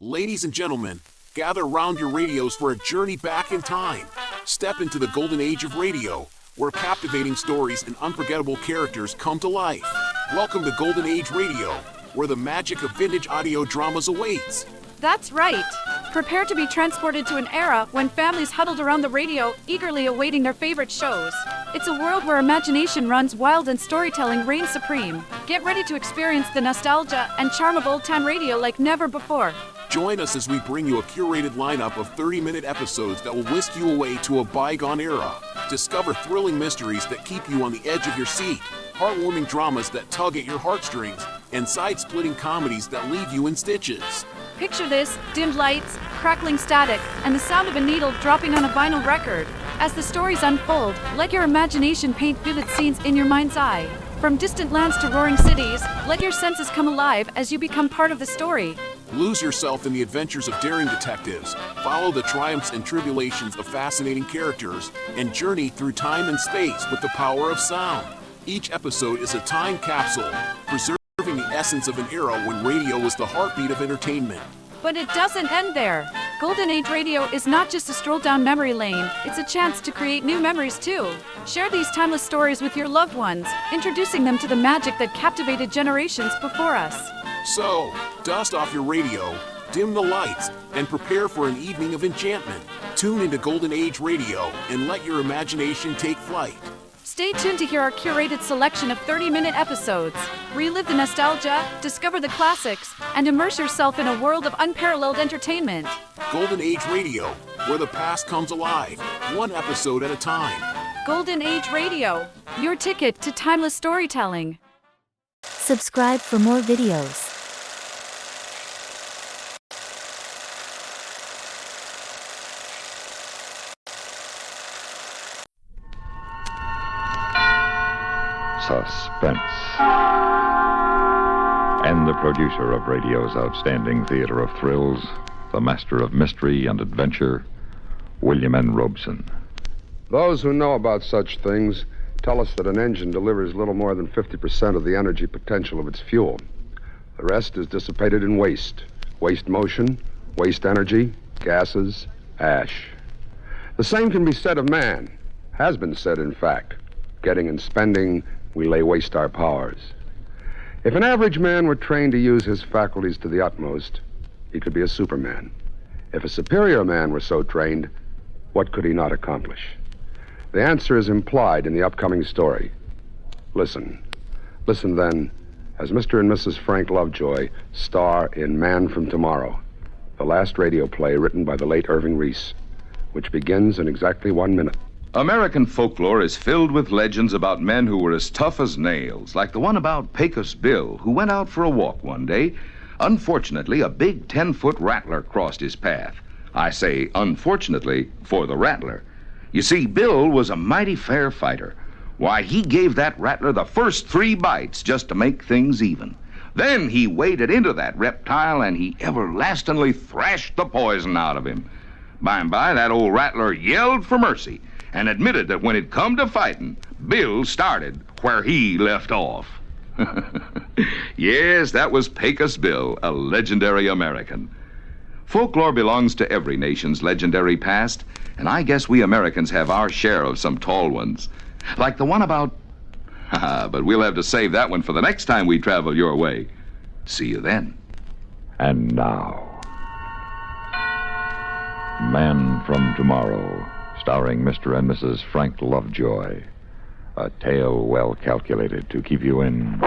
Ladies and gentlemen, gather round your radios for a journey back in time. Step into the golden age of radio, where captivating stories and unforgettable characters come to life. Welcome to Golden Age Radio, where the magic of vintage audio dramas awaits. That's right. Prepare to be transported to an era when families huddled around the radio, eagerly awaiting their favorite shows. It's a world where imagination runs wild and storytelling reigns supreme. Get ready to experience the nostalgia and charm of old-time radio like never before. Join us as we bring you a curated lineup of 30-minute episodes that will whisk you away to a bygone era. Discover thrilling mysteries that keep you on the edge of your seat, heartwarming dramas that tug at your heartstrings, and side-splitting comedies that leave you in stitches. Picture this: dimmed lights, crackling static, and the sound of a needle dropping on a vinyl record. As the stories unfold, let your imagination paint vivid scenes in your mind's eye. From distant lands to roaring cities, let your senses come alive as you become part of the story. Lose yourself in the adventures of daring detectives, follow the triumphs and tribulations of fascinating characters, and journey through time and space with the power of sound. Each episode is a time capsule, preserving the essence of an era when radio was the heartbeat of entertainment. But it doesn't end there. Golden Age Radio is not just a stroll down memory lane, it's a chance to create new memories too. Share these timeless stories with your loved ones, introducing them to the magic that captivated generations before us. So, dust off your radio, dim the lights, and prepare for an evening of enchantment. Tune into Golden Age Radio and let your imagination take flight. Stay tuned to hear our curated selection of 30-minute episodes. Relive the nostalgia, discover the classics, and immerse yourself in a world of unparalleled entertainment. Golden Age Radio, where the past comes alive, one episode at a time. Golden Age Radio, your ticket to timeless storytelling. Subscribe for more videos. Suspense. And the producer of radio's outstanding theater of thrills, the master of mystery and adventure, William N. Robeson. Those who know about such things tell us that an engine delivers little more than 50% of the energy potential of its fuel. The rest is dissipated in waste. Waste motion, waste energy, gases, ash. The same can be said of man. Has been said, in fact. Getting and spending, we lay waste our powers. If an average man were trained to use his faculties to the utmost, he could be a superman. If a superior man were so trained, what could he not accomplish? The answer is implied in the upcoming story. Listen. Listen then, as Mr. and Mrs. Frank Lovejoy star in Man from Tomorrow, the last radio play written by the late Irving Reese, which begins in exactly 1 minute. American folklore is filled with legends about men who were as tough as nails, like the one about Pecos Bill, who went out for a walk one day. Unfortunately, a big 10-foot rattler crossed his path. I say unfortunately for the rattler. You see, Bill was a mighty fair fighter. Why, he gave that rattler the first 3 bites just to make things even. Then he waded into that reptile and he everlastingly thrashed the poison out of him. By and by, that old rattler yelled for mercy and admitted that when it come to fighting, Bill started where he left off. Yes, that was Pecos Bill, a legendary American. Folklore belongs to every nation's legendary past, and I guess we Americans have our share of some tall ones. Like the one about... but we'll have to save that one for the next time we travel your way. See you then. And now, Man from Tomorrow, starring Mr. and Mrs. Frank Lovejoy. A tale well calculated to keep you in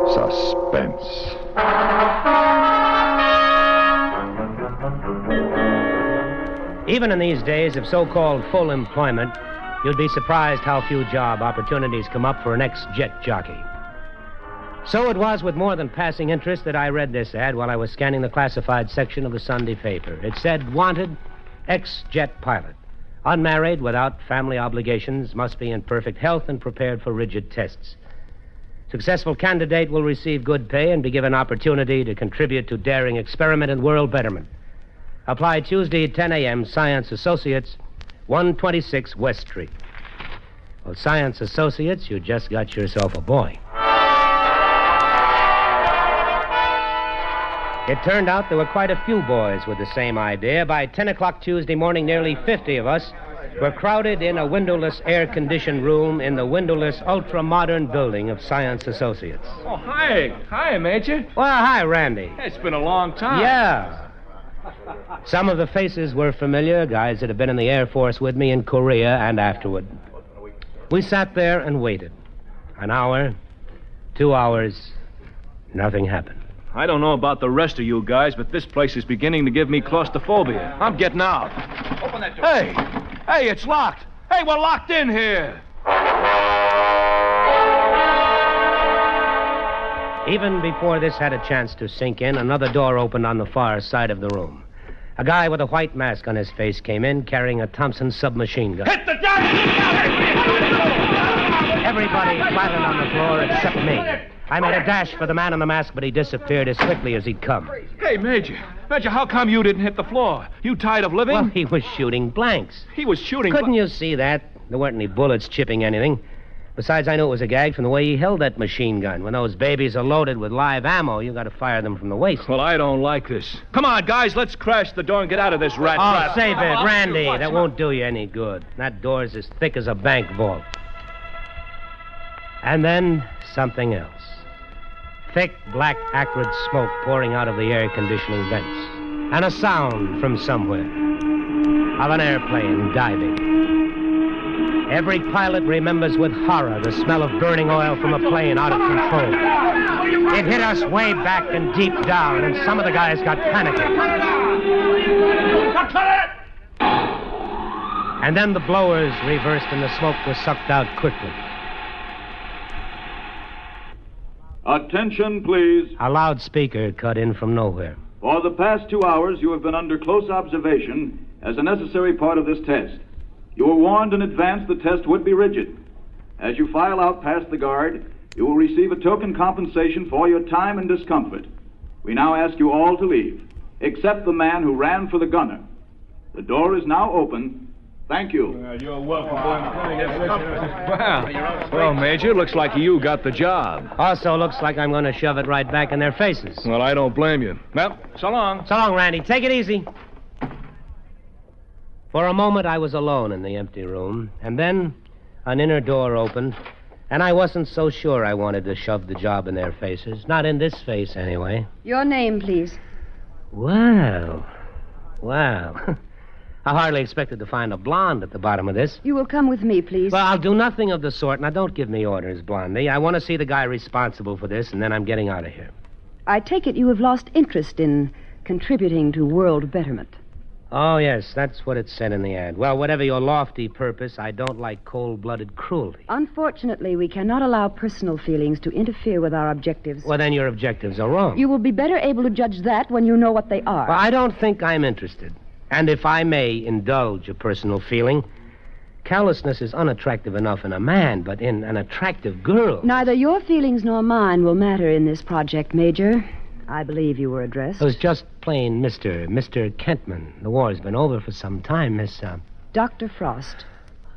suspense. Even in these days of so-called full employment, you'd be surprised how few job opportunities come up for an ex-jet jockey. So it was with more than passing interest that I read this ad while I was scanning the classified section of the Sunday paper. It said, "Wanted, ex-jet pilot. Unmarried, without family obligations, must be in perfect health and prepared for rigid tests. Successful candidate will receive good pay and be given opportunity to contribute to daring experiment and world betterment. Apply Tuesday at 10 a.m., Science Associates, 126 West Street." Well, Science Associates, you just got yourself a boy. It turned out there were quite a few boys with the same idea. By 10 o'clock Tuesday morning, nearly 50 of us were crowded in a windowless, air-conditioned room in the windowless, ultra-modern building of Science Associates. Oh, hi. Hi, Major. Well, hi, Randy. It's been a long time. Yeah. Some of the faces were familiar, guys that had been in the Air Force with me in Korea and afterward. We sat there and waited. An hour, 2 hours, nothing happened. I don't know about the rest of you guys, but this place is beginning to give me claustrophobia. I'm getting out. Open that door. Hey, it's locked. Hey, we're locked in here. Even before this had a chance to sink in, another door opened on the far side of the room. A guy with a white mask on his face came in, carrying a Thompson submachine gun. Hit the door! Everybody flattened on the floor except me. I made a dash for the man in the mask, but he disappeared as quickly as he'd come. Hey, Major, how come you didn't hit the floor? You tired of living? Well, he was shooting blanks. He was shooting... Couldn't you see that? There weren't any bullets chipping anything. Besides, I knew it was a gag from the way he held that machine gun. When those babies are loaded with live ammo, you got to fire them from the waist. Well, I don't like this. Come on, guys, let's crash the door and get out of this rat trap. Oh, save it, Randy. That won't do you any good. That door's as thick as a bank vault. And then something else. Thick, black, acrid smoke pouring out of the air conditioning vents. And a sound from somewhere. Of an airplane diving. Every pilot remembers with horror the smell of burning oil from a plane out of control. It hit us way back and deep down, and some of the guys got panicky. And then the blowers reversed and the smoke was sucked out quickly. Attention, please. A loudspeaker cut in from nowhere. For the past 2 hours, you have been under close observation as a necessary part of this test. You were warned in advance the test would be rigid. As you file out past the guard, you will receive a token compensation for your time and discomfort. We now ask you all to leave, except the man who ran for the gunner. The door is now open. Thank you. You're welcome, Well, Major, looks like you got the job. Also looks like I'm going to shove it right back in their faces. Well, I don't blame you. Well, so long. So long, Randy. Take it easy. For a moment, I was alone in the empty room, and then an inner door opened, and I wasn't so sure I wanted to shove the job in their faces. Not in this face, anyway. Your name, please. Well. I hardly expected to find a blonde at the bottom of this. You will come with me, please. Well, I'll do nothing of the sort. Now, don't give me orders, Blondie. I want to see the guy responsible for this, and then I'm getting out of here. I take it you have lost interest in contributing to world betterment. Oh, yes, that's what it said in the ad. Well, whatever your lofty purpose, I don't like cold-blooded cruelty. Unfortunately, we cannot allow personal feelings to interfere with our objectives. Well, then your objectives are wrong. You will be better able to judge that when you know what they are. Well, I don't think I'm interested. And if I may indulge a personal feeling, callousness is unattractive enough in a man, but in an attractive girl... Neither your feelings nor mine will matter in this project, Major. I believe you were addressed. It was just plain Mr. Kentman. The war's been over for some time, Miss... Dr. Frost.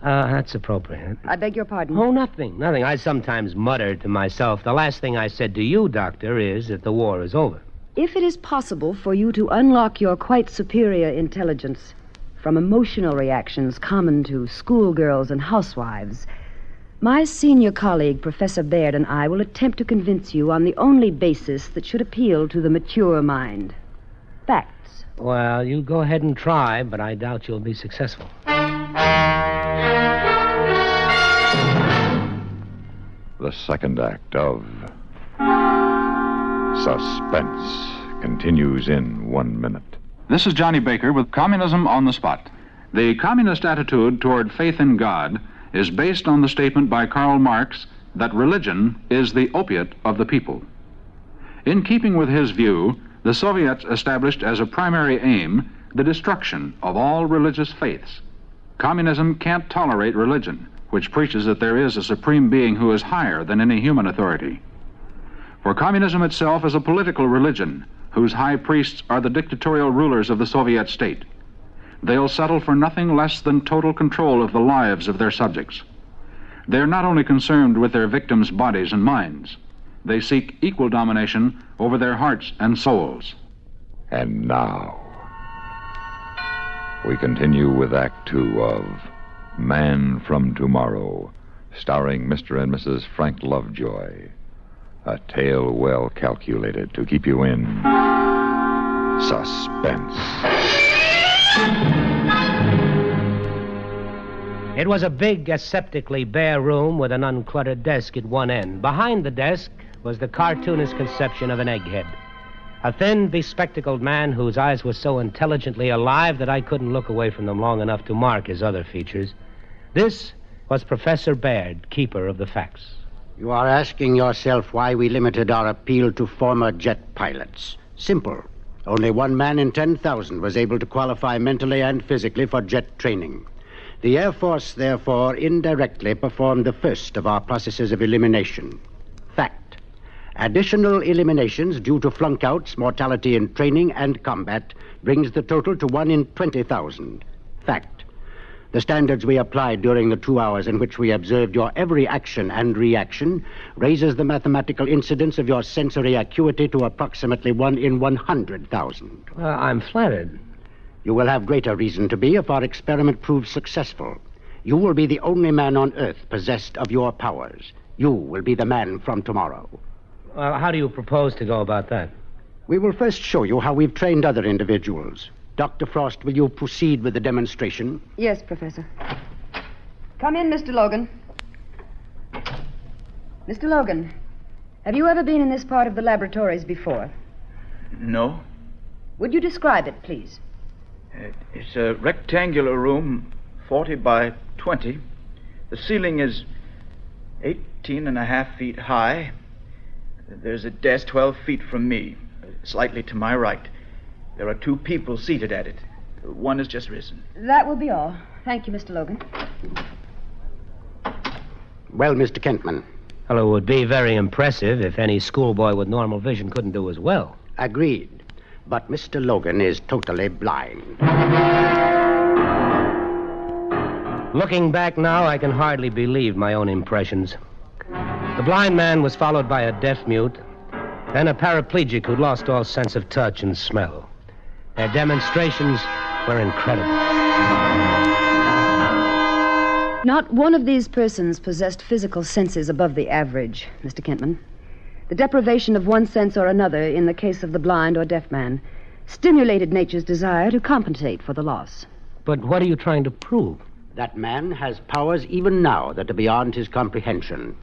That's appropriate. I beg your pardon? Oh, nothing. I sometimes mutter to myself. The last thing I said to you, Doctor, is that the war is over. If it is possible for you to unlock your quite superior intelligence from emotional reactions common to schoolgirls and housewives, my senior colleague, Professor Baird, and I will attempt to convince you on the only basis that should appeal to the mature mind. Facts. Well, you go ahead and try, but I doubt you'll be successful. The second act of Suspense continues in 1 minute. This is Johnny Baker with Communism on the Spot. The communist attitude toward faith in God is based on the statement by Karl Marx that religion is the opiate of the people. In keeping with his view, the Soviets established as a primary aim the destruction of all religious faiths. Communism can't tolerate religion, which preaches that there is a supreme being who is higher than any human authority. For communism itself is a political religion whose high priests are the dictatorial rulers of the Soviet state. They'll settle for nothing less than total control of the lives of their subjects. They're not only concerned with their victims' bodies and minds, they seek equal domination over their hearts and souls. And now, we continue with Act Two of Man from Tomorrow, starring Mr. and Mrs. Frank Lovejoy. A tale well calculated to keep you in suspense. It was a big, aseptically bare room with an uncluttered desk at one end. Behind the desk was the cartoonist conception of an egghead. A thin, bespectacled man whose eyes were so intelligently alive that I couldn't look away from them long enough to mark his other features. This was Professor Baird, keeper of the facts. You are asking yourself why we limited our appeal to former jet pilots. Simple. Only one man in 10,000 was able to qualify mentally and physically for jet training. The Air Force, therefore, indirectly performed the first of our processes of elimination. Fact. Additional eliminations due to flunkouts, mortality in training, and combat brings the total to 1 in 20,000. Fact. The standards we applied during the 2 hours in which we observed your every action and reaction raises the mathematical incidence of your sensory acuity to approximately 1 in 100,000. I'm flattered. You will have greater reason to be if our experiment proves successful. You will be the only man on Earth possessed of your powers. You will be the man from tomorrow. How do you propose to go about that? We will first show you how we've trained other individuals. Dr. Frost, will you proceed with the demonstration? Yes, Professor. Come in, Mr. Logan. Mr. Logan, have you ever been in this part of the laboratories before? No. Would you describe it, please? It's a rectangular room, 40 by 20. The ceiling is 18.5 feet high. There's a desk 12 feet from me, slightly to my right. There are 2 people seated at it. One has just risen. That will be all. Thank you, Mr. Logan. Well, Mr. Kentman. Well, it would be very impressive if any schoolboy with normal vision couldn't do as well. Agreed. But Mr. Logan is totally blind. Looking back now, I can hardly believe my own impressions. The blind man was followed by a deaf mute, then a paraplegic who'd lost all sense of touch and smell. Their demonstrations were incredible. Not one of these persons possessed physical senses above the average, Mr. Kentman. The deprivation of one sense or another, in the case of the blind or deaf man, stimulated nature's desire to compensate for the loss. But what are you trying to prove? That man has powers even now that are beyond his comprehension.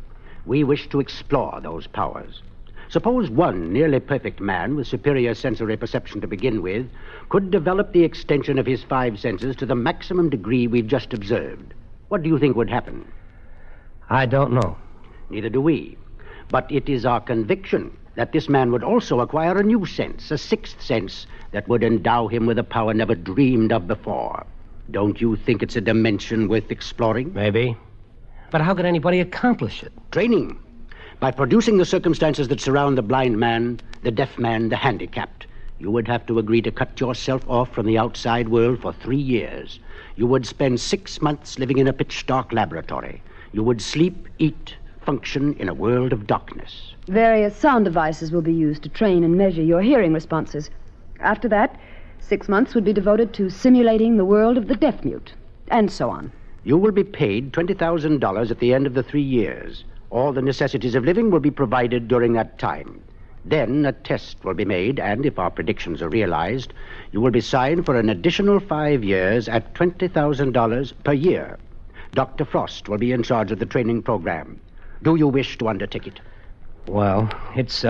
We wish to explore those powers. Suppose one nearly perfect man with superior sensory perception to begin with could develop the extension of his 5 senses to the maximum degree we've just observed. What do you think would happen? I don't know. Neither do we. But it is our conviction that this man would also acquire a new sense, a 6th sense, that would endow him with a power never dreamed of before. Don't you think it's a dimension worth exploring? Maybe. But how could anybody accomplish it? Training. By producing the circumstances that surround the blind man, the deaf man, the handicapped. You would have to agree to cut yourself off from the outside world for 3 years. You would spend 6 months living in a pitch-dark laboratory. You would sleep, eat, function in a world of darkness. Various sound devices will be used to train and measure your hearing responses. After that, 6 months would be devoted to simulating the world of the deaf-mute, and so on. You will be paid $20,000 at the end of the 3 years. All the necessities of living will be provided during that time. Then a test will be made, and if our predictions are realized, you will be signed for an additional 5 years at $20,000 per year. Dr. Frost will be in charge of the training program. Do you wish to undertake it? Well, that's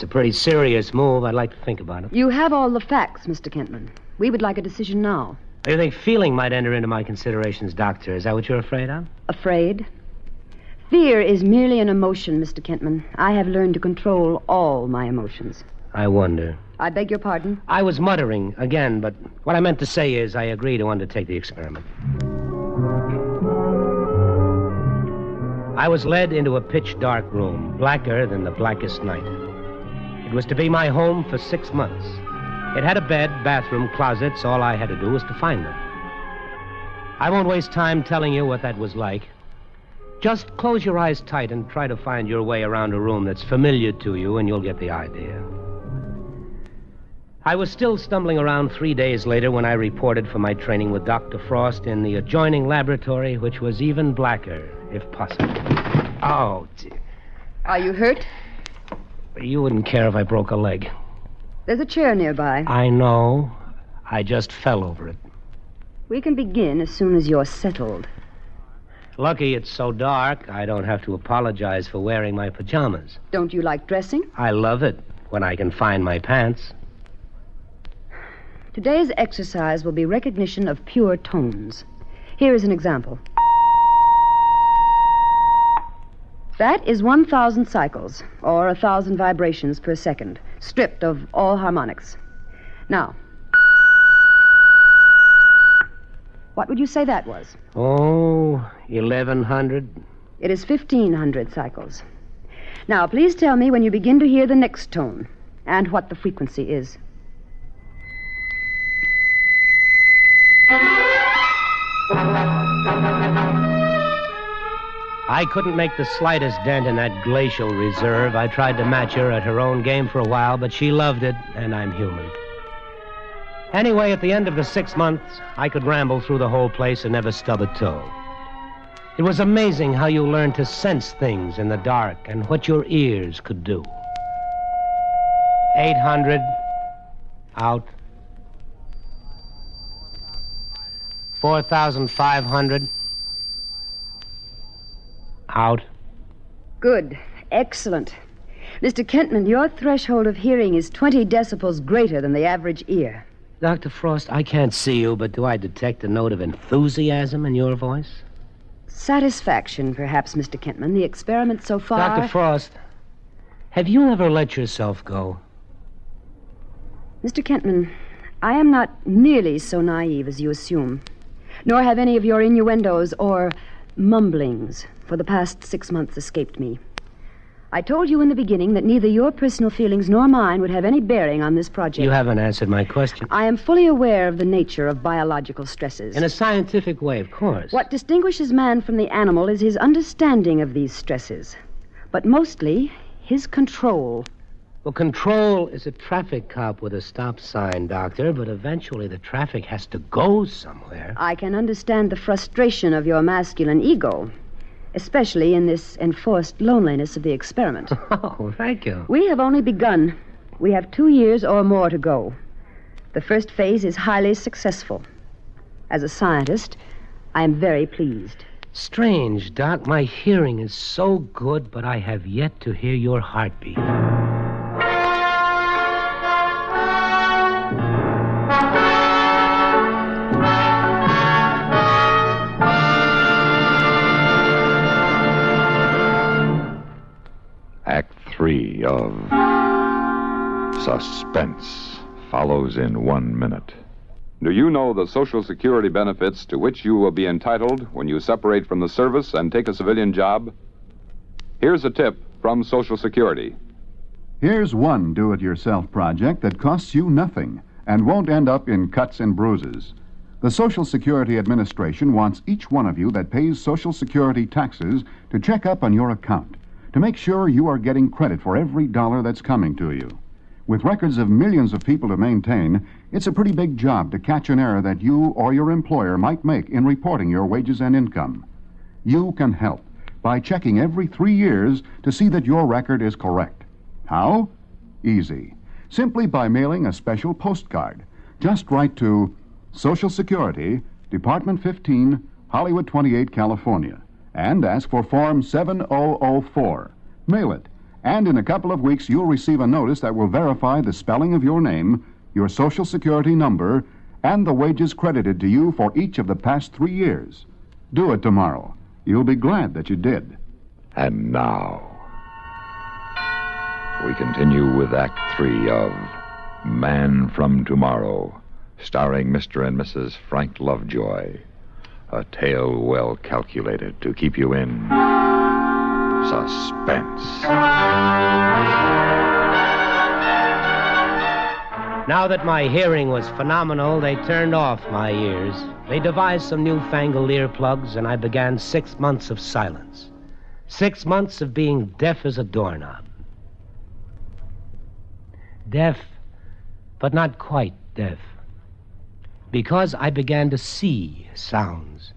a pretty serious move. I'd like to think about it. You have all the facts, Mr. Kentman. We would like a decision now. You think feeling might enter into my considerations, Doctor? Is that what you're afraid of? Afraid? Fear is merely an emotion, Mr. Kentman. I have learned to control all my emotions. I wonder. I beg your pardon? I was muttering again, but what I meant to say is I agree to undertake the experiment. I was led into a pitch-dark room, blacker than the blackest night. It was to be my home for 6 months. It had a bed, bathroom, closets. All I had to do was to find them. I won't waste time telling you what that was like. Just close your eyes tight and try to find your way around a room that's familiar to you, and you'll get the idea. I was still stumbling around 3 days later when I reported for my training with Dr. Frost in the adjoining laboratory, which was even blacker, if possible. Oh, dear. Are you hurt? You wouldn't care if I broke a leg. There's a chair nearby. I know. I just fell over it. We can begin as soon as you're settled. Lucky it's so dark, I don't have to apologize for wearing my pajamas. Don't you like dressing? I love it when I can find my pants. Today's exercise will be recognition of pure tones. Here is an example. That is 1,000 cycles, or 1,000 vibrations per second, stripped of all harmonics. Now, what would you say that was? Oh, 1,100. It is 1,500 cycles. Now, please tell me when you begin to hear the next tone, and what the frequency is. I couldn't make the slightest dent in that glacial reserve. I tried to match her at her own game for a while, but she loved it, and I'm human. Anyway, at the end of the 6 months, I could ramble through the whole place and never stub a toe. It was amazing how you learned to sense things in the dark and what your ears could do. 800. Out. 4,500. Out. Good. Excellent. Mr. Kentman, your threshold of hearing is 20 decibels greater than the average ear. Dr. Frost, I can't see you, but do I detect a note of enthusiasm in your voice? Satisfaction, perhaps, Mr. Kentman. The experiment so far... Dr. Frost, have you ever let yourself go? Mr. Kentman, I am not nearly so naive as you assume, nor have any of your innuendos or mumblings for the past 6 months escaped me. I told you in the beginning that neither your personal feelings nor mine would have any bearing on this project. You haven't answered my question. I am fully aware of the nature of biological stresses. In a scientific way, of course. What distinguishes man from the animal is his understanding of these stresses, but mostly his control. Well, control is a traffic cop with a stop sign, Doctor, but eventually the traffic has to go somewhere. I can understand the frustration of your masculine ego, especially in this enforced loneliness of the experiment. Oh, thank you. We have only begun. We have 2 years or more to go. The first phase is highly successful. As a scientist, I am very pleased. Strange, Doc. My hearing is so good, but I have yet to hear your heartbeat. Act 3 of Suspense follows in 1 minute. Do you know the Social Security benefits to which you will be entitled when you separate from the service and take a civilian job? Here's a tip from Social Security. Here's one do-it-yourself project that costs you nothing and won't end up in cuts and bruises. The Social Security Administration wants each one of you that pays Social Security taxes to check up on your account, to make sure you are getting credit for every dollar that's coming to you. With records of millions of people to maintain, it's a pretty big job to catch an error that you or your employer might make in reporting your wages and income. You can help by checking every 3 years to see that your record is correct. How? Easy. Simply by mailing a special postcard. Just write to Social Security, Department 15, Hollywood 28, California, and ask for Form 7004. Mail it, and in a couple of weeks you'll receive a notice that will verify the spelling of your name, your Social Security number, and the wages credited to you for each of the past 3 years. Do it tomorrow. You'll be glad that you did. And now, we continue with Act 3 of Man from Tomorrow, starring Mr. and Mrs. Frank Lovejoy. A tale well calculated to keep you in suspense. Now that my hearing was phenomenal, they turned off my ears. They devised some newfangled earplugs, and I began 6 months of silence. 6 months of being deaf as a doorknob. Deaf, but not quite deaf. Because I began to see sounds,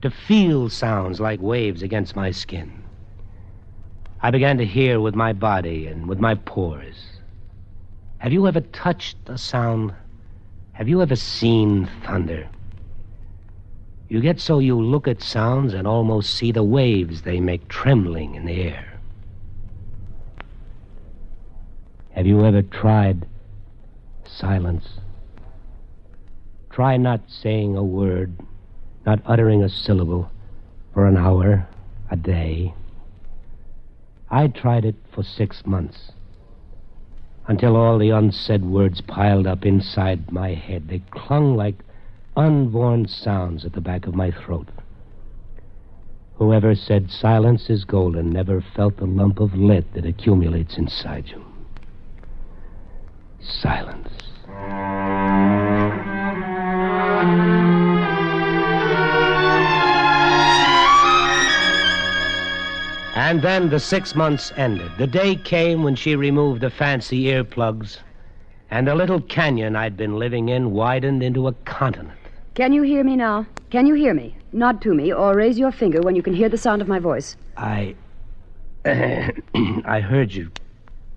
to feel sounds like waves against my skin. I began to hear with my body and with my pores. Have you ever touched a sound? Have you ever seen thunder? You get so you look at sounds and almost see the waves they make trembling in the air. Have you ever tried silence? Try not saying a word, not uttering a syllable for an hour, a day. I tried it for 6 months, until all the unsaid words piled up inside my head. They clung like unborn sounds at the back of my throat. Whoever said silence is golden never felt the lump of lead that accumulates inside you. Silence. And then the 6 months ended. The day came when she removed the fancy earplugs, and the little canyon I'd been living in widened into a continent. Can you hear me now? Can you hear me? Nod to me or raise your finger when you can hear the sound of my voice. I heard you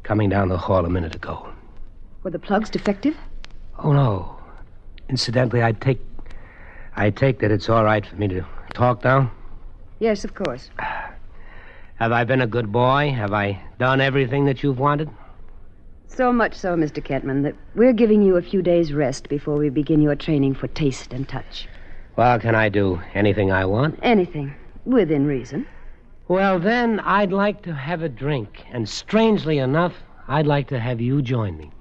coming down the hall a minute ago. Were the plugs defective? Oh, no. Incidentally, I take that it's all right for me to talk now? Yes, of course. Have I been a good boy? Have I done everything that you've wanted? So much so, Mr. Kentman, that we're giving you a few days' rest before we begin your training for taste and touch. Well, can I do anything I want? Anything, within reason. Well, then, I'd like to have a drink. And strangely enough, I'd like to have you join me.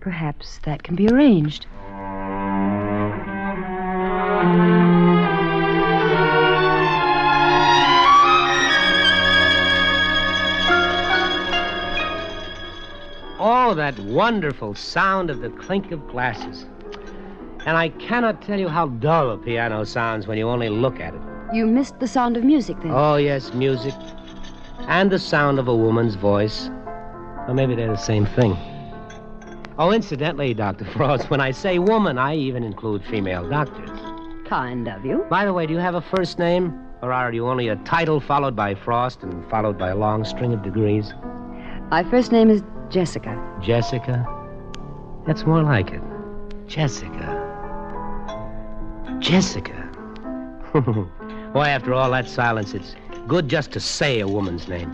Perhaps that can be arranged. Oh, that wonderful sound of the clink of glasses. And I cannot tell you how dull a piano sounds when you only look at it. You missed the sound of music, then? Oh, yes, music. And the sound of a woman's voice. Or maybe they're the same thing. Oh, incidentally, Dr. Frost, when I say woman, I even include female doctors. Kind of you. By the way, do you have a first name? Or are you only a title followed by Frost and followed by a long string of degrees? My first name is Jessica. Jessica? That's more like it. Jessica. Jessica. Boy, after all that silence, it's good just to say a woman's name.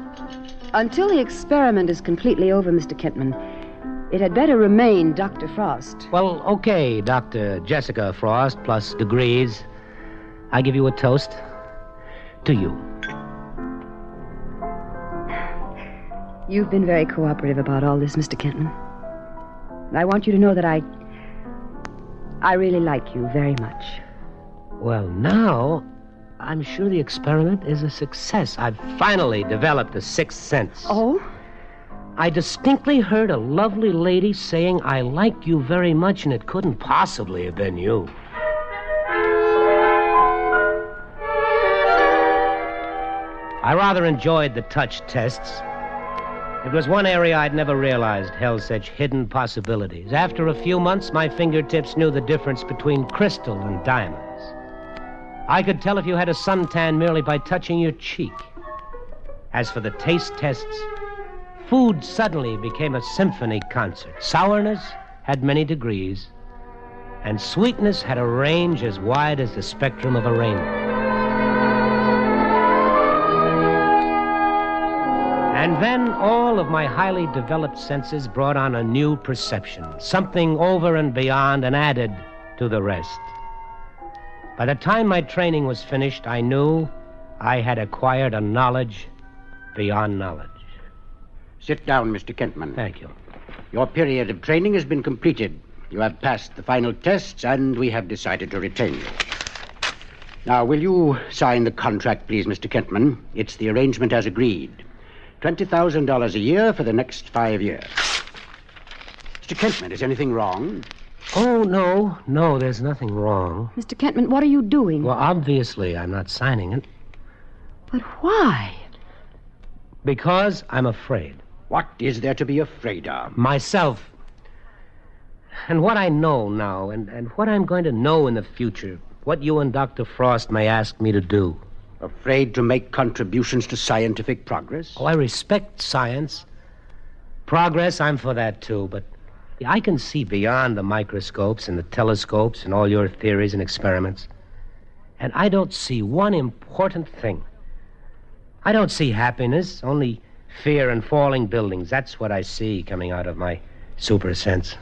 Until the experiment is completely over, Mr. Kentman, it had better remain Dr. Frost. Well, okay, Dr. Jessica Frost, plus degrees. I give you a toast. To you. You've been very cooperative about all this, Mr. Kentman. I want you to know that I really like you very much. Well, now, I'm sure the experiment is a success. I've finally developed a sixth sense. Oh? I distinctly heard a lovely lady saying, "I like you very much," and it couldn't possibly have been you. I rather enjoyed the touch tests. It was one area I'd never realized held such hidden possibilities. After a few months, my fingertips knew the difference between crystal and diamonds. I could tell if you had a suntan merely by touching your cheek. As for the taste tests, food suddenly became a symphony concert. Sourness had many degrees, and sweetness had a range as wide as the spectrum of a rainbow. And then all of my highly developed senses brought on a new perception, something over and beyond and added to the rest. By the time my training was finished, I knew I had acquired a knowledge beyond knowledge. Sit down, Mr. Kentman. Thank you. Your period of training has been completed. You have passed the final tests, and we have decided to retain you. Now, will you sign the contract, please, Mr. Kentman? It's the arrangement as agreed. $20,000 a year for the next 5 years. Mr. Kentman, is anything wrong? Oh, no, there's nothing wrong. Mr. Kentman, what are you doing? Well, obviously, I'm not signing it. But why? Because I'm afraid. What is there to be afraid of? Myself. And what I know now, and what I'm going to know in the future, what you and Dr. Frost may ask me to do. Afraid to make contributions to scientific progress? Oh, I respect science. Progress, I'm for that, too, but I can see beyond the microscopes and the telescopes and all your theories and experiments. And I don't see one important thing. I don't see happiness, only fear and falling buildings. That's what I see coming out of my super sense.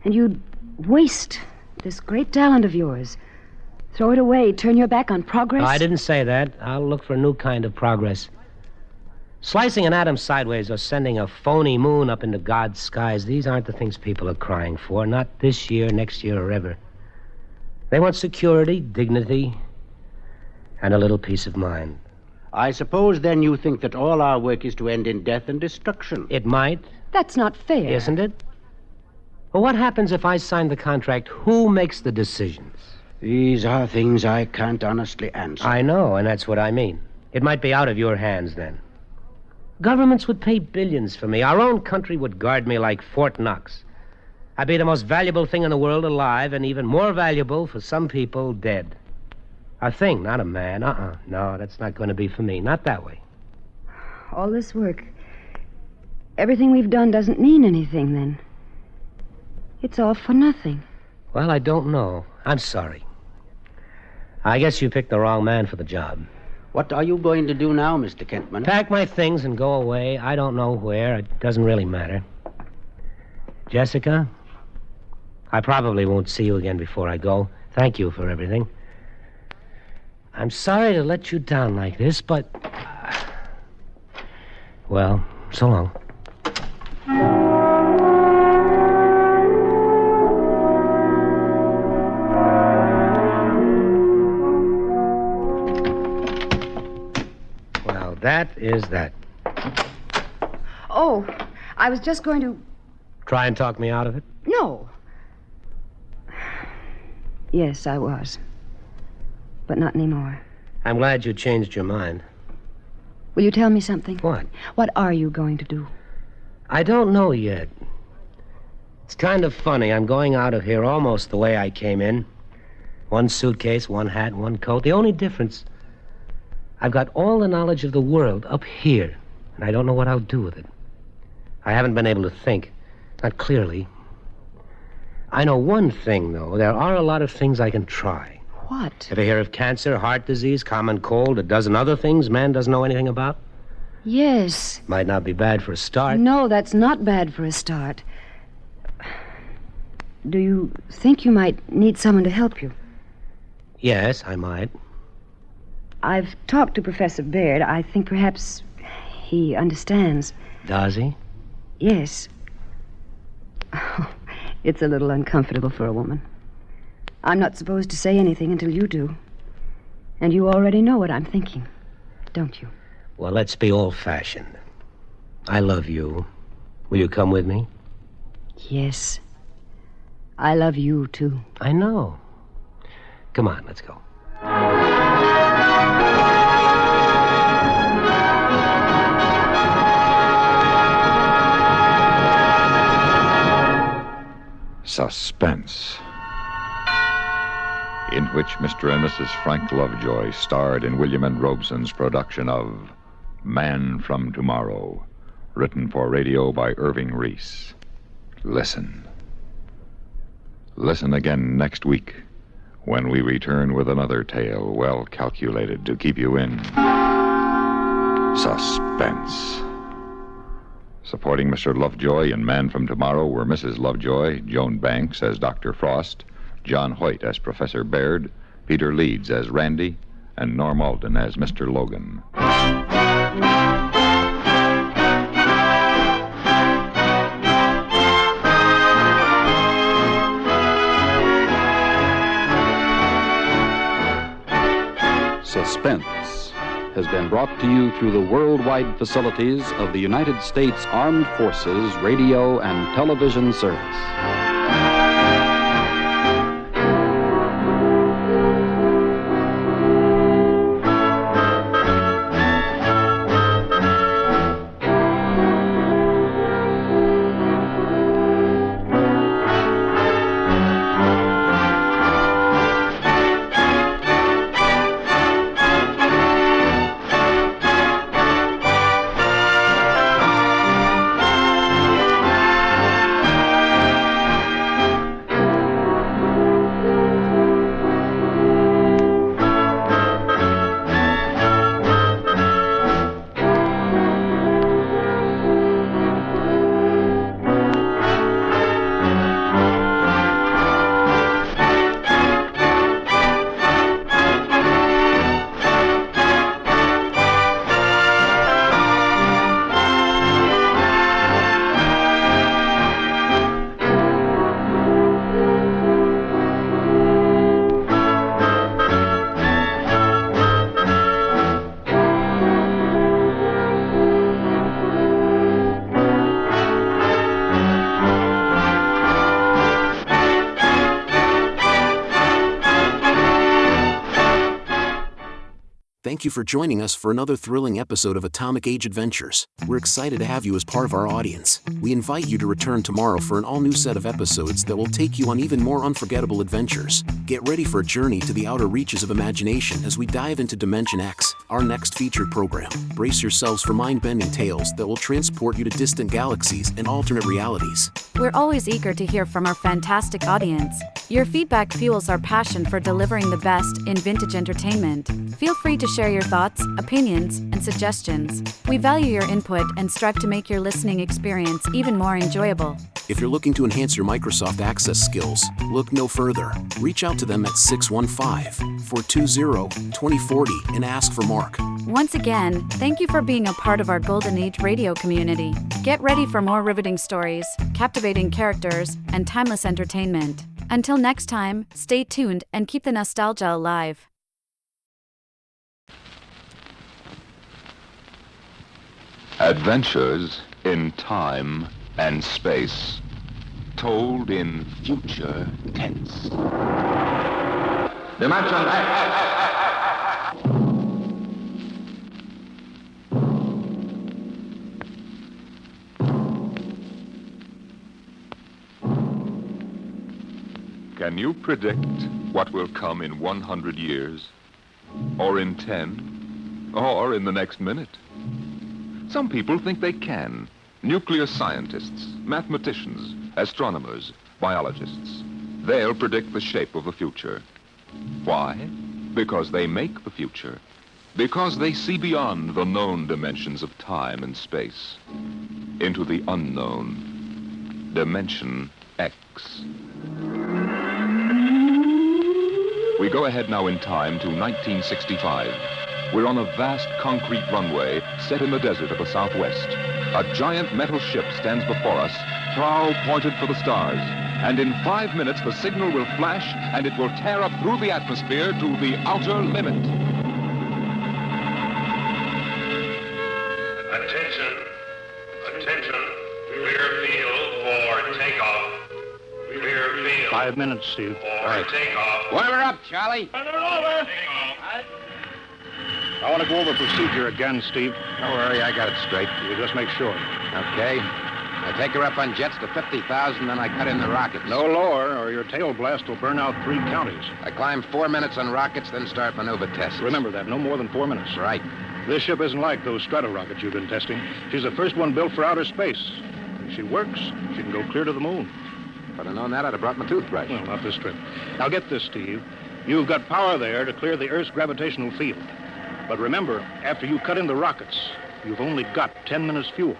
And you'd waste this great talent of yours. Throw it away, turn your back on progress? No, I didn't say that. I'll look for a new kind of progress. Slicing an atom sideways or sending a phony moon up into God's skies, these aren't the things people are crying for. Not this year, next year, or ever. They want security, dignity, and a little peace of mind. I suppose, then, you think that all our work is to end in death and destruction. It might. That's not fair. Isn't it? Well, what happens if I sign the contract? Who makes the decisions? These are things I can't honestly answer. I know, and that's what I mean. It might be out of your hands, then. Governments would pay billions for me. Our own country would guard me like Fort Knox. I'd be the most valuable thing in the world alive, and even more valuable for some people dead. A thing, not a man. No, that's not going to be for me. Not that way. All this work, everything we've done doesn't mean anything, then. It's all for nothing. Well, I don't know. I'm sorry. I guess you picked the wrong man for the job. What are you going to do now, Mr. Kentman? Pack my things and go away. I don't know where. It doesn't really matter. Jessica, I probably won't see you again before I go. Thank you for everything. I'm sorry to let you down like this, but... well, so long. Well, that is that. Oh, I was just going to... Try and talk me out of it? No. Yes, I was. But not anymore. I'm glad you changed your mind. Will you tell me something? What? What are you going to do? I don't know yet. It's kind of funny. I'm going out of here almost the way I came in. One suitcase, one hat, one coat. The only difference, I've got all the knowledge of the world up here, and I don't know what I'll do with it. I haven't been able to think. Not clearly. I know one thing, though. There are a lot of things I can try. What? Ever hear of cancer, heart disease, common cold, a dozen other things man doesn't know anything about? Yes. Might not be bad for a start. No, that's not bad for a start. Do you think you might need someone to help you? Yes, I might. I've talked to Professor Baird. I think perhaps he understands. Does he? Yes. Oh, it's a little uncomfortable for a woman. I'm not supposed to say anything until you do. And you already know what I'm thinking, don't you? Well, let's be old-fashioned. I love you. Will you come with me? Yes. I love you, too. I know. Come on, let's go. Suspense, in which Mr. and Mrs. Frank Lovejoy starred in William N. Robeson's production of Man from Tomorrow, written for radio by Irving Reese. Listen. Listen again next week when we return with another tale well calculated to keep you in suspense. Supporting Mr. Lovejoy in Man from Tomorrow were Mrs. Lovejoy, Joan Banks as Dr. Frost, John Hoyt as Professor Baird, Peter Leeds as Randy, and Norm Alden as Mr. Logan. Suspense has been brought to you through the worldwide facilities of the United States Armed Forces Radio and Television Service. Thank you for joining us for another thrilling episode of Atomic Age Adventures. We're excited to have you as part of our audience. We invite you to return tomorrow for an all-new set of episodes that will take you on even more unforgettable adventures. Get ready for a journey to the outer reaches of imagination as we dive into Dimension X, our next featured program. Brace yourselves for mind-bending tales that will transport you to distant galaxies and alternate realities. We're always eager to hear from our fantastic audience. Your feedback fuels our passion for delivering the best in vintage entertainment. Feel free to share your thoughts, opinions, and suggestions. We value your input and strive to make your listening experience even more enjoyable. If you're looking to enhance your Microsoft Access skills, look no further. Reach out to them at 615-420-2040 and ask for Mark. Once again, thank you for being a part of our Golden Age radio community. Get ready for more riveting stories, captivating characters, and timeless entertainment. Until next time, stay tuned and keep the nostalgia alive. Adventures in time and space, told in future tense. Dimension X! Can you predict what will come in 100 years? Or in 10? Or in the next minute? Some people think they can. Nuclear scientists, mathematicians, astronomers, biologists. They'll predict the shape of the future. Why? Because they make the future. Because they see beyond the known dimensions of time and space. Into the unknown. Dimension X. We go ahead now in time to 1965. We're on a vast concrete runway set in the desert of the Southwest. A giant metal ship stands before us, prow pointed for the stars. And in 5 minutes, the signal will flash, and it will tear up through the atmosphere to the outer limit. Attention. Attention. Clear field for takeoff. Clear field. 5 minutes, Steve. For takeoff. Warmer up, Charlie. I want to go over procedure again, Steve. Don't worry, I got it straight. You just make sure. Okay. I take her up on jets to 50,000, then I cut in the rockets. No lower, or your tail blast will burn out 3 counties. I climb 4 minutes on rockets, then start maneuver tests. Remember that, no more than 4 minutes. Right. This ship isn't like those strato-rockets you've been testing. She's the first one built for outer space. If she works, she can go clear to the moon. If I'd have known that, I'd have brought my toothbrush. Well, not this trip. Now get this, Steve. You've got power there to clear the Earth's gravitational field. But remember, after you cut in the rockets, you've only got 10 minutes fuel.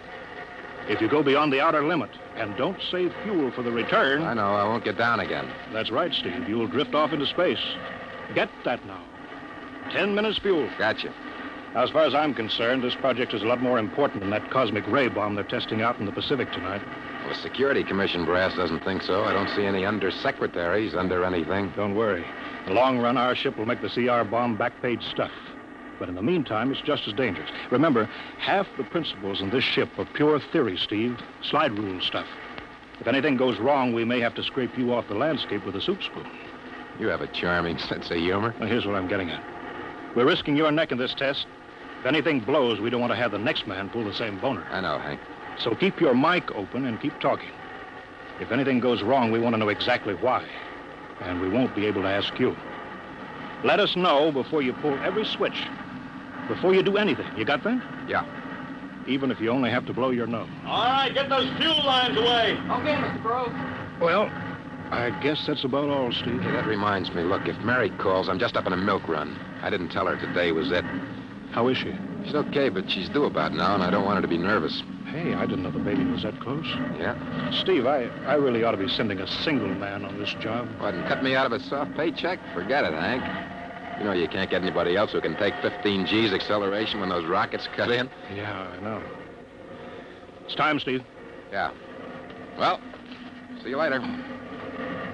If you go beyond the outer limit and don't save fuel for the return... I know, I won't get down again. That's right, Steve. You'll drift off into space. Get that now. 10 minutes fuel. Gotcha. Now, as far as I'm concerned, this project is a lot more important than that cosmic ray bomb they're testing out in the Pacific tonight. Well, the Security Commission brass doesn't think so. I don't see any undersecretaries under anything. Don't worry. In the long run, our ship will make the CR bomb back-page stuff. But in the meantime, it's just as dangerous. Remember, half the principles in this ship are pure theory, Steve. Slide rule stuff. If anything goes wrong, we may have to scrape you off the landscape with a soup spoon. You have a charming sense of humor. Now, here's what I'm getting at. We're risking your neck in this test. If anything blows, we don't want to have the next man pull the same boner. I know, Hank. So keep your mic open and keep talking. If anything goes wrong, we want to know exactly why. And we won't be able to ask you. Let us know before you pull every switch. Before you do anything. You got that? Yeah. Even if you only have to blow your nose. All right, get those fuel lines away. Okay, Mr. Grove. Well, I guess that's about all, Steve. Hey, that reminds me. Look, if Mary calls, I'm just up on a milk run. I didn't tell her today was it. How is she? She's okay, but she's due about now, and I don't want her to be nervous. Hey, I didn't know the baby was that close. Yeah? Steve, I really ought to be sending a single man on this job. What, and cut me out of a soft paycheck? Forget it, Hank. You know you can't get anybody else who can take 15 G's acceleration when those rockets cut in. Yeah, I know. It's time, Steve. Yeah. Well, see you later.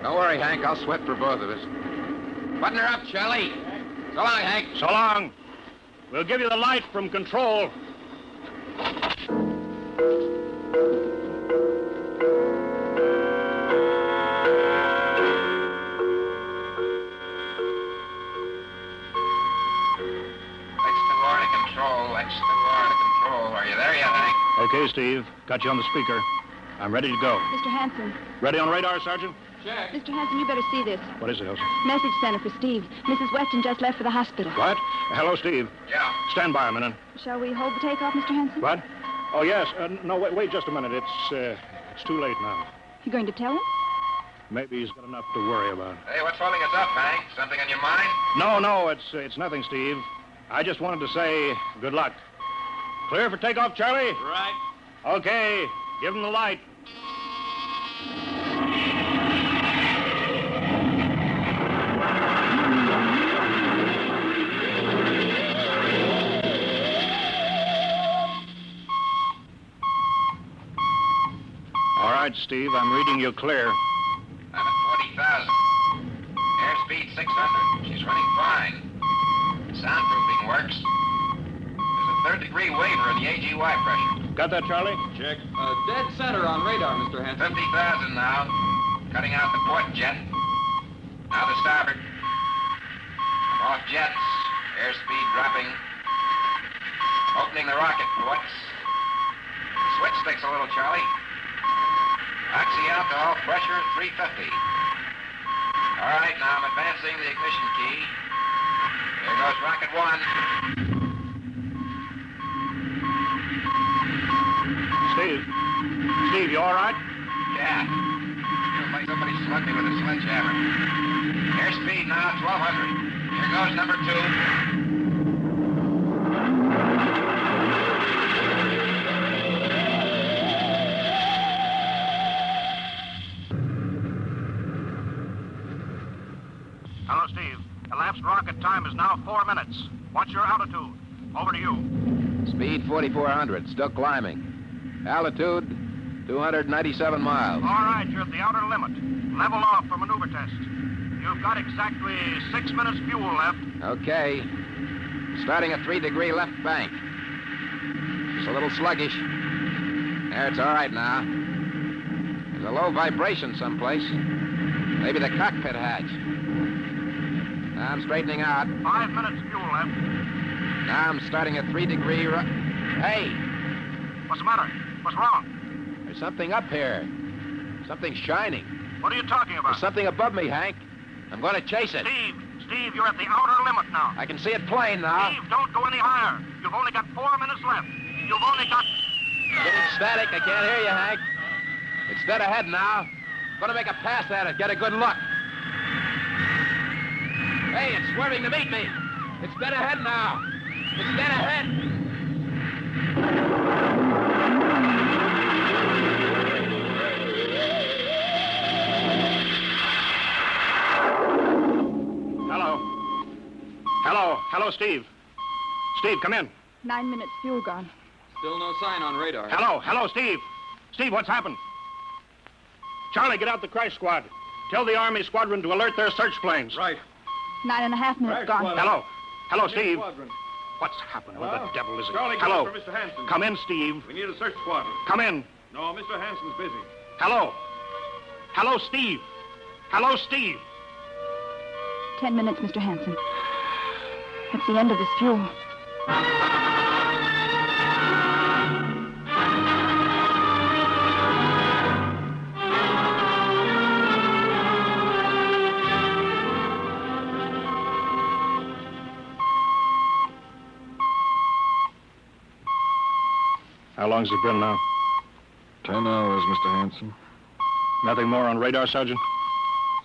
Don't worry, Hank. I'll sweat for both of us. Button her up, Charlie. So long, Hank. So long. We'll give you the light from control. Okay, Steve. Got you on the speaker. I'm ready to go. Mr. Hanson. Ready on radar, Sergeant? Check. Mr. Hanson, you better see this. What is it, Elsie? Message center for Steve. Mrs. Weston just left for the hospital. What? Hello, Steve. Yeah. Stand by a minute. Shall we hold the takeoff, Mr. Hanson? What? Oh, yes. No, wait just a minute. It's too late now. You going to tell him? Maybe he's got enough to worry about. Hey, what's holding us up, Hank? Something on your mind? No, it's nothing, Steve. I just wanted to say good luck. Clear for takeoff, Charlie? Right. Okay. Give him the light. All right, Steve, I'm reading you clear. I'm at 40,000. Airspeed 600. She's running fine. Soundproofing works. There's a third-degree waiver in the AGY pressure. Got that, Charlie? Check. Dead center on radar, Mr. Hanson. 50,000 now. Cutting out the port jet. Now the starboard. Off jets. Airspeed dropping. Opening the rocket ports. Switch sticks a little, Charlie. Oxy alcohol pressure 350. All right, now I'm advancing the ignition key. There goes rocket one. Steve, you all right? Yeah. Feels like somebody slugged me with a sledgehammer. Airspeed now 1,200. Here goes number two. Hello, Steve. Elapsed rocket time is now 4 minutes. What's your altitude? Over to you. Speed 4,400. Still climbing. Altitude 297 miles. All right, you're at the outer limit. Level off for maneuver test. You've got exactly 6 minutes fuel left. Okay. Starting a 3-degree left bank. Just a little sluggish. There, it's all right now. There's a low vibration someplace. Maybe the cockpit hatch. Now I'm straightening out. 5 minutes fuel left. Now I'm starting a 3-degree Hey! What's the matter? What's wrong? There's something up here. Something shining. What are you talking about? There's something above me, Hank. I'm going to chase it. Steve, you're at the outer limit now. I can see it plain now. Steve, don't go any higher. You've only got 4 minutes left. You've only got... Getting static. I can't hear you, Hank. It's dead ahead now. Going to make a pass at it. Get a good look. Hey, it's swerving to meet me. It's dead ahead now. It's dead ahead. Hello, Steve. Steve, come in. 9 minutes fuel gone. Still no sign on radar. Hello, Steve. Steve, what's happened? Charlie, get out the crash squad. Tell the Army squadron to alert their search planes. Right. 9.5 minutes gone. Hello, Steve. What's happened? Where the devil is it? Charlie, Hello. for Mr. Hanson. Come in, Steve. We need a search squadron. Come in. No, Mr. Hanson's busy. Hello, Steve. Hello, Steve. 10 minutes, Mr. Hanson. That's the end of this fuel. How long's it been now? 10 hours, Mr. Hanson. Nothing more on radar, Sergeant?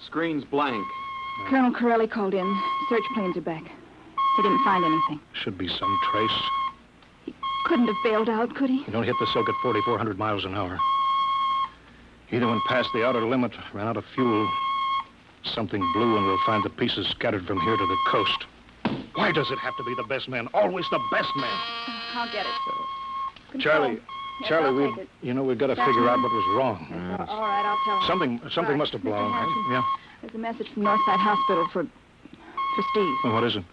Screen's blank. Colonel Corelli called in. Search planes are back. He didn't find anything. Should be some trace. Couldn't have bailed out, could he? You don't hit the silk at 4,400 miles an hour. Either went past the outer limit, ran out of fuel. Something blew, and we'll find the pieces scattered from here to the coast. Why does it have to be the best man? Always the best man. I'll get it. Charlie, Yes, Charlie, I'll take it. we've got to That's figure out fine. what was wrong. All right, I'll tell him. Something Right. must have Mr. blown. Hanson, Yeah. There's a message from Northside Hospital for Steve. Well, what is it?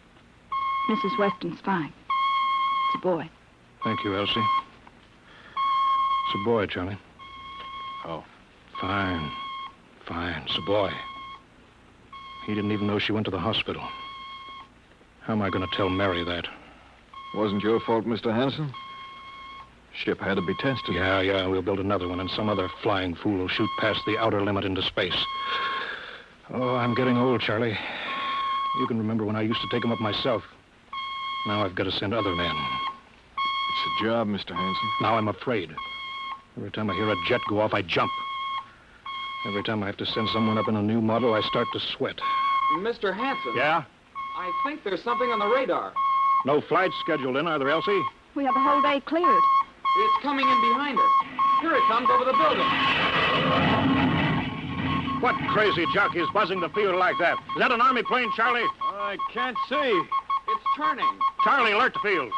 Mrs. Weston's fine. It's a boy. Thank you, Elsie. It's a boy, Charlie. Oh. Fine. It's a boy. He didn't even know she went to the hospital. How am I going to tell Mary that? Wasn't your fault, Mr. Hanson. Ship had to be tested. Yeah, we'll build another one, and some other flying fool will shoot past the outer limit into space. Oh, I'm getting old, Charlie. You can remember when I used to take them up myself. Now I've got to send other men. It's a job, Mr. Hanson. Now I'm afraid. Every time I hear a jet go off, I jump. Every time I have to send someone up in a new model, I start to sweat. Mr. Hanson. Yeah? I think there's something on the radar. No flights scheduled in, are there, Elsie? We have the whole day cleared. It's coming in behind us. Here it comes over the building. What crazy jockey is buzzing the field like that? Is that an Army plane, Charlie? I can't see. It's turning. Charlie, alert the field.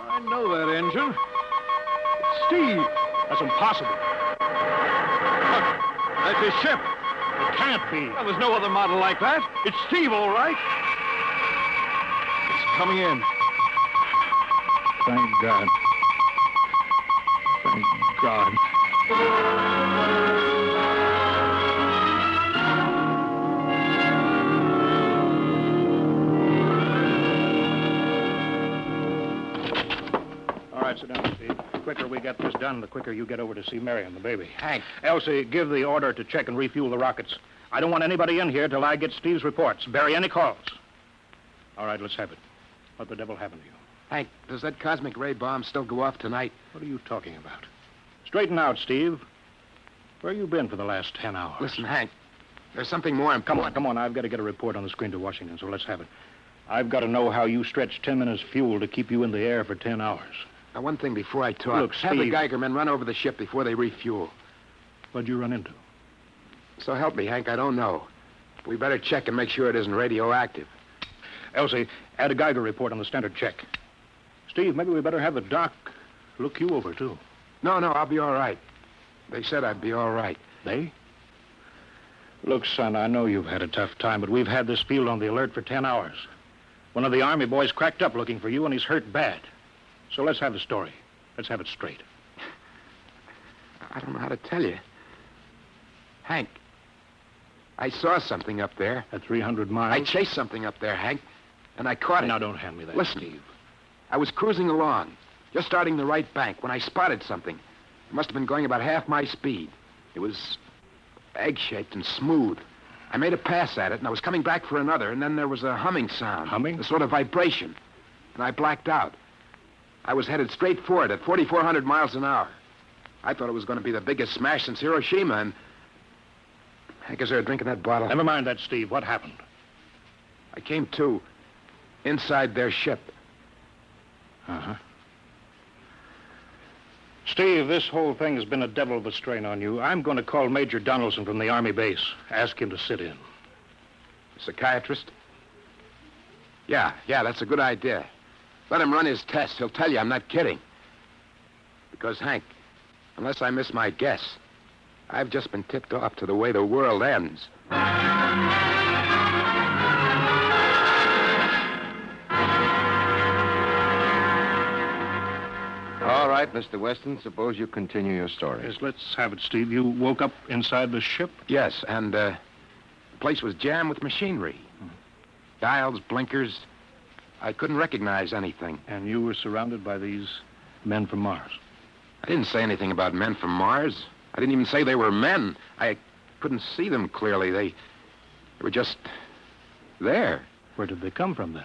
I know that engine. Steve. That's impossible. Look, that's his ship. It can't be. Well, there's no other model like that. It's Steve, all right. It's coming in. Thank God. Thank God. All right, sit down, Steve. The quicker we get this done, the quicker you get over to see Marion, the baby. Hank. Elsie, give the order to check and refuel the rockets. I don't want anybody in here till I get Steve's reports. Bury any calls. All right, let's have it. What the devil happened to you? Hank, does that cosmic ray bomb still go off tonight? What are you talking about? Straighten out, Steve. Where you been for the last 10 hours? Listen, Hank, there's something more important. Come on. I've got to get a report on the screen to Washington, so let's have it. I've got to know how you stretched 10 minutes fuel to keep you in the air for 10 hours. Now, one thing before I talk. Look, have the Steve. Geiger men run over the ship before they refuel. What'd you run into? So help me, Hank, I don't know. We better check and make sure it isn't radioactive. Elsie, add a Geiger report on the standard check. Steve, maybe we better have the doc look you over, too. No, I'll be all right. They said I'd be all right. They? Look, son, I know you've had a tough time, but we've had this field on the alert for 10 hours. One of the Army boys cracked up looking for you, and he's hurt bad. So let's have the story. Let's have it straight. I don't know how to tell you. Hank, I saw something up there. At 300 miles? I chased something up there, Hank, and I caught it. Now, don't hand me that, Listen, Steve. I was cruising along, just starting the right bank, when I spotted something. It must have been going about half my speed. It was egg-shaped and smooth. I made a pass at it, and I was coming back for another, and then there was a humming sound. Humming? A sort of vibration. And I blacked out. I was headed straight for it at 4,400 miles an hour. I thought it was going to be the biggest smash since Hiroshima, and I guess they were drinking that bottle. Never mind that, Steve. What happened? I came to inside their ship. Uh-huh. Steve, this whole thing has been a devil of a strain on you. I'm going to call Major Donaldson from the Army base. Ask him to sit in. Psychiatrist? Yeah, that's a good idea. Let him run his tests. He'll tell you I'm not kidding. Because, Hank, unless I miss my guess, I've just been tipped off to the way the world ends. All right, Mr. Weston, suppose you continue your story. Yes, let's have it, Steve. You woke up inside the ship? Yes, and the place was jammed with machinery. Dials, blinkers. I couldn't recognize anything. And you were surrounded by these men from Mars? I didn't say anything about men from Mars. I didn't even say they were men. I couldn't see them clearly. They were just there. Where did they come from, then?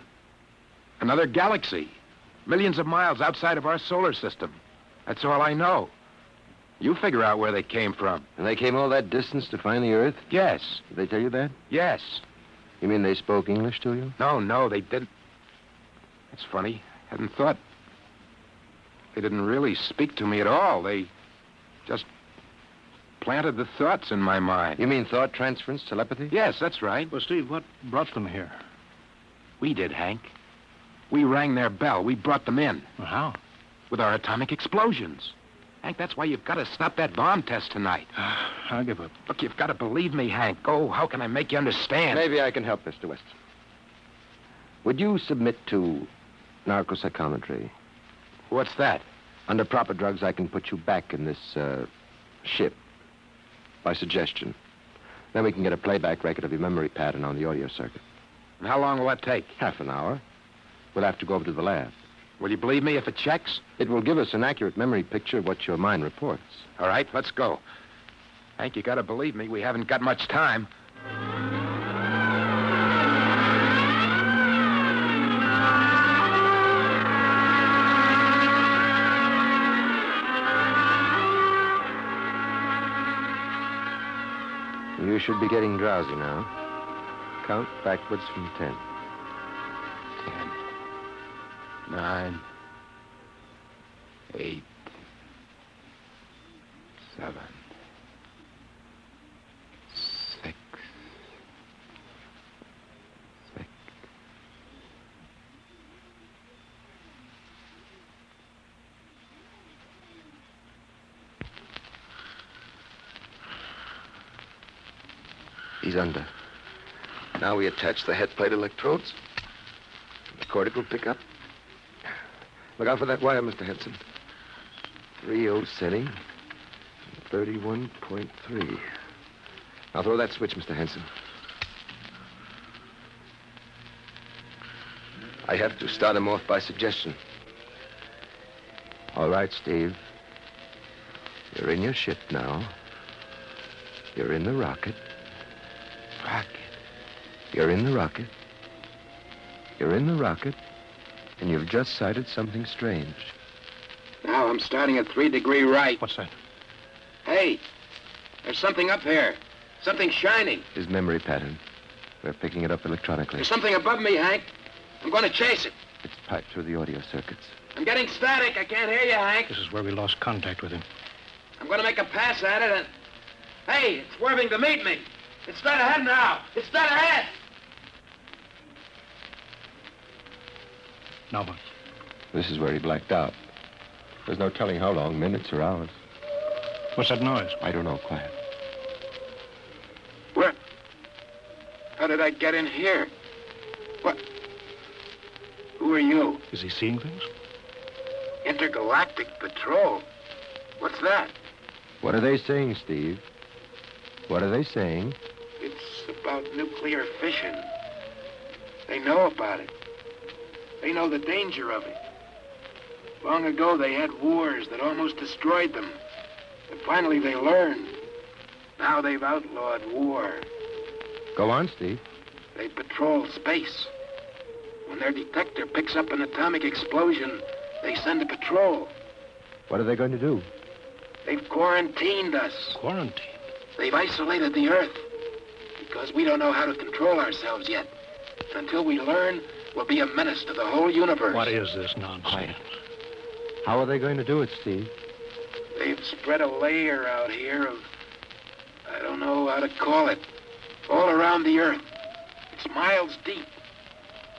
Another galaxy. Millions of miles outside of our solar system. That's all I know. You figure out where they came from. And they came all that distance to find the Earth? Yes. Did they tell you that? Yes. You mean they spoke English to you? No, they didn't. That's funny. Hadn't thought. They didn't really speak to me at all. They just planted the thoughts in my mind. You mean thought transference, telepathy? Yes, that's right. Well, Steve, what brought them here? We did, Hank. We rang their bell. We brought them in. Well, how? With our atomic explosions. Hank, that's why you've got to stop that bomb test tonight. I'll give up. Look, you've got to believe me, Hank. Oh, how can I make you understand? Maybe I can help, Mr. Weston. Would you submit to narcopsychometry? What's that? Under proper drugs, I can put you back in this ship by suggestion. Then we can get a playback record of your memory pattern on the audio circuit. And how long will that take? Half an hour. We'll have to go over to the lab. Will you believe me if it checks? It will give us an accurate memory picture of what your mind reports. All right, let's go. Hank, you gotta believe me. We haven't got much time. You should be getting drowsy now. Count backwards from 10. 10, 9, 8, 7, 6, 6. He's under. Now we attach the head plate electrodes. The cortical pickup. Look out for that wire, Mr. Henson. 3.0 setting. 31.3. Now throw that switch, Mr. Henson. I have to start him off by suggestion. All right, Steve. You're in your ship now. You're in the rocket. You're in the rocket. You're in the rocket. And you've just sighted something strange. Now I'm starting at 3° right. What's that? Hey, there's something up here. Something shining. His memory pattern. We're picking it up electronically. There's something above me, Hank. I'm going to chase it. It's piped through the audio circuits. I'm getting static. I can't hear you, Hank. This is where we lost contact with him. I'm going to make a pass at it and... Hey, it's swerving to meet me. It's straight ahead now. It's straight ahead. Now what? This is where he blacked out. There's no telling how long, minutes or hours. What's that noise? I don't know. Quiet. Where? How did I get in here? What? Who are you? Is he seeing things? Intergalactic Patrol. What's that? What are they saying, Steve? What are they saying? It's about nuclear fission. They know about it. They know the danger of it. Long ago, they had wars that almost destroyed them. But finally, they learned. Now they've outlawed war. Go on, Steve. They patrol space. When their detector picks up an atomic explosion, they send a patrol. What are they going to do? They've quarantined us. Quarantined? They've isolated the Earth. Because we don't know how to control ourselves yet. Until we learn, we'll be a menace to the whole universe. What is this nonsense? Quiet. How are they going to do it, Steve? They've spread a layer out here of... I don't know how to call it. All around the Earth. It's miles deep.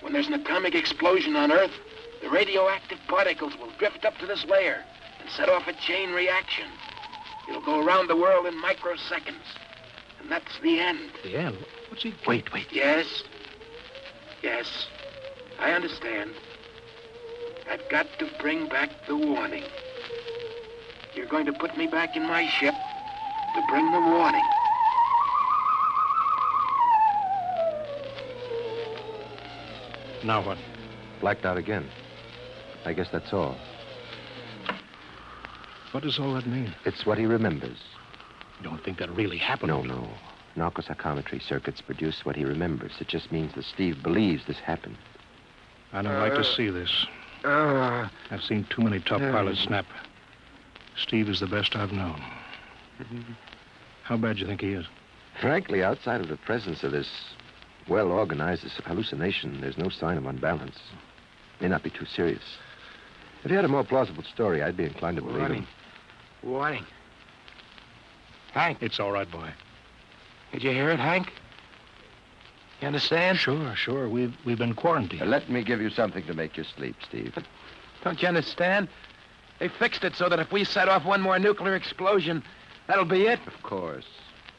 When there's an atomic explosion on Earth, the radioactive particles will drift up to this layer and set off a chain reaction. It'll go around the world in microseconds. And that's the end. The end? What's he... Wait. Yes. Yes. I understand. I've got to bring back the warning. You're going to put me back in my ship to bring the warning. Now what? Blacked out again. I guess that's all. What does all that mean? It's what he remembers. You don't think that really happened? No. Narcopsychometry circuits produce what he remembers. It just means that Steve believes this happened. I don't like to see this. I've seen too many top pilots snap. Steve is the best I've known. How bad do you think he is? Frankly, outside of the presence of this well-organized hallucination, there's no sign of unbalance. May not be too serious. If he had a more plausible story, I'd be inclined to believe him. Warning. Hank. It's all right, boy. Did you hear it, Hank? You understand? Sure. We've been quarantined. Let me give you something to make you sleep, Steve. But don't you understand? They fixed it so that if we set off one more nuclear explosion, that'll be it. Of course.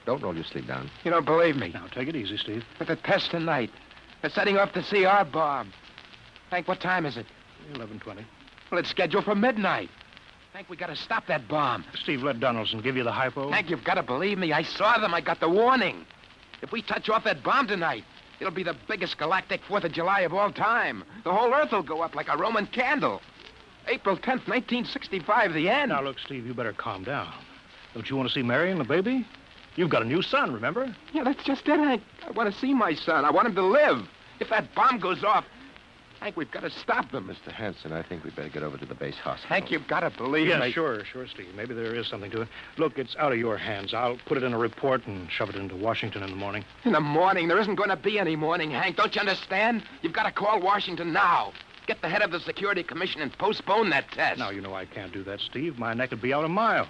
Don't roll your sleep down. You don't believe me. Now, take it easy, Steve. But the test tonight. They're setting off the CR bomb. Hank, what time is it? 11:20. Well, it's scheduled for midnight. Hank, we gotta stop that bomb. Steve, let Donaldson give you the hypo. Hank, you've got to believe me. I saw them. I got the warning. If we touch off that bomb tonight, it'll be the biggest galactic 4th of July of all time. The whole Earth will go up like a Roman candle. April 10th, 1965, the end. Now, look, Steve, you better calm down. Don't you want to see Mary and the baby? You've got a new son, remember? Yeah, that's just it, Hank. I want to see my son. I want him to live. If that bomb goes off, Hank, we've got to stop them. Mr. Hanson, I think we'd better get over to the base hospital. Hank, you've got to believe Yeah, me. sure, Steve. Maybe there is something to it. Look, it's out of your hands. I'll put it in a report and shove it into Washington in the morning. In the morning? There isn't going to be any morning, Hank. Don't you understand? You've got to call Washington now. Get the head of the Security Commission and postpone that test. Now, you know I can't do that, Steve. My neck would be out a mile.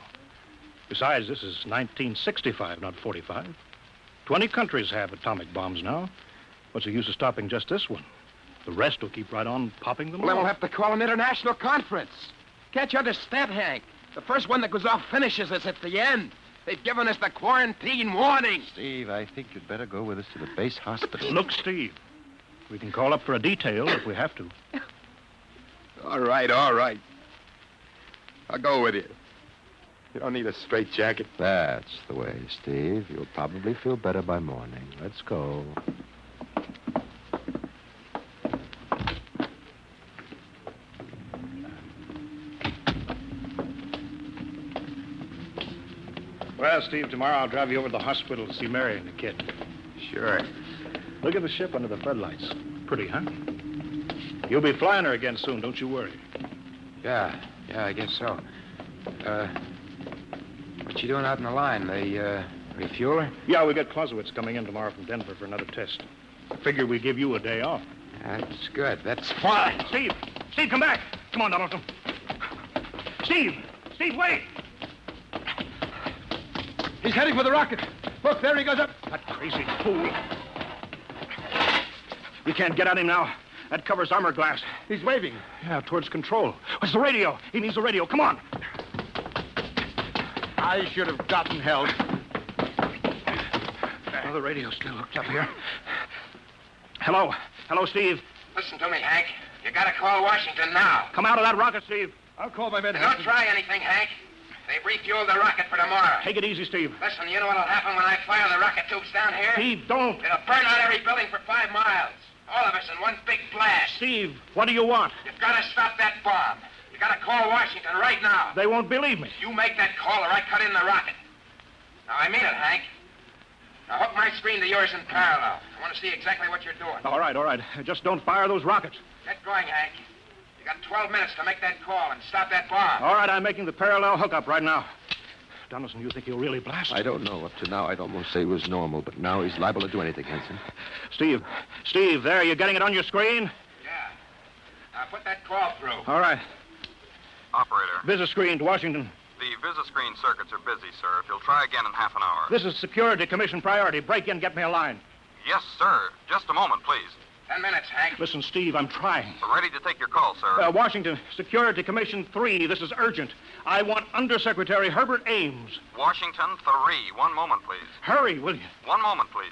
Besides, this is 1965, not 45. 20 countries have atomic bombs now. What's the use of stopping just this one? The rest will keep right on popping them Well, then off. we'll have to call an international conference. Can't you understand, Hank? The first one that goes off finishes us at the end. They've given us the quarantine warning. Steve, I think you'd better go with us to the base hospital. Look, Steve, we can call up for a detail if we have to. All right. I'll go with you. You don't need a straitjacket. That's the way, Steve. You'll probably feel better by morning. Let's go. Well, Steve, tomorrow I'll drive you over to the hospital to see Mary and the kid. Sure. Look at the ship under the floodlights. Pretty, huh? You'll be flying her again soon, don't you worry. Yeah, I guess so. What you doing out in the line? They, refuel her? Yeah, we got Clausewitz coming in tomorrow from Denver for another test. I figured we'd give you a day off. That's good. That's fine. Steve, come back. Come on, Donaldson. Steve, wait. He's heading for the rocket. Look, there he goes up. That crazy fool. We can't get at him now. That covers armor glass. He's waving. Yeah, towards control. What's the radio? He needs the radio. Come on. I should have gotten help. Oh, the radio's still hooked up here. Hello, Steve. Listen to me, Hank. You gotta call Washington now. Come out of that rocket, Steve. I'll call my men. Don't try anything, Hank. They've refueled the rocket for tomorrow. Take it easy, Steve. Listen, you know what'll happen when I fire the rocket tubes down here? Steve, don't. It'll burn out every building for 5 miles. All of us in one big blast. Steve, what do you want? You've got to stop that bomb. You got to call Washington right now. They won't believe me. You make that call or I cut in the rocket. Now, I mean it, Hank. Now, hook my screen to yours in parallel. I want to see exactly what you're doing. All right. Just don't fire those rockets. Get going, Hank. You got 12 minutes to make that call and stop that bomb. All right, I'm making the parallel hookup right now. Donaldson, you think he'll really blast? I don't know. Up to now, I'd almost say he was normal, but now he's liable to do anything, Hanson. Steve, there, you getting it on your screen? Yeah. Now, put that call through. All right. Operator. Visit screen to Washington. The Visiscreen circuits are busy, sir. If you'll try again in half an hour. This is Security Commission priority. Break in, get me a line. Yes, sir. Just a moment, please. 10 minutes, Hank. Listen, Steve, I'm trying. We're ready to take your call, sir. Washington, Security Commission 3. This is urgent. I want Undersecretary Herbert Ames. Washington 3. 1 moment, please. Hurry, will you? 1 moment, please.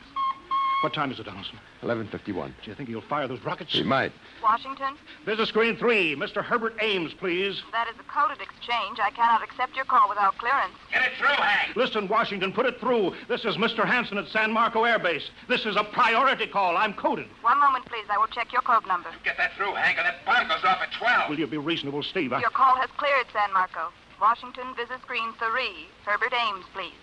What time is it, Donaldson? 11:51. Do you think he'll fire those rockets? He might. Washington? Visit screen 3. Mr. Herbert Ames, please. That is a coded exchange. I cannot accept your call without clearance. Get it through, Hank. Listen, Washington, put it through. This is Mr. Hanson at San Marco Air Base. This is a priority call. I'm coded. 1 moment, please. I will check your code number. Get that through, Hank, or that bomb goes off at 12. Will you be reasonable, Steve? Your call has cleared, San Marco. Washington, visit screen 3. Herbert Ames, please.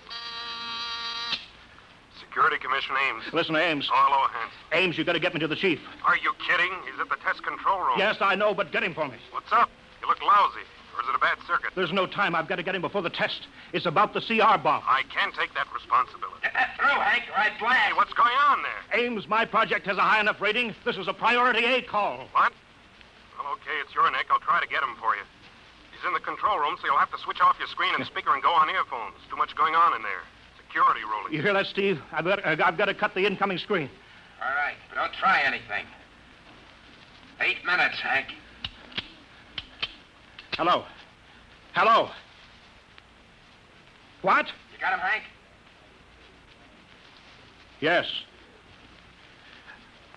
Security Commission Ames. Listen, Ames. Oh, hello, Hanson. Ames, you got to get me to the chief. Are you kidding? He's at the test control room. Yes, I know, but get him for me. What's up? You look lousy. Or is it a bad circuit? There's no time. I've got to get him before the test. It's about the CR bomb. I can't take that responsibility. Get that through, Hank, or I blast. Hey, what's going on there? Ames, my project has a high enough rating. This is a priority A call. What? Well, okay, it's your neck. I'll try to get him for you. He's in the control room, so you'll have to switch off your screen and speaker and go on earphones. Too much going on in there. Security ruling. You hear that, Steve? I've got to cut the incoming screen. All right, but don't try anything. 8 minutes, Hank. Hello. What? You got him, Hank? Yes.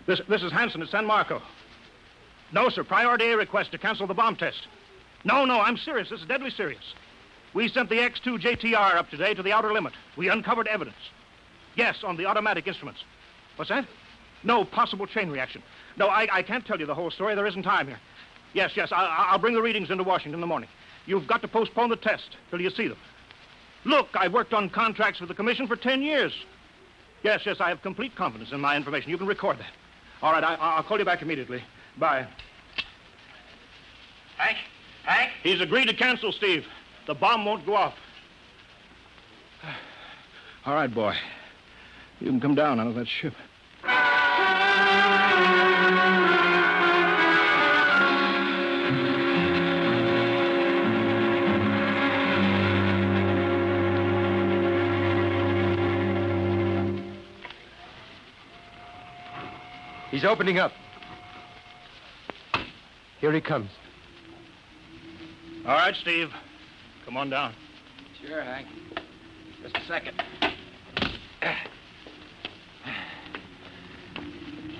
This is Hanson at San Marco. No, sir. Priority A request to cancel the bomb test. No, I'm serious. This is deadly serious. We sent the X-2 JTR up today to the outer limit. We uncovered evidence. Yes, on the automatic instruments. What's that? No possible chain reaction. No, I can't tell you the whole story. There isn't time here. Yes, I'll bring the readings into Washington in the morning. You've got to postpone the test till you see them. Look, I've worked on contracts with the Commission for 10 years. Yes, I have complete confidence in my information. You can record that. All right, I'll call you back immediately. Bye. Hank? He's agreed to cancel, Steve. The bomb won't go off. All right, boy. You can come down out of that ship. He's opening up. Here he comes. All right, Steve. Come on down. Sure, Hank. Just a second.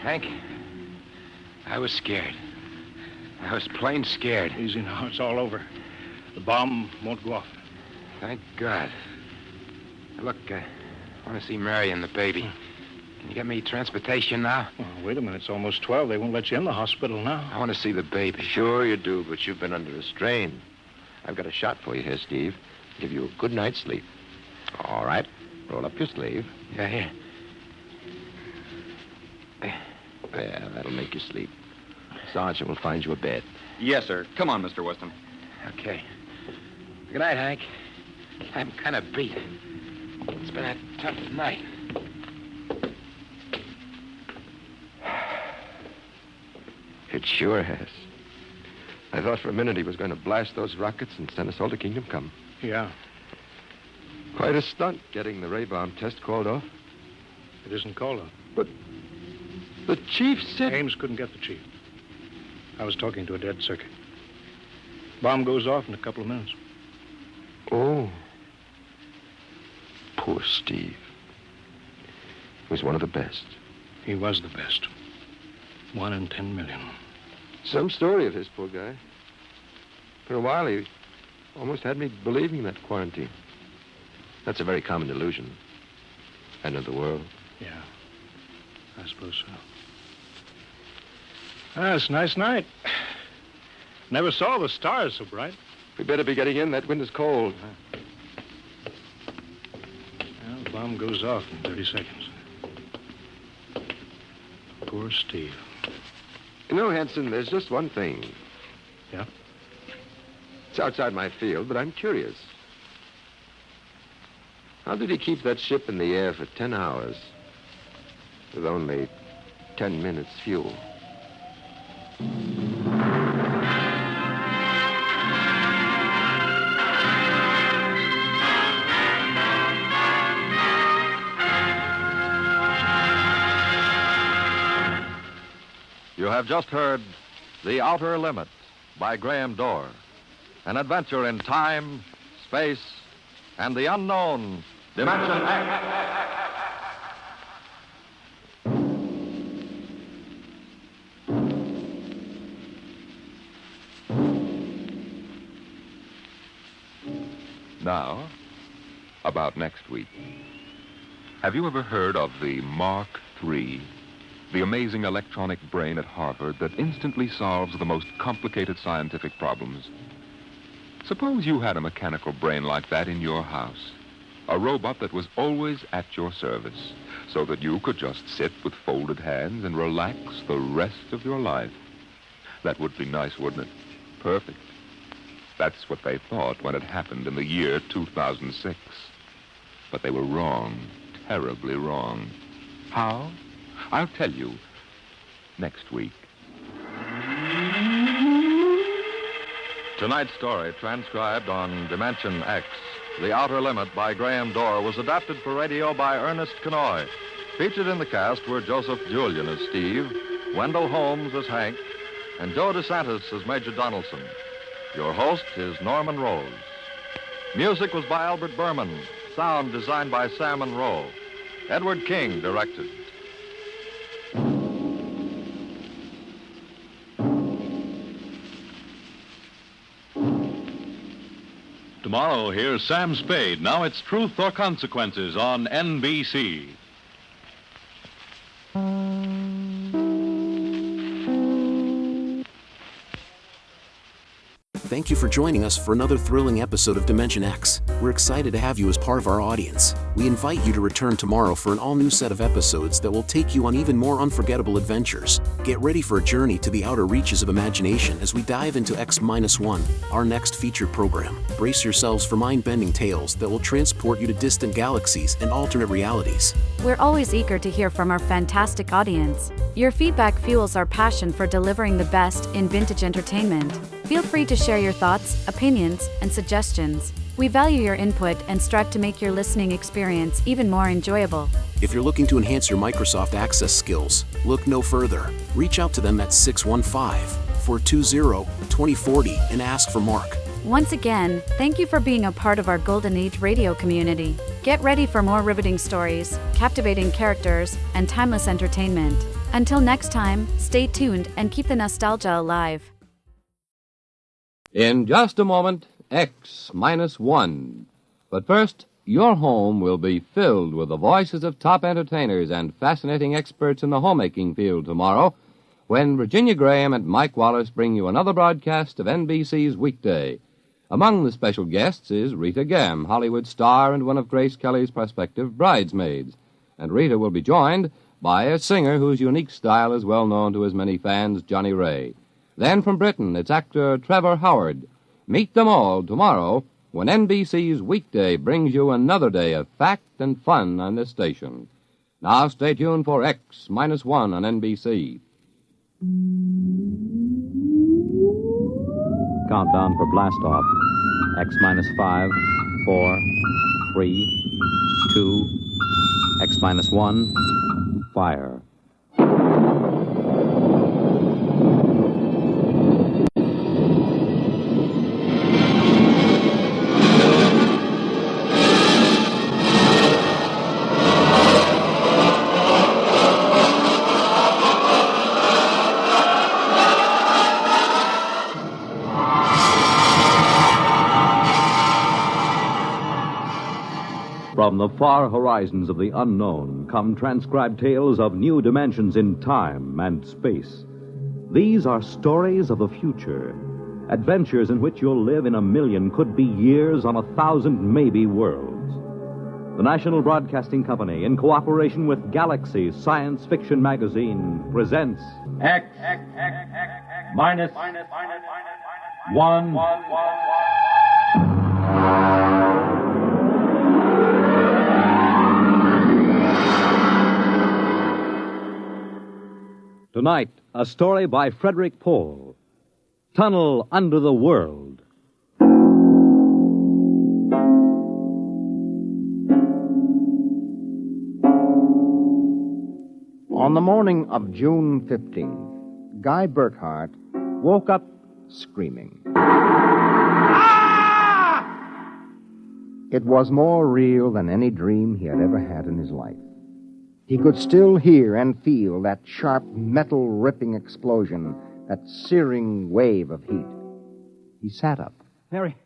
Hank, I was scared. I was plain scared. Easy now. It's all over. The bomb won't go off. Thank God. Look, I want to see Mary and the baby. Can you get me transportation now? Oh, wait a minute. It's almost 12. They won't let you in the hospital now. I want to see the baby. Sure you do, but you've been under a strain. I've got a shot for you here, Steve. Give you a good night's sleep. All right. Roll up your sleeve. Yeah, here. Yeah, that'll make you sleep. Sergeant will find you a bed. Yes, sir. Come on, Mr. Weston. Okay. Good night, Hank. I'm kind of beat. It's been a tough night. It sure has. I thought for a minute he was going to blast those rockets and send us all to Kingdom Come. Yeah. Quite a stunt getting the ray bomb test called off. It isn't called off. But the chief said... Ames couldn't get the chief. I was talking to a dead circuit. Bomb goes off in a couple of minutes. Oh. Poor Steve. He was one of the best. He was the best. 1 in 10 million. Some story of his, poor guy. For a while, he almost had me believing that quarantine. That's a very common delusion. End of the world. Yeah, I suppose so. Ah, it's a nice night. Never saw the stars so bright. We better be getting in. That wind is cold. Well, the bomb goes off in 30 seconds. Poor Steve. You know, Hanson, there's just one thing. Yeah? It's outside my field, but I'm curious. How did he keep that ship in the air for 10 hours with only 10 minutes fuel? You have just heard The Outer Limit by Graham Dorr, an adventure in time, space, and the unknown Dimension X. Now, about next week. Have you ever heard of the Mark III? The amazing electronic brain at Harvard that instantly solves the most complicated scientific problems. Suppose you had a mechanical brain like that in your house. A robot that was always at your service, so that you could just sit with folded hands and relax the rest of your life. That would be nice, wouldn't it? Perfect. That's what they thought when it happened in the year 2006. But they were wrong, terribly wrong. How? I'll tell you next week. Tonight's story, transcribed on Dimension X, The Outer Limit by Graham Dorr, was adapted for radio by Ernest Kenoy. Featured in the cast were Joseph Julian as Steve, Wendell Holmes as Hank, and Joe DeSantis as Major Donaldson. Your host is Norman Rose. Music was by Albert Berman. Sound designed by Sam Monroe. Edward King directed. Tomorrow, here's Sam Spade. Now it's Truth or Consequences on NBC. Thank you for joining us for another thrilling episode of Dimension X. We're excited to have you as part of our audience. We invite you to return tomorrow for an all-new set of episodes that will take you on even more unforgettable adventures. Get ready for a journey to the outer reaches of imagination as we dive into X-1, our next featured program. Brace yourselves for mind-bending tales that will transport you to distant galaxies and alternate realities. We're always eager to hear from our fantastic audience. Your feedback fuels our passion for delivering the best in vintage entertainment. Feel free to share your thoughts, opinions, and suggestions. We value your input and strive to make your listening experience even more enjoyable. If you're looking to enhance your Microsoft Access skills, look no further. Reach out to them at 615-420-2040 and ask for Mark. Once again, thank you for being a part of our Golden Age radio community. Get ready for more riveting stories, captivating characters, and timeless entertainment. Until next time, stay tuned and keep the nostalgia alive. In just a moment, X-1. But first, your home will be filled with the voices of top entertainers and fascinating experts in the homemaking field tomorrow, when Virginia Graham and Mike Wallace bring you another broadcast of NBC's Weekday. Among the special guests is Rita Gam, Hollywood star and one of Grace Kelly's prospective bridesmaids. And Rita will be joined by a singer whose unique style is well known to his many fans, Johnny Ray. Then from Britain, it's actor Trevor Howard. Meet them all tomorrow when NBC's Weekday brings you another day of fact and fun on this station. Now stay tuned for X-1 on NBC. Countdown for blast-off. X-5, 4, 3, 2, X-1, fire. From the far horizons of the unknown come transcribed tales of new dimensions in time and space. These are stories of the future, adventures in which you'll live in 1,000,000, could be years, on 1,000 maybe worlds. The National Broadcasting Company, in cooperation with Galaxy Science Fiction Magazine, presents X-1. Tonight, a story by Frederick Pohl, Tunnel Under the World. On the morning of June 15th, Guy Burkhart woke up screaming. It was more real than any dream he had ever had in his life. He could still hear and feel that sharp, metal-ripping explosion, that searing wave of heat. He sat up. Mary!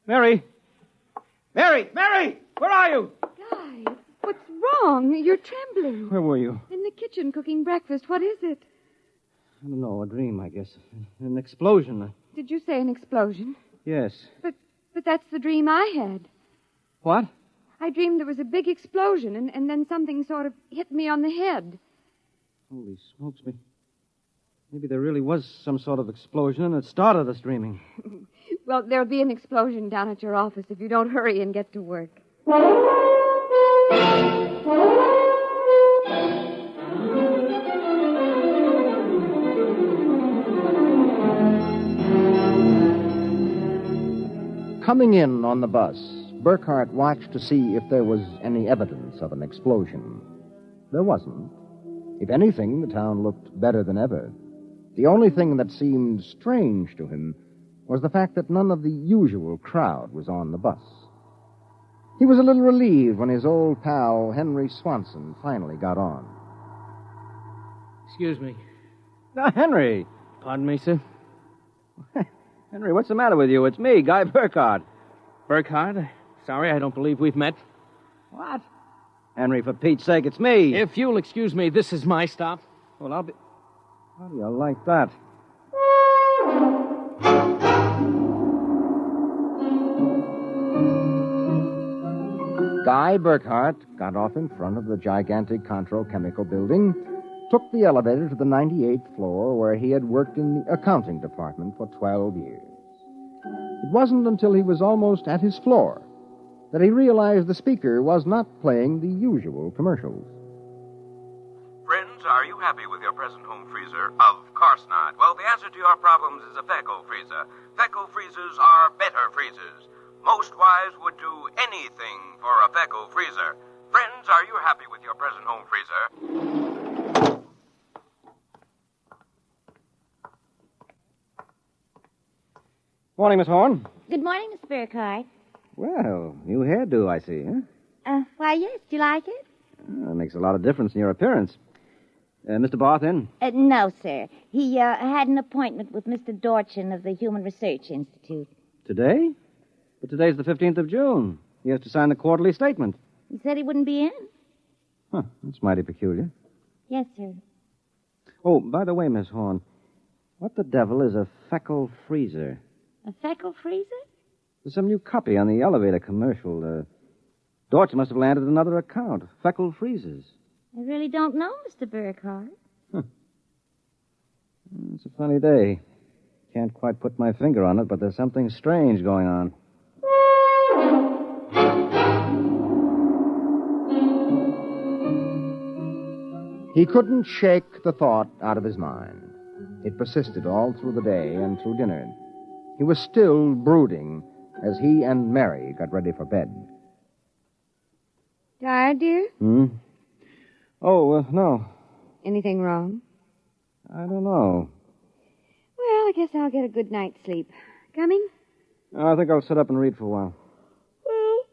Mary! Mary! Mary! Where are you? Guy, what's wrong? You're trembling. Where were you? In the kitchen cooking breakfast. What is it? I don't know, a dream, I guess. An explosion. Did you say an explosion? Yes. But that's the dream I had. What? I dreamed there was a big explosion, and then something sort of hit me on the head. Holy smokes, me. Maybe there really was some sort of explosion, and it started us dreaming. Well, there'll be an explosion down at your office if you don't hurry and get to work. Coming in on the bus, Burkhart watched to see if there was any evidence of an explosion. There wasn't. If anything, the town looked better than ever. The only thing that seemed strange to him was the fact that none of the usual crowd was on the bus. He was a little relieved when his old pal, Henry Swanson, finally got on. Excuse me. Henry! Pardon me, sir? Henry, what's the matter with you? It's me, Guy Burkhart. Burkhart? Sorry, I don't believe we've met. What? Henry, for Pete's sake, it's me. If you'll excuse me, this is my stop. Well, I'll be... How do you like that? Guy Burkhart got off in front of the gigantic Controchemical building, took the elevator to the 98th floor where he had worked in the accounting department for 12 years. It wasn't until he was almost at his floor that he realized the speaker was not playing the usual commercials. Friends, are you happy with your present home freezer? Of course not. Well, the answer to your problems is a Fecco freezer. Fecco freezers are better freezers. Most wives would do anything for a Fecco freezer. Friends, are you happy with your present home freezer? Morning, Miss Horn. Good morning, Miss Burkhardt. Well, new hairdo, I see, huh? Why, yes. Do you like it? That makes a lot of difference in your appearance. Mr. Barth in? No, sir. He had an appointment with Mr. Dorchin of the Human Research Institute. Today? But today's the 15th of June. He has to sign the quarterly statement. He said he wouldn't be in. Huh, that's mighty peculiar. Yes, sir. Oh, by the way, Miss Horn, what the devil is a Fecco freezer? A Fecco freezer? There's some new copy on the elevator commercial. Dorchin must have landed another account. Fecco freezers. I really don't know, Mr. Burkhardt. It's a funny day. Can't quite put my finger on it, but there's something strange going on. He couldn't shake the thought out of his mind. It persisted all through the day and through dinner. He was still brooding as he and Mary got ready for bed. Tired, dear? Oh, no. Anything wrong? I don't know. Well, I guess I'll get a good night's sleep. Coming? I think I'll sit up and read for a while. Well,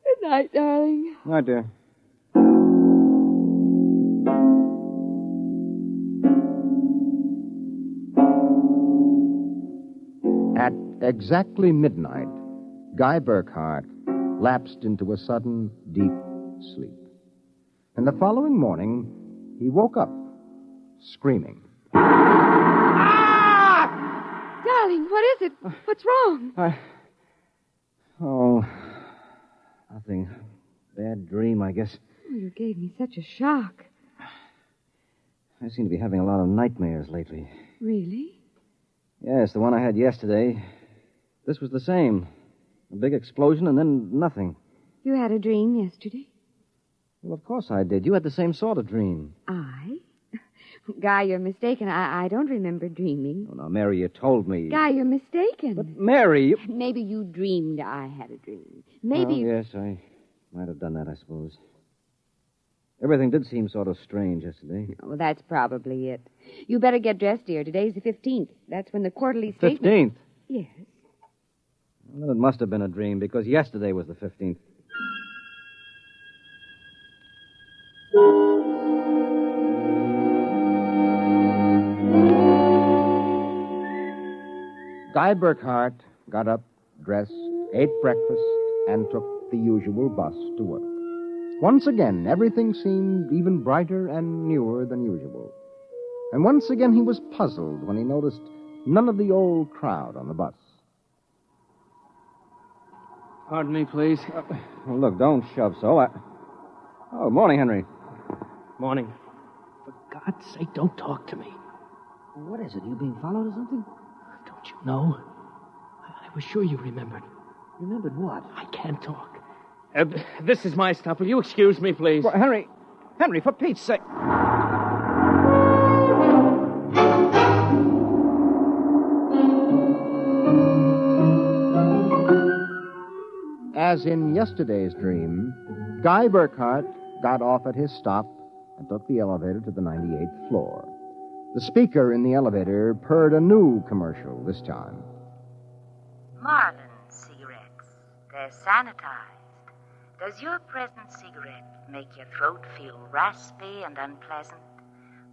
good night, darling. Night, dear. At exactly midnight, Guy Burkhart lapsed into a sudden, deep sleep. And the following morning, he woke up, screaming. Darling, what is it? What's wrong? Oh, nothing. Bad dream, I guess. Oh, you gave me such a shock. I seem to be having a lot of nightmares lately. Really? Yes, the one I had yesterday. This was the same. A big explosion and then nothing. You had a dream yesterday? Well, of course I did. You had the same sort of dream. I? Guy, you're mistaken. I don't remember dreaming. Oh, now, Mary, you told me. Guy, you're mistaken. But, Mary... Maybe you dreamed I had a dream. Maybe... Oh, yes, I might have done that, I suppose. Everything did seem sort of strange yesterday. Oh, that's probably it. You better get dressed, dear. Today's the 15th. That's when the quarterly statement... 15th? Yes. Well, it must have been a dream, because yesterday was the 15th. Guy Burkhart got up, dressed, ate breakfast, and took the usual bus to work. Once again, everything seemed even brighter and newer than usual. And once again, he was puzzled when he noticed none of the old crowd on the bus. Pardon me, please. Oh, look, don't shove so. Oh, morning, Henry. Morning. For God's sake, don't talk to me. What is it? You being followed or something? Don't you know? I was sure you remembered. Remembered what? I can't talk. This is my stuff. Will you excuse me, please? Well, Henry, for Pete's sake. As in yesterday's dream, Guy Burkhart got off at his stop and took the elevator to the 98th floor. The speaker in the elevator purred a new commercial this time. Marlin cigarettes. They're sanitized. Does your present cigarette make your throat feel raspy and unpleasant?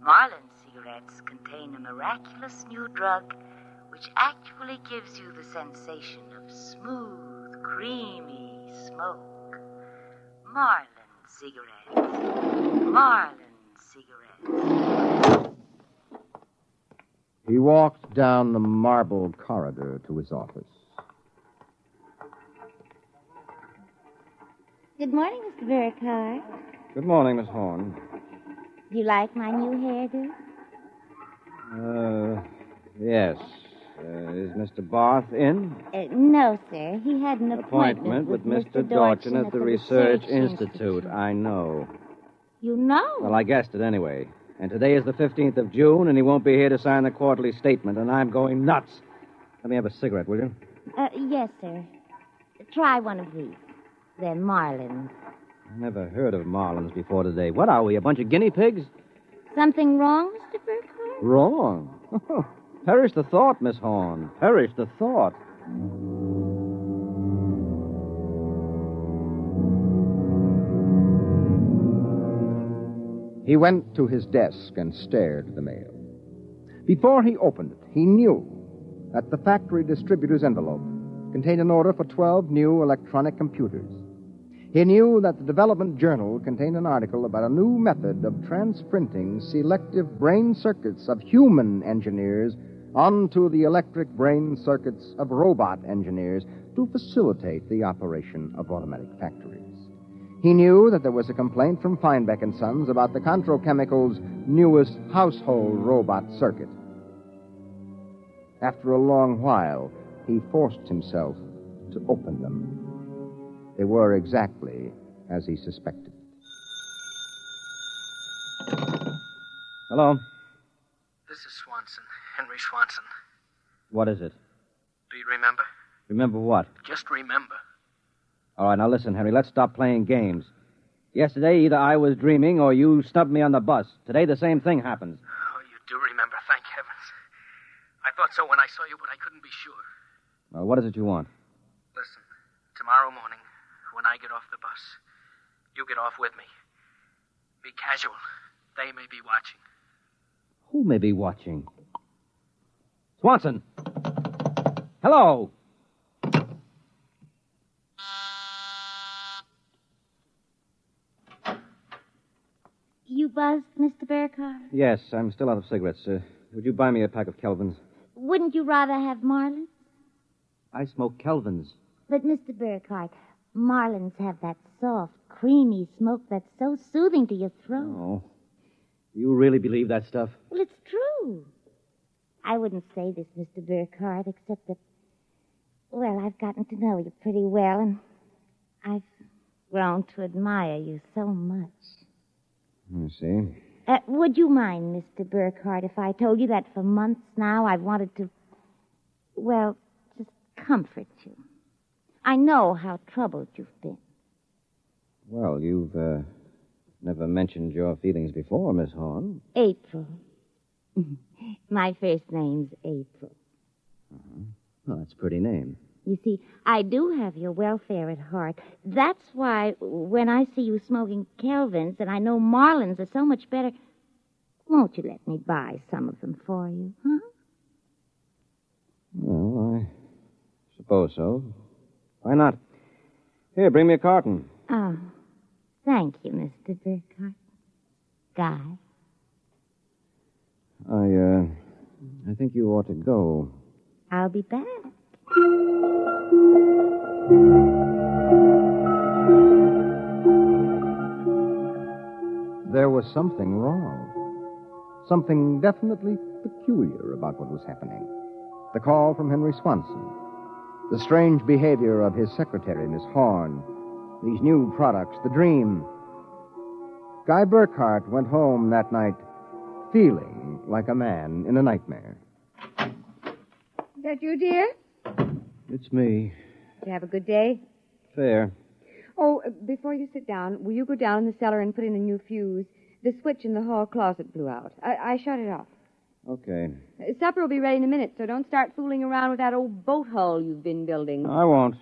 Marlin cigarettes contain a miraculous new drug which actually gives you the sensation of smooth, creamy smoke. Marlin cigarettes. Marlin cigarettes. He walked down the marble corridor to his office. Good morning, Mr. Burkhardt. Good morning, Miss Horn. Do you like my new hairdo? Yes. Is Mr. Barth in? No, sir. He had an Appointment with Mr. Dorchin at the Research Institute. I know. You know? Well, I guessed it anyway. And today is the 15th of June, and he won't be here to sign the quarterly statement, and I'm going nuts. Let me have a cigarette, will you? Yes, sir. Try one of these. They're Marlins. I never heard of Marlins before today. What are we, a bunch of guinea pigs? Something wrong, Mr. Burkhardt? Wrong. Perish the thought, Miss Horn. Perish the thought. He went to his desk and stared at the mail. Before he opened it, he knew that the factory distributor's envelope contained an order for 12 new electronic computers. He knew that the Development Journal contained an article about a new method of transprinting selective brain circuits of human engineers onto the electric brain circuits of robot engineers to facilitate the operation of automatic factories. He knew that there was a complaint from Feinbeck & Sons about the Contro Chemicals' newest household robot circuit. After a long while, he forced himself to open them. They were exactly as he suspected. Hello? This is Swanson, Henry Swanson. What is it? Do you remember? Remember what? Just remember. All right, now listen, Henry, let's stop playing games. Yesterday, either I was dreaming or you snubbed me on the bus. Today, the same thing happens. Oh, you do remember, thank heavens. I thought so when I saw you, but I couldn't be sure. Well, what is it you want? Listen, tomorrow morning, when I get off the bus, you get off with me. Be casual. They may be watching. Who may be watching? Swanson! Hello! You buzzed, Mr. Burkhardt? Yes, I'm still out of cigarettes. Would you buy me a pack of Kelvins? Wouldn't you rather have Marlins? I smoke Kelvins. But, Mr. Burkhardt, Marlins have that soft, creamy smoke that's so soothing to your throat. Oh. You really believe that stuff? Well, it's true. I wouldn't say this, Mr. Burkhardt, except that, well, I've gotten to know you pretty well, and I've grown to admire you so much. I see. Would you mind, Mr. Burkhardt, if I told you that for months now I've wanted to, well, just comfort you? I know how troubled you've been. Well, you've never mentioned your feelings before, Miss Horn. April. My first name's April. Uh-huh. Well, that's a pretty name. You see, I do have your welfare at heart. That's why when I see you smoking Kelvins and I know Marlins are so much better, won't you let me buy some of them for you, huh? Well, I suppose so. Why not? Here, bring me a carton. Oh, thank you, Mr. Burkhardt. Guy. I think you ought to go. I'll be back. There was something wrong. Something definitely peculiar about what was happening. The call from Henry Swanson. The strange behavior of his secretary, Miss Horn. These new products, the dream. Guy Burkhardt went home that night feeling like a man in a nightmare. Is that you, dear? It's me. Did you have a good day? Fair. Oh, before you sit down, will you go down in the cellar and put in a new fuse? The switch in the hall closet blew out. I shut it off. Okay. Supper will be ready in a minute, so don't start fooling around with that old boat hull you've been building. I won't.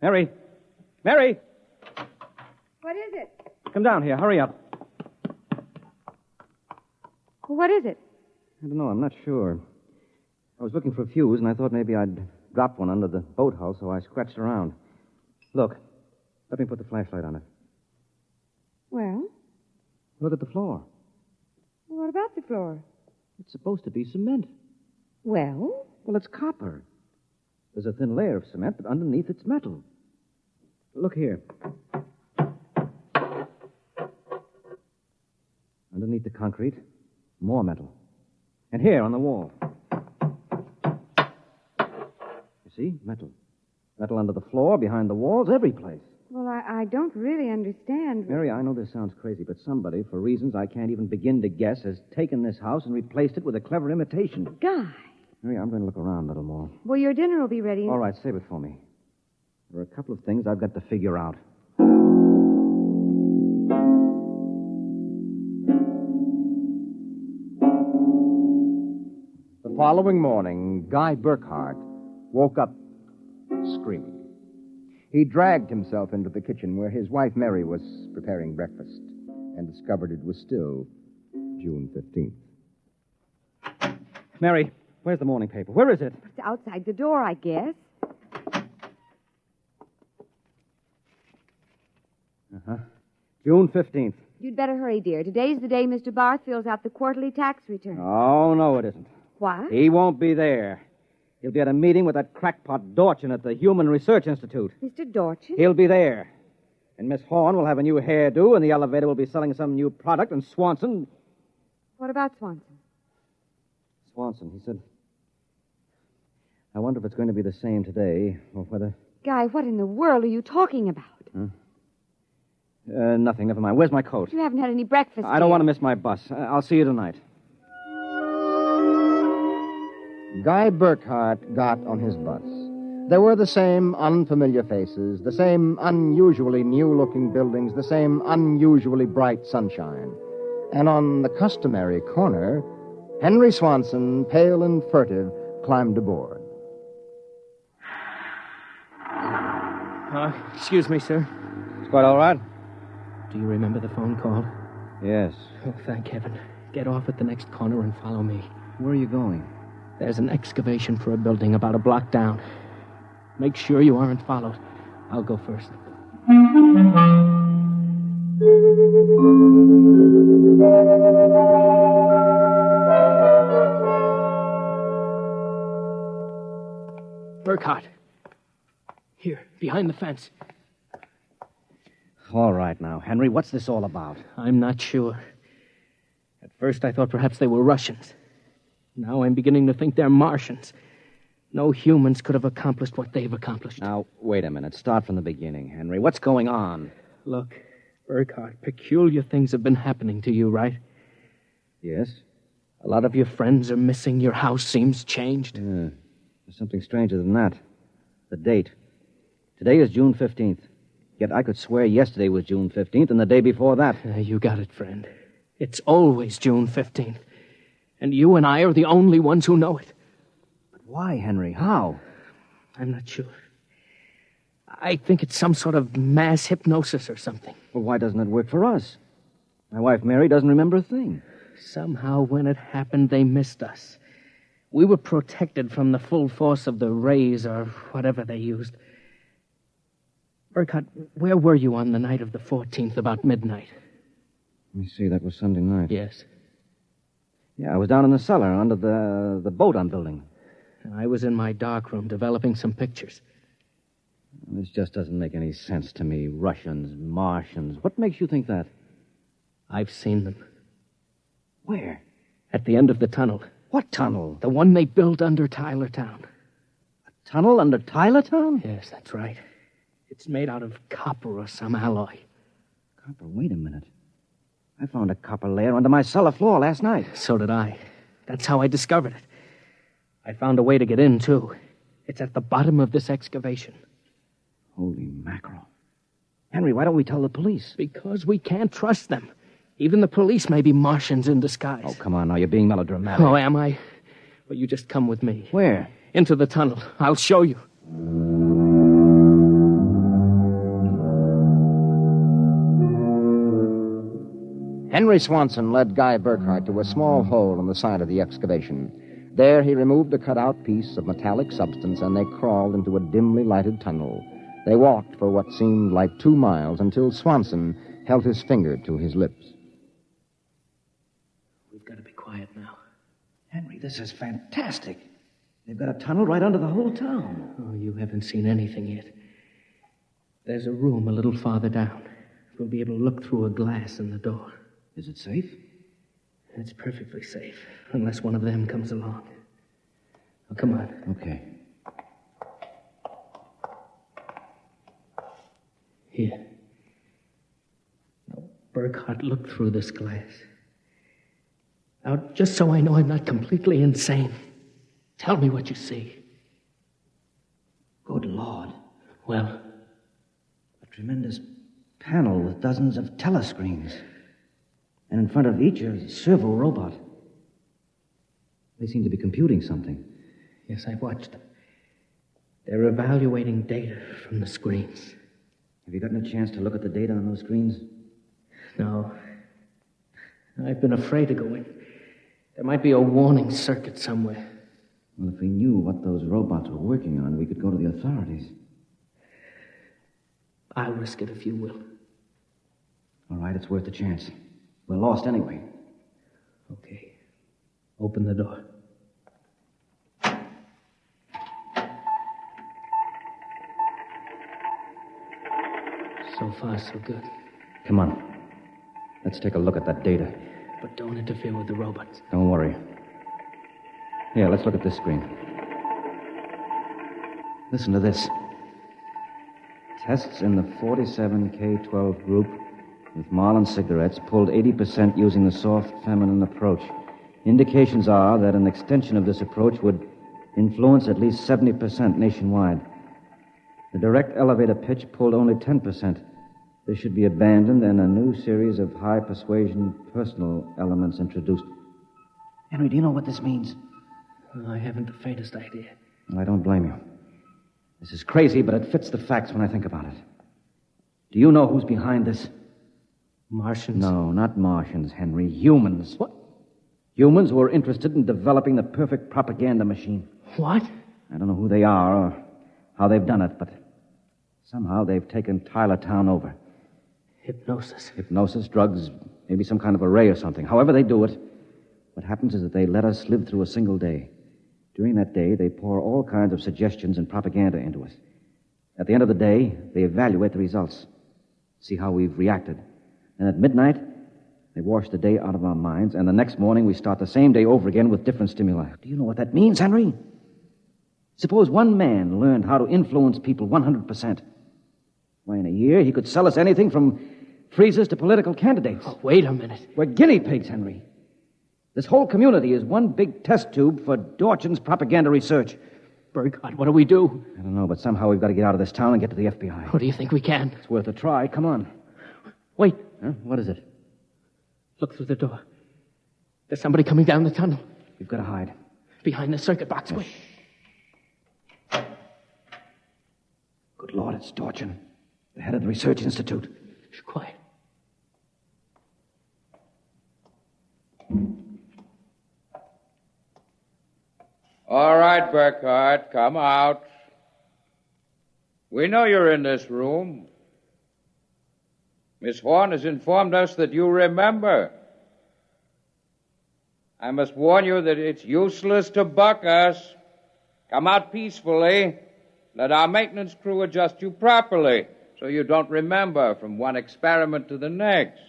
Mary! Mary! What is it? Come down here. Hurry up. What is it? I don't know. I'm not sure. I was looking for a fuse, and I thought maybe I'd dropped one under the boat hull, so I scratched around. Look. Let me put the flashlight on it. Well, Look at the floor. what about the floor? It's supposed to be cement. Well? Well, it's copper. There's a thin layer of cement, but underneath it's metal. Look here. Underneath the concrete, more metal. And here on the wall. You see? Metal. Metal under the floor, behind the walls, every place. Well, I don't really understand. Mary, I know this sounds crazy, but somebody, for reasons I can't even begin to guess, has taken this house and replaced it with a clever imitation. Guy. Mary, I'm going to look around a little more. Well, your dinner will be ready. All right, save it for me. There are a couple of things I've got to figure out. The following morning, Guy Burkhart woke up screaming. He dragged himself into the kitchen where his wife Mary was preparing breakfast and discovered it was still June 15th. Mary, where's the morning paper? Where is it? It's outside the door, I guess. Uh-huh. June 15th. You'd better hurry, dear. Today's the day Mr. Barth fills out the quarterly tax return. Oh, no, it isn't. What? He won't be there. He'll be at a meeting with that crackpot Dorchin at the Human Research Institute. Mr. Dorchin? He'll be there. And Miss Horn will have a new hairdo, and the elevator will be selling some new product, and Swanson... What about Swanson? Swanson, he said... I wonder if it's going to be the same today, or whether... Guy, what in the world are you talking about? Huh? Nothing. Never mind. Where's my coat? You haven't had any breakfast. I don't want to miss my bus. I'll see you tonight. Guy Burkhart got on his bus. There were the same unfamiliar faces, the same unusually new-looking buildings, the same unusually bright sunshine. And on the customary corner, Henry Swanson, pale and furtive, climbed aboard. Excuse me, sir. It's quite all right? Do you remember the phone call? Yes. Oh, thank heaven. Get off at the next corner and follow me. Where are you going? There's an excavation for a building about a block down. Make sure you aren't followed. I'll go first. Burkhart. Here, behind the fence. All right now, Henry, what's this all about? I'm not sure. At first I thought perhaps they were Russians. Now I'm beginning to think they're Martians. No humans could have accomplished what they've accomplished. Now, wait a minute. Start from the beginning, Henry. What's going on? Look, Burkhart, peculiar things have been happening to you, right? Yes. A lot of your friends are missing. Your house seems changed. Yeah. There's something stranger than that. The date. Today is June 15th. Yet I could swear yesterday was June 15th and the day before that. You got it, friend. It's always June 15th. And you and I are the only ones who know it. But why, Henry? How? I'm not sure. I think it's some sort of mass hypnosis or something. Well, why doesn't it work for us? My wife, Mary, doesn't remember a thing. Somehow, when it happened, they missed us. We were protected from the full force of the rays or whatever they used. Burkhart, where were you on the night of the 14th, about midnight? Let me see, that was Sunday night. Yes. Yeah, I was down in the cellar under the boat I'm building. I was in my darkroom developing some pictures. This just doesn't make any sense to me. Russians, Martians. What makes you think that? I've seen them. Where? At the end of the tunnel. What tunnel? The one they built under Tylertown. A tunnel under Tylertown? Yes, that's right. It's made out of copper or some alloy. Copper? Wait a minute. I found a copper layer under my cellar floor last night. So did I. That's how I discovered it. I found a way to get in, too. It's at the bottom of this excavation. Holy mackerel. Henry, why don't we tell the police? Because we can't trust them. Even the police may be Martians in disguise. Oh, come on now. You're being melodramatic. Oh, am I? Well, you just come with me. Where? Into the tunnel. I'll show you. Henry Swanson led Guy Burkhart to a small hole in the side of the excavation. There he removed a cut-out piece of metallic substance, and they crawled into a dimly lighted tunnel. They walked for what seemed like 2 miles until Swanson held his finger to his lips. We've got to be quiet now. Henry, this is fantastic. They've got a tunnel right under the whole town. Oh, you haven't seen anything yet. There's a room a little farther down. We'll be able to look through a glass in the door. Is it safe? It's perfectly safe, unless one of them comes along. Oh, come on. Okay. Here. Now, Burkhart, look through this glass. Now, just so I know I'm not completely insane, tell me what you see. Good Lord. Well? A tremendous panel with dozens of telescreens. And in front of each, a servo robot. They seem to be computing something. Yes, I've watched them. They're evaluating data from the screens. Have you gotten a chance to look at the data on those screens? No. I've been afraid to go in. There might be a warning circuit somewhere. Well, if we knew what those robots were working on, we could go to the authorities. I'll risk it if you will. All right, it's worth a chance. We're lost anyway. Okay. Open the door. So far, so good. Come on. Let's take a look at that data. But don't interfere with the robots. Don't worry. Here, let's look at this screen. Listen to this. Tests in the 47K12 group with Marlin cigarettes pulled 80% using the soft feminine approach. Indications are that an extension of this approach would influence at least 70% nationwide. The direct elevator pitch pulled only 10%. This should be abandoned and a new series of high persuasion personal elements introduced. Henry, do you know what this means? I haven't the faintest idea. Well, I don't blame you. This is crazy, but it fits the facts when I think about it. Do you know who's behind this? Martians? No, not Martians, Henry. Humans. What? Humans who are interested in developing the perfect propaganda machine. What? I don't know who they are or how they've done it, but somehow they've taken Tylertown over. Hypnosis. Hypnosis, drugs, maybe some kind of array or something. However they do it, what happens is that they let us live through a single day. During that day, they pour all kinds of suggestions and propaganda into us. At the end of the day, they evaluate the results, see how we've reacted. And at midnight, they wash the day out of our minds, and the next morning we start the same day over again with different stimuli. Do you know what that means, Henry? Suppose one man learned how to influence people 100%. Why, in a year, he could sell us anything from freezers to political candidates. Oh, wait a minute. We're guinea pigs, Henry. This whole community is one big test tube for Dorchin's propaganda research. Burkhart, what do we do? I don't know, but somehow we've got to get out of this town and get to the FBI. What do you think we can? It's worth a try. Come on. Wait. Huh? What is it? Look through the door. There's somebody coming down the tunnel. We've got to hide. Behind the circuit box. Wait. Good Lord, it's Dorchin, the head of the Research Institute. Shh, quiet. All right, Burkhart, come out. We know you're in this room. Miss Horn has informed us that you remember. I must warn you that it's useless to buck us. Come out peacefully. Let our maintenance crew adjust you properly so you don't remember from one experiment to the next.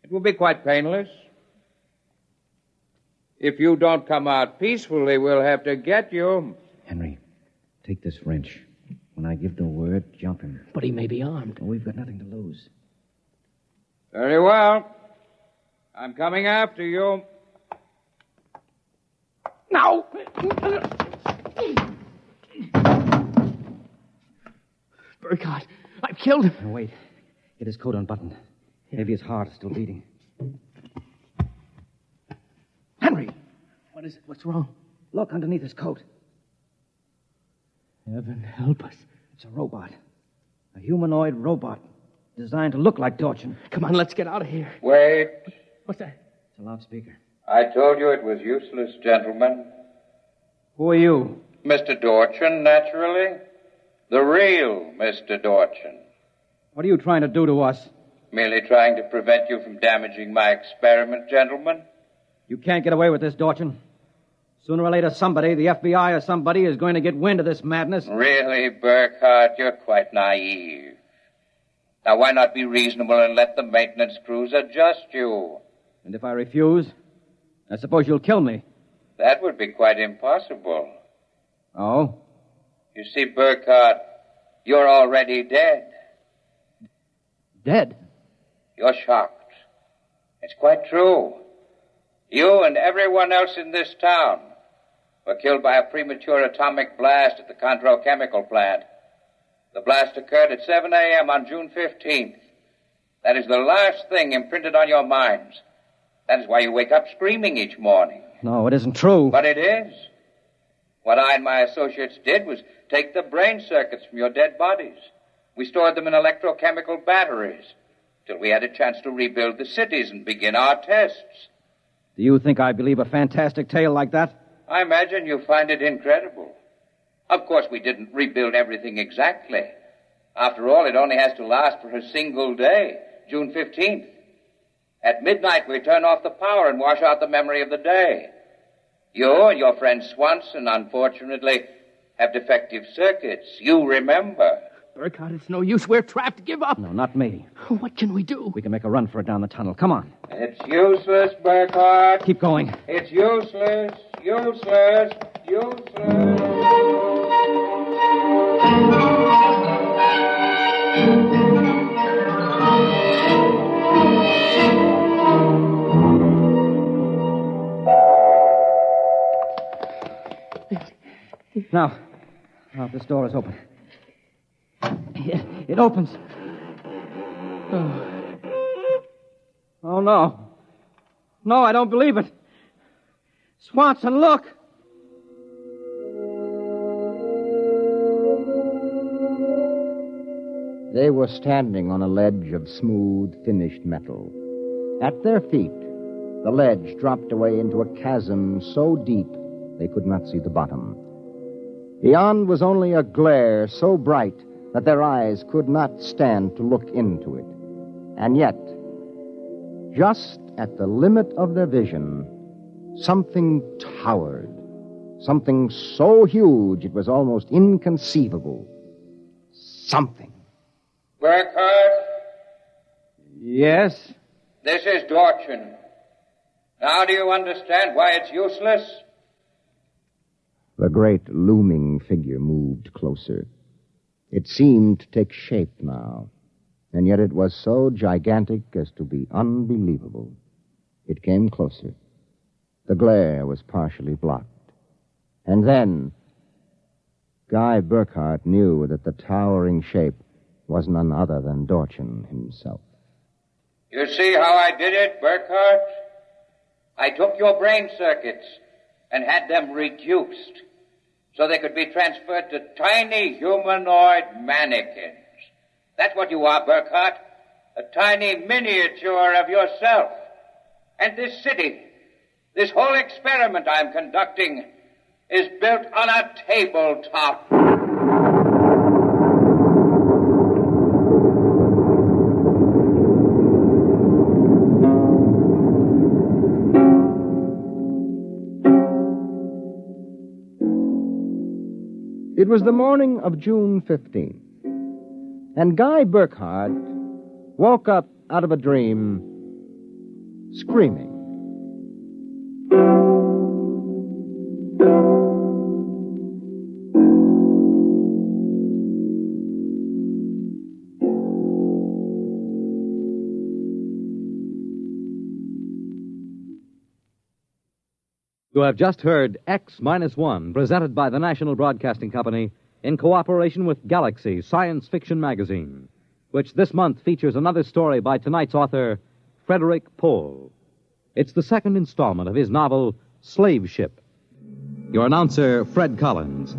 It will be quite painless. If you don't come out peacefully, we'll have to get you. Henry, take this wrench. When I give the word, jump him. But he may be armed. Oh, we've got nothing to lose. Very well. I'm coming after you. Now! Burkhart, I've killed him. Now, wait. Get his coat unbuttoned. Maybe his heart is still beating. Henry! What is it? What's wrong? Look underneath his coat. Heaven help us. It's a robot. A humanoid robot designed to look like Dorchin. Come on, let's get out of here. Wait. What's that? It's a loudspeaker. I told you it was useless, gentlemen. Who are you? Mr. Dorchin, naturally. The real Mr. Dorchin. What are you trying to do to us? Merely trying to prevent you from damaging my experiment, gentlemen. You can't get away with this, Dorchin. Sooner or later, somebody, the FBI or somebody, is going to get wind of this madness. Really, Burkhardt, you're quite naive. Now, why not be reasonable and let the maintenance crews adjust you? And if I refuse, I suppose you'll kill me. That would be quite impossible. Oh? You see, Burkhardt, you're already dead. Dead? You're shocked. It's quite true. You and everyone else in this town were killed by a premature atomic blast at the Control Chemical Plant. The blast occurred at 7 a.m. on June 15th. That is the last thing imprinted on your minds. That is why you wake up screaming each morning. No, it isn't true. But it is. What I and my associates did was take the brain circuits from your dead bodies. We stored them in electrochemical batteries till we had a chance to rebuild the cities and begin our tests. Do you think I believe a fantastic tale like that? I imagine you find it incredible. Of course, we didn't rebuild everything exactly. After all, it only has to last for a single day, June 15th. At midnight, we turn off the power and wash out the memory of the day. You and your friend Swanson, unfortunately, have defective circuits. You remember. Burkhardt, it's no use. We're trapped. Give up. No, not me. What can we do? We can make a run for it down the tunnel. Come on. It's useless, Burkhardt. Keep going. It's useless. Useless. Useless. Now, this door is open. It opens. Oh, no. No, I don't believe it. Swanson, look. They were standing on a ledge of smooth, finished metal. At their feet, the ledge dropped away into a chasm so deep they could not see the bottom. Beyond was only a glare so bright that their eyes could not stand to look into it. And yet, just at the limit of their vision, something towered. Something so huge it was almost inconceivable. Something. Burkhardt? Yes? This is Dorchin. Now do you understand why it's useless? The great looming figure moved closer. It seemed to take shape now, and yet it was so gigantic as to be unbelievable. It came closer. The glare was partially blocked. And then, Guy Burkhardt knew that the towering shape was none other than Dorchin himself. You see how I did it, Burkhardt? I took your brain circuits and had them reduced so they could be transferred to tiny humanoid mannequins. That's what you are, Burkhardt. A tiny miniature of yourself. And this city, this whole experiment I'm conducting, is built on a tabletop. It was the morning of June 15th, and Guy Burkhardt woke up out of a dream screaming. You have just heard X-1, presented by the National Broadcasting Company in cooperation with Galaxy Science Fiction Magazine, which this month features another story by tonight's author, Frederick Pohl. It's the second installment of his novel, Slave Ship. Your announcer, Fred Collins.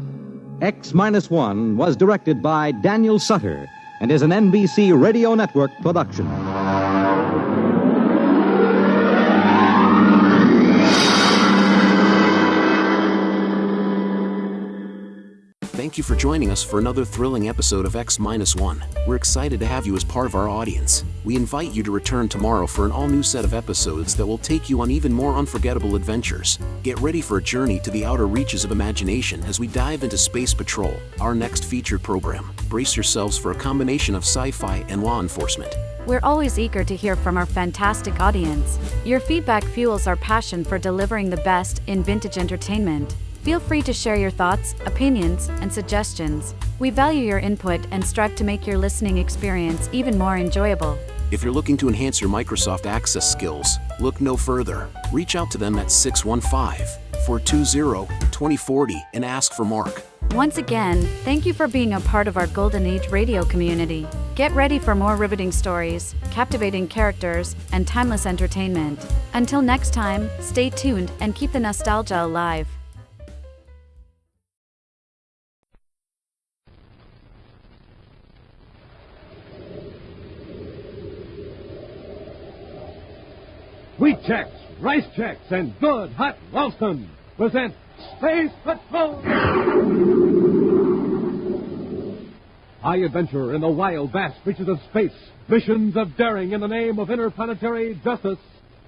X-1 was directed by Daniel Sutter and is an NBC Radio Network production. Thank you for joining us for another thrilling episode of X-1. We're excited to have you as part of our audience. We invite you to return tomorrow for an all-new set of episodes that will take you on even more unforgettable adventures. Get ready for a journey to the outer reaches of imagination as we dive into Space Patrol, our next featured program. Brace yourselves for a combination of sci-fi and law enforcement. We're always eager to hear from our fantastic audience. Your feedback fuels our passion for delivering the best in vintage entertainment. Feel free to share your thoughts, opinions, and suggestions. We value your input and strive to make your listening experience even more enjoyable. If you're looking to enhance your Microsoft Access skills, look no further. Reach out to them at 615-420-2040 and ask for Mark. Once again, thank you for being a part of our Golden Age radio community. Get ready for more riveting stories, captivating characters, and timeless entertainment. Until next time, stay tuned and keep the nostalgia alive. Wheat checks, rice checks, and good hot Ralston present Space Patrol! High adventure in the wild, vast reaches of space. Missions of daring in the name of interplanetary justice.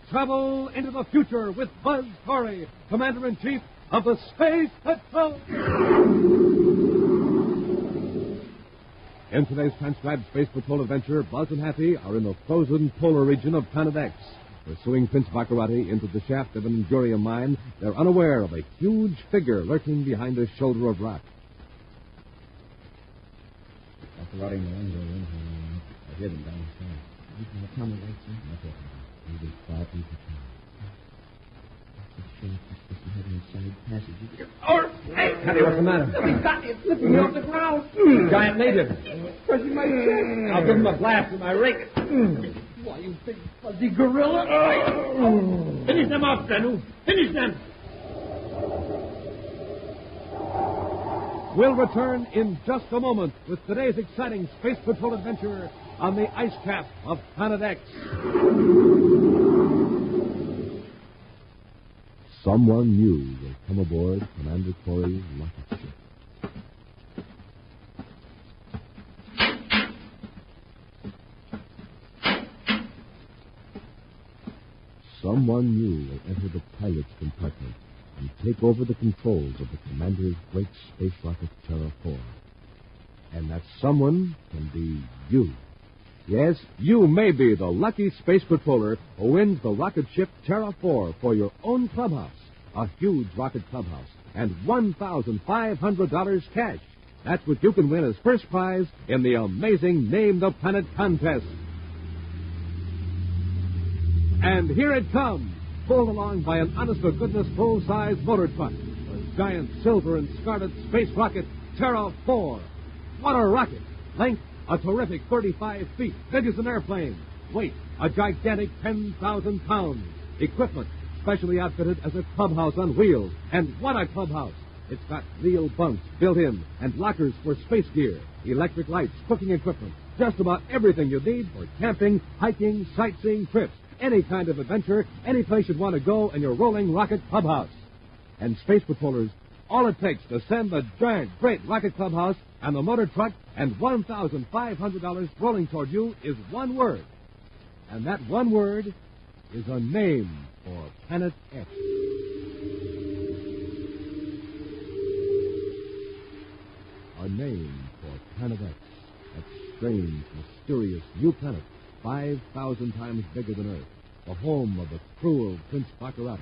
Travel into the future with Buzz Corey, Commander-in-Chief of the Space Patrol! In today's transcribed Space Patrol adventure, Buzz and Happy are in the frozen polar region of Planet X. Pursuing Prince Baccarati into the shaft of an Endurium mine, they're unaware of a huge figure lurking behind a shoulder of rock. Baccarati and Lorenzo are in here. I hear them downstairs. You can tell me right, sir? Not yet. Maybe 5 feet to 10. Hey, Hattie, what's the matter? He's got me flipping me off the ground. Giant native. Pressing my chest. I'll give him a blast with my rake. Why, you big fuzzy gorilla. Finish them off, Danu. Finish them. We'll return in just a moment with today's exciting Space Patrol adventure on the ice cap of Planet X. Someone new will come aboard Commander Corey's rocket ship. Someone new will enter the pilot's compartment and take over the controls of the commander's great space rocket Terra 4. And that someone can be you. Yes, you may be the lucky space patroller who wins the rocket ship Terra 4 for your own clubhouse, a huge rocket clubhouse, and $1,500 cash. That's what you can win as first prize in the amazing Name the Planet contest. And here it comes, pulled along by an honest-to-goodness full-size motor truck, the giant silver and scarlet space rocket Terra 4. What a rocket! Length, a terrific 35 feet, big as an airplane. Weight, a gigantic 10,000 pounds. Equipment, specially outfitted as a clubhouse on wheels. And what a clubhouse! It's got real bunks built in and lockers for space gear, electric lights, cooking equipment, just about everything you need for camping, hiking, sightseeing trips. Any kind of adventure, any place you'd want to go in your rolling rocket clubhouse. And Space Patrollers, all it takes to send the giant, great rocket clubhouse and the motor truck and $1,500 rolling toward you is one word. And that one word is a name for Planet X. A name for Planet X. That strange, mysterious new planet 5,000 times bigger than Earth, the home of the cruel Prince Baccarati.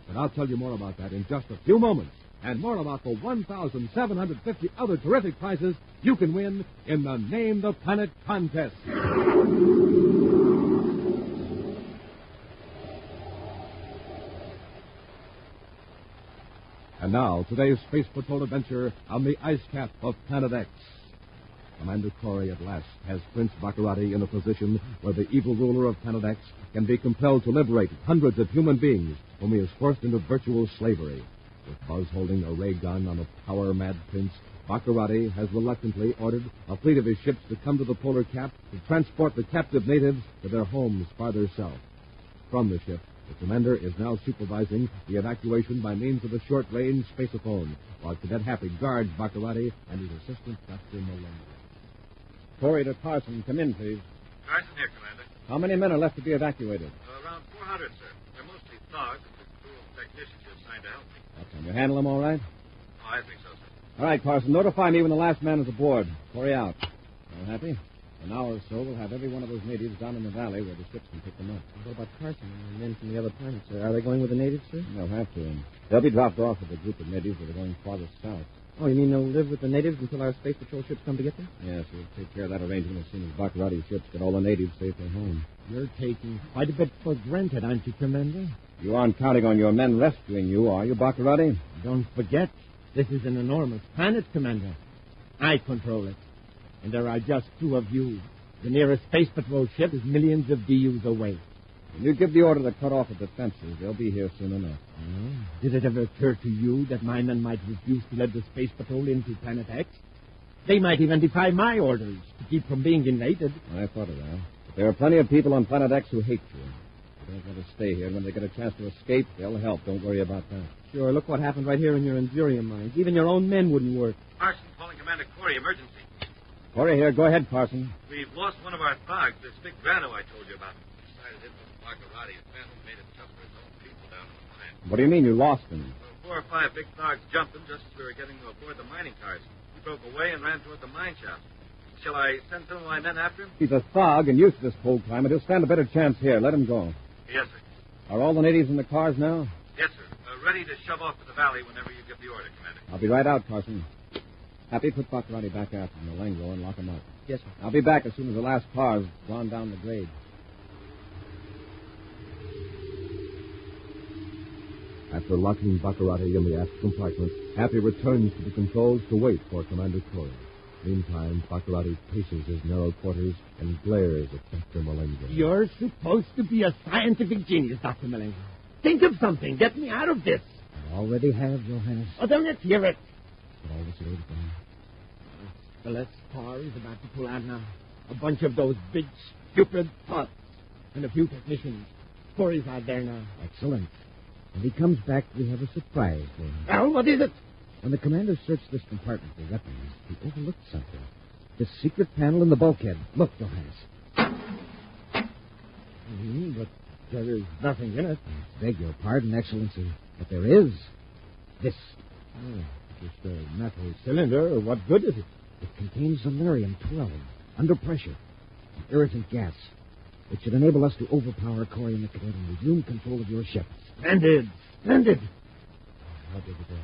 But I'll tell you more about that in just a few moments, and more about the 1,750 other terrific prizes you can win in the Name the Planet contest. And now, today's Space Patrol adventure on the ice cap of Planet X. Commander Corey at last has Prince Baccarati in a position where the evil ruler of Planet X can be compelled to liberate hundreds of human beings whom he has forced into virtual slavery. With Buzz holding a ray gun on the power-mad prince, Baccarati has reluctantly ordered a fleet of his ships to come to the polar cap to transport the captive natives to their homes farther south. From the ship, The commander is now supervising the evacuation by means of the short-range spaceophone, while Cadet Happy guards Baccarati and his assistant, Dr. Malone. Corey to Carson. Come in, please. Carson here, Commander. How many men are left to be evacuated? Around 400, sir. They're mostly thugs. The crew of technicians you assigned to help me. Can you handle them all right? Oh, I think so, sir. All right, Carson. Notify me when the last man is aboard. Corey out. All happy? In an hour or so, we'll have every one of those natives down in the valley where the ships can pick them up. What about Carson and the men from the other planets, sir? Are they going with the natives, sir? They'll have to. They'll be dropped off with a group of natives that are going farthest south. Oh, you mean they'll live with the natives until our space patrol ships come to get them? Yes, we'll take care of that arrangement as soon as Baccarati's ships get all the natives safely home. You're taking quite a bit for granted, aren't you, Commander? You aren't counting on your men rescuing you, are you, Baccarati? Don't forget, this is an enormous planet, Commander. I control it. And there are just two of you. The nearest space patrol ship is millions of DUs away. When you give the order to cut off the defenses, they'll be here soon enough. Oh, did it ever occur to you that my men might refuse to let the space patrol into Planet X? They might even defy my orders to keep from being invaded. I thought of that. But there are plenty of people on Planet X who hate you. They don't want to stay here. When they get a chance to escape, they'll help. Don't worry about that. Sure, look what happened right here in your Inzurium mines. Even your own men wouldn't work. Carson, calling Commander Corey, emergency. Corey here. Go ahead, Carson. We've lost one of our thugs, this big Grano I told you about. Decided it was Baccarati. His family made it tough for his own people down in the mine. What do you mean you lost him? Well, 4 or 5 big thugs jumped him just as we were getting aboard the mining cars. He broke away and ran toward the mine shaft. Shall I send some of my men after him? He's a thug and used to this cold climate. He'll stand a better chance here. Let him go. Yes, sir. Are all the natives in the cars now? Yes, sir. Ready to shove off to the valley whenever you give the order, Commander. I'll be right out, Carson. Happy, put Baccarati back after the Malengo and lock him up. Yes, sir. I'll be back as soon as the last car's gone down the grade. After locking Baccarati in the aft compartment, Happy returns to the controls to wait for Commander Corey. Meantime, Baccarati paces his narrow quarters and glares at Dr. Malengo. You're supposed to be a scientific genius, Dr. Malengo. Think of something. Get me out of this. I already have, Johannes. Oh, then let's hear it. But all this load down. The last car is about to pull out now. A bunch of those big, stupid thoughts. And a few technicians. Corey's out there now. Excellent. When he comes back, we have a surprise for him. Well, what is it? When the commander searched this compartment for weapons, he overlooked something. This secret panel in the bulkhead. Look, Johannes. But there is nothing in it. I beg your pardon, Excellency, but there is. This. Oh, just a metal cylinder. What good is it? It contains Valerium-12, under pressure, an irritant gas. It should enable us to overpower Corey and the cadet and resume control of your ship. Splendid! Splendid! What did it do?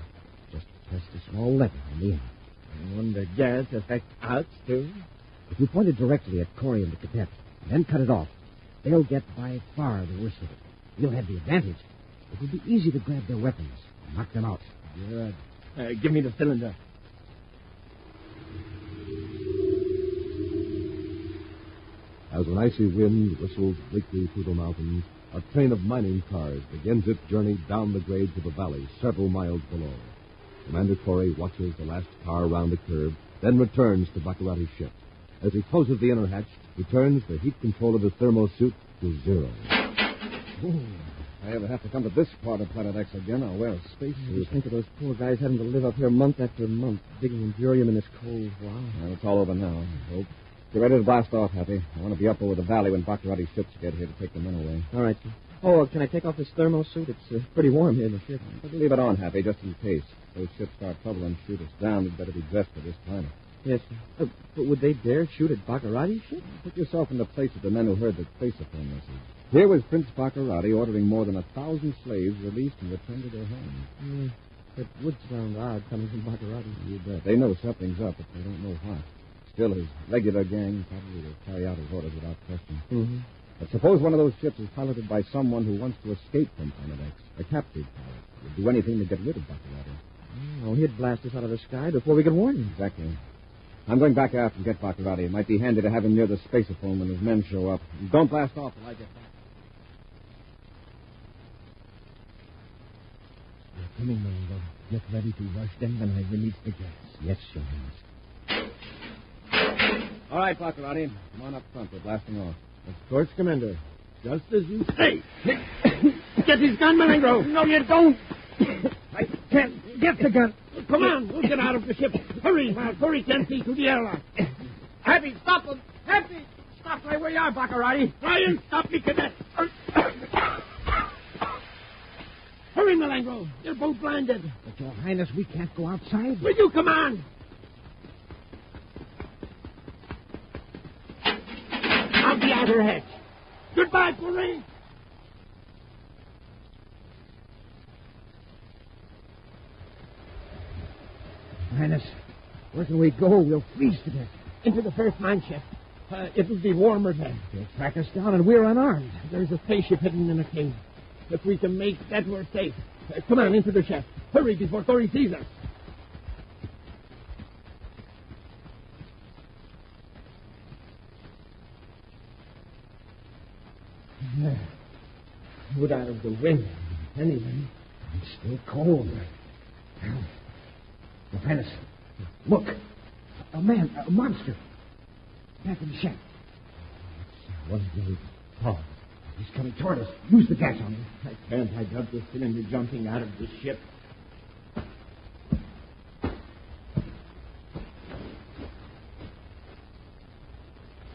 Just press the small lever on the end. And when the gas affects us, too? If you point it directly at Corey and the cadet, and then cut it off, they'll get by far the worst of it. You'll have the advantage. It will be easy to grab their weapons and knock them out. Good. Give me the cylinder. As an icy wind whistles bleakly through the mountains, a train of mining cars begins its journey down the grade to the valley several miles below. Commander Corey watches the last car round the curve, then returns to Baccarati's ship. As he closes the inner hatch, he turns the heat control of his thermo suit to 0. If I ever have to come to this part of Planet X again, I'll wear a space suit. Just think of those poor guys having to live up here month after month, digging Inzurium in this cold. Wow. Well, it's all over now, I hope. Get ready to blast off, Happy. I want to be up over the valley when Baccarati's ships get here to take the men away. All right, sir. Oh, can I take off this thermo suit? It's pretty warm here in the ship. But leave it on, Happy, just in case. If those ships start trouble and shoot us down, we'd better be dressed for this planet. Yes, sir. But would they dare shoot at Baccarati's ship? Put yourself in the place of the men who heard the spaceophone message. Here was Prince Baccarati ordering more than 1,000 slaves released and returned to their homes. It would sound odd coming from Baccarati. You bet. They know something's up, but they don't know what. Still, his regular gang probably will carry out his orders without question. Mm-hmm. But suppose one of those ships is piloted by someone who wants to escape from Planet X. A captive pilot. Would do anything to get rid of Baccarati. Oh, he'd blast us out of the sky before we could warn him. Exactly. I'm going back aft and get Baccarati. It might be handy to have him near the spaceophone when his men show up. Don't blast off till I get back. They're coming, Malengo. Get ready to rush them when I release the gas. Yes, Johannes. All right, Baccarati. Come on up front. We're blasting off. Of course, Commander. Just as you say. Get his gun, Malingro. No, you don't. I can't get the gun. Come on, we'll get out of the ship. Hurry, while Curry can see to the airlock. Happy, stop them. Happy, stop right where you are, Baccarat. Try and stop me, cadet. Hurry, Malingro. You're both blinded. But, Your Highness, we can't go outside. Will you come on? Out the outer hatch. Goodbye, Curry. Highness, where can we go? We'll freeze to death. Into the first mine shaft. It'll be warmer then. They'll track us down, and we're unarmed. There's a spaceship hidden in a cave. If we can make that, we're safe. Come on, into the shaft. Hurry before Cory sees us. Wood out of the wind. Anyway, it's still cold. Your Highness, look. A man, a monster. Back in the shack. One very tall. He's coming toward us. Use the gas on him. I can't. I got the cylinder jumping out of the ship.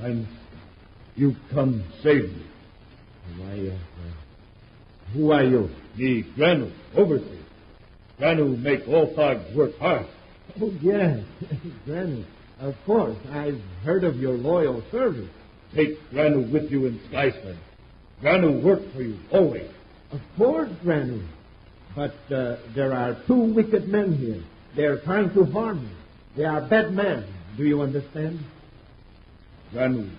Highness, you come save me. Who are you? The Granu, overseer. Granu make all thugs work hard. Oh, yes. Granu. Of course. I've heard of your loyal service. Take Granu with you in Skysphere. Granu work for you, always. Of course, Granu. But there are two wicked men here. They're trying to harm me. They are bad men. Do you understand? Granu,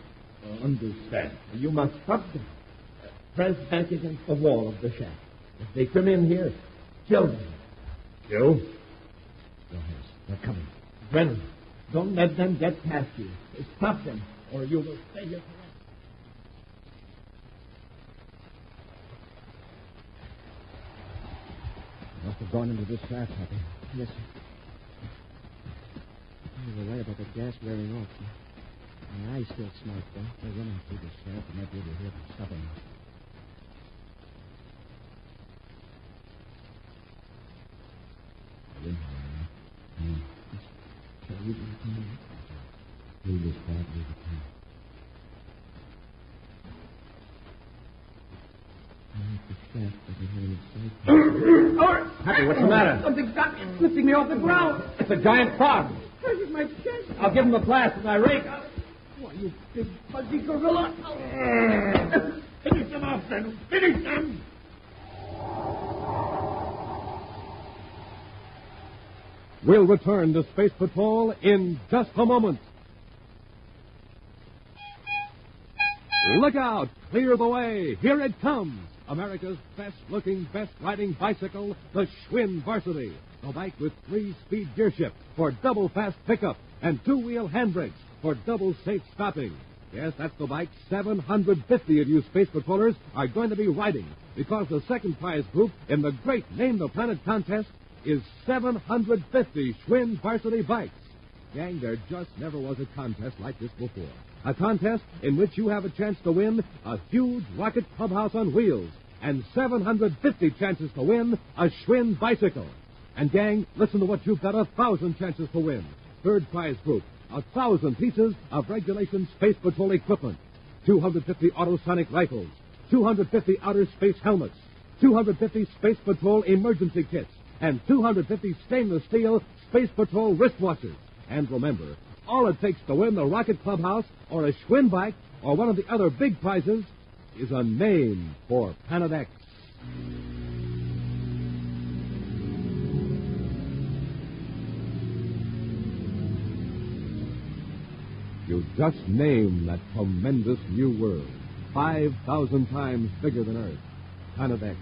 understand. You must stop them. Press back against the wall of the shack. If they come in here, kill them. Kill? Yes, they're coming. Brennan, don't let them get past you. Stop them, or you will stay here forever. Must have gone into this shaft, Happy. Yes, sir. You're right about the gas wearing off, sir. My eyes still smart, though. They're running through the shaft and might be able to hear them stopping. Happy, what's the matter? Something's got me, lifting me off the ground. It's a giant frog. Where's my chest? I'll give him a blast with my rake. Why, you big fuzzy gorilla. Finish them off, then. Finish them. We'll return to Space Patrol in just a moment. Look out! Clear the way! Here it comes! America's best-looking, best-riding bicycle, the Schwinn Varsity. A bike with 3-speed gearshift for double-fast pickup and 2-wheel handbrakes for double-safe stopping. Yes, that's the bike 750 of you Space Patrollers are going to be riding, because the second prize group in the great Name the Planet contest is 750 Schwinn Varsity bikes. Gang, there just never was a contest like this before. A contest in which you have a chance to win a huge rocket clubhouse on wheels and 750 chances to win a Schwinn bicycle. And, gang, listen to what you've got 1,000 chances to win. Third prize group, 1,000 pieces of regulation Space Patrol equipment, 250 autosonic rifles, 250 outer space helmets, 250 Space Patrol emergency kits, and 250 stainless steel Space Patrol wristwatches. And remember, all it takes to win the Rocket Clubhouse or a Schwinn bike or one of the other big prizes is a name for Planet X. You just name that tremendous new world, 5,000 times bigger than Earth. Planet X,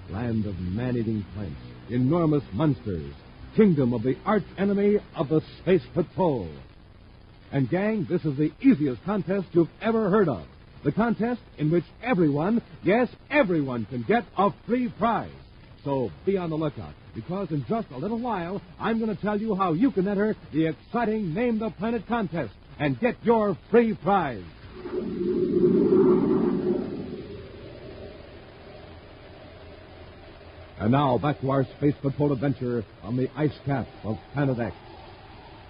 land of man-eating plants, enormous monsters, kingdom of the arch-enemy of the Space Patrol. And, gang, this is the easiest contest you've ever heard of. The contest in which everyone, yes, everyone, can get a free prize. So be on the lookout, because in just a little while, I'm going to tell you how you can enter the exciting Name the Planet contest and get your free prize. And now, back to our space patrol adventure on the ice cap of Planet X.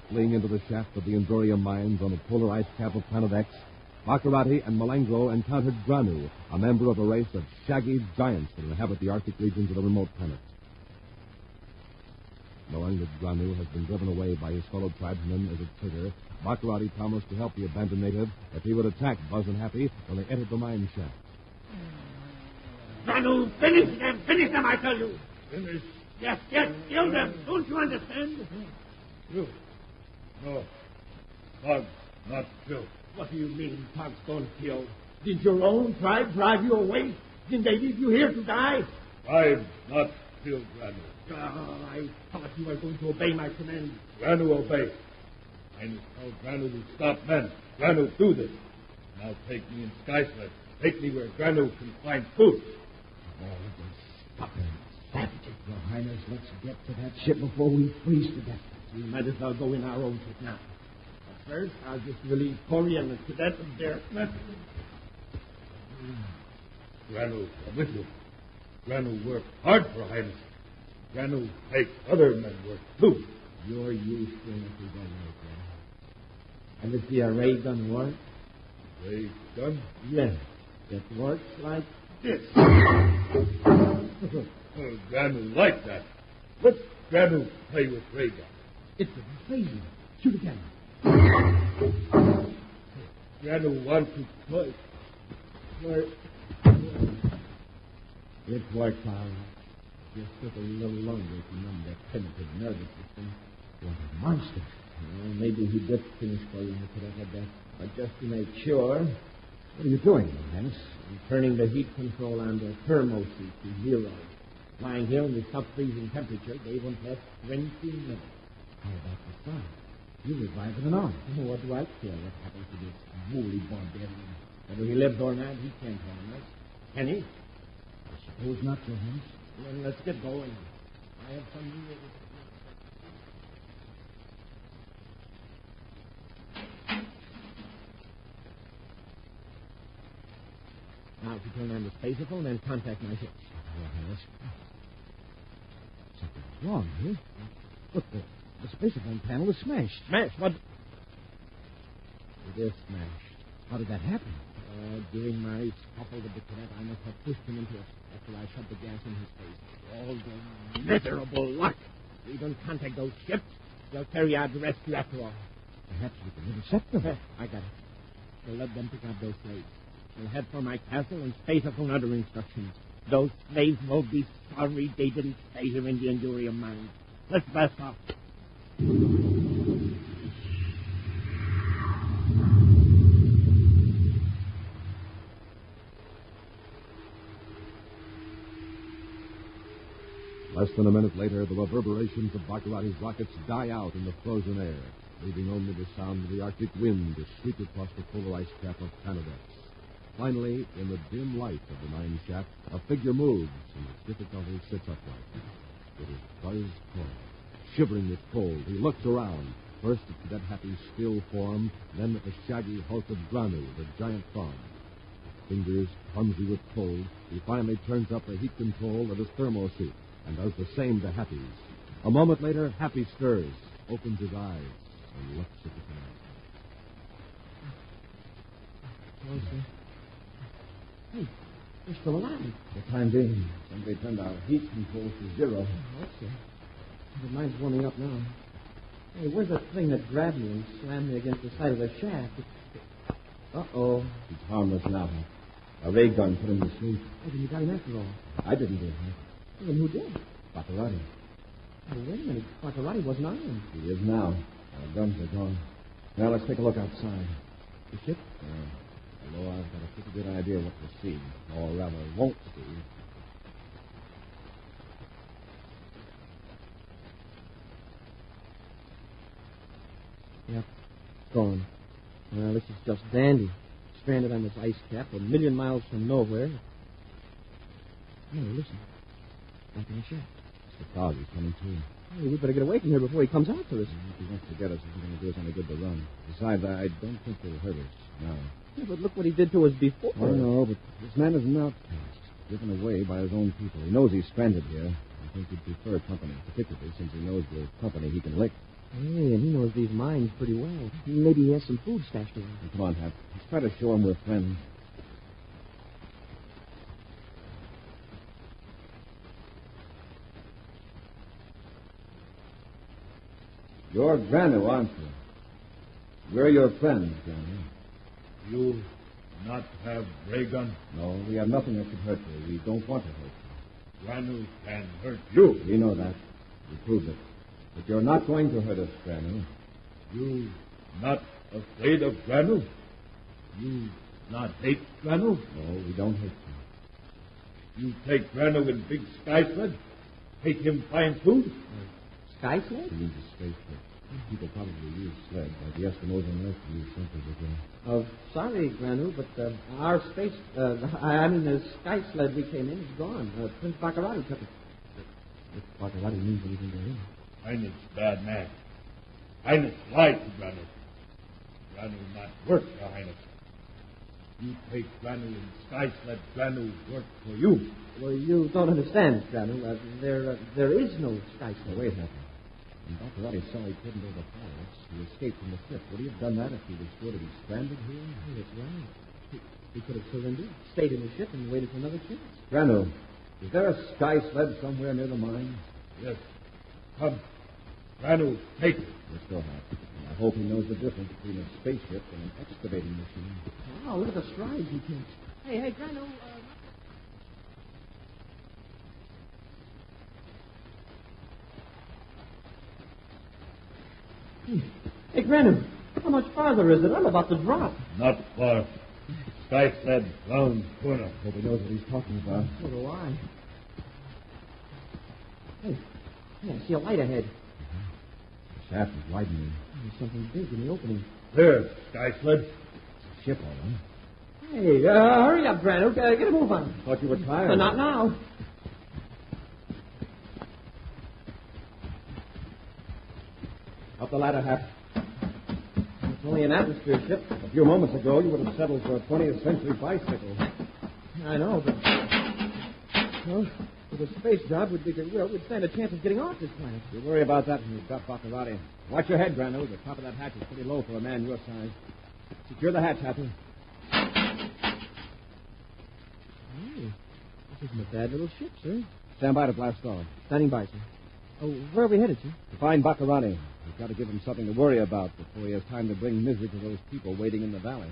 Fleeing into the shaft of the Endurium mines on the polar ice cap of Planet X, Baccarati and Malengo encountered Granu, a member of a race of shaggy giants that inhabit the Arctic regions of the remote planet. Knowing that Granu has been driven away by his fellow tribesmen as a traitor, Baccarati promised to help the abandoned native if he would attack Buzz and Happy when they entered the mine shaft. Granu, finish them, I tell you. Finish? Yes, kill them. Don't you understand? You? No. Bugs, not kill. What do you mean, Pugs don't kill? Did your own tribe drive you away? Did they leave you here to die? Tribe, not kill Granu. Oh, I thought you were going to obey my command. Granu obey. I must tell Granu to stop men. Granu do this. Now take me in Skyslet. Take me where Granu can find food. Oh, those fucking savages. Your Highness, let's get to that ship before we freeze to death. We might as well go in our own ship now. But first, I'll just relieve Cory and the cadet of their... Granu, I'm with you. Granu work hard for Highness. Granu make other men work too. You're used to it if you don't know that. Ever see a ray gun work? Ray gun? Yes. It works like this. Granu like that. Let Granu play with ray gun. It's a crazy. Shoot again. Granu want to play. It worked all right. Just took a little longer to numb that primitive nervous system. What a monster. Well, maybe he did finish for you, Cadet. But just to make sure... What are you doing, Hence? I'm turning the heat control on the thermo suit to 0. Lying here in the sub-freezing temperature, they won't last 20 minutes. How about the sun? You revive in an hour. What do I care what happens to this woolly barbarian? Whether he lives or not, he can't harm us. Can he? I suppose not, Your Highness. Then let's get going. I have some news. Now, if you turn on the spaceophone, then contact my ship. Your Highness. Something's wrong here. Look, the spaceophone panel is smashed. Smashed? What? It is smashed. How did that happen? During my scuffle with the cadet, I must have pushed him into it after I shoved the gas in his face. All the miserable luck. We don't contact those ships. They'll carry out the rescue after all. Perhaps we can intercept them. I got it. We'll let them pick up those slaves. We'll head for my castle and spaceophone under instructions. Those slaves will be sorry they didn't stay here in the Endurium mines. Let's blast off. Less than a minute later, the reverberations of Baccarati's rockets die out in the frozen air, leaving only the sound of the Arctic wind to sweep across the polar ice cap of Canada. Finally, in the dim light of the mine shaft, a figure moves and with difficulty sits upright. It is Buzz Cory. Shivering with cold, he looks around, first at Cadet Happy's still form, then at the shaggy hulk of Granu, the giant fawn. Fingers clumsy with cold, he finally turns up the heat control of his thermo suit and does the same to Happy's. A moment later, Happy stirs, opens his eyes, and looks at the command. Hey, you're still alive. For the time being, somebody turned our heat controls to 0. Oh, that's it. The mine's warming up now. Hey, where's that thing that grabbed me and slammed me against the side of the shaft? Uh-oh. He's harmless now. A ray gun put him to sleep. Oh, then you got him after all. I didn't do it. Well, then who did? Baccarati. Oh, wait a minute. Baccarati wasn't on him. He is now. Our guns are gone. Now, let's take a look outside. The ship? Although I've got a pretty good idea what to see, or rather won't see. Yep. Gone. Well, this is just dandy. Stranded on this ice cap a million miles from nowhere. No, listen. Back in the shaft. It's the fog. He's coming too. Hey, we better get away from here before he comes out to us. If he wants to get us, it isn't going to do us any good to run. Besides, I don't think they'll hurt us now. Yeah, but look what he did to us before. I know, but this man is an outcast. Given away by his own people. He knows he's stranded here. I think he'd prefer company, particularly since he knows the company he can lick. Hey, and he knows these mines pretty well. Maybe he has some food stashed away. Come on, Hap. Let's try to show him we're friends. You're Dragnet, aren't you? We're your friends, Dragnet. You not have ray gun? No, we have nothing that could hurt you. We don't want to hurt you. Dragnet can hurt you. We know that. We proved it. But you're not going to hurt us, Dragnet. You not afraid of Dragnet? You not hate Dragnet? No, we don't hate you. You take Dragnet in big sky sled? Take him find food? Sky sled? He needs a space ship. People probably use sled, like the Eskimos on Earth use something again. Oh, sorry, Granu, but our space, the sky sled we came in is gone. Prince Baccarati took it. If Baccarati means anything to him. Highness bad man. Highness lied to Dragnet. Dragnet not work for Highness. You take Dragnet in sky sled, Dragnet work for you. Well, you don't understand, Granu. There is no sky sled. Wait a second. When Baccarati saw he couldn't overpower us, he escaped from the ship. Would he have done that if he was sure to be stranded here? Oh, that's right. He could have surrendered, stayed in the ship, and waited for another chance. Dragnet, is there a sky sled somewhere near the mine? Yes. Come. Dragnet, take it. Let's go, Hap. I hope he knows the difference between a spaceship and an excavating machine. Wow, look at the strides he takes. Hey, Granu, Hey, Granu, how much farther is it? I'm about to drop. Not far. Sky sled round corner. Hope he knows what he's talking about. So do I. Hey, I see a light ahead. The shaft is widening. There's something big in the opening. There, sky sled. It's a ship, all right. Hey, hurry up, Granu. Get a move on. Thought you were tired. Not now. Up the ladder, Hap. It's only an atmosphere ship. A few moments ago, you would have settled for a 20th century bicycle. I know, but... Well, with a space job, we'd stand a chance of getting off this planet. You worry about that when you've got Baccarati. Watch your head, Dragnet. The top of that hatch is pretty low for a man your size. Secure the hatch, Happy. Hey, this isn't a bad little ship, sir. Stand by to blast off. Standing by, sir. Oh, where are we headed, sir? To find Baccarati. We've got to give him something to worry about before he has time to bring misery to those people waiting in the valley.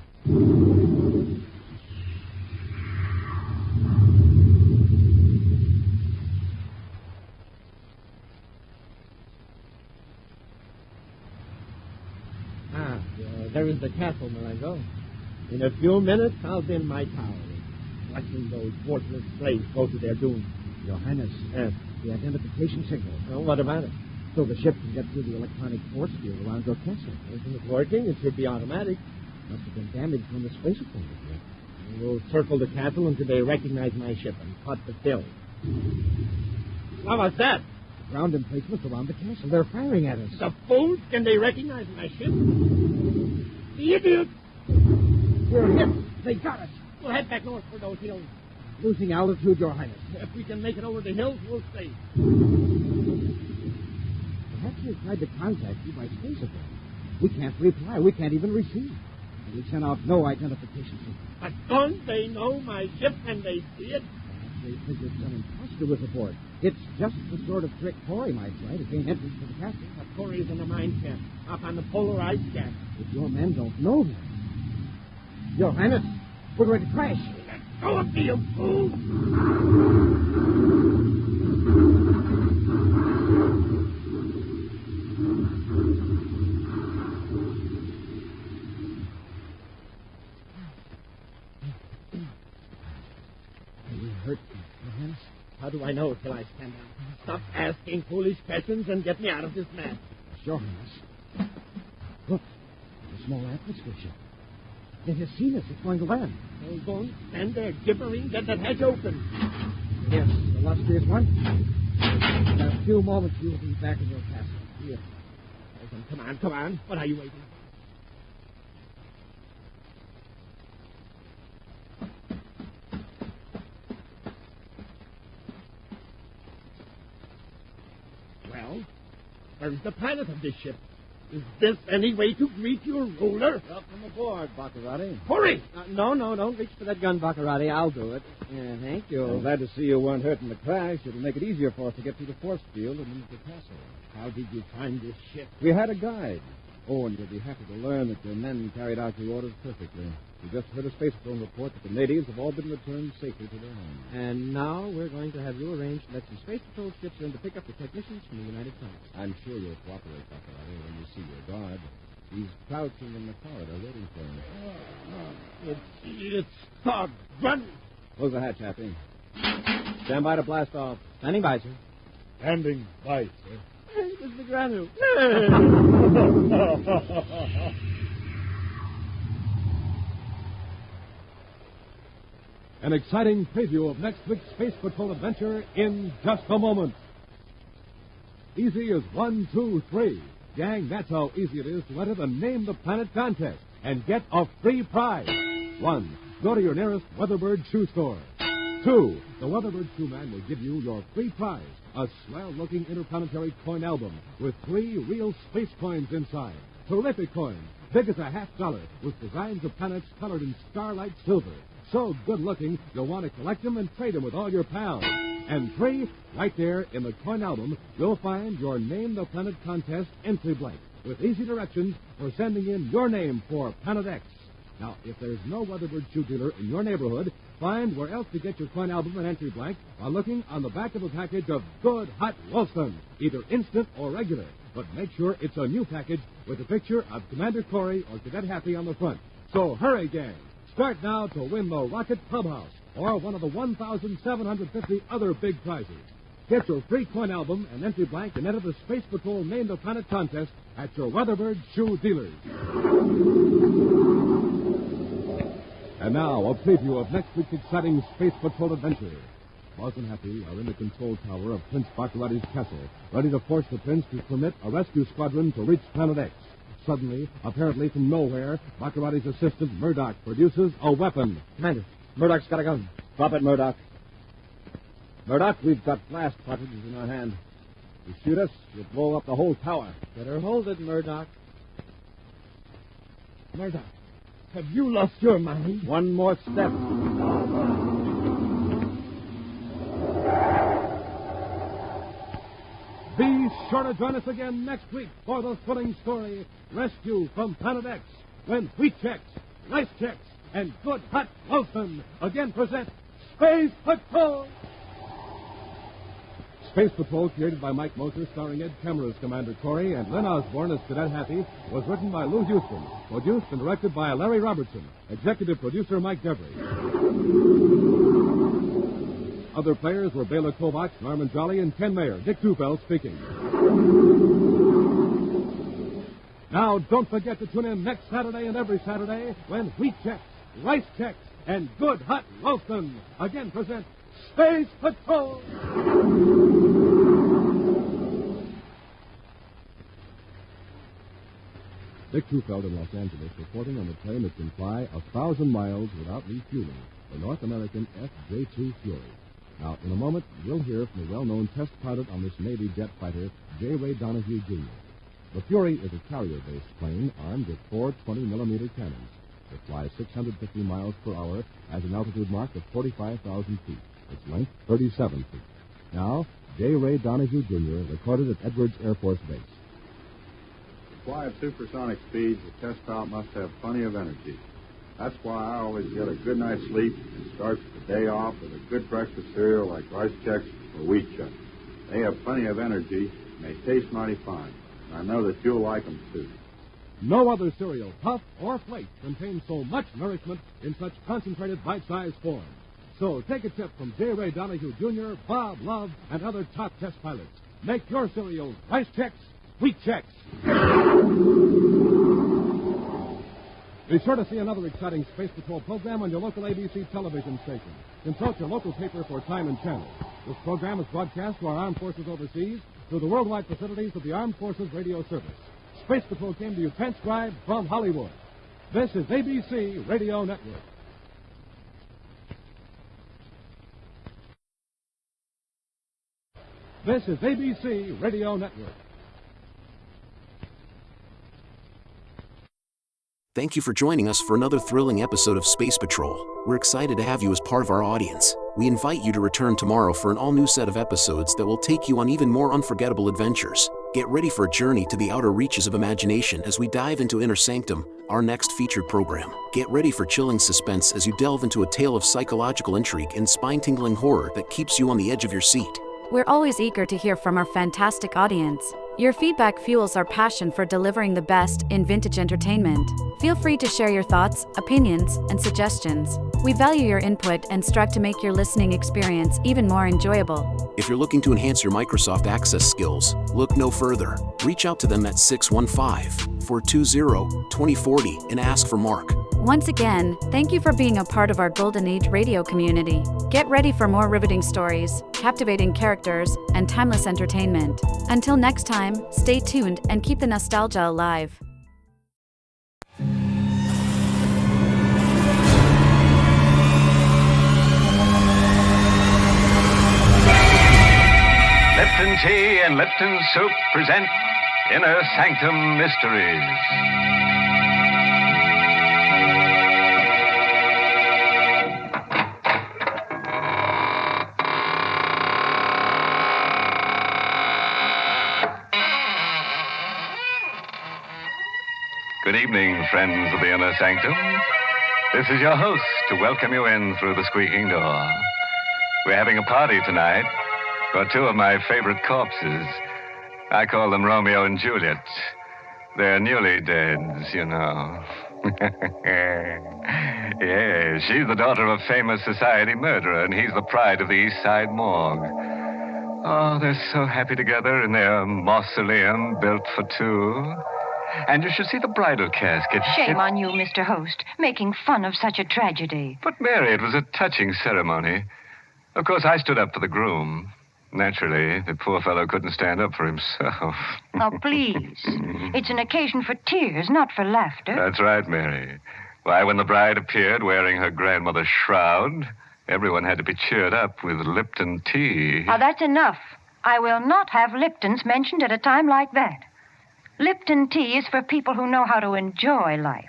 There is the castle, Marengo. In a few minutes, I'll be in my tower, watching those worthless slaves go to their doom. Your Highness, the identification signal. Well, what about it? So the ship can get through the electronic force field around your castle. Isn't it working? It should be automatic. Must have been damaged when the space was We'll circle the castle until they recognize my ship and cut the fill. What was that? Ground emplacements around the castle. They're firing at us. The fools? Can they recognize my ship? The idiot! We're hit. They got us. We'll head back north for those hills. Losing altitude, Your Highness. If we can make it over the hills, we'll stay. Perhaps they tried to contact you by space again. We can't reply. We can't even receive. And we sent out no identification signal. But don't they know my ship and they see it? They figured some imposter was aboard. It's just the sort of trick Corey might try to gain entrance to the castle. But Corey's in the mine camp, up on the polar ice cap. If your men don't know that. Your Highness, we're going to crash. Go up to you, fool! Hurt me, Your Highness. How do I know till I stand down? Stop asking foolish questions and get me out of this mess. Your Highness. Look, a small atmosphere ship. It has seen us. It's going to land. Oh, don't stand there gibbering. Get that hatch open. Yes, illustrious one. In a few moments, you will be back in your castle. Here. Come on. What are you waiting for? Where's the pilot of this ship? Is this any way to greet your ruler? Welcome aboard, Baccarati. Hurry! No, don't reach for that gun, Baccarati. I'll do it. Yeah, thank you. I'm glad to see you weren't hurt in the crash. It'll make it easier for us to get through the force field and into the castle. How did you find this ship? We had a guide. Oh, and you'll be happy to learn that your men carried out your orders perfectly. We just heard a space patrol report that the natives have all been returned safely to their homes. And now we're going to have you arrange to let some Space Patrol ships in to pick up the technicians from the United Planets. I'm sure you'll cooperate, Baccarati, when you see your guard. He's crouching in the corridor waiting for him. It's doggone. Close the hatch, Happy. Stand by to blast off. Standing by, sir. Standing by, sir. Hey, Mr. Granule. An exciting preview of next week's Space Patrol adventure in just a moment. Easy as 1, 2, 3. Gang, that's how easy it is to enter the Name the Planet contest and get a free prize. 1. Go to your nearest Weatherbird shoe store. 2. The Weatherbird shoe man will give you your free prize, a swell-looking interplanetary coin album with 3 real space coins inside. Terrific coins, big as $50, with designs of planets colored in starlight silver. So good-looking, you'll want to collect them and trade them with all your pals. And 3, right there in the coin album, you'll find your Name the Planet contest entry blank with easy directions for sending in your name for Planet X. Now, if there's no Weatherbird shoe dealer in your neighborhood, find where else to get your coin album and entry blank by looking on the back of a package of Good Hot Wilson, either instant or regular. But make sure it's a new package with a picture of Commander Corey or Cadet Happy on the front. So hurry, gang. Start now to win the Rocket Clubhouse or one of the 1,750 other big prizes. Get your free coin album and entry blank and enter the Space Patrol Name the Planet contest at your Weatherbird shoe dealers. And now, a preview of next week's exciting Space Patrol adventure. Boss and Happy are in the control tower of Prince Baccarati's castle, ready to force the prince to permit a rescue squadron to reach Planet X. Suddenly, apparently from nowhere, Baccarati's assistant, Murdoch, produces a weapon. Commander, Murdoch's got a gun. Drop it, Murdoch. Murdoch, we've got blast cartridges in our hand. If you shoot us, you'll blow up the whole tower. Better hold it, Murdoch. Murdoch, have you lost your mind? One more step. Be sure to join us again next week for the thrilling story, Rescue from Planet X, when Wheat Chex, Rice Chex, and Good Hot Wilson again present Space Patrol! Space Patrol, created by Mike Moser, starring Ed Kemmer as Commander Corey and Len Osborne as Cadet Happy, was written by Lou Houston, produced and directed by Larry Robertson, executive producer Mike Devery. Other players were Bela Kovacs, Norman Jolly, and Ken Mayer. Dick Tufeld speaking. Now, don't forget to tune in next Saturday and every Saturday when Wheat Chex, Rice Chex, and Good Hot Wilson again present Space Patrol! Dick Tufeld in Los Angeles reporting on the plane that can fly 1,000 miles without refueling, the North American FJ-2 Fury. Now, in a moment, we'll hear from the well-known test pilot on this Navy jet fighter, J. Ray Donahue, Jr. The Fury is a carrier-based plane armed with 4 20-millimeter cannons. It flies 650 miles per hour, has an altitude mark of 45,000 feet. Its length, 37 feet. Now, J. Ray Donahue, Jr., recorded at Edwards Air Force Base. To fly at supersonic speeds, the test pilot must have plenty of energy. That's why I always get a good night's sleep and start the day off with a good breakfast cereal like Rice Chex or Wheat Chex. They have plenty of energy, and they taste mighty fine. And I know that you'll like them, too. No other cereal, puff, or flake contains so much nourishment in such concentrated bite-sized form. So take a tip from J. Ray Donahue, Jr., Bob Love, and other top test pilots. Make your cereals Rice Chex, Wheat Chex. Be sure to see another exciting Space Patrol program on your local ABC television station. Consult your local paper for time and channel. This program is broadcast to our armed forces overseas through the worldwide facilities of the Armed Forces Radio Service. Space Patrol came to you transcribed from Hollywood. This is ABC Radio Network. This is ABC Radio Network. Thank you for joining us for another thrilling episode of Space Patrol. We're excited to have you as part of our audience. We invite you to return tomorrow for an all-new set of episodes that will take you on even more unforgettable adventures. Get ready for a journey to the outer reaches of imagination as we dive into Inner Sanctum, our next featured program. Get ready for chilling suspense as you delve into a tale of psychological intrigue and spine-tingling horror that keeps you on the edge of your seat. We're always eager to hear from our fantastic audience. Your feedback fuels our passion for delivering the best in vintage entertainment. Feel free to share your thoughts, opinions, and suggestions. We value your input and strive to make your listening experience even more enjoyable. If you're looking to enhance your Microsoft Access skills, look no further. Reach out to them at 615-420-2040 and ask for Mark. Once again, thank you for being a part of our Golden Age radio community. Get ready for more riveting stories, captivating characters, and timeless entertainment. Until next time, stay tuned and keep the nostalgia alive. Lipton Tea and Lipton Soup present Inner Sanctum Mysteries. Good evening, friends of the Inner Sanctum. This is your host to welcome you in through the squeaking door. We're having a party tonight for two of my favorite corpses. I call them Romeo and Juliet. They're newly deads, you know. Yes, she's the daughter of a famous society murderer, and he's the pride of the East Side morgue. Oh, they're so happy together in their mausoleum built for two. And you should see the bridal casket. Shame on you, Mr. Host, making fun of such a tragedy. But, Mary, it was a touching ceremony. Of course, I stood up for the groom. Naturally, the poor fellow couldn't stand up for himself. Oh, please. It's an occasion for tears, not for laughter. That's right, Mary. Why, when the bride appeared wearing her grandmother's shroud, everyone had to be cheered up with Lipton tea. Now, that's enough. I will not have Lipton's mentioned at a time like that. Lipton tea is for people who know how to enjoy life.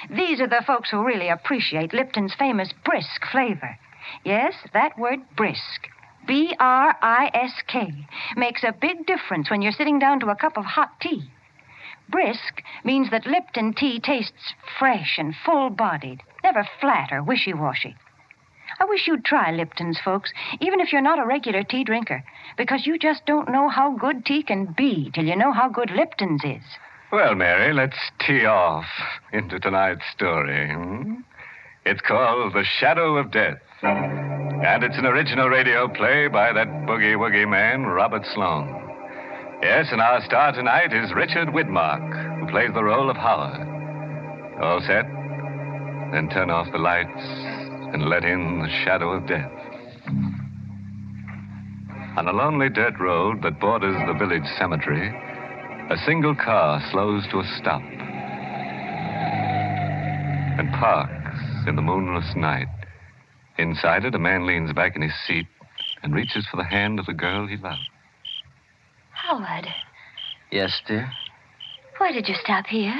These are the folks who really appreciate Lipton's famous brisk flavor. Yes, that word brisk, B-R-I-S-K, makes a big difference when you're sitting down to a cup of hot tea. Brisk means that Lipton tea tastes fresh and full-bodied, never flat or wishy-washy. I wish you'd try Lipton's, folks, even if you're not a regular tea drinker, because you just don't know how good tea can be till you know how good Lipton's is. Well, Mary, let's tee off into tonight's story. It's called The Shadow of Death, and it's an original radio play by that boogie-woogie man, Robert Sloan. Yes, and our star tonight is Richard Widmark, who plays the role of Howard. All set? Then turn off the lights and let in the shadow of death. On a lonely dirt road that borders the village cemetery, a single car slows to a stop and parks in the moonless night. Inside it, a man leans back in his seat and reaches for the hand of the girl he loves. Howard, Yes, dear? why did you stop here?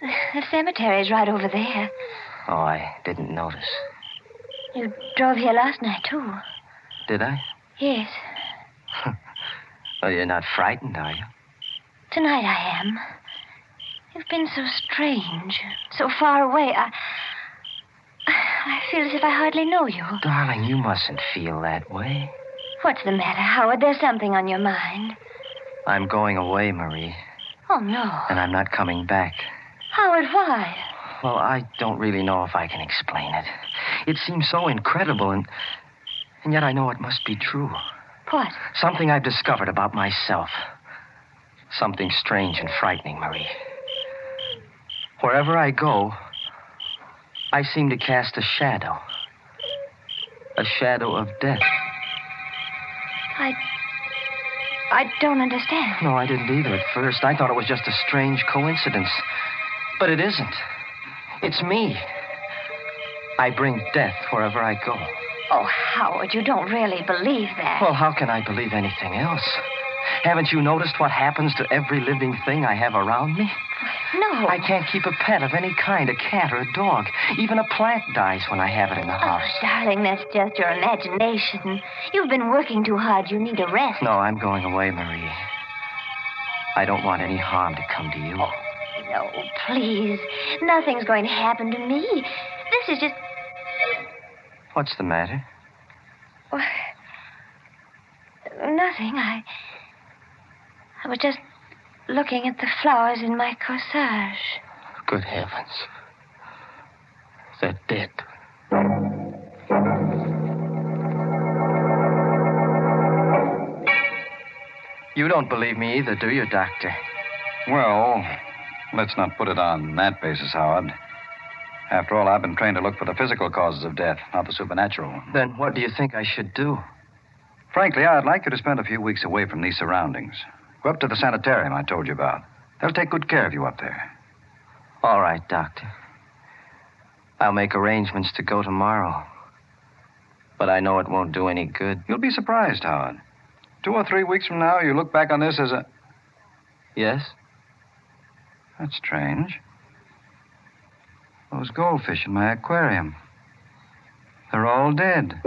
The cemetery's right over there. Oh, I didn't notice. You drove here last night, too. Did I? Yes. Well, you're not frightened, are you? Tonight I am. You've been so strange, so far away. I feel as if I hardly know you. Darling, you mustn't feel that way. What's the matter, Howard? There's something on your mind. I'm going away, Marie, Oh, no. and I'm not coming back. Howard, why? Well, I don't really know if I can explain it. It seems so incredible, and yet I know it must be true. What? Something I've discovered about myself. Something strange and frightening, Marie. Wherever I go, I seem to cast a shadow. A shadow of death. I don't understand. No, I didn't either at first. I thought it was just a strange coincidence. But it isn't. It's me. I bring death wherever I go. Oh, Howard, you don't really believe that. Well, how can I believe anything else? Haven't you noticed what happens to every living thing I have around me? No. I can't keep a pet of any kind, a cat or a dog. Even a plant dies when I have it in the house. Oh, darling, that's just your imagination. You've been working too hard. You need a rest. No, I'm going away, Marie. I don't want any harm to come to you. Oh, no, please. Nothing's going to happen to me. This is just... What's the matter? Well, nothing. I was just looking at the flowers in my corsage. Good heavens. They're dead. You don't believe me either, do you, Doctor? Well, let's not put it on that basis, Howard. After all, I've been trained to look for the physical causes of death, not the supernatural. Then what do you think I should do? Frankly, I'd like you to spend a few weeks away from these surroundings. Go up to the sanitarium I told you about. They'll take good care of you up there. All right, Doctor. I'll make arrangements to go tomorrow. But I know it won't do any good. You'll be surprised, Howard. 2 or 3 weeks from now, you look back on this as a... Yes? That's strange. Those goldfish in my aquarium. They're all dead.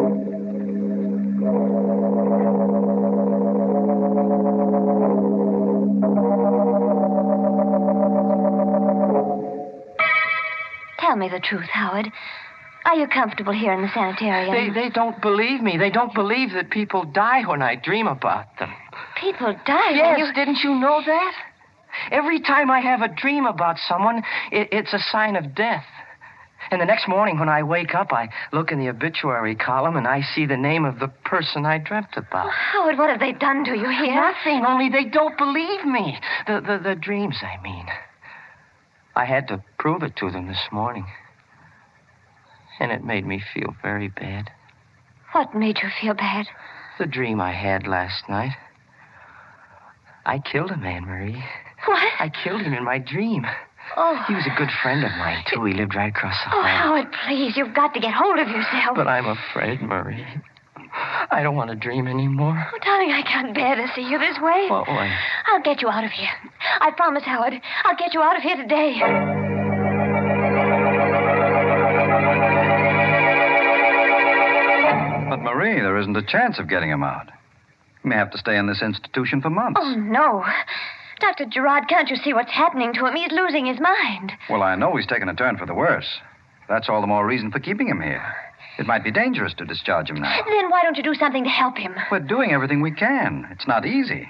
Tell me the truth, Howard. Are you comfortable here in the sanitarium? They don't believe me. They don't believe that people die when I dream about them. People die? Yes, didn't you know that? Every time I have a dream about someone, it's a sign of death. And the next morning when I wake up, I look in the obituary column and I see the name of the person I dreamt about. Oh, Howard, what have they done to you here? Nothing, only they don't believe me. The dreams, I mean. I had to prove it to them this morning. And it made me feel very bad. What made you feel bad? The dream I had last night. I killed a man, Marie. What? I killed him in my dream. Oh. He was a good friend of mine, too. He lived right across the hall. Oh, Howard, please, you've got to get hold of yourself. But I'm afraid, Marie. I don't want to dream anymore. Oh, darling, I can't bear to see you this way. What way? I'll get you out of here. I promise, Howard. I'll get you out of here today. But, Marie, there isn't a chance of getting him out. He may have to stay in this institution for months. Oh, no. Dr. Gerard, can't you see what's happening to him? He's losing his mind. Well, I know he's taken a turn for the worse. That's all the more reason for keeping him here. It might be dangerous to discharge him now. Then why don't you do something to help him? We're doing everything we can. It's not easy.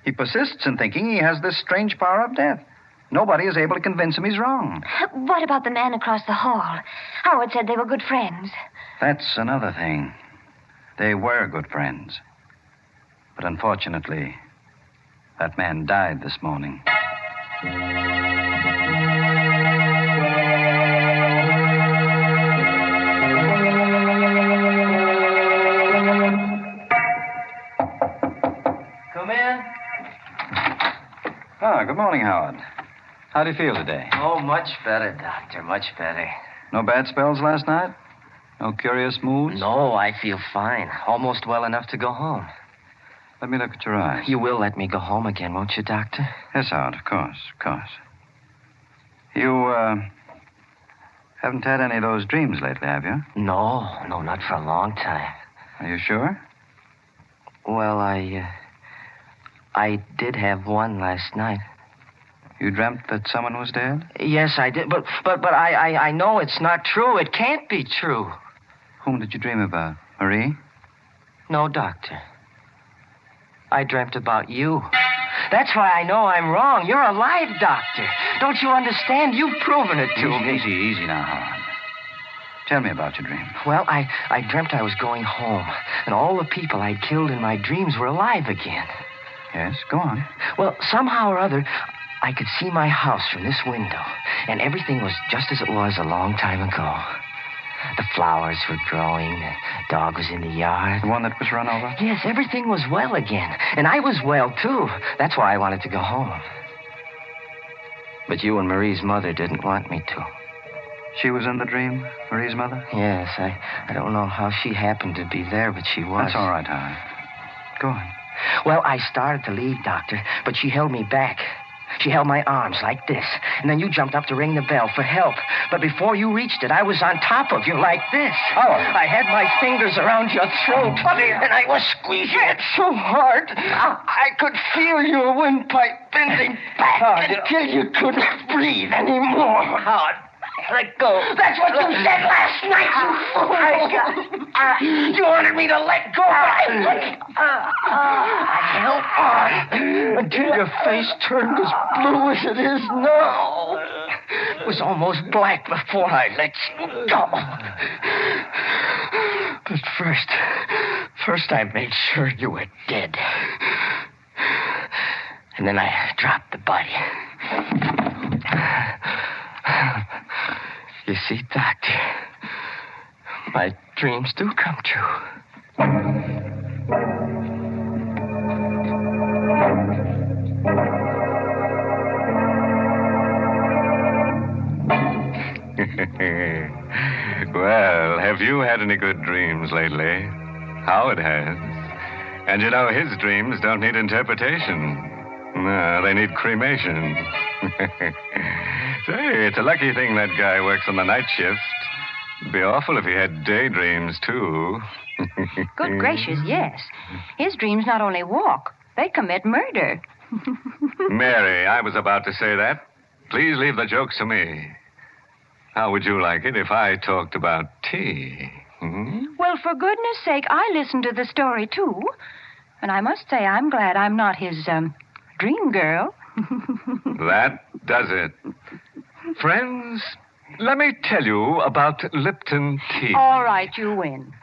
He persists in thinking he has this strange power of death. Nobody is able to convince him he's wrong. What about the man across the hall? Howard said they were good friends. That's another thing. They were good friends. But unfortunately, that man died this morning. Come in. Ah, good morning, Howard. How do you feel today? Oh, much better, Doctor, much better. No bad spells last night? No curious moods? No, I feel fine. Almost well enough to go home. Let me look at your eyes. You will let me go home again, won't you, Doctor? Yes, Howard, of course, of course. You, haven't had any of those dreams lately, have you? No, not for a long time. Are you sure? Well, I did have one last night. You dreamt that someone was dead? Yes, I did, but I know it's not true. It can't be true. Whom did you dream about? Marie? No, Doctor. I dreamt about you. That's why I know I'm wrong. You're alive, Doctor. Don't you understand? You've proven it to me. Easy now, Howard. Tell me about your dream. Well, I dreamt I was going home, and all the people I'd killed in my dreams were alive again. Yes, go on. Well, somehow or other, I could see my house from this window, and everything was just as it was a long time ago. The flowers were growing, the dog was in the yard. The one that was run over? Yes, everything was well again, and I was well, too. That's why I wanted to go home. But you and Marie's mother didn't want me to. She was in the dream, Marie's mother? Yes, I don't know how she happened to be there, but she was. That's all right, Howard. Go on. Well, I started to leave, Doctor, but she held me back. She held my arms like this, and then you jumped up to ring the bell for help. But before you reached it, I was on top of you like this. I had my fingers around your throat, and I was squeezing it so hard, I could feel your windpipe bending back until you couldn't breathe anymore. Howard, let go. That's what you said last night, you fool. You wanted me to let go, but I held on until your face turned as blue as it is now. It was almost black before I let you go. But first I made sure you were dead. And then I dropped the body. You see, Doctor, my dreams do come true. Well, have you had any good dreams lately? Howard has. And you know, his dreams don't need interpretation. No, they need cremation. Say, it's a lucky thing that guy works on the night shift. It'd be awful if he had daydreams, too. Good gracious, yes. His dreams not only walk, they commit murder. Mary, I was about to say that. Please leave the jokes to me. How would you like it if I talked about tea? Hmm? Well, for goodness sake, I listened to the story, too. And I must say I'm glad I'm not his, dream girl. That does it. Friends, let me tell you about Lipton tea. All right, you win.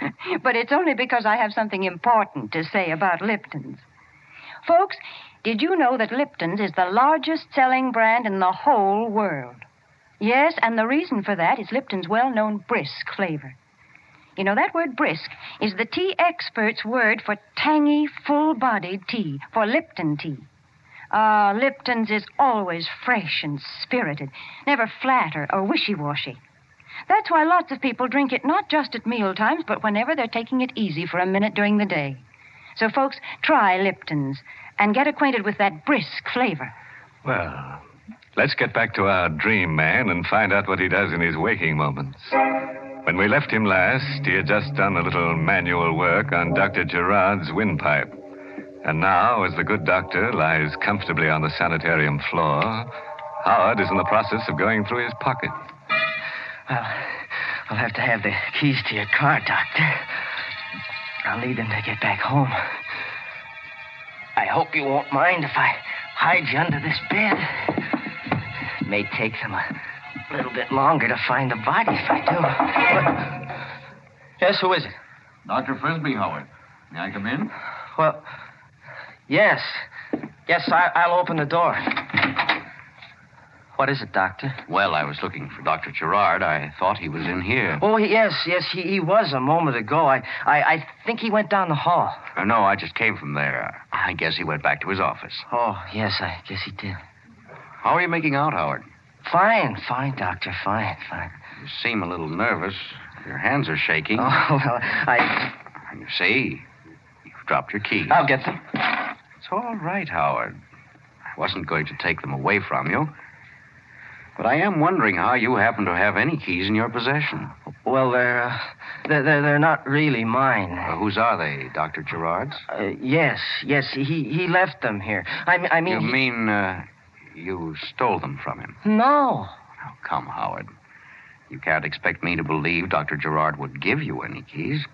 But it's only because I have something important to say about Lipton's. Folks, did you know that Lipton's is the largest selling brand in the whole world? Yes, and the reason for that is Lipton's well-known brisk flavor. You know, that word brisk is the tea expert's word for tangy, full-bodied tea, for Lipton tea. Lipton's is always fresh and spirited, never flat or wishy-washy. That's why lots of people drink it not just at mealtimes, but whenever they're taking it easy for a minute during the day. So, folks, try Lipton's and get acquainted with that brisk flavor. Well, let's get back to our dream man and find out what he does in his waking moments. When we left him last, he had just done a little manual work on Dr. Gerard's windpipe. And now, as the good doctor lies comfortably on the sanitarium floor, Howard is in the process of going through his pocket. Well, I'll have to have the keys to your car, Doctor. I'll need them to get back home. I hope you won't mind if I hide you under this bed. It may take them a little bit longer to find the body if I do. But... Yes, who is it? Dr. Frisbee, Howard. May I come in? Well, yes. Yes, I'll open the door. What is it, Doctor? Well, I was looking for Dr. Gerard. I thought he was in here. Oh, yes, he was a moment ago. I think he went down the hall. No, I just came from there. I guess he went back to his office. Oh, yes, I guess he did. How are you making out, Howard? Fine, Doctor, fine. You seem a little nervous. Your hands are shaking. Oh, well, You see, you've dropped your keys. I'll get them. It's all right, Howard. I wasn't going to take them away from you. But I am wondering how you happen to have any keys in your possession. Well, they're not really mine. Whose are they, Dr. Gerard's? Yes, he left them here. I mean... You mean, you stole them from him? No. Oh, come, Howard. You can't expect me to believe Dr. Gerard would give you any keys.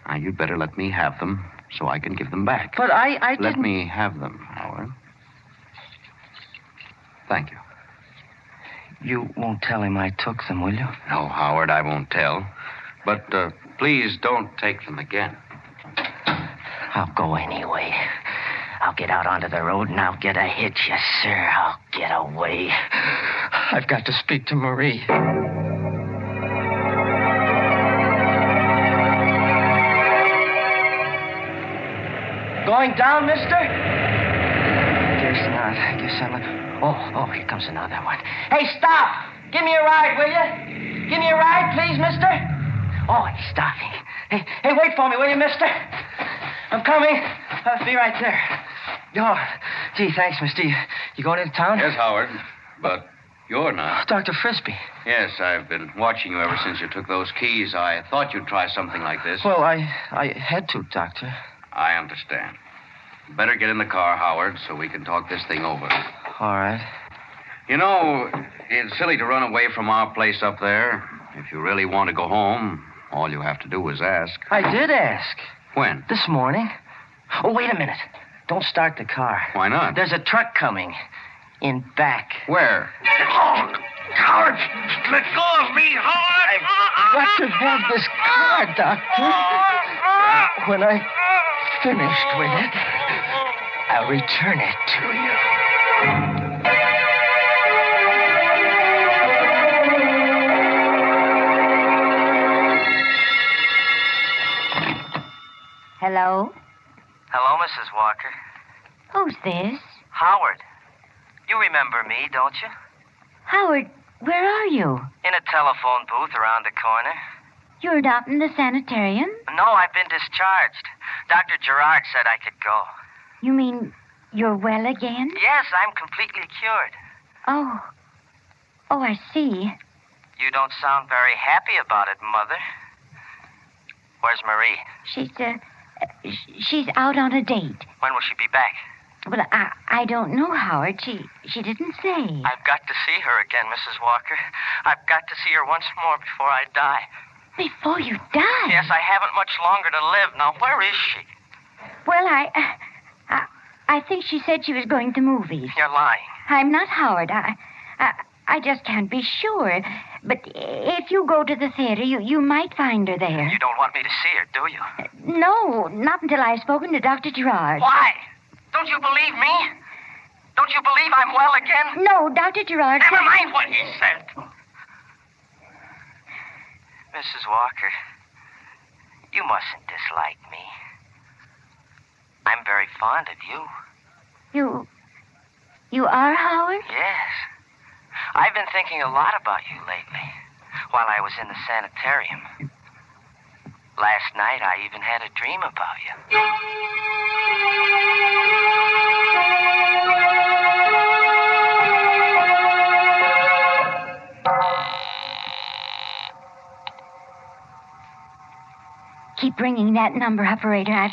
Now, you'd better let me have them so I can give them back. But I didn't... Let me have them, Howard. Thank you. You won't tell him I took them, will you? No, Howard, I won't tell. But please don't take them again. I'll go anyway. I'll get out onto the road and I'll get a hitch, yes, sir. I'll get away. I've got to speak to Marie. Going down, mister? Guess not. I guess I'm not... Oh, here comes another one. Hey, stop! Give me a ride, will you? Give me a ride, please, mister. Oh, he's stopping. Hey, wait for me, will you, mister? I'm coming. I'll be right there. Oh, Gee, thanks, mister. You going into town? Yes, Howard, but you're not. Dr. Frisbee. Yes, I've been watching you ever since you took those keys. I thought you'd try something like this. Well, I had to, Doctor. I understand. Better get in the car, Howard, so we can talk this thing over. All right. You know, it's silly to run away from our place up there. If you really want to go home, all you have to do is ask. I did ask. When? This morning. Oh, wait a minute. Don't start the car. Why not? There's a truck coming. In back. Where? Oh, Howard! Let go of me, Howard! I've got to have this car, Doctor. When I'm finished with it, I'll return it to you. Hello? Hello, Mrs. Walker. Who's this? Howard. You remember me, don't you? Howard, where are you? In a telephone booth around the corner. You're not in the sanitarium? No, I've been discharged. Dr. Gerard said I could go. You mean you're well again? Yes, I'm completely cured. Oh. Oh, I see. You don't sound very happy about it, Mother. Where's Marie? She's out on a date. When will she be back? Well, I don't know, Howard. She didn't say. I've got to see her again, Mrs. Walker. I've got to see her once more before I die. Before you die? Yes, I haven't much longer to live. Now, where is she? Well, I think she said she was going to movies. You're lying. I'm not, Howard. I just can't be sure. But if you go to the theater, you might find her there. You don't want me to see her, do you? No, not until I've spoken to Dr. Gerard. Why? Don't you believe me? Don't you believe I'm well again? No, Dr. Gerard... Never mind what he said. Mrs. Walker, you mustn't dislike me. I'm very fond of you. You are, Howard? Yes. I've been thinking a lot about you lately, while I was in the sanitarium. Last night, I even had a dream about you. Keep ringing that number, operator.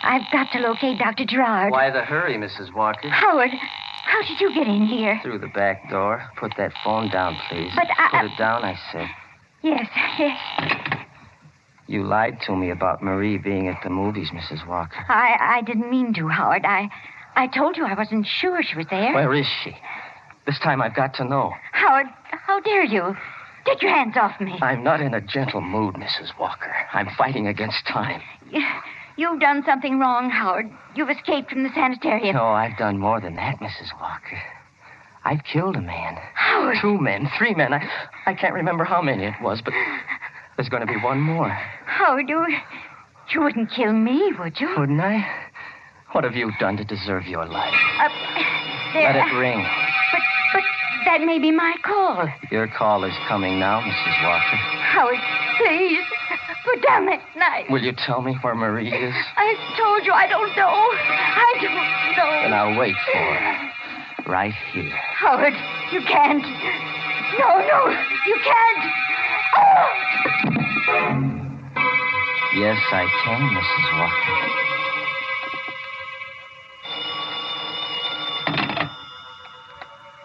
I've got to locate Dr. Gerard. Why the hurry, Mrs. Walker? Howard, how did you get in here? Through the back door. Put that phone down, please. But Put it down, I said. Yes. You lied to me about Marie being at the movies, Mrs. Walker. I didn't mean to, Howard. I told you I wasn't sure she was there. Where is she? This time I've got to know. Howard, how dare you? Take your hands off me. I'm not in a gentle mood, Mrs. Walker. I'm fighting against time. You've done something wrong, Howard. You've escaped from the sanitarium. No, I've done more than that, Mrs. Walker. I've killed a man. Howard. 2 men, 3 men. I can't remember how many it was, but there's going to be one more. Howard, you wouldn't kill me, would you? Wouldn't I? What have you done to deserve your life? Let it ring. But that may be my call. Your call is coming now, Mrs. Walker. Howard, please, put down that knife. Will you tell me where Marie is? I told you I don't know. I don't know. Then I'll wait for her. Right here. Howard, you can't. No, you can't. Oh! Yes, I can, Mrs. Walker.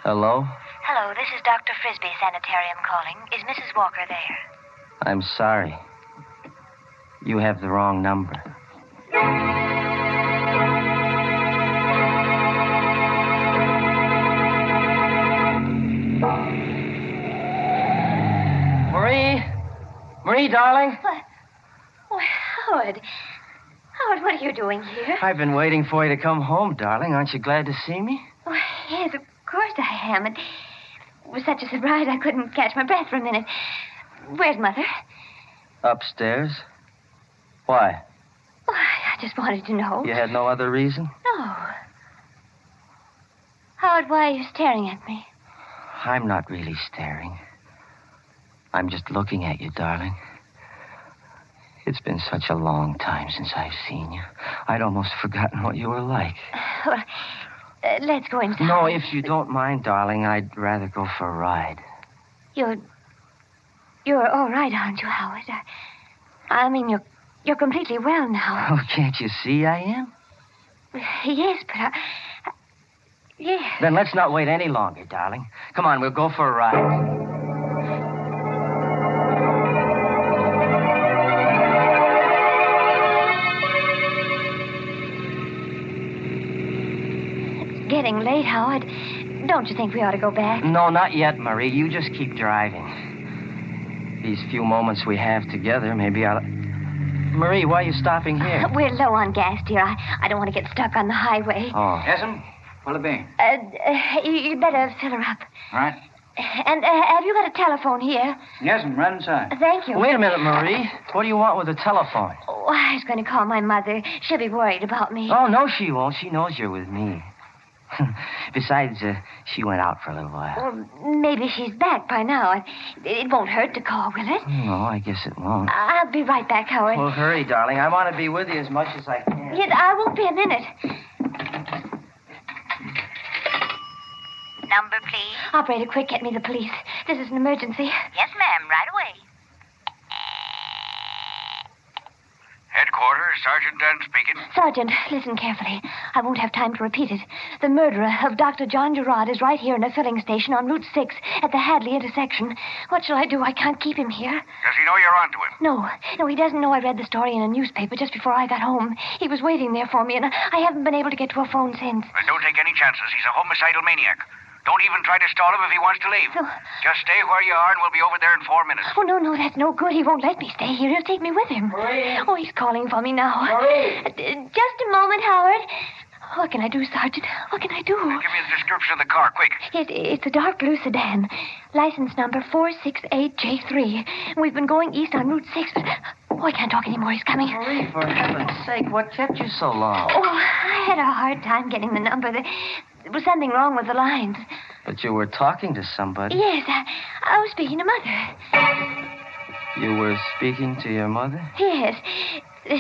Hello? Hello, this is Dr. Frisbee Sanitarium calling. Is Mrs. Walker there? I'm sorry. You have the wrong number. Marie, darling? What? Howard, what are you doing here? I've been waiting for you to come home, darling. Aren't you glad to see me? Oh, yes, of course I am. It was such a surprise I couldn't catch my breath for a minute. Where's Mother? Upstairs. Why? Oh, I just wanted to know. You had no other reason? No. Howard, why are you staring at me? I'm not really staring. I'm just looking at you, darling. It's been such a long time since I've seen you. I'd almost forgotten what you were like. Let's go inside. No, if you don't mind, darling, I'd rather go for a ride. You're all right, aren't you, Howard? I mean, you're completely well now. Oh, can't you see I am? Yes, but yes. Then let's not wait any longer, darling. Come on, we'll go for a ride. Getting late, Howard. Don't you think we ought to go back? No, not yet, Marie. You just keep driving. These few moments we have together, maybe I'll... Marie, why are you stopping here? We're low on gas, dear. I don't want to get stuck on the highway. Oh. Yes'm? What'll it be? You'd better fill her up. All right. And have you got a telephone here? Yes'm, right inside. Thank you. Wait a minute, Marie. What do you want with the telephone? Oh, I was going to call my mother. She'll be worried about me. Oh, no, she won't. She knows you're with me. Besides, she went out for a little while. Well, maybe she's back by now. It won't hurt to call, will it? No, I guess it won't. I'll be right back, Howard. Well, hurry, darling. I want to be with you as much as I can. Yes, I won't be a minute. Number, please. Operator, quick, get me the police. This is an emergency. Yes, ma'am, right away. Headquarters, Sergeant Dunn speaking. Sergeant, listen carefully. I won't have time to repeat it. The murderer of Dr. John Gerard is right here in a filling station on Route 6 at the Hadley intersection. What shall I do? I can't keep him here. Does he know you're onto him? No, he doesn't know I read the story in a newspaper just before I got home. He was waiting there for me, and I haven't been able to get to a phone since. Well, don't take any chances. He's a homicidal maniac. Don't even try to stall him if he wants to leave. No. Just stay where you are, and we'll be over there in 4 minutes. Oh, no, that's no good. He won't let me stay here. He'll take me with him. Marie. Oh, he's calling for me now. Marie. Just a moment, Howard. What can I do, Sergeant? What can I do? Give me the description of the car, quick. It's a dark blue sedan. License number 468J3. We've been going east on Route 6, but... Oh, I can't talk anymore. He's coming. Marie, for heaven's sake, what kept you so long? Oh, I had a hard time getting the number. There was something wrong with the lines. But you were talking to somebody. Yes, I was speaking to Mother. You were speaking to your mother? Yes.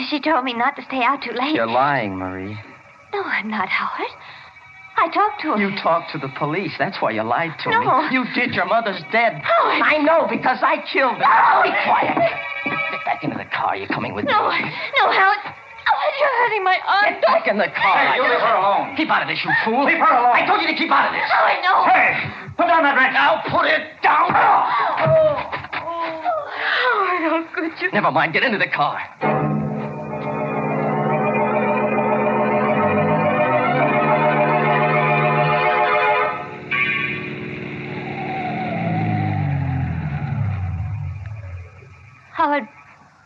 She told me not to stay out too late. You're lying, Marie. No, I'm not, Howard. I talked to him. You talked to the police. That's why you lied to No. me. You did. Your mother's dead. Howard. I know, because I killed her. No. Be quiet. Get back into the car. You're coming with me. No, Howard. Oh, you're hurting my arm. Get back in the car. Hey, you leave her alone. Keep out of this, you fool. Leave her alone. I told you to keep out of this. Oh, I know. Hey, put down that wrench. Now put it down. Howard, how could you? Never mind. Get into the car. Howard,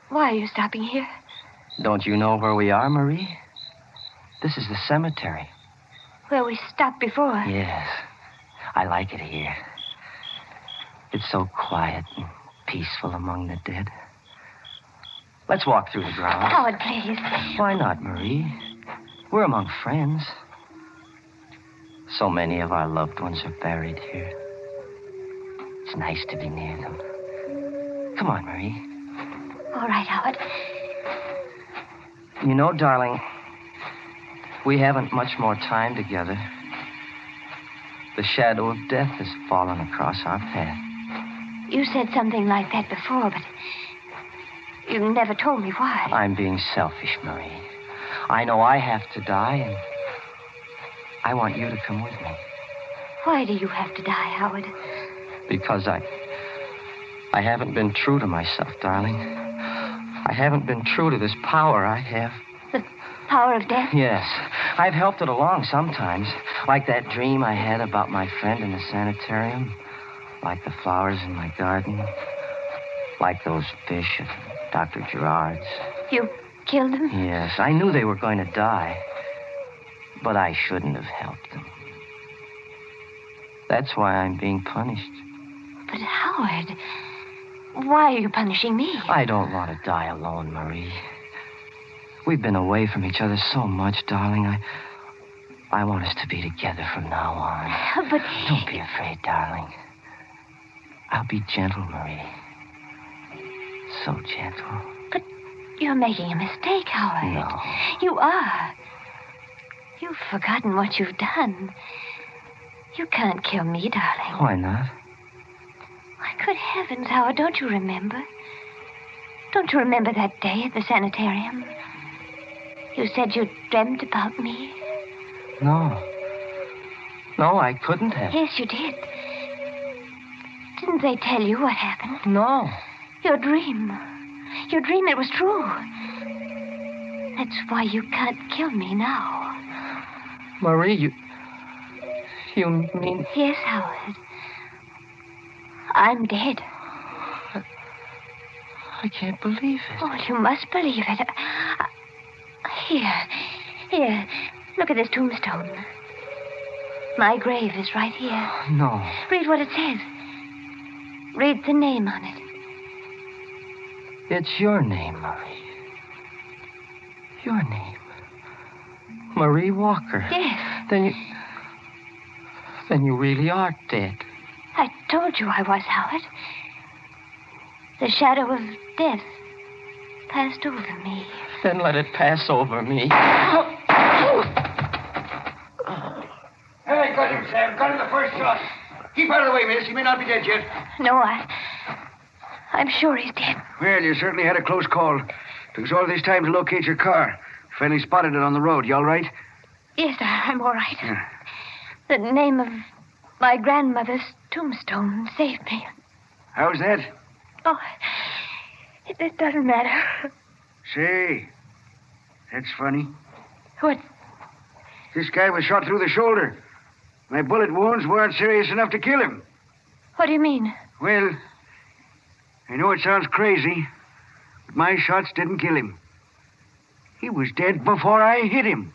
why are you stopping here? Don't you know where we are, Marie? This is the cemetery. Where we stopped before. Yes. I like it here. It's so quiet and peaceful among the dead. Let's walk through the grounds. Howard, please. Why not, Marie? We're among friends. So many of our loved ones are buried here. It's nice to be near them. Come on, Marie. All right, Howard. You know, darling, we haven't much more time together. The shadow of death has fallen across our path. You said something like that before, but you never told me why. I'm being selfish, Marie. I know I have to die, and I want you to come with me. Why do you have to die, Howard? Because I haven't been true to myself, darling. I haven't been true to this power I have. The power of death? Yes. I've helped it along sometimes. Like that dream I had about my friend in the sanitarium. Like the flowers in my garden. Like those fish at Dr. Gerard's. You killed them? Yes. I knew they were going to die. But I shouldn't have helped them. That's why I'm being punished. But Howard, why are you punishing me? I don't want to die alone, Marie. We've been away from each other so much, darling. I want us to be together from now on. But... Don't be afraid, darling. I'll be gentle, Marie. So gentle. But you're making a mistake, Howard. No. You are. You've forgotten what you've done. You can't kill me, darling. Why not? Why, good heavens, Howard, don't you remember? Don't you remember that day at the sanitarium? You said you dreamt about me. No. No, I couldn't have. Yes, you did. Didn't they tell you what happened? No. Your dream. Your dream, it was true. That's why you can't kill me now. Marie, you mean... Yes, Howard. I'm dead. I can't believe it. Oh, you must believe it. Here. Look at this tombstone. My grave is right here. No. Read what it says. Read the name on it. It's your name, Marie. Your name. Marie Walker. Yes. Then you really are dead. I told you I was, Howard. The shadow of death passed over me. Then let it pass over me. Hey, got him, Sam. Got him the first shot. Keep out of the way, miss. He may not be dead yet. No, I'm sure he's dead. Well, you certainly had a close call. Took us all this time to locate your car. Finally spotted it on the road. You all right? Yes, I'm all right. Yeah. The name of my grandmother's tombstone saved me. How's that? Oh, it doesn't matter. Say, that's funny. What? This guy was shot through the shoulder. My bullet wounds weren't serious enough to kill him. What do you mean? Well, I know it sounds crazy, but my shots didn't kill him. He was dead before I hit him.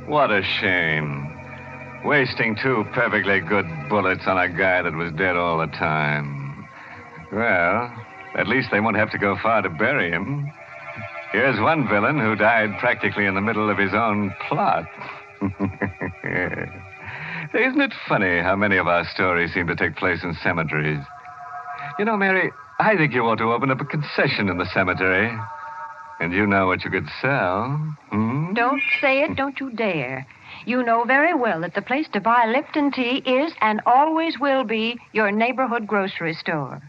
What a shame. Wasting two perfectly good bullets on a guy that was dead all the time. Well, at least they won't have to go far to bury him. Here's one villain who died practically in the middle of his own plot. Isn't it funny how many of our stories seem to take place in cemeteries? You know, Mary, I think you ought to open up a concession in the cemetery. And you know what you could sell. Hmm? Don't say it, don't you dare. You know very well that the place to buy Lipton tea is and always will be your neighborhood grocery store.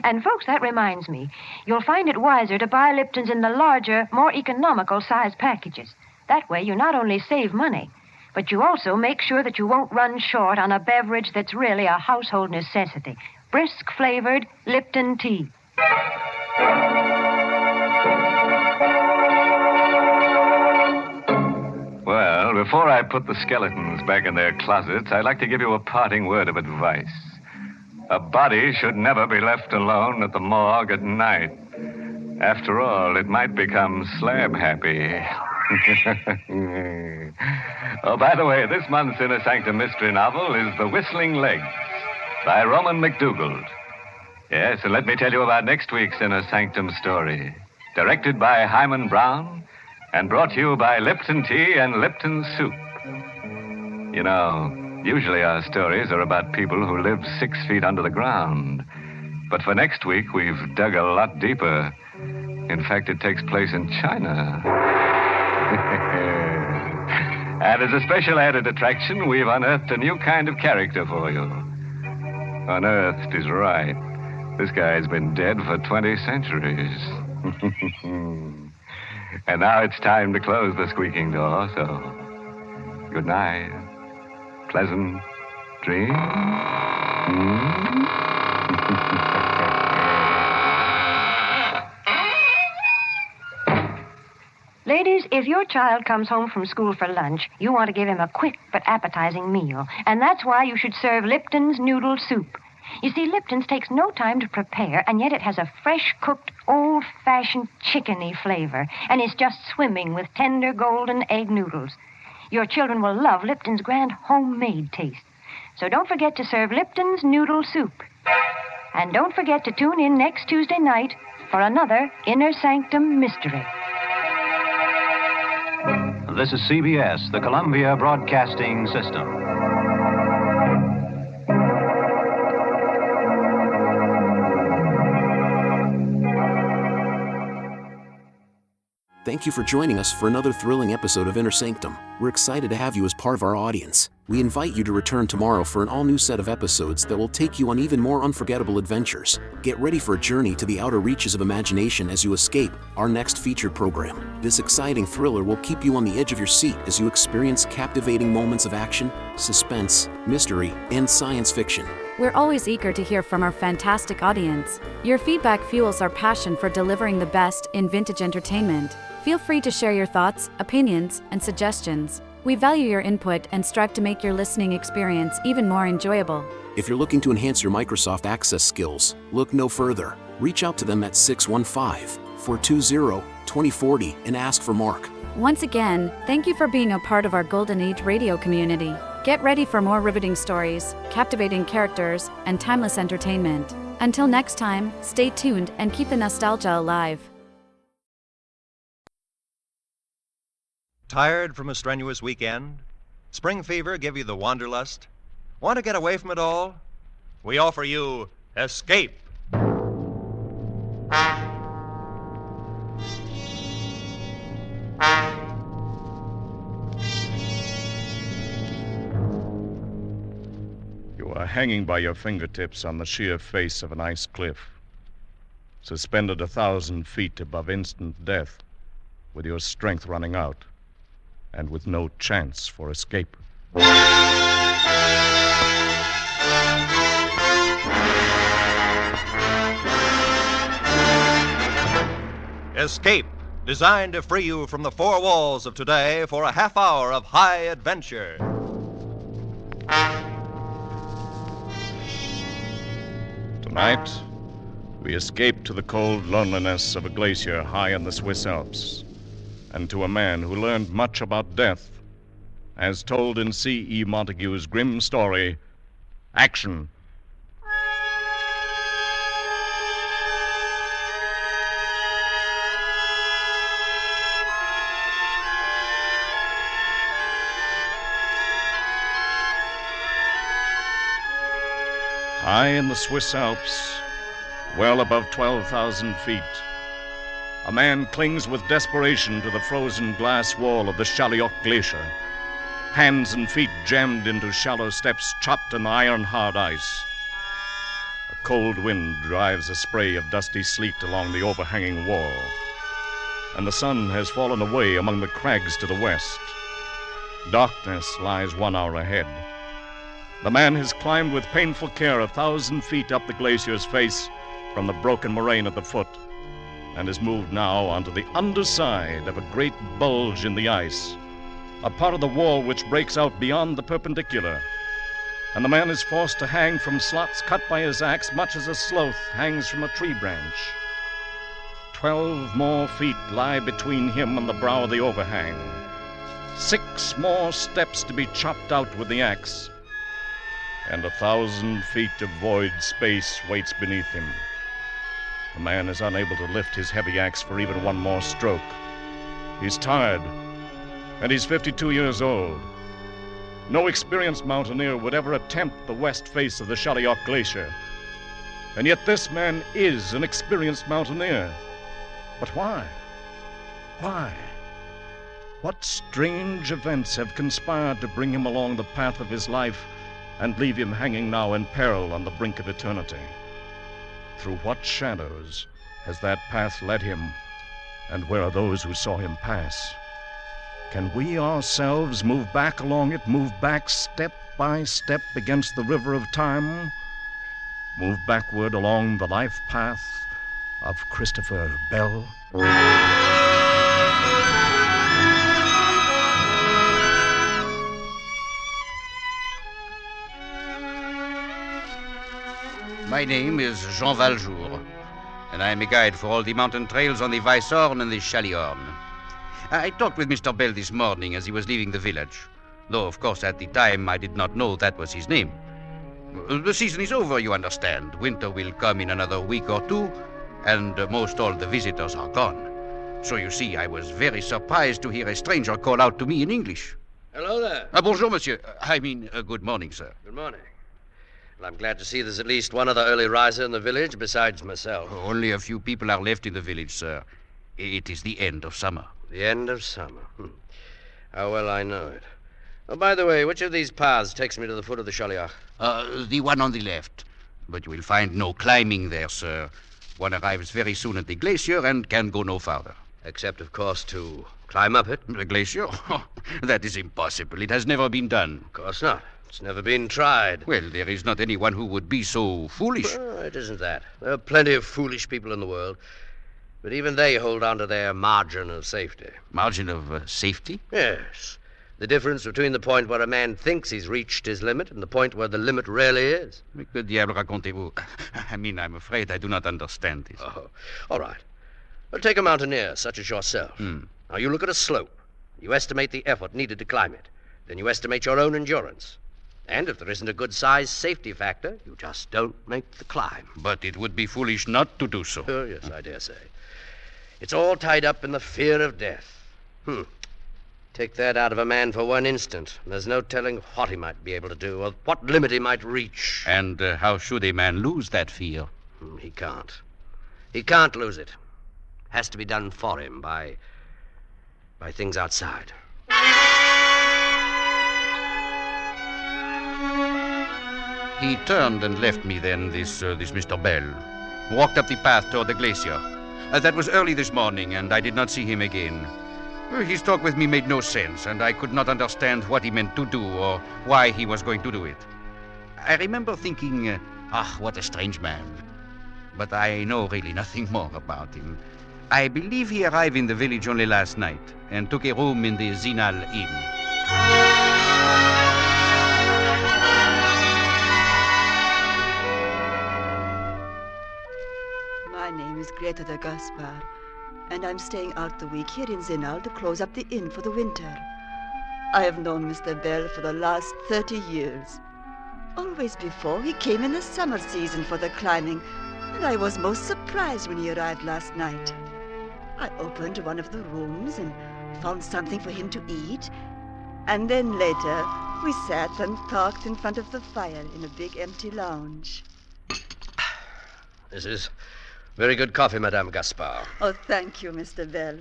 And, folks, that reminds me. You'll find it wiser to buy Lipton's in the larger, more economical size packages. That way you not only save money, but you also make sure that you won't run short on a beverage that's really a household necessity. Brisk-flavored Lipton tea. Well, before I put the skeletons back in their closets, I'd like to give you a parting word of advice. A body should never be left alone at the morgue at night. After all, it might become slab-happy. Oh, by the way, this month's Inner Sanctum mystery novel is The Whistling Legs by Roman McDougald. Yes, and let me tell you about next week's Inner Sanctum story. Directed by Hyman Brown and brought to you by Lipton Tea and Lipton Soup. You know, usually our stories are about people who live 6 feet under the ground. But for next week, we've dug a lot deeper. In fact, it takes place in China. And as a special added attraction, we've unearthed a new kind of character for you. Unearthed is right. This guy's been dead for 20 centuries. And now it's time to close the squeaking door, so good night. Pleasant dreams. Ladies, if your child comes home from school for lunch, you want to give him a quick but appetizing meal. And that's why you should serve Lipton's noodle soup. You see, Lipton's takes no time to prepare, and yet it has a fresh-cooked, old-fashioned chickeny flavor, and is just swimming with tender golden egg noodles. Your children will love Lipton's grand homemade taste. So don't forget to serve Lipton's noodle soup. And don't forget to tune in next Tuesday night for another Inner Sanctum mystery. This is CBS, the Columbia Broadcasting System. Thank you for joining us for another thrilling episode of Inner Sanctum. We're excited to have you as part of our audience. We invite you to return tomorrow for an all-new set of episodes that will take you on even more unforgettable adventures. Get ready for a journey to the outer reaches of imagination as you escape our next featured program. This exciting thriller will keep you on the edge of your seat as you experience captivating moments of action, suspense, mystery, and science fiction. We're always eager to hear from our fantastic audience. Your feedback fuels our passion for delivering the best in vintage entertainment. Feel free to share your thoughts, opinions, and suggestions. We value your input and strive to make your listening experience even more enjoyable. If you're looking to enhance your Microsoft Access skills, look no further. Reach out to them at 615-420-2040 and ask for Mark. Once again, thank you for being a part of our Golden Age radio community. Get ready for more riveting stories, captivating characters, and timeless entertainment. Until next time, stay tuned and keep the nostalgia alive. Tired from a strenuous weekend? Spring fever give you the wanderlust? Want to get away from it all? We offer you Escape. You are hanging by your fingertips on the sheer face of an ice cliff, suspended 1,000 feet above instant death, with your strength running out, and with no chance for escape. Escape, designed to free you from the four walls of today for a half hour of high adventure. Tonight, we escape to the cold loneliness of a glacier high in the Swiss Alps, and to a man who learned much about death, as told in C.E. Montague's grim story, Action. High in the Swiss Alps, well above 12,000 feet, a man clings with desperation to the frozen glass wall of the Chaliot Glacier, hands and feet jammed into shallow steps chopped in iron-hard ice. A cold wind drives a spray of dusty sleet along the overhanging wall, and the sun has fallen away among the crags to the west. Darkness lies 1 hour ahead. The man has climbed with painful care 1,000 feet up the glacier's face from the broken moraine at the foot, and is moved now onto the underside of a great bulge in the ice, a part of the wall which breaks out beyond the perpendicular. And the man is forced to hang from slots cut by his axe, much as a sloth hangs from a tree branch. 12 more feet lie between him and the brow of the overhang. 6 more steps to be chopped out with the axe, and 1,000 feet of void space waits beneath him. The man is unable to lift his heavy axe for even one more stroke. He's tired, and he's 52 years old. No experienced mountaineer would ever attempt the west face of the Chaliot Glacier. And yet this man is an experienced mountaineer. But why? Why? What strange events have conspired to bring him along the path of his life and leave him hanging now in peril on the brink of eternity? Through what shadows has that path led him, and where are those who saw him pass? Can we ourselves move back along it, move back step by step against the river of time? Move backward along the life path of Christopher Bell? My name is Jean Valjour, and I am a guide for all the mountain trails on the Weisshorn and the Chaliorn. I talked with Mr. Bell this morning as he was leaving the village, though, of course, at the time I did not know that was his name. The season is over, you understand. Winter will come in another week or two, and most all the visitors are gone. So you see, I was very surprised to hear a stranger call out to me in English. Hello there. Bonjour, monsieur. Good morning, sir. Good morning. Well, I'm glad to see there's at least one other early riser in the village besides myself. Only a few people are left in the village, sir. It is the end of summer. The end of summer. How well I know it. Oh, by the way, which of these paths takes me to the foot of the Chaliach? The one on the left. But you will find no climbing there, sir. One arrives very soon at the glacier and can go no farther. Except, of course, to climb up it. The glacier? That is impossible. It has never been done. Of course not. It's never been tried. Well, there is not anyone who would be so foolish. Well, it isn't that. There are plenty of foolish people in the world. But even they hold on to their margin of safety. Margin of safety? Yes. The difference between the point where a man thinks he's reached his limit and the point where the limit really is. Que diable racontez-vous? I mean, I'm afraid I do not understand this. Oh, all right. Well, take a mountaineer such as yourself. Now, you look at a slope. You estimate the effort needed to climb it. Then you estimate your own endurance. And if there isn't a good-sized safety factor, you just don't make the climb. But it would be foolish not to do so. Oh, yes, I dare say. It's all tied up in the fear of death. Take that out of a man for one instant, and there's no telling what he might be able to do or what limit he might reach. And how should a man lose that fear? He can't. He can't lose it. Has to be done for him by things outside. He turned and left me then, this Mr. Bell. Walked up the path toward the glacier. That was early this morning, and I did not see him again. His talk with me made no sense, and I could not understand what he meant to do or why he was going to do it. I remember thinking, what a strange man. But I know really nothing more about him. I believe he arrived in the village only last night and took a room in the Zinal Inn. My name is Greta de Gaspar, and I'm staying out the week here in Zinal to close up the inn for the winter. I have known Mr. Bell for the last 30 years. Always before, he came in the summer season for the climbing, and I was most surprised when he arrived last night. I opened one of the rooms and found something for him to eat, and then later we sat and talked in front of the fire in a big empty lounge. This is very good coffee, Madame Gaspar. Oh, thank you, Mr. Bell.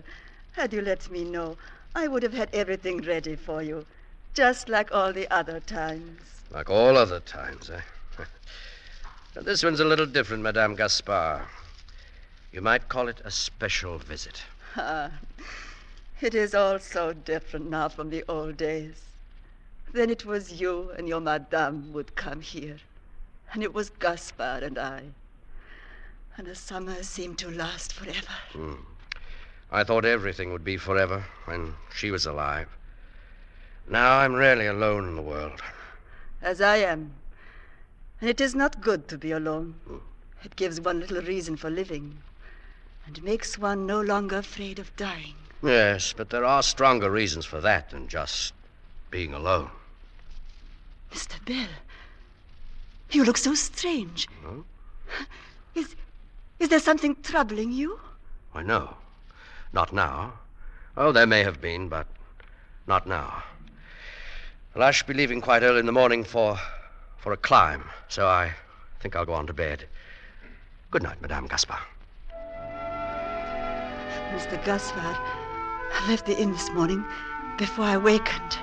Had you let me know, I would have had everything ready for you, just like all the other times. Like all other times, eh? But this one's a little different, Madame Gaspar. You might call it a special visit. It is all so different now from the old days. Then it was you and your madame would come here, and it was Gaspar and I. And the summer seemed to last forever. I thought everything would be forever when she was alive. Now I'm really alone in the world. As I am. And it is not good to be alone. It gives one little reason for living and makes one no longer afraid of dying. Yes, but there are stronger reasons for that than just being alone. Mr. Bell, you look so strange. Is there something troubling you? I know. Not now. Oh, there may have been, but not now. Well, I shall be leaving quite early in the morning for a climb, so I think I'll go on to bed. Good night, Madame Gaspar. Mr. Gaspar, I left the inn this morning before I wakened,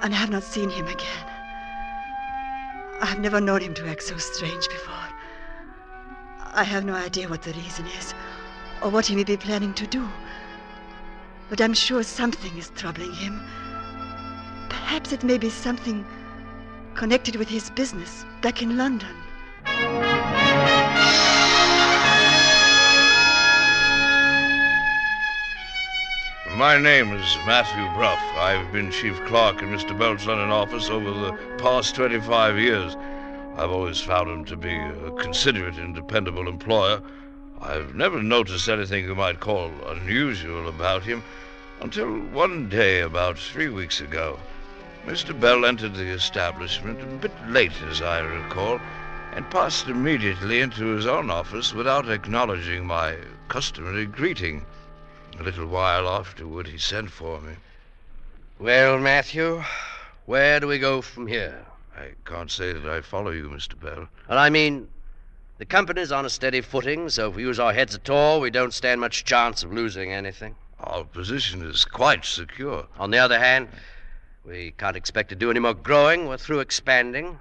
and I have not seen him again. I have never known him to act so strange before. I have no idea what the reason is, or what he may be planning to do. But I'm sure something is troubling him. Perhaps it may be something connected with his business back in London. My name is Matthew Bruff. I've been chief clerk in Mr. Bell's London office over the past 25 years. I've always found him to be a considerate and dependable employer. I've never noticed anything you might call unusual about him until one day about 3 weeks ago. Mr. Bell entered the establishment a bit late, as I recall, and passed immediately into his own office without acknowledging my customary greeting. A little while afterward, he sent for me. Well, Matthew, where do we go from here? I can't say that I follow you, Mr. Bell. Well, I mean, The company's on a steady footing, so if we use our heads at all, we don't stand much chance of losing anything. Our position is quite secure. On the other hand, we can't expect to do any more growing. We're through expanding.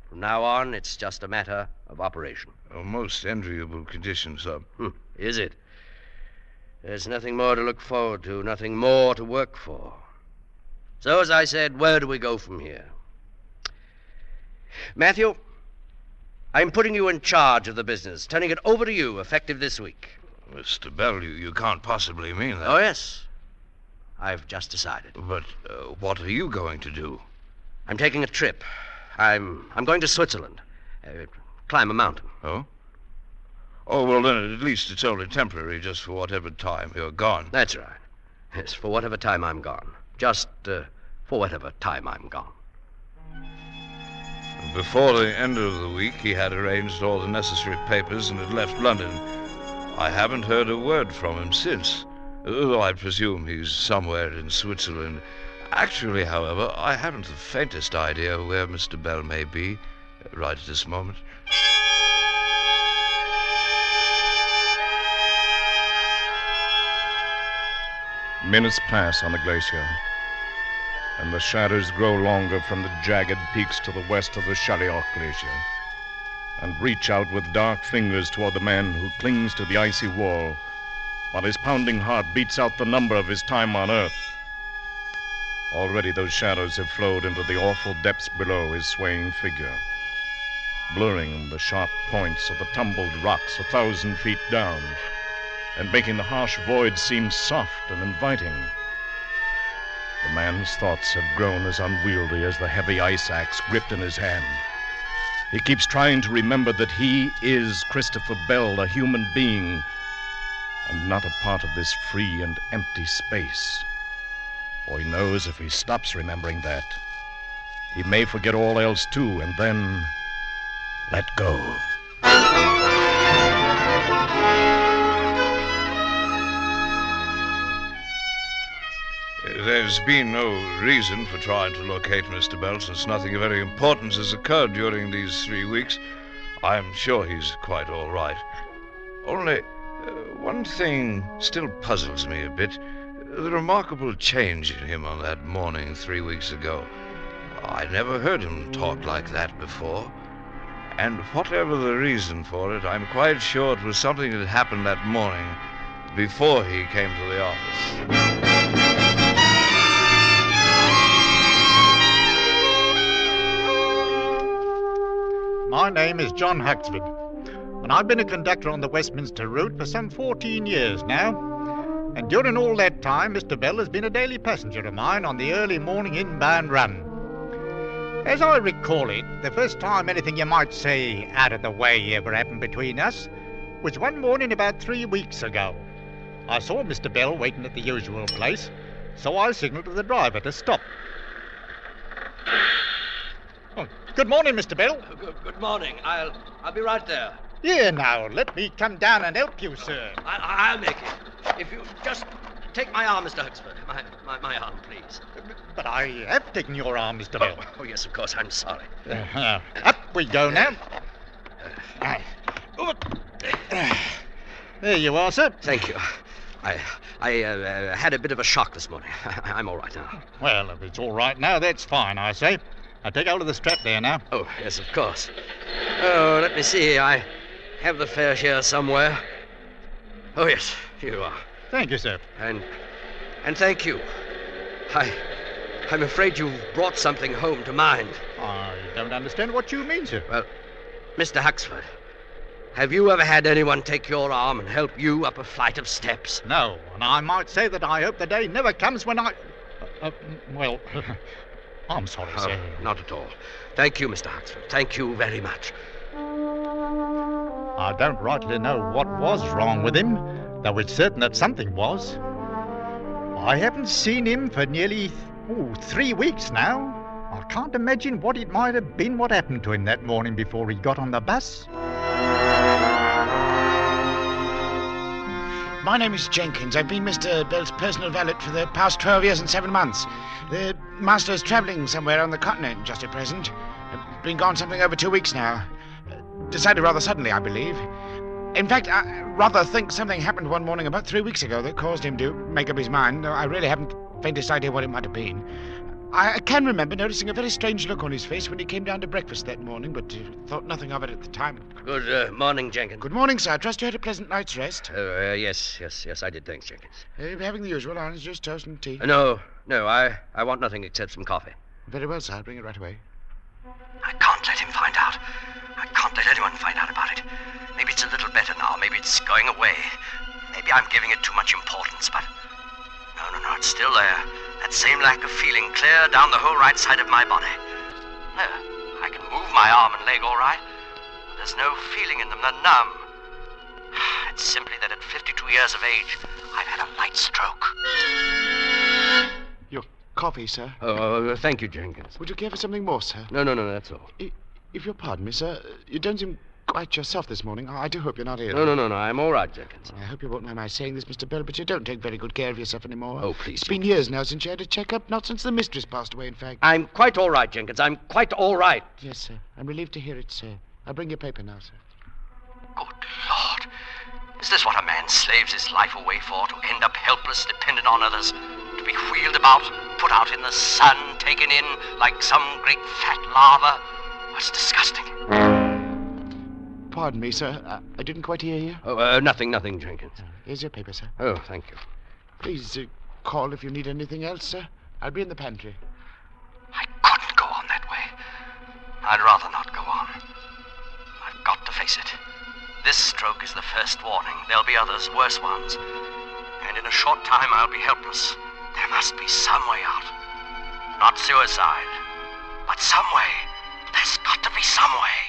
From now on, it's just a matter of operation. A most enviable condition, sir. Is it? There's nothing more to look forward to, nothing more to work for. So, as I said, where do we go from here? Matthew, I'm putting you in charge of the business, turning it over to you, effective this week. Mr. Bell, you can't possibly mean that. Oh, yes. I've just decided. But what are you going to do? I'm taking a trip. I'm going to Switzerland. Climb a mountain. Oh? Oh, well, then at least it's only temporary, just for whatever time you're gone. That's right. Yes, for whatever time I'm gone. Just for whatever time I'm gone. Before the end of the week, he had arranged all the necessary papers and had left London. I haven't heard a word from him since, though I presume he's somewhere in Switzerland. Actually, however, I haven't the faintest idea where Mr. Bell may be right at this moment. Minutes pass on the glacier, and the shadows grow longer from the jagged peaks to the west of the Chaliot Glacier, and reach out with dark fingers toward the man who clings to the icy wall, while his pounding heart beats out the number of his time on Earth. Already those shadows have flowed into the awful depths below his swaying figure, blurring the sharp points of the tumbled rocks 1,000 feet down, and making the harsh void seem soft and inviting. The man's thoughts have grown as unwieldy as the heavy ice axe gripped in his hand. He keeps trying to remember that he is Christopher Bell, a human being, and not a part of this free and empty space. For he knows if he stops remembering that, he may forget all else too, and then let go. There's been no reason for trying to locate Mr. Bell, since nothing of any importance has occurred during these 3 weeks. I'm sure he's quite all right. Only, one thing still puzzles me a bit. The remarkable change in him on that morning 3 weeks ago. I never heard him talk like that before. And whatever the reason for it, I'm quite sure it was something that happened that morning before he came to the office. My name is John Huxford, and I've been a conductor on the Westminster route for some 14 years now. And during all that time, Mr. Bell has been a daily passenger of mine on the early morning inbound run. As I recall it, the first time anything you might say out of the way ever happened between us was one morning about 3 weeks ago. I saw Mr. Bell waiting at the usual place, so I signalled to the driver to stop. Oh, good morning, Mr. Bell. Good morning. I'll be right there. Here now, let me come down and help you, sir. I'll make it. If you just take my arm, Mr. Huxford. My arm, please. But I have taken your arm, Mr. Bell. Oh, yes, of course. I'm sorry. Up we go now. There you are, sir. Thank you. I had a bit of a shock this morning. I'm all right now. Well, if it's all right now, that's fine, I say. I'll take hold of the strap there now. Oh, yes, of course. Oh, let me see. I have the fare here somewhere. Oh, yes, here you are. Thank you, sir. And thank you. I'm afraid you've brought something home to mind. I don't understand what you mean, sir. Well, Mr. Huxford, have you ever had anyone take your arm and help you up a flight of steps? No, and I might say that I hope the day never comes when I... well... I'm sorry, sir. Not at all. Thank you, Mr. Huxford. Thank you very much. I don't rightly know what was wrong with him, though it's certain that something was. I haven't seen him for nearly 3 weeks now. I can't imagine what it might have been what happened to him that morning before he got on the bus. My name is Jenkins. I've been Mr. Bell's personal valet for the past 12 years and 7 months. The master's travelling somewhere on the continent just at present. Been gone something over 2 weeks now. decided rather suddenly, I believe. In fact, I rather think something happened one morning about 3 weeks ago that caused him to make up his mind, though I really haven't the faintest idea what it might have been. I can remember noticing a very strange look on his face when he came down to breakfast that morning, but thought nothing of it at the time. Good morning, Jenkins. Good morning, sir. I trust you had a pleasant night's rest. Yes, I did, thanks, Jenkins. You're having the usual, orange juice, toast, and tea? No, I want nothing except some coffee. Very well, sir. I'll bring it right away. I can't let him find out. I can't let anyone find out about it. Maybe it's a little better now. Maybe it's going away. Maybe I'm giving it too much importance, but... No, it's still there. That same lack of feeling clear down the whole right side of my body. There, I can move my arm and leg all right. But there's no feeling in them. They're numb. It's simply that at 52 years of age, I've had a light stroke. Your coffee, sir. Oh, thank you, Jenkins. Would you care for something more, sir? No, that's all. If you'll pardon me, sir, you don't seem quite yourself this morning. I do hope you're not ill. No, I'm all right, Jenkins. I hope you won't mind my saying this, Mr. Bell, but you don't take very good care of yourself anymore. Oh, please. It's been years now since you had a checkup, not since the mistress passed away, in fact. I'm quite all right, Jenkins. I'm quite all right. Yes, sir. I'm relieved to hear it, sir. I'll bring your paper now, sir. Good Lord. Is this what a man slaves his life away for? To end up helpless, dependent on others? To be wheeled about, put out in the sun, taken in like some great fat lava? That's disgusting. Pardon me, sir. I didn't quite hear you. Oh, nothing, Jenkins. Here's your paper, sir. Oh, thank you. Please call if you need anything else, sir. I'll be in the pantry. I couldn't go on that way. I'd rather not go on. I've got to face it. This stroke is the first warning. There'll be others, worse ones. And in a short time, I'll be helpless. There must be some way out. Not suicide, but some way. There's got to be some way.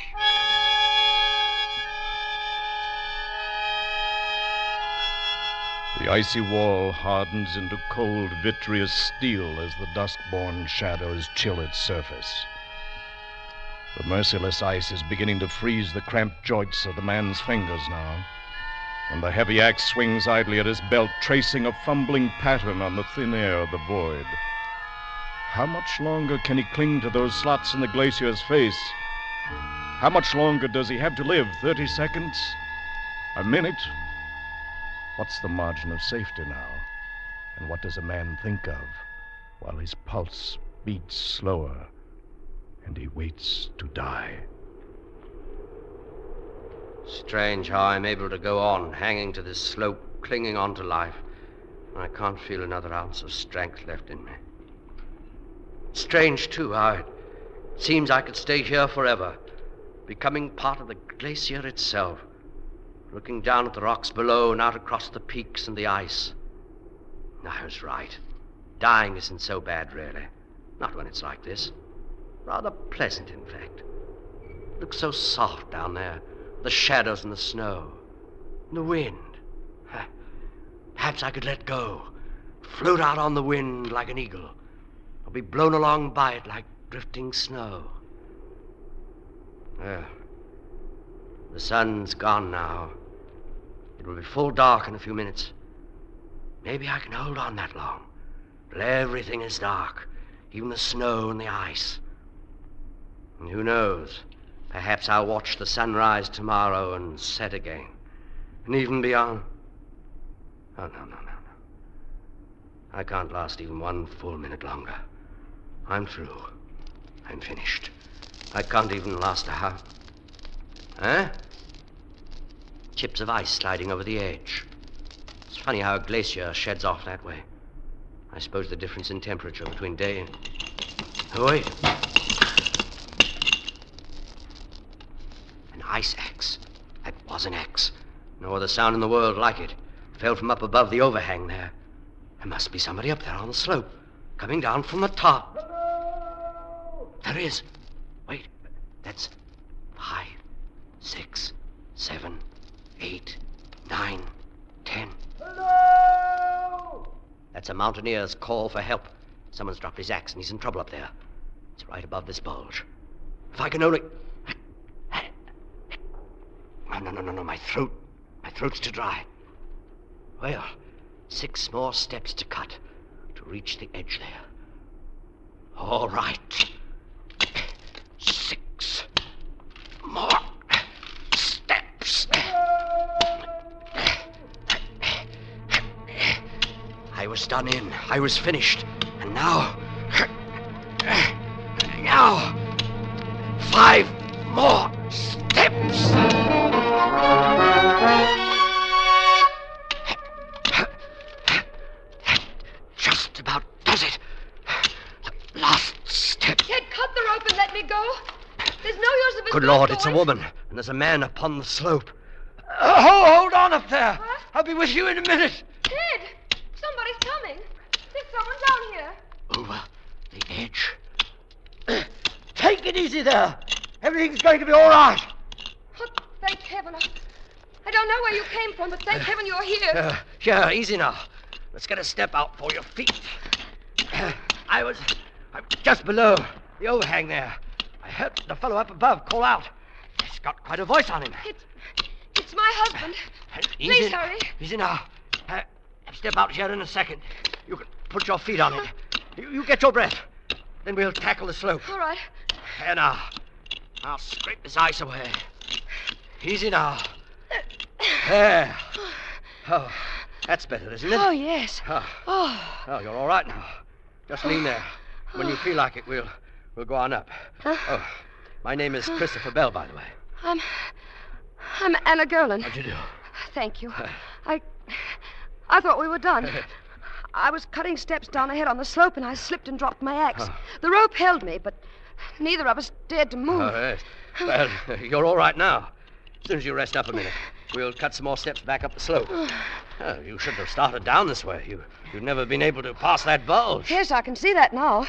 The icy wall hardens into cold, vitreous steel as the dusk-born shadows chill its surface. The merciless ice is beginning to freeze the cramped joints of the man's fingers now, and the heavy axe swings idly at his belt, tracing a fumbling pattern on the thin air of the void. How much longer can he cling to those slots in the glacier's face? How much longer does he have to live? 30 seconds? A minute? What's the margin of safety now? And what does a man think of while his pulse beats slower and he waits to die? Strange how I'm able to go on, hanging to this slope, clinging on to life, when I can't feel another ounce of strength left in me. Strange, too, how it seems I could stay here forever, becoming part of the glacier itself, looking down at the rocks below and out across the peaks and the ice. I was right. Dying isn't so bad, really. Not when it's like this. Rather pleasant, in fact. It looks so soft down there. The shadows and the snow. And the wind. Perhaps I could let go. Float out on the wind like an eagle. Or be blown along by it like drifting snow. Well, the sun's gone now. It will be full dark in a few minutes. Maybe I can hold on that long. Till everything is dark. Even the snow and the ice. And who knows? Perhaps I'll watch the sunrise tomorrow and set again. And even beyond. Oh, no. I can't last even one full minute longer. I'm through. I'm finished. I can't even last a half. Huh? Chips of ice sliding over the edge. It's funny how a glacier sheds off that way. I suppose the difference in temperature between day and... Oh, wait. An ice axe. That was an axe. No other sound in the world like it. Fell from up above the overhang there. There must be somebody up there on the slope, coming down from the top. Hello! There is. Wait, that's 5, 6, 7, 8, 9, 10. Hello! That's a mountaineer's call for help. Someone's dropped his axe and he's in trouble up there. It's right above this bulge. If I can only... No, my throat. My throat's too dry. Well, 6 more steps to cut to reach the edge there. All right. 6 more was done in. I was finished. And now... Now... 5 more steps. Just about does it. The last step. Kid, cut the rope and let me go. There's no use of us Good both Lord, it's a going. woman. And there's a man upon the slope. Hold on up there. What? I'll be with you in a minute. Kid, somebody's coming. There's someone down here. Over the edge. Take it easy there. Everything's going to be all right. Oh, thank heaven. I don't know where you came from, but thank heaven you're here. Here, easy now. Let's get a step out for your feet. I'm just below the overhang there. I heard the fellow up above call out. He's got quite a voice on him. It's my husband. Please hurry. Easy now. I'll step out here in a second. You can put your feet on it. You get your breath. Then we'll tackle the slope. All right. Here now. I'll scrape this ice away. Easy now. There. Oh, that's better, isn't it? Oh, yes. Oh, you're all right now. Just lean there. When you feel like it, we'll go on up. Oh, my name is Christopher Bell, by the way. I'm Anna Gerlin. How'd you do? Thank you. I thought we were done. I was cutting steps down ahead on the slope, and I slipped and dropped my axe. The rope held me, but neither of us dared to move. Oh, yes. Well, you're all right now. As soon as you rest up a minute, we'll cut some more steps back up the slope. Oh, you shouldn't have started down this way. You've never been able to pass that bulge. Yes, I can see that now.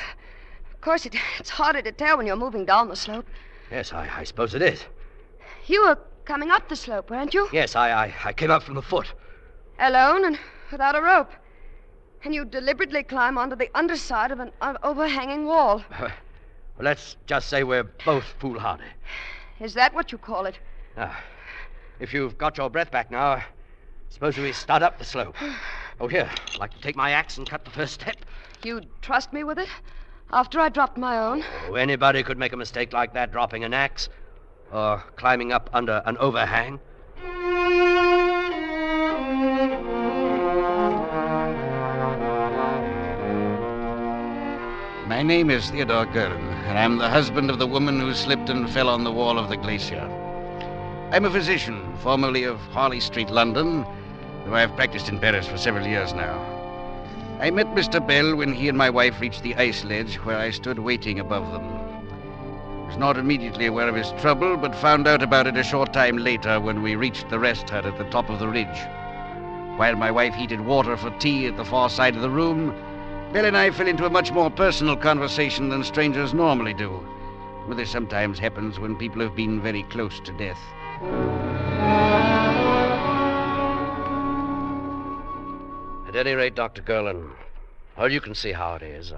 Of course, it's harder to tell when you're moving down the slope. Yes, I suppose it is. You were coming up the slope, weren't you? Yes, I came up from the foot. Alone and without a rope. And you deliberately climb onto the underside of an overhanging wall. Well, let's just say we're both foolhardy. Is that what you call it? If you've got your breath back now, suppose we start up the slope. Oh, here, I'd like to take my axe and cut the first step. You'd trust me with it? After I dropped my own? Oh, anybody could make a mistake like that, dropping an axe. Or climbing up under an overhang. My name is Theodore Gerlin, and I'm the husband of the woman who slipped and fell on the wall of the glacier. I'm a physician, formerly of Harley Street, London, though I've practiced in Paris for several years now. I met Mr. Bell when he and my wife reached the ice ledge where I stood waiting above them. I was not immediately aware of his trouble, but found out about it a short time later when we reached the rest hut at the top of the ridge. While my wife heated water for tea at the far side of the room, Bell and I fell into a much more personal conversation than strangers normally do. But this sometimes happens when people have been very close to death. At any rate, Dr. Gerlin, well, you can see how it is.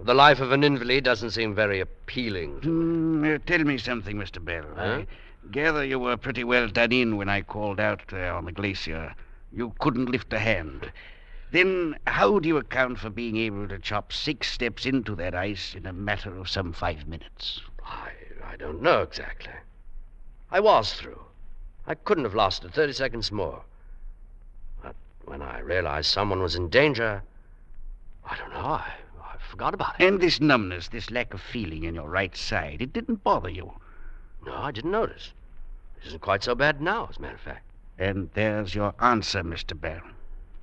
The life of an invalid doesn't seem very appealing to me. Tell me something, Mr. Bell. I gather you were pretty well done in when I called out there on the glacier. You couldn't lift a hand. Then how do you account for being able to chop 6 steps into that ice in a matter of some 5 minutes? I don't know exactly. I was through. I couldn't have lasted 30 seconds more. But when I realized someone was in danger, I don't know, I forgot about it. And this numbness, this lack of feeling in your right side, it didn't bother you? No, I didn't notice. It isn't quite so bad now, as a matter of fact. And there's your answer, Mr. Bell.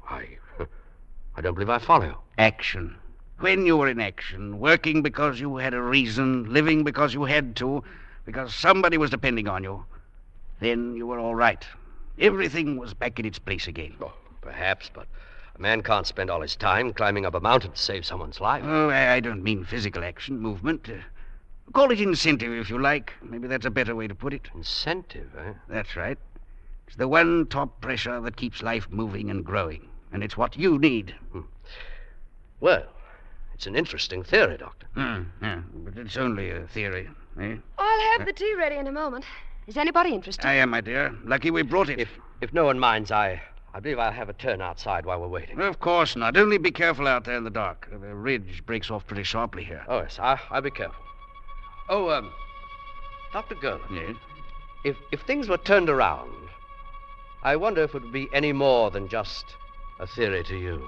I don't believe I follow you. Action. When you were in action, working because you had a reason, living because you had to, because somebody was depending on you, then you were all right. Everything was back in its place again. Oh, perhaps, but a man can't spend all his time climbing up a mountain to save someone's life. Oh, I don't mean physical action, movement. Call it incentive, if you like. Maybe that's a better way to put it. Incentive, eh? That's right. It's the one top pressure that keeps life moving and growing. And it's what you need. Well, it's an interesting theory, Doctor. Yeah, but it's only a theory, eh? I'll have the tea ready in a moment. Is anybody interested? I am, my dear. Lucky we brought it. If no one minds, I believe I'll have a turn outside while we're waiting. Of course not. Only be careful out there in the dark. The ridge breaks off pretty sharply here. Oh, yes, I'll be careful. Oh, Dr. Gerlin. Yes? If things were turned around, I wonder if it would be any more than just a theory to you.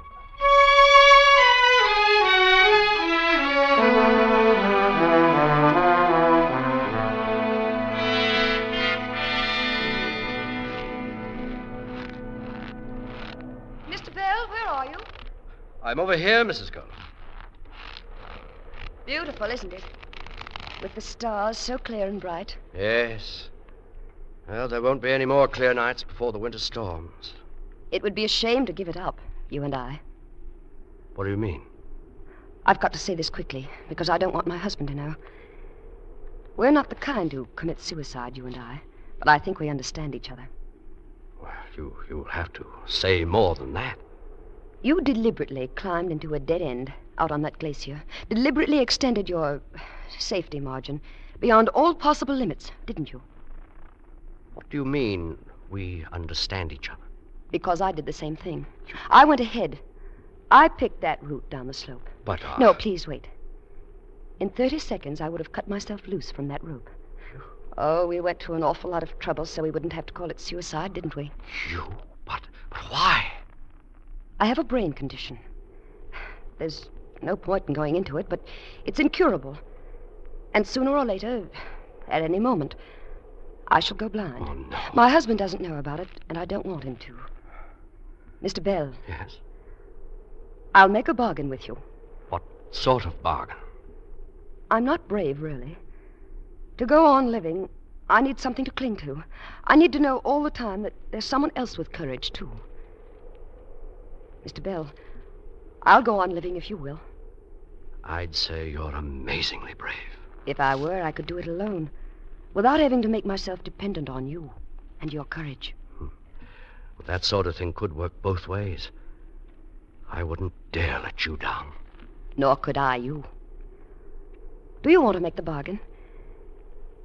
Mr. Bell, where are you? I'm over here, Mrs. Golden. Beautiful, isn't it? With the stars so clear and bright. Yes. Well, there won't be any more clear nights before the winter storms. It would be a shame to give it up, you and I. What do you mean? I've got to say this quickly, because I don't want my husband to know. We're not the kind who commit suicide, you and I, but I think we understand each other. You'll have to say more than that. You deliberately climbed into a dead end out on that glacier, deliberately extended your safety margin beyond all possible limits, didn't you? What do you mean, we understand each other? Because I did the same thing. I went ahead. I picked that route down the slope. But, No, please wait. In 30 seconds, I would have cut myself loose from that rope. Oh, we went to an awful lot of trouble so we wouldn't have to call it suicide, didn't we? You? But why? I have a brain condition. There's no point in going into it, but it's incurable. And sooner or later, at any moment, I shall go blind. Oh, no. My husband doesn't know about it, and I don't want him to. Mr. Bell. Yes? I'll make a bargain with you. What sort of bargain? I'm not brave, really. To go on living, I need something to cling to. I need to know all the time that there's someone else with courage, too. Mr. Bell, I'll go on living if you will. I'd say you're amazingly brave. If I were, I could do it alone, without having to make myself dependent on you and your courage. Well, that sort of thing could work both ways. I wouldn't dare let you down. Nor could I you. Do you want to make the bargain?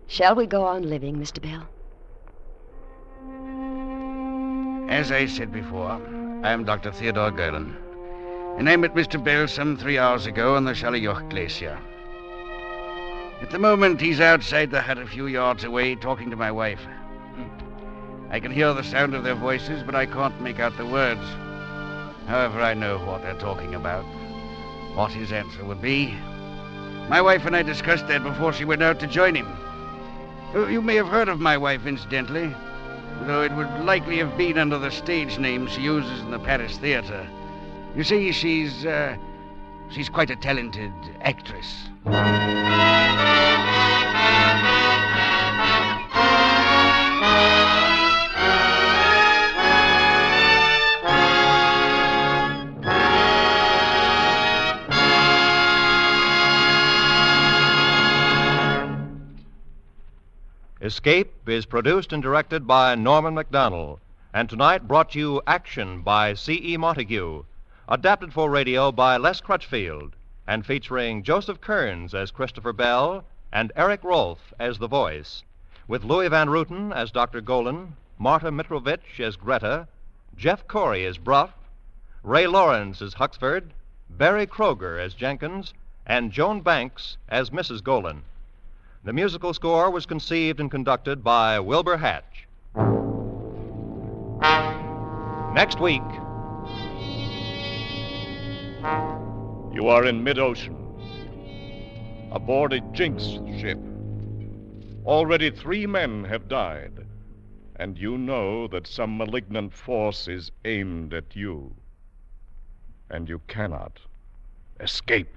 Shall we go on living, Mr. Bell? As I said before, I am Dr. Theodore Gerland, and I met Mr. Bell some 3 hours ago on the Shalioch Glacier. At the moment, he's outside the hut a few yards away talking to my wife. I can hear the sound of their voices, but I can't make out the words. However, I know what they're talking about, what his answer would be. My wife and I discussed that before she went out to join him. You may have heard of my wife, incidentally, though it would likely have been under the stage name she uses in the Paris theater. You see, she's quite a talented actress. Escape is produced and directed by Norman MacDonald, and tonight brought you Action by C.E. Montague, adapted for radio by Les Crutchfield, and featuring Joseph Kearns as Christopher Bell and Eric Rolfe as the voice, with Louis Van Ruten as Dr. Golan, Marta Mitrovich as Greta, Jeff Corey as Bruff, Ray Lawrence as Huxford, Barry Kroger as Jenkins, and Joan Banks as Mrs. Golan. The musical score was conceived and conducted by Wilbur Hatch. Next week. You are in mid-ocean, aboard a Jinx ship. Already 3 men have died, and you know that some malignant force is aimed at you. And you cannot escape.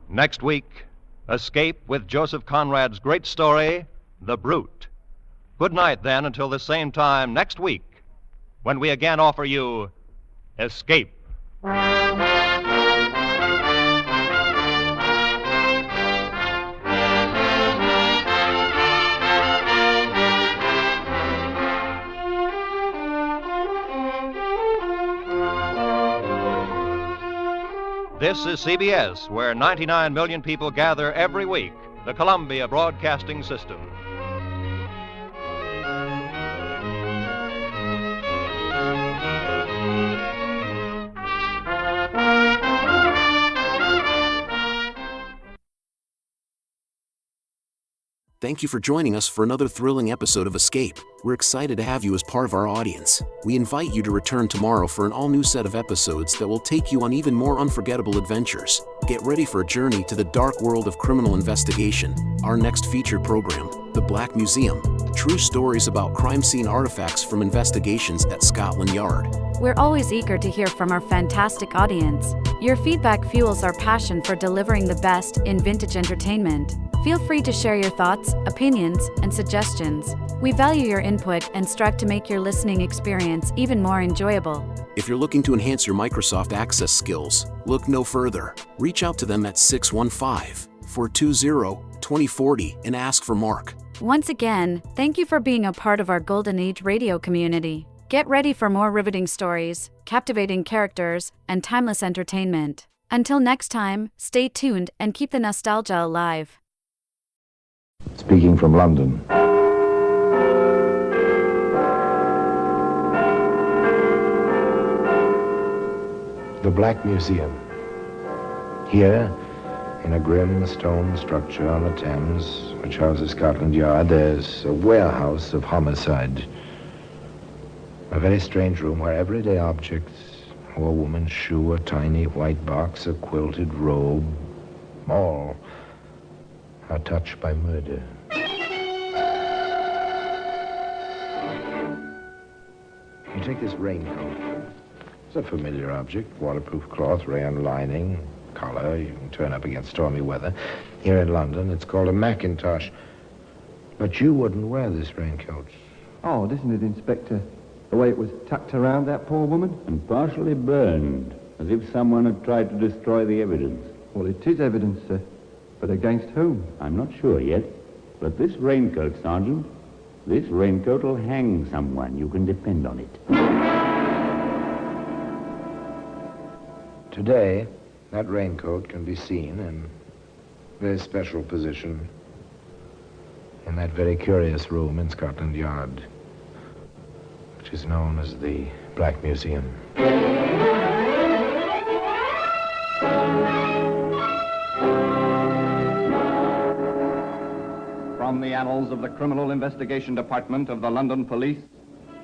Next week, Escape with Joseph Conrad's great story, The Brute. Good night, then, until the same time next week, when we again offer you Escape. This is CBS, where 99 million people gather every week, the Columbia Broadcasting System. Thank you for joining us for another thrilling episode of Escape. We're excited to have you as part of our audience. We invite you to return tomorrow for an all-new set of episodes that will take you on even more unforgettable adventures. Get ready for a journey to the dark world of criminal investigation. Our next featured program, The Black Museum. True stories about crime scene artifacts from investigations at Scotland Yard. We're always eager to hear from our fantastic audience. Your feedback fuels our passion for delivering the best in vintage entertainment. Feel free to share your thoughts, opinions, and suggestions. We value your input and strive to make your listening experience even more enjoyable. If you're looking to enhance your Microsoft Access skills, look no further. Reach out to them at 615-420-2040 and ask for Mark. Once again, thank you for being a part of our Golden Age radio community. Get ready for more riveting stories, captivating characters, and timeless entertainment. Until next time, stay tuned and keep the nostalgia alive. Speaking from London. The Black Museum. Here, in a grim stone structure on the Thames, which houses Scotland Yard, there's a warehouse of homicide. A very strange room where everyday objects, a woman's shoe, a tiny white box, a quilted robe, all are touched by murder. You take this raincoat. It's a familiar object, waterproof cloth, rayon lining, collar. You can turn up against stormy weather. Here in London, it's called a Macintosh. But you wouldn't wear this raincoat. Odd, isn't it, Inspector? The way it was tucked around that poor woman? And partially burned, as if someone had tried to destroy the evidence. Well, it is evidence, sir. But against whom? I'm not sure yet. But this raincoat, Sergeant, this raincoat will hang someone. You can depend on it. Today, that raincoat can be seen in a very special position in that very curious room in Scotland Yard, which is known as the Black Museum. From the annals of the Criminal Investigation Department of the London Police,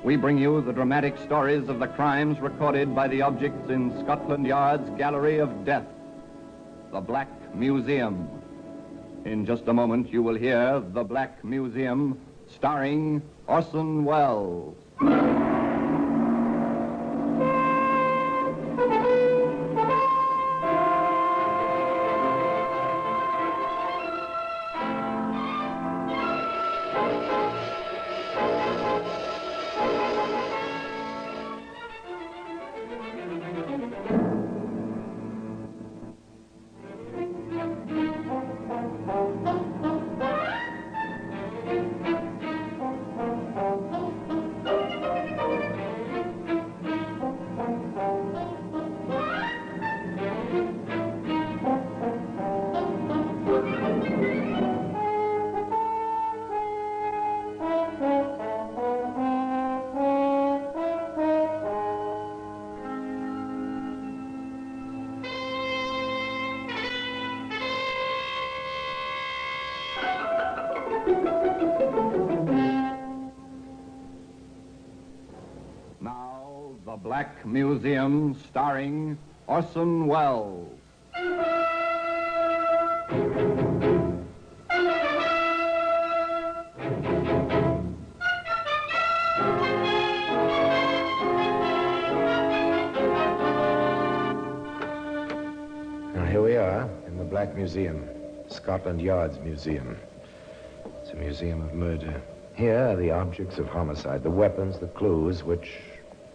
we bring you the dramatic stories of the crimes recorded by the objects in Scotland Yard's Gallery of Death, the Black Museum. In just a moment, you will hear The Black Museum, starring Orson Welles. Now, The Black Museum, starring Orson Welles. Now, here we are in the Black Museum, Scotland Yard's museum. It's a museum of murder. Here are the objects of homicide, the weapons, the clues, which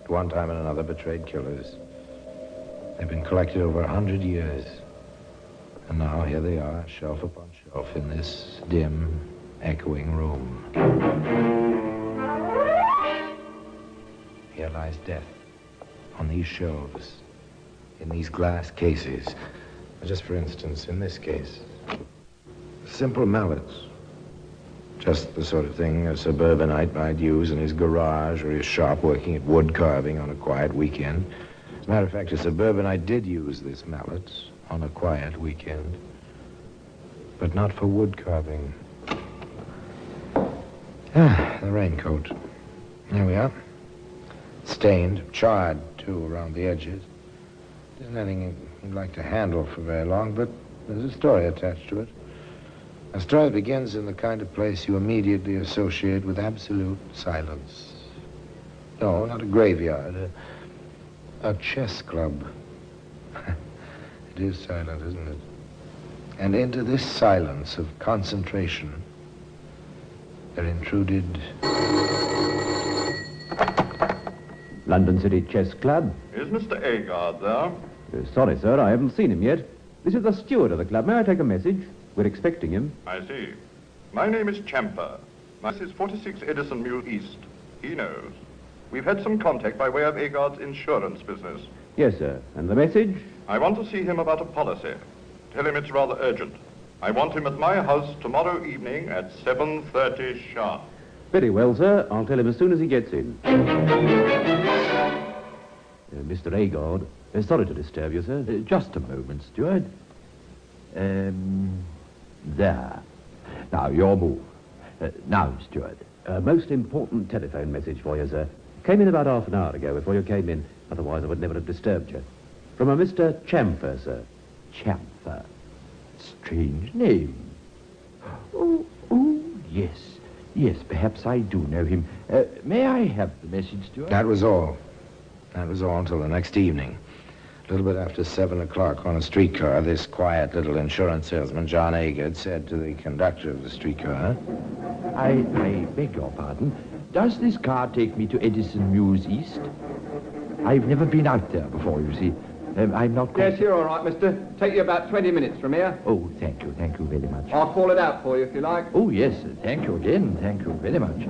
at one time and another betrayed killers. They've been collected over 100 years. And now here they are, shelf upon shelf, in this dim, echoing room. Here lies death, on these shelves, in these glass cases. Just for instance, in this case, simple mallets. Just the sort of thing a suburbanite might use in his garage or his shop working at wood carving on a quiet weekend. As a matter of fact, a suburbanite did use this mallet on a quiet weekend, but not for wood carving. The raincoat. There we are. Stained, charred, too, around the edges. Isn't anything you'd like to handle for very long, but there's a story attached to it. A story that begins in the kind of place you immediately associate with absolute silence. No, not a graveyard. A chess club. It is silent, isn't it? And into this silence of concentration, there intruded... London City Chess Club. Is Mr. Agard there? Sorry, sir, I haven't seen him yet. This is the steward of the club. May I take a message? We're expecting him. I see. My name is Champer. This is 46 Edison Mews East. He knows. We've had some contact by way of Agard's insurance business. Yes, sir. And the message? I want to see him about a policy. Tell him it's rather urgent. I want him at my house tomorrow evening at 7:30 sharp. Very well, sir. I'll tell him as soon as he gets in. Mr. Agard, sorry to disturb you, sir. Just a moment, steward. There. Now, your move. Now, steward, a most important telephone message for you, sir. Came in about half an hour ago before you came in. Otherwise, I would never have disturbed you. From a Mr. Chamfer, sir. Chamfer. Strange name. Oh, yes. Yes, perhaps I do know him. May I have the message, steward? That was all. That was all until the next evening. A little bit after 7 o'clock on a streetcar, this quiet little insurance salesman, John Agard, said to the conductor of the streetcar, I beg your pardon. Does this car take me to Edison Mews East? I've never been out there before, you see. I'm not... Yes, you're all right, mister. Take you about 20 minutes from here. Oh, thank you very much. I'll call it out for you if you like. Oh, yes, thank you again. Thank you very much.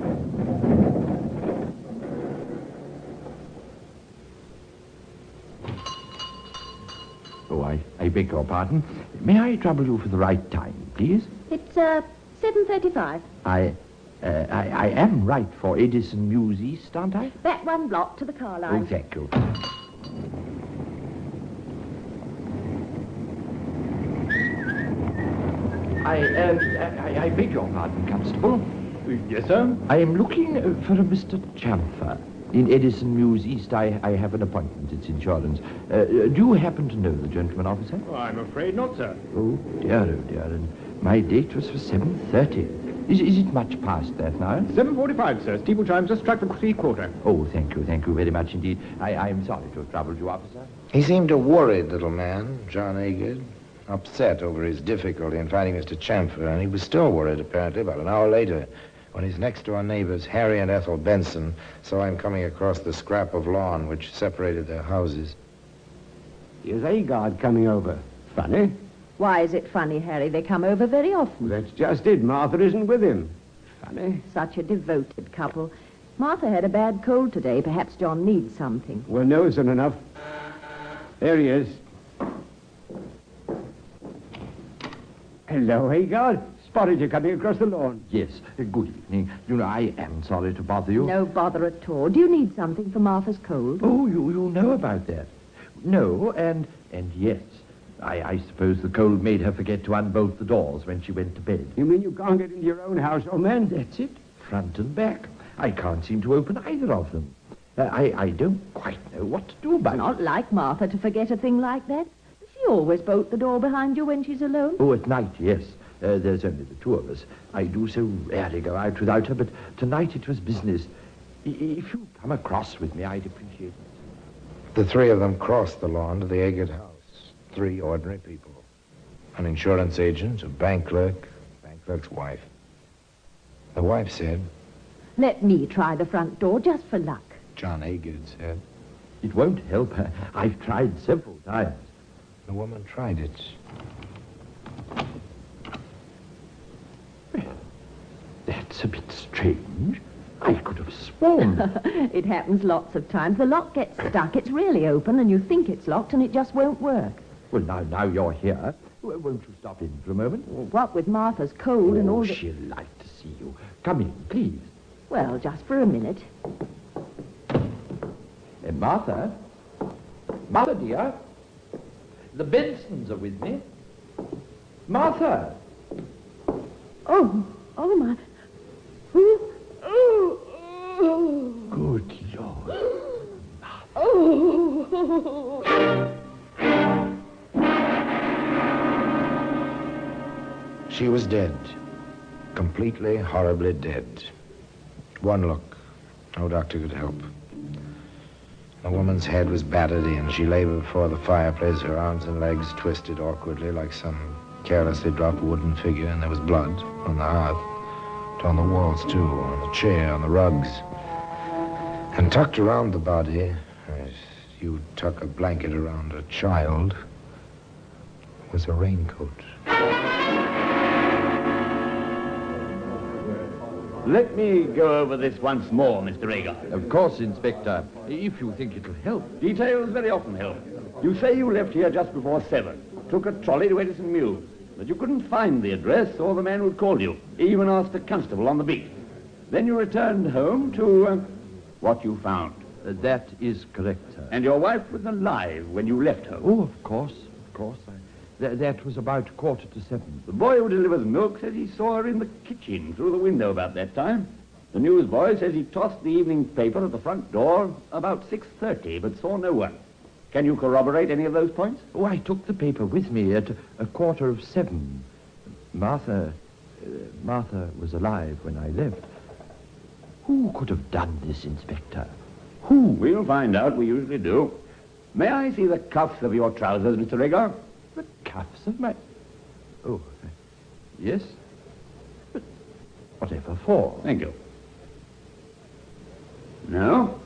Oh, I beg your pardon. May I trouble you for the right time, please? It's 7:35. I am right for Edison Mews East, aren't I? That one block to the car line. Oh, thank you. I beg your pardon, Constable. Yes, sir? I am looking for a Mr. Chamfer. In Edison Mews East, I have an appointment. It's insurance. Do you happen to know the gentleman, officer? Oh, I'm afraid not, sir. Oh, dear. And my date was for 7:30. Is it much past that now? 7:45, sir. Steeple chimes just struck the 3/4. Oh, thank you very much indeed. I am sorry to have troubled you, officer. He seemed a worried little man, John Agard, upset over his difficulty in finding Mr. Chamfer, and he was still worried, apparently, about an hour later, when his next-door neighbors, Harry and Ethel Benson, saw him coming across the scrap of lawn which separated their houses. Here's Agard coming over. Funny. Why is it funny, Harry? They come over very often. That's just it. Martha isn't with him. Funny. Such a devoted couple. Martha had a bad cold today. Perhaps John needs something. Well, no isn't enough. There he is. Hello, Agard. Spotted you coming across the lawn. Yes, good evening. You know, I am sorry to bother you. No bother at all. Do you need something for Martha's cold? Oh, you know about that. No, and yes. I suppose the cold made her forget to unbolt the doors when she went to bed. You mean you can't get into your own house, old man? That's it. Front and back. I can't seem to open either of them. I don't quite know what to do about it. Not like Martha to forget a thing like that. Does she always bolt the door behind you when she's alone? Oh, at night, yes. There's only the two of us. I do so rarely go out without her, but tonight it was business. If you come across with me, I'd appreciate it. The three of them crossed the lawn to the Agard house. 3 ordinary people. An insurance agent, a bank clerk's wife. The wife said... Let me try the front door, just for luck. John Agard said... It won't help her. I've tried several times. The woman tried it. That's a bit strange. I could have sworn. It happens lots of times. The lock gets stuck. It's really open, and you think it's locked, and it just won't work. Well, now you're here. Won't you stop in for a moment? Well, what with Martha's cold and all that... she'll like to see you. Come in, please. Well, just for a minute. Martha? Martha, dear? The Bensons are with me. Martha! Oh, my... Who? Good Lord. Oh! She was dead. Completely, horribly dead. One look. No doctor could help. The woman's head was battered in. She lay before the fireplace, her arms and legs twisted awkwardly like some carelessly dropped wooden figure, and there was blood on the hearth, on the walls, too, on the chair, on the rugs. And tucked around the body, as you tuck a blanket around a child, was a raincoat. Let me go over this once more, Mr. Agar. Of course, Inspector, if you think it'll help. Details very often help. You say you left here just before 7, took a trolley to Edison Mews, but you couldn't find the address or the man who'd called you, even asked a constable on the beat. Then you returned home to what you found. That is correct, sir. And your wife was alive when you left home? Oh, of course. That was about 7:15. The boy who delivers milk says he saw her in the kitchen through the window about that time. The newsboy says he tossed the evening paper at the front door about 6:30, but saw no one. Can you corroborate any of those points? Oh, I took the paper with me at 7:15. Martha was alive when I left. Who could have done this, Inspector? Who? We'll find out. We usually do. May I see the cuffs of your trousers, Mr. Agar? The cuffs of my... Oh, yes. But whatever for? Thank you. No?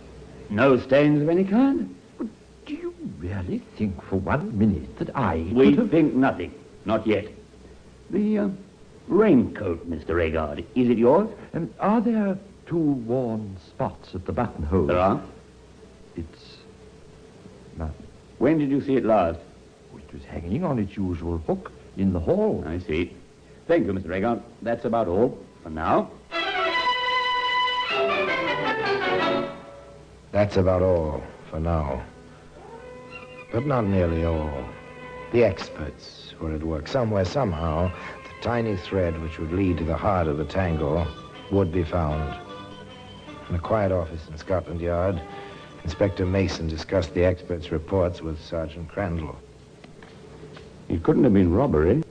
No stains of any kind? But do you really think for 1 minute that I We could have... think nothing. Not yet. The raincoat, Mr. Agar, is it yours? Are there 2 worn spots at the buttonhole? There are. It's... none. When did you see it last? It was hanging on its usual hook in the hall. I see. Thank you, Mr. Raincoat. That's about all for now. That's about all for now. But not nearly all. The experts were at work. Somewhere, somehow, the tiny thread which would lead to the heart of the tangle would be found. In a quiet office in Scotland Yard, Inspector Mason discussed the experts' reports with Sergeant Crandall. It couldn't have been robbery.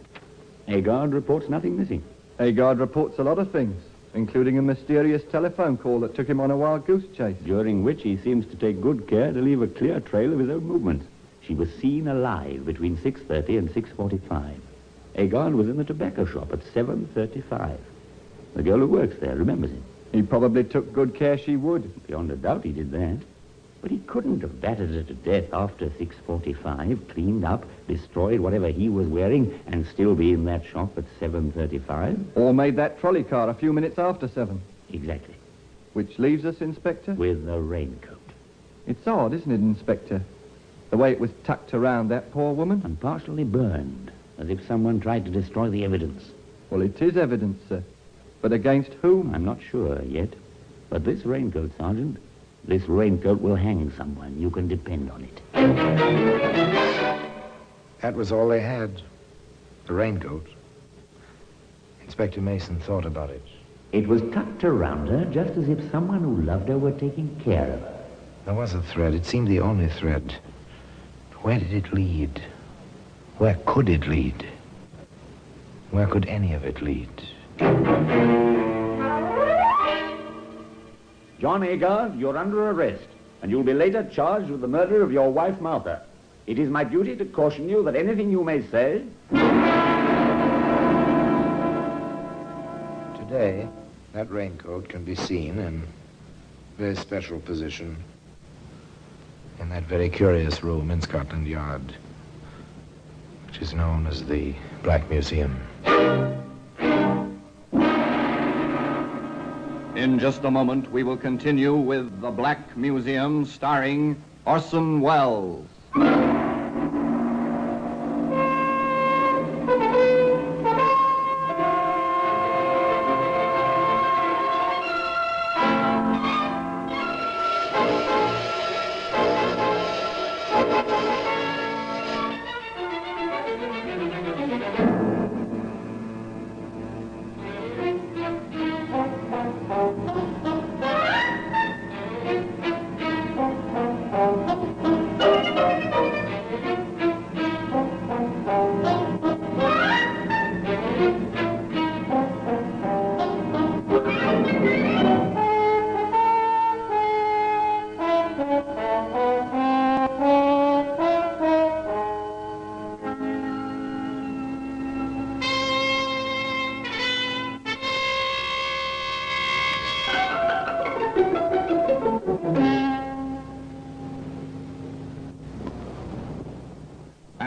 Agard reports nothing missing. Agard reports a lot of things, including a mysterious telephone call that took him on a wild goose chase. During which he seems to take good care to leave a clear trail of his own movements. She was seen alive between 6:30 and 6:45. Agard was in the tobacco shop at 7:35. The girl who works there remembers him. He probably took good care she would. Beyond a doubt he did that. But he couldn't have battered her to death after 6:45, cleaned up, destroyed whatever he was wearing, and still be in that shop at 7:35. Or made that trolley car a few minutes after 7. Exactly. Which leaves us, Inspector? With a raincoat. It's odd, isn't it, Inspector? The way it was tucked around that poor woman. And partially burned, as if someone tried to destroy the evidence. Well, it is evidence, sir. But against whom? I'm not sure yet. But this raincoat, Sergeant... this raincoat will hang someone. You can depend on it. That was all they had. The raincoat. Inspector Mason thought about it. It was tucked around her just as if someone who loved her were taking care of her. There was a thread. It seemed the only thread. Where did it lead? Where could it lead? Where could any of it lead? John Agard, you're under arrest, and you'll be later charged with the murder of your wife, Martha. It is my duty to caution you that anything you may say... Today, that raincoat can be seen in a very special position in that very curious room in Scotland Yard, which is known as the Black Museum. In just a moment, we will continue with The Black Museum, starring Orson Welles.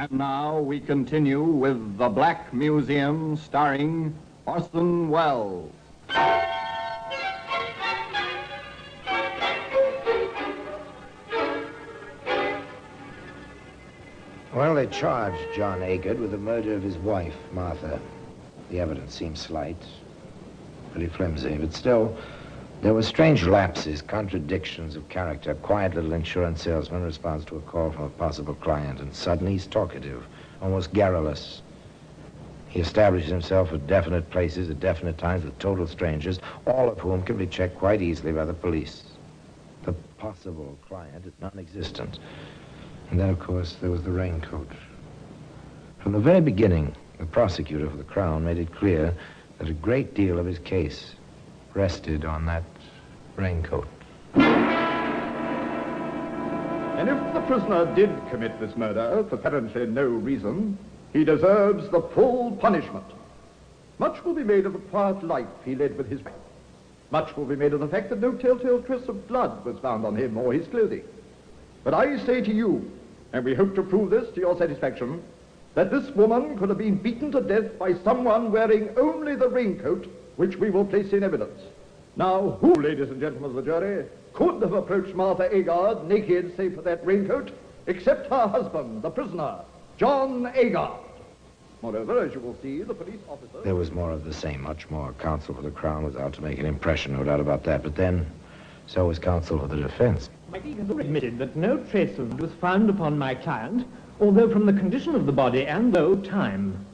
And now we continue with The Black Museum, starring Orson Welles. Well, they charged John Agard with the murder of his wife, Martha. The evidence seems slight, pretty flimsy, but still, there were strange lapses, contradictions of character. A quiet little insurance salesman responds to a call from a possible client, and suddenly he's talkative, almost garrulous. He establishes himself at definite places at definite times with total strangers, all of whom can be checked quite easily by the police. The possible client is non-existent. And then, of course, there was the raincoat. From the very beginning, the prosecutor for the Crown made it clear that a great deal of his case rested on that raincoat. And if the prisoner did commit this murder for apparently no reason, he deserves the full punishment. Much will be made of the quiet life he led with his wife. Much will be made of the fact that no telltale trace of blood was found on him or his clothing. But I say to you, and we hope to prove this to your satisfaction, that this woman could have been beaten to death by someone wearing only the raincoat, which we will place in evidence. Now, who, ladies and gentlemen of the jury, could have approached Martha Agard naked save for that raincoat, except her husband, the prisoner, John Agard? Moreover, as you will see, the police officer... There was more of the same, much more. Counsel for the Crown was out to make an impression, no doubt about that. But then, so was counsel for the defense. Mikey has admitted that no trace of it was found upon my client, although from the condition of the body and though time.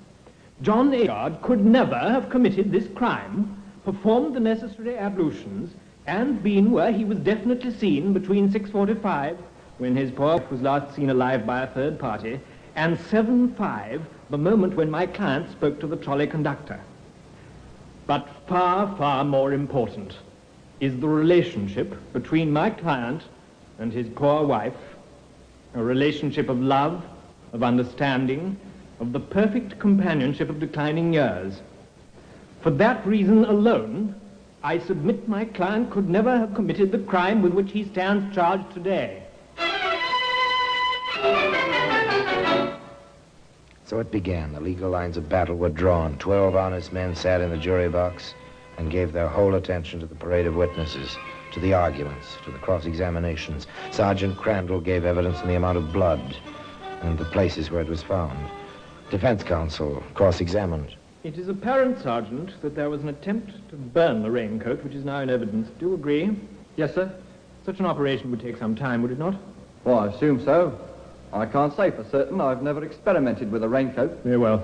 John Agard could never have committed this crime, performed the necessary ablutions, and been where he was definitely seen between 6:45, when his poor wife was last seen alive by a third party, and 7:05, the moment when my client spoke to the trolley conductor. But far, far more important is the relationship between my client and his poor wife, a relationship of love, of understanding, of the perfect companionship of declining years. For that reason alone, I submit my client could never have committed the crime with which he stands charged today. So it began. The legal lines of battle were drawn. 12 honest men sat in the jury box and gave their whole attention to the parade of witnesses, to the arguments, to the cross-examinations. Sergeant Crandall gave evidence on the amount of blood and the places where it was found. Defense counsel cross-examined. It is apparent, Sergeant, that there was an attempt to burn the raincoat, which is now in evidence. Do you agree? Yes, sir. Such an operation would take some time, would it not? Well, I assume so. I can't say for certain. I've never experimented with a raincoat. Very well.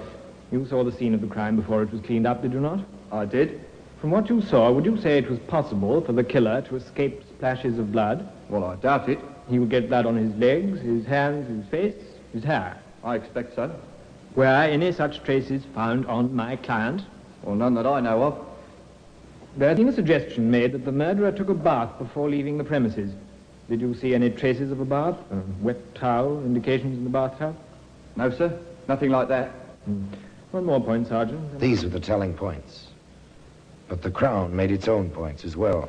You saw the scene of the crime before it was cleaned up, did you not? I did. From what you saw, would you say it was possible for the killer to escape splashes of blood? Well, I doubt it. He would get blood on his legs, his hands, his face, his hair. I expect so. Were any such traces found on my client? Well, none that I know of. There has been a suggestion made that the murderer took a bath before leaving the premises. Did you see any traces of a bath? A wet towel, indications in the bathtub? No, sir. Nothing like that. One more point, Sergeant. These were the telling points. But the Crown made its own points as well.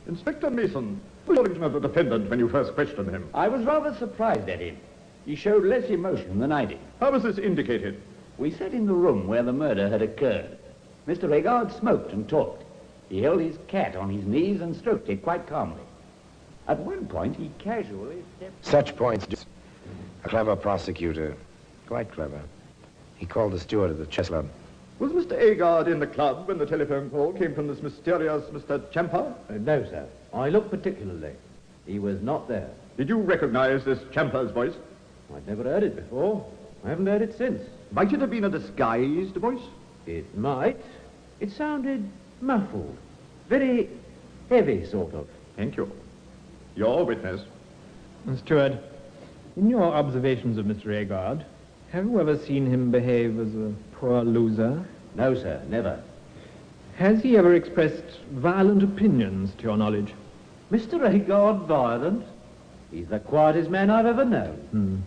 Inspector Mason, what was your impression of the defendant when you first questioned him? I was rather surprised at him. He showed less emotion than I did. How was this indicated? We sat in the room where the murder had occurred. Mr. Agard smoked and talked. He held his cat on his knees and stroked it quite calmly. At one point, he casually stepped... Such points... A clever prosecutor. Quite clever. He called the steward of the chess club. Was Mr. Agard in the club when the telephone call came from this mysterious Mr. Champa? No, sir. I looked particularly. He was not there. Did you recognize this Champa's voice? I'd never heard it before. I haven't heard it since. Might it have been a disguised voice? It might. It sounded muffled. Very heavy, sort of. Thank you. Your witness. Steward, in your observations of Mr. Agard, have you ever seen him behave as a poor loser? No, sir, never. Has he ever expressed violent opinions, to your knowledge? Mr. Agard violent? He's the quietest man I've ever known.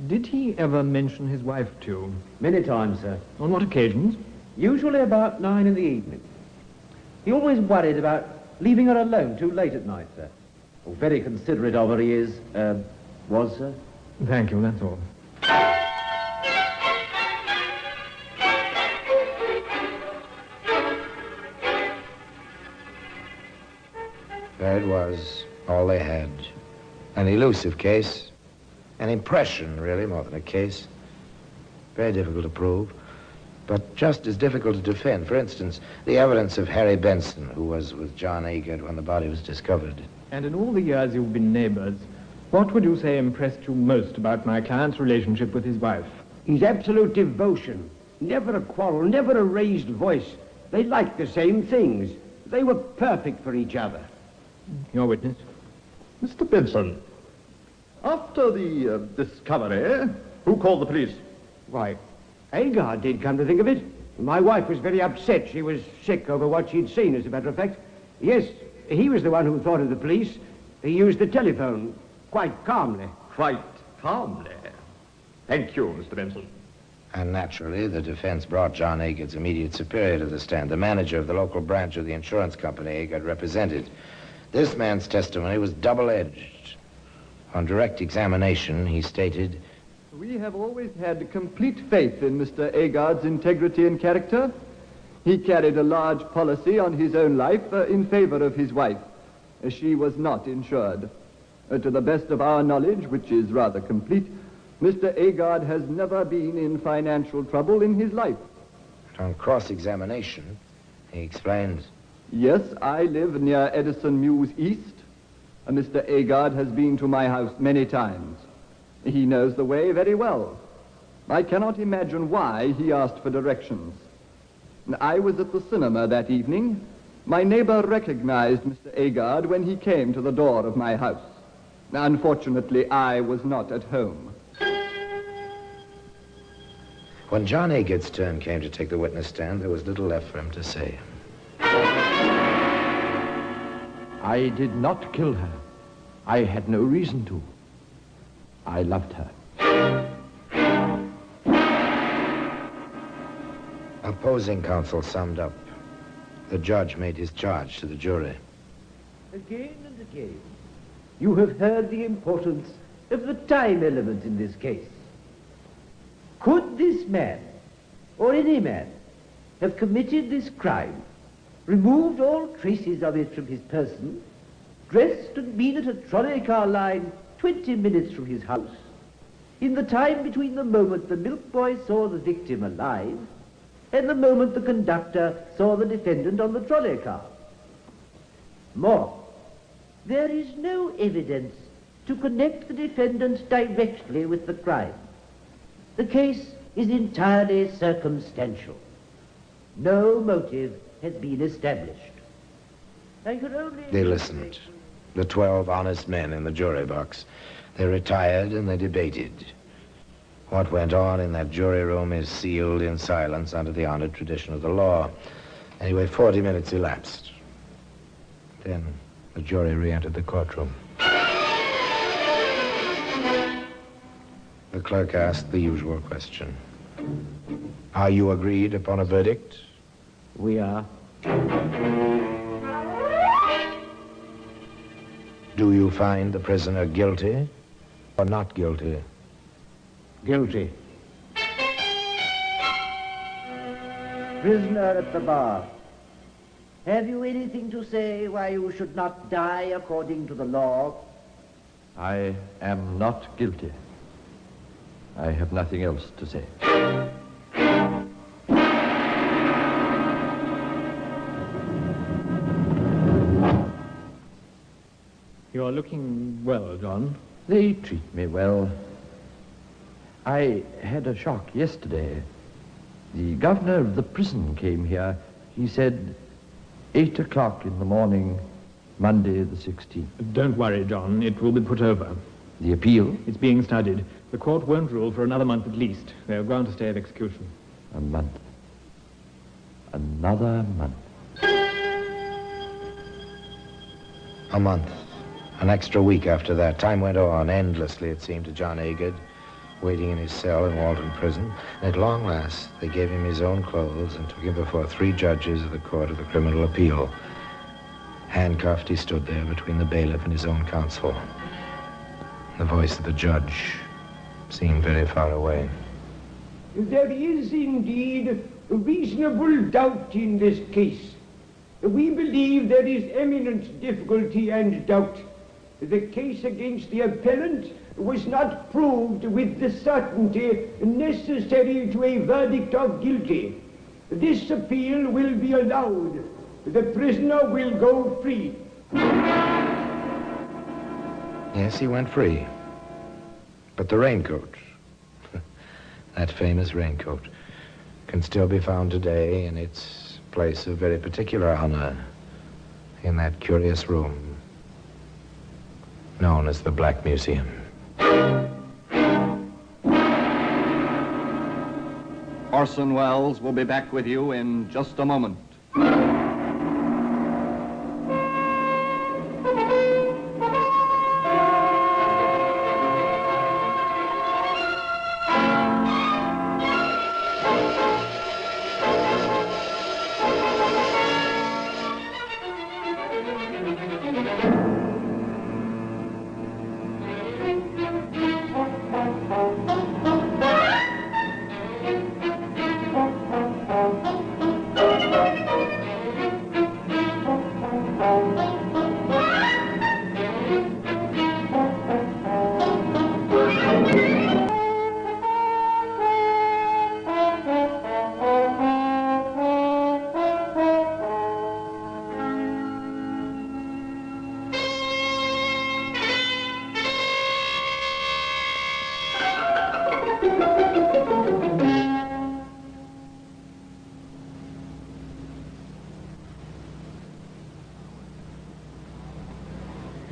Did he ever mention his wife to you? Many times, sir. On what occasions? Usually about 9 in the evening. He always worried about leaving her alone too late at night, sir. Very considerate of her he is, was, sir. Thank you, that's all. There it was, all they had. An elusive case. An impression, really, more than a case. Very difficult to prove, but just as difficult to defend. For instance, the evidence of Harry Benson, who was with John Agard when the body was discovered. And in all the years you've been neighbors, what would you say impressed you most about my client's relationship with his wife? His absolute devotion. Never a quarrel, never a raised voice. They liked the same things. They were perfect for each other. Your witness? Mr. Benson, after the discovery, who called the police? Why, Agard did, come to think of it. My wife was very upset. She was sick over what she'd seen, as a matter of fact. Yes, he was the one who thought of the police. He used the telephone quite calmly. Quite calmly? Thank you, Mr. Benson. And naturally, the defense brought John Agard's immediate superior to the stand, the manager of the local branch of the insurance company Agard represented. This man's testimony was double-edged. On direct examination, he stated, "We have always had complete faith in Mr. Agard's integrity and character. He carried a large policy on his own life in favor of his wife. She was not insured. To the best of our knowledge, which is rather complete, Mr. Agard has never been in financial trouble in his life." On cross-examination, he explained, "Yes, I live near Edison Mews East. Mr. Agard has been to my house many times. He knows the way very well. I cannot imagine why he asked for directions. I was at the cinema that evening. My neighbor recognized Mr. Agard when he came to the door of my house. Unfortunately, I was not at home." When John Agard's turn came to take the witness stand, there was little left for him to say. "I did not kill her. I had no reason to. I loved her." Opposing counsel summed up. The judge made his charge to the jury. Again and again, you have heard the importance of the time element in this case. Could this man, or any man, have committed this crime, removed all traces of it from his person, dressed and been at a trolley car line 20 minutes from his house, in the time between the moment the milk boy saw the victim alive and the moment the conductor saw the defendant on the trolley car? More, there is no evidence to connect the defendant directly with the crime. The case is entirely circumstantial. No motive has been established. I could only... They listened. The 12 honest men in the jury box. They retired and they debated. What went on in that jury room is sealed in silence under the honored tradition of the law. Anyway, 40 minutes elapsed. Then the jury re-entered the courtroom. The clerk asked the usual question. "Are you agreed upon a verdict?" "We are." "Do you find the prisoner guilty or not guilty?" "Guilty." "Prisoner at the bar, have you anything to say why you should not die according to the law?" "I am not guilty. I have nothing else to say." You're looking well, John. They treat me well. I had a shock yesterday. The governor of the prison came here. He said 8 o'clock in the morning, Monday the 16th. Don't worry, John. It will be put over. The appeal? It's being studied. The court won't rule for another month at least. They'll grant a stay of execution. A month. Another month. A month. An extra week after that. Time went on endlessly, it seemed, to John Agard, waiting in his cell in Walton Prison. And at long last, they gave him his own clothes and took him before 3 judges of the Court of the Criminal Appeal. Handcuffed, he stood there between the bailiff and his own counsel. The voice of the judge seemed very far away. "There is indeed reasonable doubt in this case. We believe there is eminent difficulty and doubt. The case against the appellant was not proved with the certainty necessary to a verdict of guilty. This appeal will be allowed. The prisoner will go free. Yes, he went free. But the raincoat, that famous raincoat, can still be found today in its place of very particular honor in that curious room known as the Black Museum. Orson Welles will be back with you in just a moment.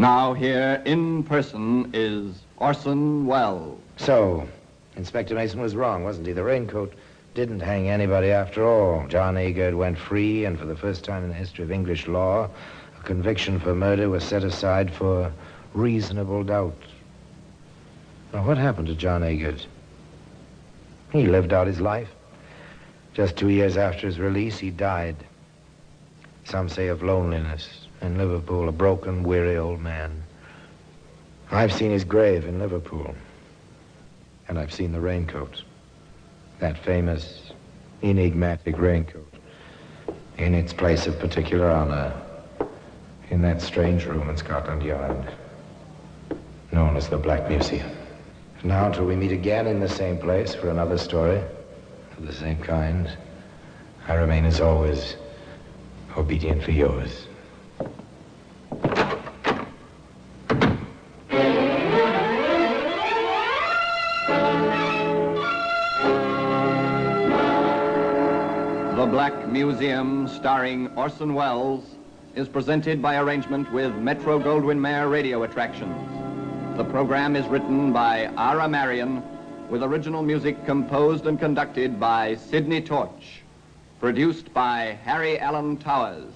Now here in person is Orson Welles. So, Inspector Mason was wrong, wasn't he? The raincoat didn't hang anybody after all. John Agard went free, and for the first time in the history of English law, a conviction for murder was set aside for reasonable doubt. Now, what happened to John Agard? He lived out his life. Just 2 years after his release, he died. Some say of loneliness. In Liverpool, a broken, weary old man. I've seen his grave in Liverpool. And I've seen the raincoat. That famous, enigmatic raincoat. In its place of particular honor. In that strange room in Scotland Yard. Known as the Black Museum. Now, until we meet again in the same place for another story of the same kind, I remain, as always, obedient for yours. The Black Museum, starring Orson Welles, is presented by arrangement with Metro-Goldwyn-Mayer Radio Attractions. The program is written by Ara Marion, with original music composed and conducted by Sidney Torch. Produced by Harry Allen Towers.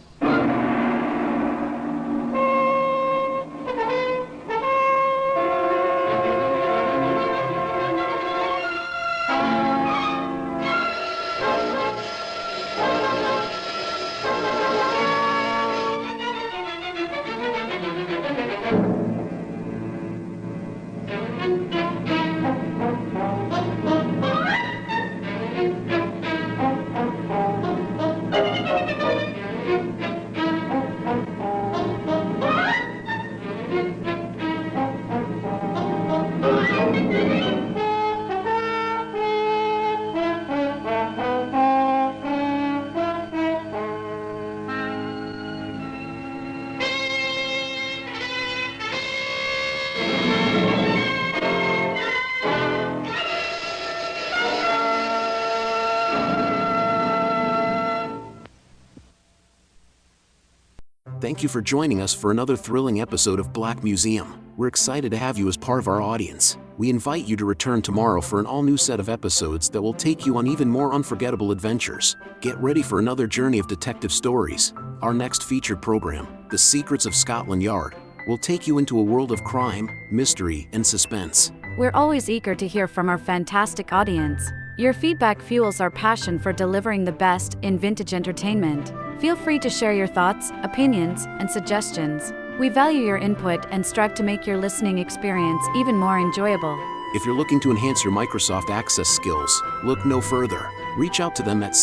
Thank you for joining us for another thrilling episode of Black Museum. We're excited to have you as part of our audience. We invite you to return tomorrow for an all-new set of episodes that will take you on even more unforgettable adventures. Get ready for another journey of detective stories. Our next featured program, The Secrets of Scotland Yard, will take you into a world of crime, mystery, and suspense. We're always eager to hear from our fantastic audience. Your feedback fuels our passion for delivering the best in vintage entertainment. Feel free to share your thoughts, opinions, and suggestions. We value your input and strive to make your listening experience even more enjoyable. If you're looking to enhance your Microsoft Access skills, look no further. Reach out to them at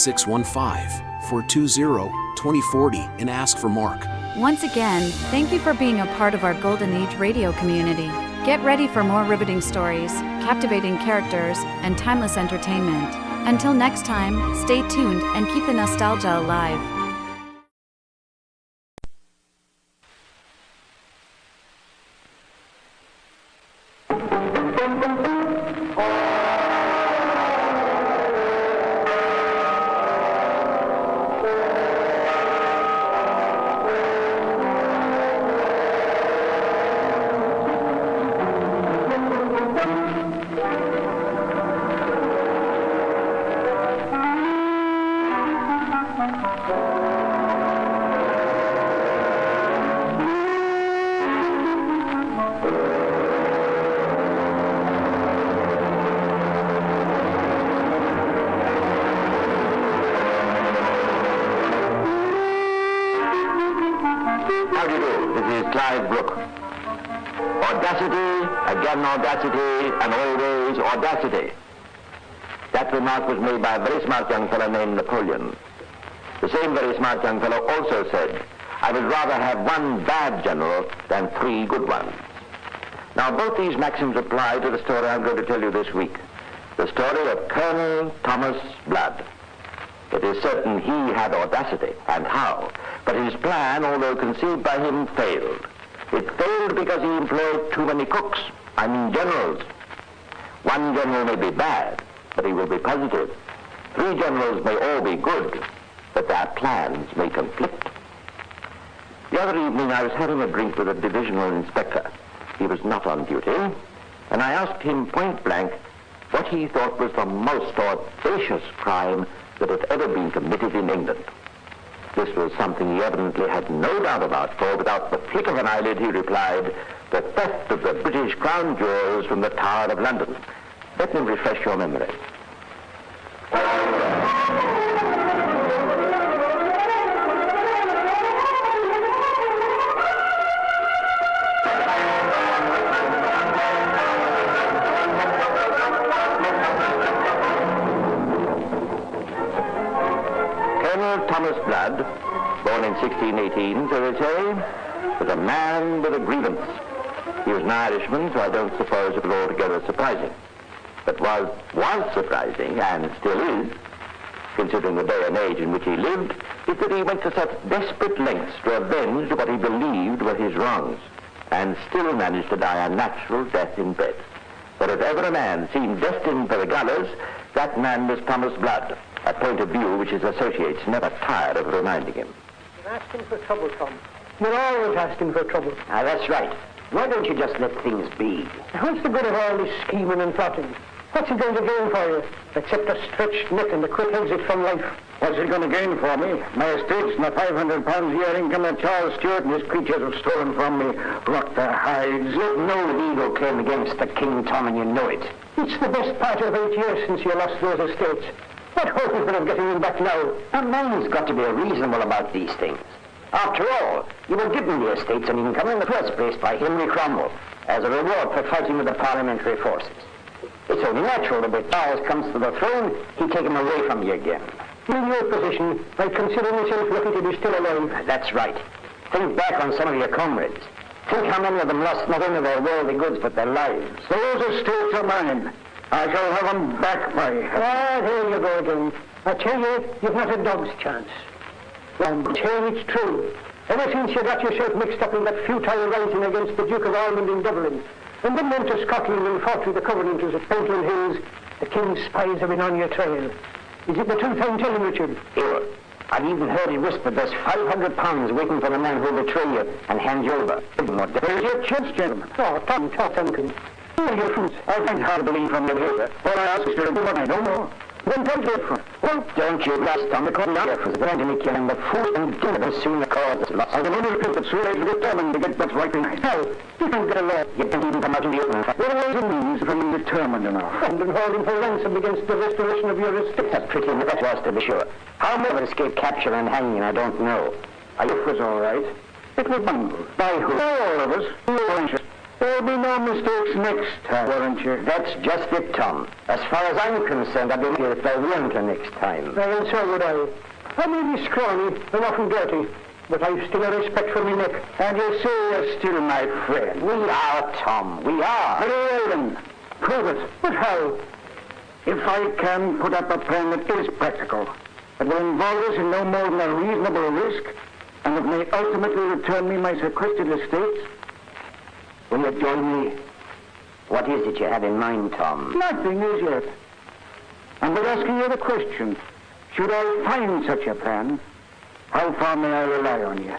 420-2040 and ask for Mark. Once again, thank you for being a part of our Golden Age radio community. Get ready for more riveting stories, captivating characters, and timeless entertainment. Until next time, stay tuned and keep the nostalgia alive. Audacity, and always audacity. That remark was made by a very smart young fellow named Napoleon. The same very smart young fellow also said, I would rather have one bad general than 3 good ones. Now, both these maxims apply to the story I'm going to tell you this week. The story of Colonel Thomas Blood. It is certain he had audacity, and how. But his plan, although conceived by him, failed. It failed because he employed too many cooks. I mean generals. One general may be bad, but he will be positive. 3 generals may all be good, but their plans may conflict. The other evening I was having a drink with a divisional inspector. He was not on duty, and I asked him point blank what he thought was the most audacious crime that had ever been committed in England. This was something he evidently had no doubt about, for without the flick of an eyelid he replied, the theft of the British crown jewels from the Tower of London. Let me refresh your memory. Colonel Thomas Blood, born in 1618, so they say, was a man with a grievance. He was an Irishman, so I don't suppose it was altogether surprising. But what was surprising, and still is, considering the day and age in which he lived, is that he went to such desperate lengths to avenge what he believed were his wrongs, and still managed to die a natural death in bed. For if ever a man seemed destined for the gallows, that man was Thomas Blood, a point of view which his associates never tired of reminding him. You're asking for trouble, Tom. You're always asking for trouble. Ah, that's right. Why don't you just let things be? What's the good of all this scheming and plotting? What's it going to gain for you? Except a stretched neck and a quick exit from life. What's it going to gain for me? My estates and the £500 a year income that Charles Stewart and his creatures have stolen from me. Rot their hides. You've no legal claim against the king, Tom, and you know it. It's the best part of 8 years since you lost those estates. What hope is there of getting them back now? A man's got to be reasonable about these things. After all, you were given the estates and income in the first place by Henry Cromwell as a reward for fighting with the parliamentary forces. It's only natural that if Charles comes to the throne, he'd take him away from you again. In your position, I consider myself lucky to be still alive. That's right. Think back on some of your comrades. Think how many of them lost not only their worldly goods, but their lives. Those estates are mine. I shall have them back by... Ah, there you go again. I tell you, you've not a dog's chance. Well, tell it's true. Ever since you got yourself mixed up in that futile rising against the Duke of Ormond in Dublin, and then went to Scotland and fought with the Covenanters at Pentland Hills, the king's spies have been on your trail. Is it the truth I'm telling, Richard? Sure. I've even heard it whispered there's £500 waiting for the man who'll betray you and hand you over. There's your chance, gentlemen. Oh, Tom, Duncan. Here are your fruits. I find hard to believe from your behavior. All I ask is to do what I know more. Then come to it for. Well, don't you last on the corner for going to make you and the fool and dinner as soon as the cause is lost. I can only repeat that soon as you determined to get what's right behind. How? You don't get a law. You can't even come out in the open. There are ways and means for being determined enough. And holding for ransom against the restoration of your estate. That's pretty enough, that was, to be sure. How much of escape capture and hanging, I don't know. It was all right. It was bungled. By who? By all of us. There'll be no mistakes next time, weren't you? That's just it, Tom. As far as I'm concerned, I'd be here if there weren't a next time. Well, and so would I. I may be scrawny and often dirty, but I've still a respect for my neck. And you say you're still my friend. We are, Tom. We are. Very well, then. Prove it. But how? If I can put up a plan that is practical, that will involve us in no more than a reasonable risk, and that may ultimately return me my sequestered estates, will you join me? What is it you have in mind, Tom? Nothing as yet. I'm but asking you the question. Should I find such a plan, how far may I rely on you?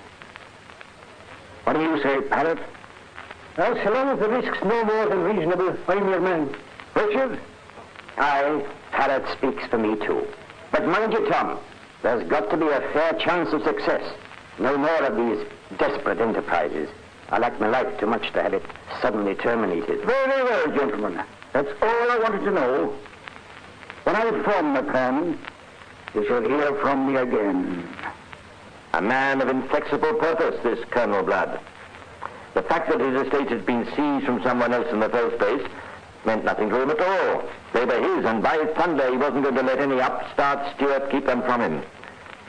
What do you say, Parrot? Well, so long as the risk's no more than reasonable, I'm your man. Richard? Aye, Parrot speaks for me too. But mind you, Tom, there's got to be a fair chance of success. No more of these desperate enterprises. I like my life too much to have it suddenly terminated. Very well, gentlemen. That's all I wanted to know. When I form the plan, you shall hear from me again. A man of inflexible purpose, this Colonel Blood. The fact that his estate had been seized from someone else in the first place meant nothing to him at all. They were his, and by thunder, he wasn't going to let any upstart steward keep them from him.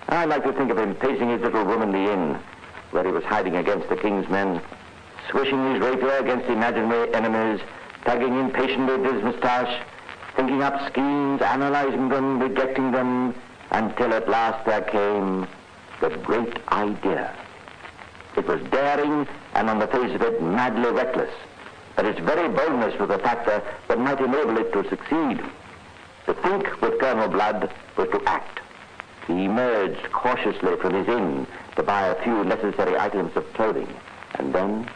I like to think of him pacing his little room in the inn, where he was hiding against the king's men, swishing his rapier against imaginary enemies, tugging impatiently at his moustache, thinking up schemes, analyzing them, rejecting them, until at last there came the great idea. It was daring and on the face of it madly reckless, but its very boldness was a factor that might enable it to succeed. To think with Colonel Blood was to act. He emerged cautiously from his inn to buy a few necessary items of clothing, and then...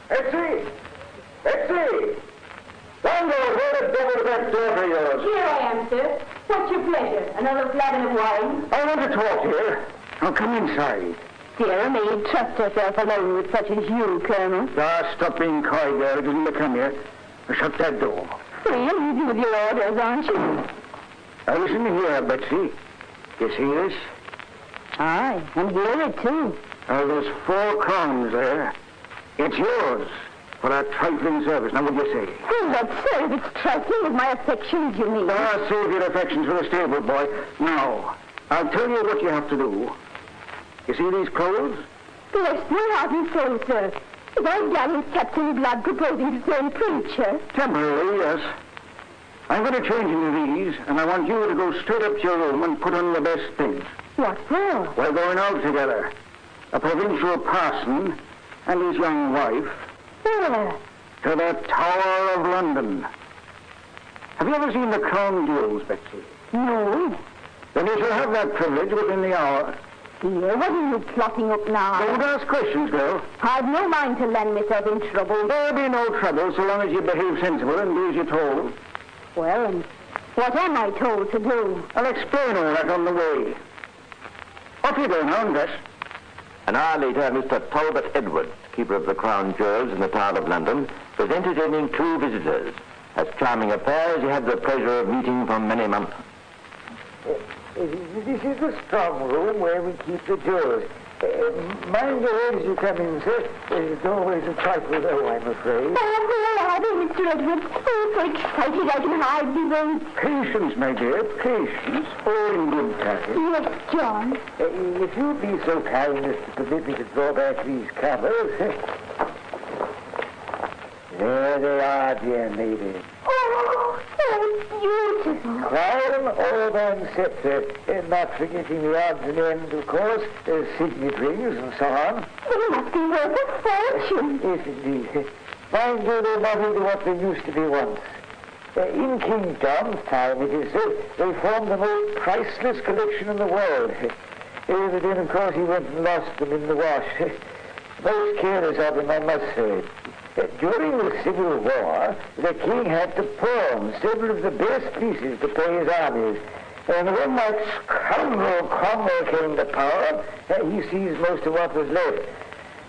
Betsy! Betsy! Landlord, where the devil's that daughter of yours? Here I am, sir. What's your pleasure? Another flagon of wine? I want to talk to you. Now come inside. Dear me, trust herself alone with such as you, Colonel. Ah, stop being coy, girl. It doesn't become you. Shut that door. Well, easy with your orders, aren't you? Now listen here, Betsy. You see this? Aye, and hear it too. Now there's 4 crowns there. It's yours for a trifling service. Now what do you say? Oh, but sir, if it's trifling with my affections, you mean. Ah, save your affections for the stable, boy. Now, I'll tell you what you have to do. You see these clothes? Bless my heart and soul, sir. If I gallant Captain Blood proposing to turn preacher. Temporarily, yes. I'm going to change into these, and I want you to go straight up to your room and put on the best things. What for? We're going out together. A provincial parson and his young wife. Where? To the Tower of London. Have you ever seen the Crown Jewels, Betsy? No. Then you shall have that privilege within the hour. Dear, what are you plotting up now? Don't ask questions, girl. I've no mind to land myself in trouble. There'll be no trouble so long as you behave sensible and do as you're told. Well, and what am I told to do? I'll explain all that on the way. Off you go now, Bess. An hour later, Mr. Talbot Edwards, keeper of the Crown Jewels in the Tower of London, was entertaining 2 visitors, as charming a pair as he had the pleasure of meeting for many months. This is the strong room where we keep the jewels. Mind your head as you come in, sir. There's always a trifle though, I'm afraid. Oh, where are they, Mr. Edwards? Oh, so excited I can hardly wait. Patience, my dear, patience. All in good time. Yes, John. If you'd be so kind as to permit me to draw back these covers. There they are, dear lady. Oh, so beautiful. Crown, orb, and scepter. Not forgetting the odds and ends, of course. Signet rings and so on. They must be worth a fortune. Yes, indeed. Mind you, they're not into what they used to be once. In King John's time, it is said, they formed the most priceless collection in the world. But then, of course, he went and lost them in the wash. Most careless of them, I must say. During the Civil War, the king had to pawn several of the best pieces to pay his armies. And when that scoundrel Cromwell came to power, he seized most of what was left.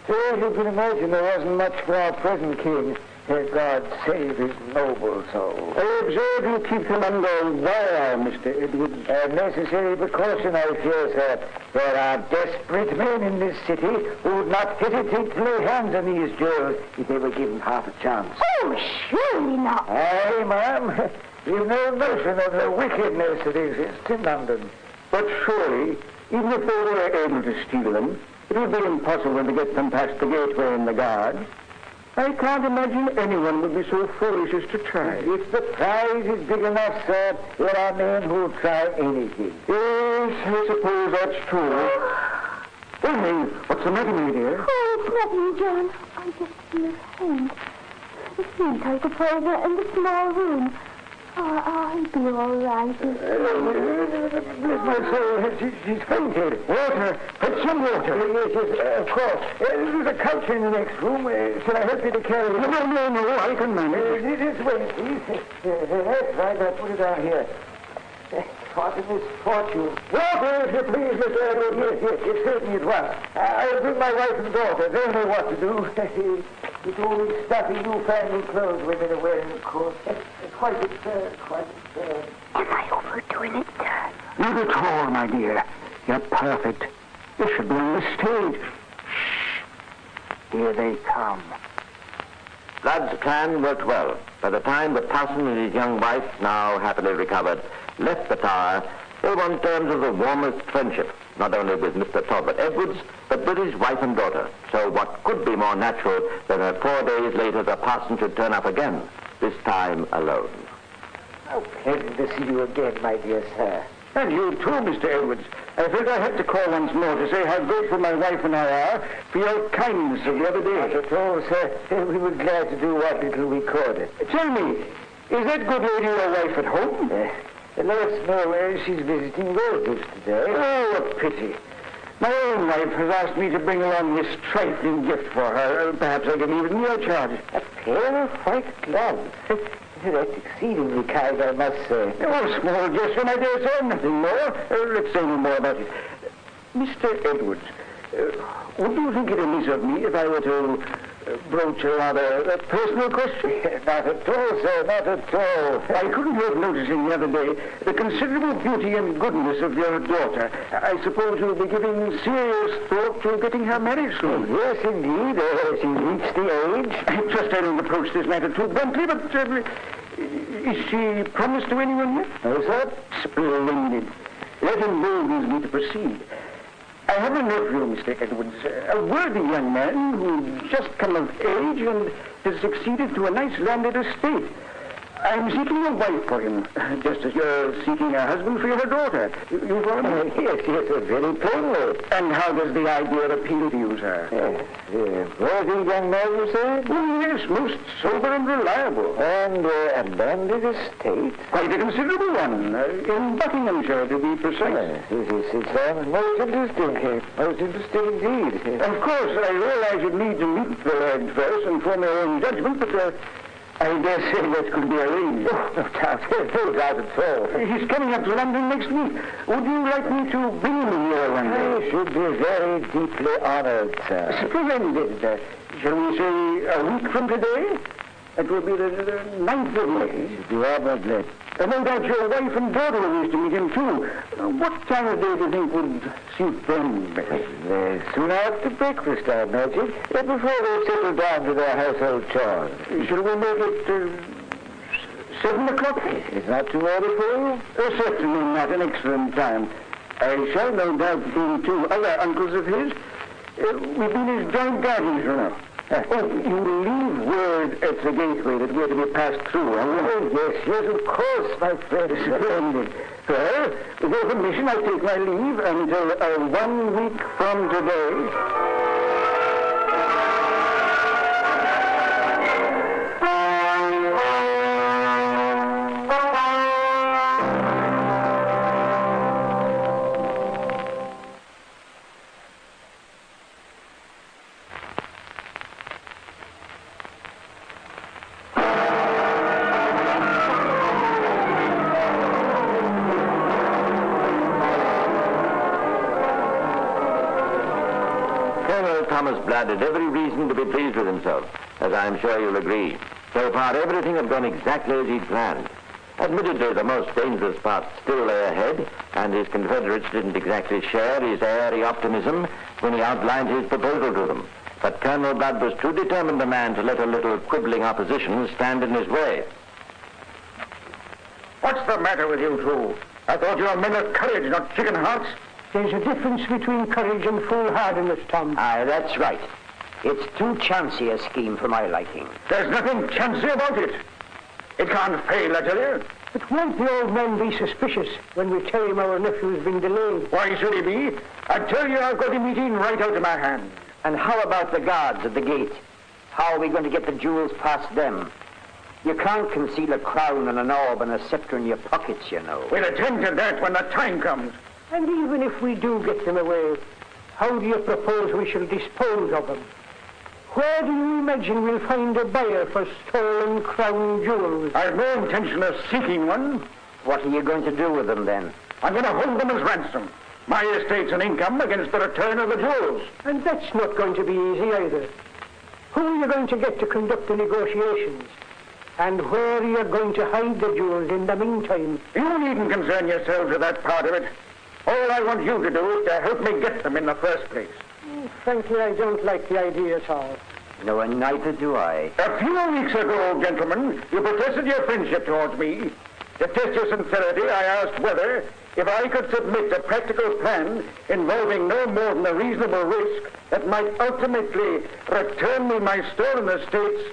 So as you can imagine, there wasn't much for our present king. God save his noble soul. I observe you keep them under wire, Mr. Edwards. A necessary precaution, I fear, sir. There are desperate men in this city who would not hesitate to lay hands on these jewels if they were given half a chance. Oh, surely not. Aye, ma'am. We've no notion of the wickedness that exists in London. But surely, even if they were able to steal them, it would be impossible to get them past the gateway and the guards. I can't imagine anyone would be so foolish as to try. If the prize is big enough, sir, there are men who'll try anything. Yes, I suppose that's true. Oh, May, what's the matter, my dear? Oh, it's nothing, John. I just feel faint. It seems like a poison in the small room. Oh, I'll be all right. Bless my soul, she's fainted. Water, fetch some water. Yes, of course. There's a couch in the next room. Shall I help you to carry it? No, I can manage. This way, please. That's right, I'll put it down here. What a misfortune. Water, if you please, Mr. Edward. Yes, certainly it was. I'll bring my wife and daughter. They'll know what to do. It's only stuffy newfangled clothes women are wearing, of course. Quite absurd, quite absurd. Am I overdoing it, sir? Not at all, my dear. You're perfect. This should be on the stage. Shh. Here they come. Blood's plan worked well. By the time the parson and his young wife, now happily recovered, left the tower, they were on terms of the warmest friendship, not only with Mr. Talbot Edwards, but with his wife and daughter. So what could be more natural than that 4 days later the parson should turn up again, this time alone? How pleasant to see you again, my dear sir. And you too, Mr. Edwards. I felt I had to call once more to say how grateful my wife and I are for your kindness of the other day. Not at all, sir. We were glad to do what little we could. Tell me, is that good lady your wife at home? No, she's visiting relatives today. Oh, what pity. My own wife has asked me to bring along this trifling gift for her. Perhaps I can leave it in your charge. A pair of white gloves. That's exceedingly kind, I must say. Oh, small gesture, my dear sir, nothing more. Let's say no more about it. Mr. Edwards, would you think it amiss of me if I were to broach a rather personal question? Not at all, sir, not at all. I couldn't help noticing the other day the considerable beauty and goodness of your daughter. I suppose you'll be giving serious thought to getting her married soon. Yes, indeed. She's reached the age. I trust I don't approach this matter too bluntly, but is she promised to anyone yet? No, sir. Splendid. That emboldens me to proceed. I have a nephew, Mr. Edwards, a worthy young man who's just come of age and has succeeded to a nice landed estate. I'm seeking a wife for him, just as you're seeking a husband for your daughter. You follow me? Yes, very plainly. And how does the idea appeal to you, sir? Worthy young man, you say? Oh, yes, most sober and reliable. And a landed estate? Quite a considerable one, in Buckinghamshire, to be precise. It's most interesting. Most interesting indeed. Of course, I realize you'd need to meet the lad first and form your own judgment, but I dare say that could be arranged. Oh, no doubt. No doubt at all. He's coming up to London next week. Would you like me to bring him here one day? I should be very deeply honored, sir. Splendid. Shall we say a week from today? It will be the 9th of May. You are not late. No doubt your wife and daughter will wish to meet him, too. What time of day do you think would suit them best? Soon after breakfast, I imagine. Before they settle down to their household chores. Shall we make it 7 o'clock? It's not too early for you? Certainly not. An excellent time. I shall no doubt bring 2 other uncles of his. We've been his joint guardians, you know. You leave word at the gateway that we're to be passed through. Oh, yes, of course, my friend. Splendid. Well, with your permission, I take my leave until 1 week from today. Blood had every reason to be pleased with himself, as I'm sure you'll agree. So far, everything had gone exactly as he'd planned. Admittedly, the most dangerous part still lay ahead, and his confederates didn't exactly share his airy optimism when he outlined his proposal to them. But Colonel Blood was too determined a man to let a little quibbling opposition stand in his way. What's the matter with you two? I thought you were men of courage, not chicken hearts. There's a difference between courage and foolhardiness, Tom. Aye, that's right. It's too chancy a scheme for my liking. There's nothing chancy about it. It can't fail, I tell you. But won't the old man be suspicious when we tell him our nephew's been delayed? Why should he be? I tell you, I've got him eating right out of my hand. And how about the guards at the gate? How are we going to get the jewels past them? You can't conceal a crown and an orb and a scepter in your pockets, you know. We'll attend to that when the time comes. And even if we do get them away, how do you propose we shall dispose of them? Where do you imagine we'll find a buyer for stolen crown jewels? I've no intention of seeking one. What are you going to do with them, then? I'm going to hold them as ransom. My estate's an income against the return of the jewels. And that's not going to be easy either. Who are you going to get to conduct the negotiations? And where are you going to hide the jewels in the meantime? You needn't concern yourselves with that part of it. All I want you to do is to help me get them in the first place. Frankly, I don't like the idea at all. No, and neither do I. A few weeks ago, gentlemen, you protested your friendship towards me. To test your sincerity, I asked whether, if I could submit a practical plan involving no more than a reasonable risk that might ultimately return me my stolen estates,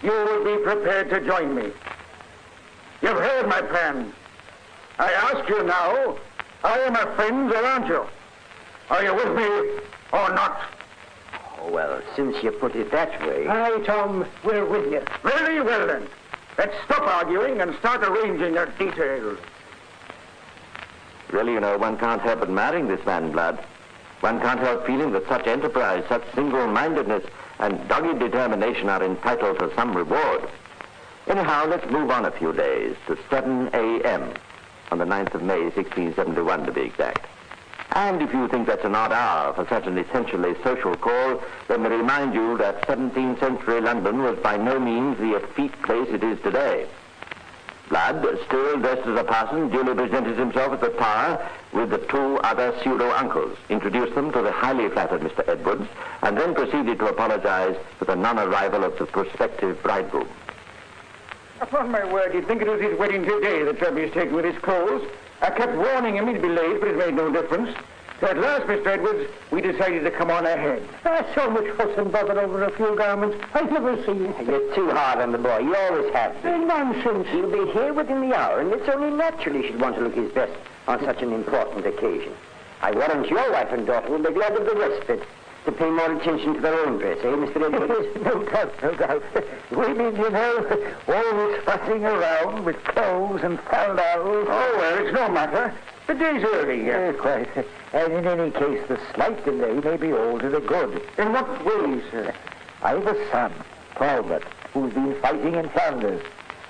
you would be prepared to join me. You've heard my plan. I ask you now, are you my friends or aren't you? Are you with me or not? Oh, well, since you put it that way... Aye, Tom, we're with you. Very well, then. Let's stop arguing and start arranging our details. Really, you know, one can't help admiring this man, Blood. One can't help feeling that such enterprise, such single-mindedness, and dogged determination are entitled to some reward. Anyhow, let's move on a few days to 7 a.m. on the 9th of May, 1671, to be exact. And if you think that's an odd hour for such an essentially social call, let me remind you that 17th century London was by no means the effete place it is today. Blood, still dressed as a parson, duly presented himself at the tower with the two other pseudo-uncles, introduced them to the highly flattered Mr. Edwards, and then proceeded to apologize for the non-arrival of the prospective bridegroom. Upon my word, you'd think it was his wedding today that Chubby's taken with his clothes. I kept warning him he'd be late, but it made no difference. So at last, Mr. Edwards, we decided to come on ahead. So much fuss and bother over a few garments I've never seen. You're too hard on the boy. You always have been. Nonsense. He'll be here within the hour, and it's only natural he should want to look his best on such an important occasion. I warrant your wife and daughter will be glad of the respite to pay more attention to their own dress, eh, Mr. Edwards? No doubt, no doubt. Women, you know, always fussing around with clothes and faldals. Oh, well, it's no matter. The day's early. Quite. And in any case, the slight delay may be all to the good. In what way, sir? I've a son, Talbot, who's been fighting in Flanders.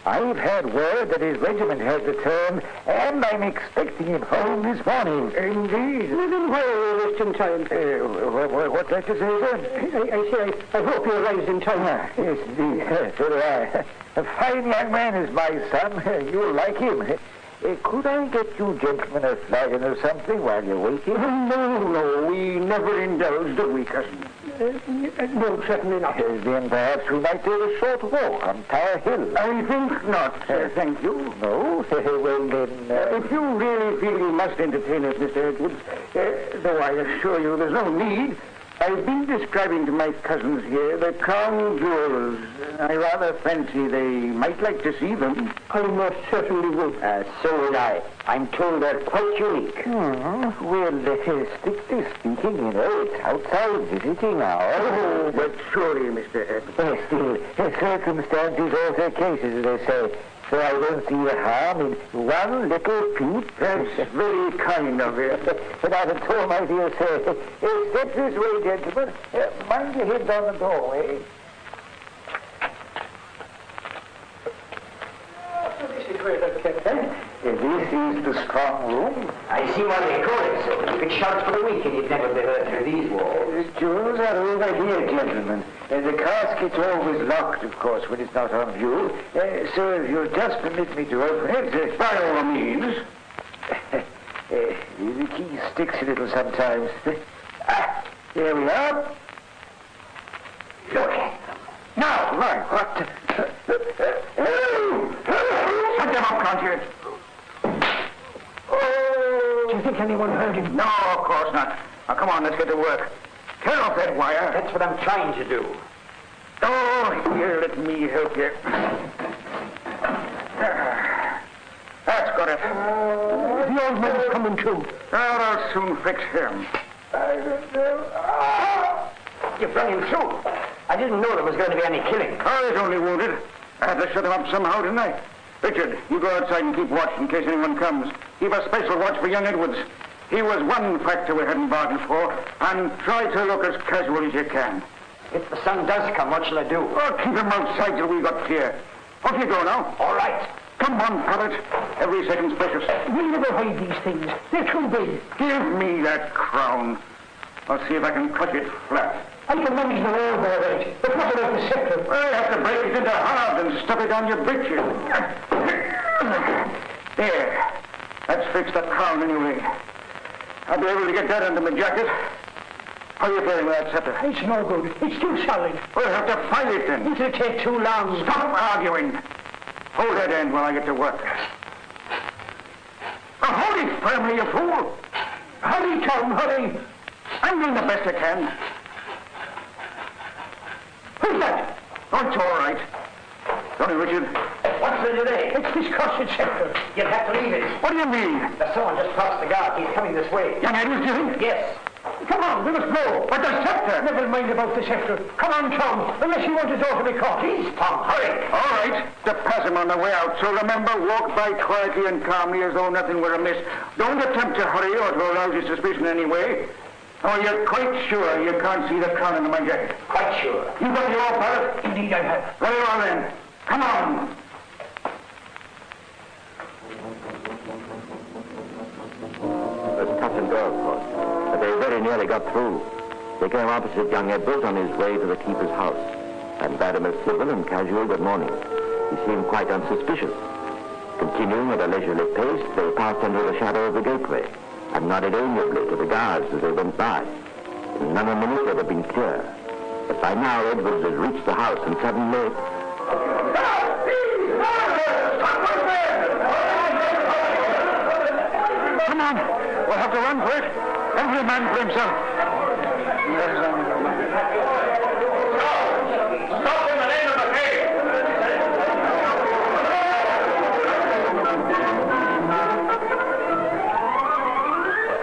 I've had word that his regiment has returned, and I'm expecting him home this morning. Indeed. Well, then why are you just in time? What's that to say, sir? I hope you arrived in time. Yes, indeed. So do I. A fine young man is my son. You'll like him. Could I get you gentlemen a flagon or something while you're waiting? No, we never indulge, do we, cousin? No, certainly not. Then perhaps we might take a short walk on Tower Hill. I think not, sir, thank you. No? Well, then... if you really feel you must entertain us, Mr. Edwards, though I assure you there's no need, I've been describing to my cousins here the crown jewels. I rather fancy they might like to see them. I most certainly would. So would I. I'm told they're quite unique. Well, strictly speaking, you know, it's outside visiting hours. Oh, but surely, Mr. Edwards. Still, circumstances alter cases, as they say. So I don't see the harm in one little peep. That's very kind of you. But not at all, my dear sir. Step this way, gentlemen. Mind your heads on the doorway. So this is where they're kept, eh? This is the strong room. I see why they call it so. You could shout for the week and you'd never be heard through these walls. The jewels are over here, gentlemen. The casket's always locked, of course, when it's not on view. So if you'll just permit me to open it, by all means. The key sticks a little sometimes. Here we are. Look at them. Now, my, what? Shut them up, can't you? anyone heard him? No, of course not. Now, come on, let's get to work. Turn off that wire. That's what I'm trying to do. Oh, here, let me help you. That's got it. The old man's coming too. I'll soon fix him. You brought him through. I didn't know there was going to be any killing. Oh, he's only wounded. I had to shut him up somehow, didn't I? Richard, you go outside and keep watch in case anyone comes. Keep a special watch for young Edwards. He was one factor we hadn't bargained for, and try to look as casual as you can. If the sun does come, what shall I do? Oh, keep him outside till we got clear. Off you go now. All right. Come on, Parrot. Every second's precious. We'll never hide these things. They're too big. Give me that crown. I'll see if I can crush it flat. I can manage the world all right, but what about the scepter? Well, you have to break it into halves and stuff it down your breeches. There. That's fixed the crown anyway. I'll be able to get that under my jacket. How are you feeling with that scepter? It's no good. It's too solid. We'll have to fight it then. It'll take too long. Stop arguing. Hold that end while I get to work. Oh, hold it firmly, you fool. Hurry, Tom, hurry. I'm doing the best I can. Who's that? Oh, it's all right. Sorry, Richard. What's the delay? It's this cursed scepter. You'll have to leave it. What do you mean? There's someone just crossed the guard. He's coming this way. Young Edwards, do you think? Yes. Come on, we must go. But the scepter? Never mind about the scepter. Come on, Tom, unless you want us all to be caught. Please, Tom, hurry. All right, to pass him on the way out. So remember, walk by quietly and calmly as though nothing were amiss. Don't attempt to hurry or to arouse his suspicion in any way. Oh, you're quite sure you can't see the crown under my jacket? Quite sure. You got your own Parrot? Indeed I have. Very well then. Come on. It was touch and go, of course, but they very nearly got through. They came opposite young Edwards on his way to the keeper's house, and bade him a civil and casual good morning. He seemed quite unsuspicious. Continuing at a leisurely pace, they passed under the shadow of the gateway, and nodded amiably to the guards as they went by. In another minute, they'd have been clear. But by now, Edwards had reached the house, and suddenly... Come on. We'll have to run for it. Every man for himself. Stop in the name of the king!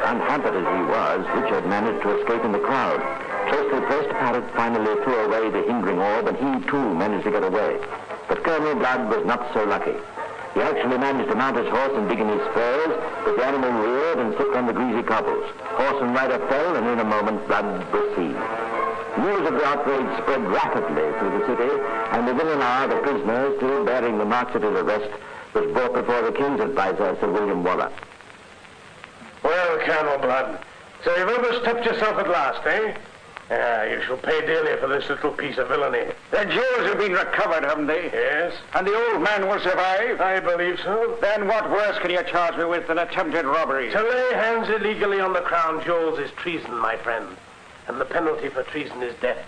Unhampered as he was, Richard managed to escape in the crowd. Closely pressed, Parrot finally threw away the hindering orb, and he, too, managed to get away. But Colonel Blood was not so lucky. He actually managed to mount his horse and dig in his spurs, but the animal reared and slipped on the greasy cobbles. Horse and rider fell, and in a moment, Blood was seen. News of the outrage spread rapidly through the city, and within an hour, the prisoner, still bearing the marks of his arrest, was brought before the King's advisor, Sir William Waller. Well, Colonel Blood, so you've overstepped yourself at last, eh? You shall pay dearly for this little piece of villainy. The jewels have been recovered, haven't they? Yes. And the old man will survive? I believe so. Then what worse can you charge me with than attempted robbery? To lay hands illegally on the crown jewels is treason, my friend. And the penalty for treason is death.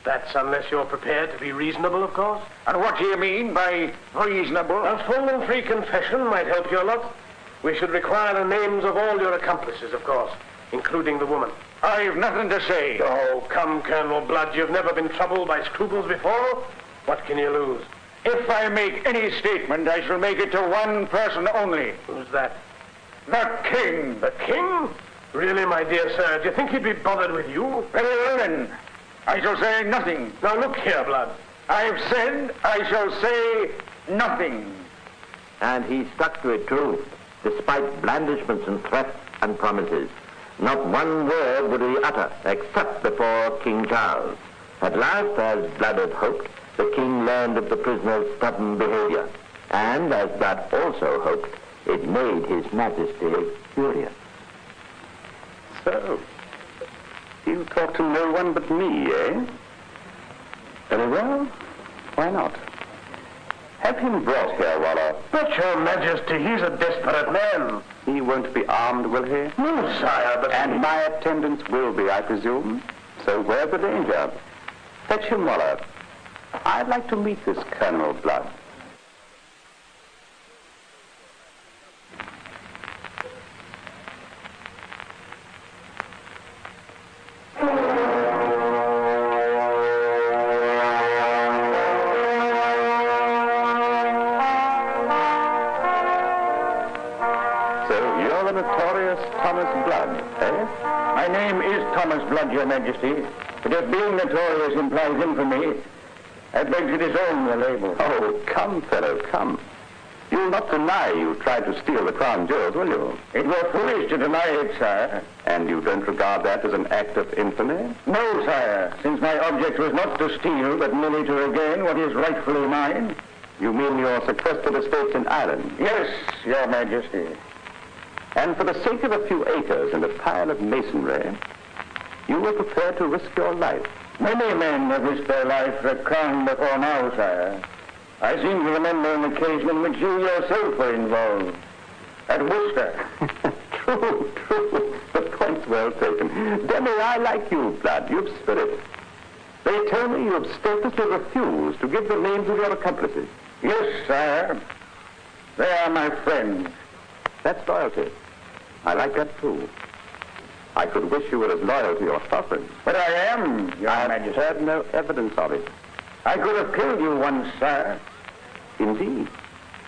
That's unless you're prepared to be reasonable, of course. And what do you mean by reasonable? A full and free confession might help you a lot. We should require the names of all your accomplices, of course, including the woman. I've nothing to say. Oh, come, Colonel Blood. You've never been troubled by scruples before. What can you lose? If I make any statement, I shall make it to one person only. Who's that? The King. The King? Really, my dear sir, do you think he'd be bothered with you? Very well, then. I shall say nothing. Now, look here, Blood. I've said I shall say nothing. And he stuck to it, too, despite blandishments and threats and promises. Not one word would he utter, except before King Charles. At last, as Blood had hoped, the king learned of the prisoner's stubborn behavior. And, as Blood also hoped, it made his majesty furious. So, you talk to no one but me, eh? Very well. Why not? Have him brought here, Waller. But, Your Majesty, he's a desperate man. He won't be armed, will he? No, sire, but... And my attendants will be, I presume. So where's the danger? Fetch him, Waller. I'd like to meet this Colonel Blood. notorious Thomas Blood, eh? My name is Thomas Blood, Your Majesty. But if being notorious implies infamy, I beg to disown the label. Oh, come, fellow, come. You'll not deny you tried to steal the crown jewels, will you? It were foolish to deny it, sire. And you don't regard that as an act of infamy? No, sire, since my object was not to steal, but merely to regain what is rightfully mine. You mean your sequestered estates in Ireland? Yes, Your Majesty. And for the sake of a few acres and a pile of masonry, you were prepared to risk your life. Many men have risked their life for a crown before now, sire. I seem to remember an occasion in which you yourself were involved. At Worcester. True. The point's well taken. Demi, I like you, Blood. You've spirit. They tell me you have steadfastly refused to give the names of your accomplices. Yes, sire. They are my friends. That's loyalty. I like that, too. I could wish you were as loyal to your sovereign. But I am, Your Majesty. I have no evidence of it. I could have killed you once, sire. Indeed.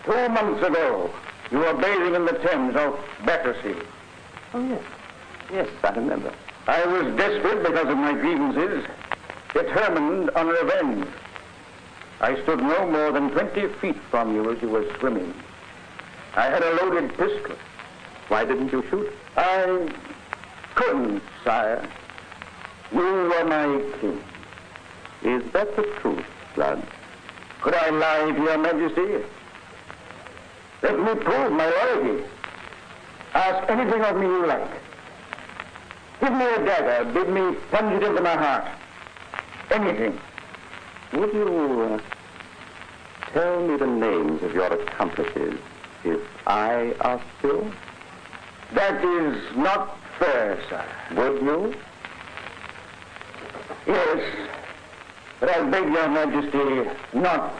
2 months ago, you were bathing in the Thames off Battersea. Oh, yes. Yes, I remember. I was desperate because of my grievances, determined on revenge. I stood no more than 20 feet from you as you were swimming. I had a loaded pistol. Why didn't you shoot? I couldn't, sire. You were my king. Is that the truth, Blood? Could I lie to Your Majesty? Let me prove my loyalty. Ask anything of me you like. Give me a dagger. Bid me plunge it into my heart. Anything. Would you tell me the names of your accomplices if I asked you? That is not fair, sir. Would you? Yes. But I beg Your Majesty not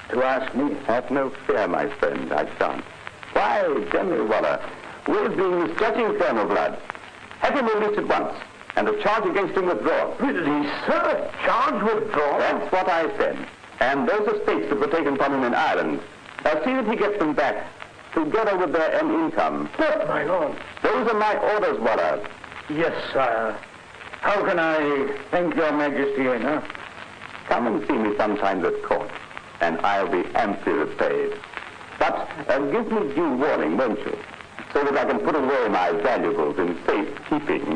to ask me. Have no fear, my friend. I shan't. Why, General Waller, we've been stretching Colonel Blood. Have him released at once, and a charge against him withdrawn. Really, sir? Charge withdrawn? That's what I said. And those estates that were taken from him in Ireland, see that he gets them back, together with their income. But, my lord. Those are my orders, Waller. Yes, sire. How can I thank Your Majesty enough? Come and see me sometimes at court, and I'll be amply repaid. But give me due warning, won't you? So that I can put away my valuables in safe keeping.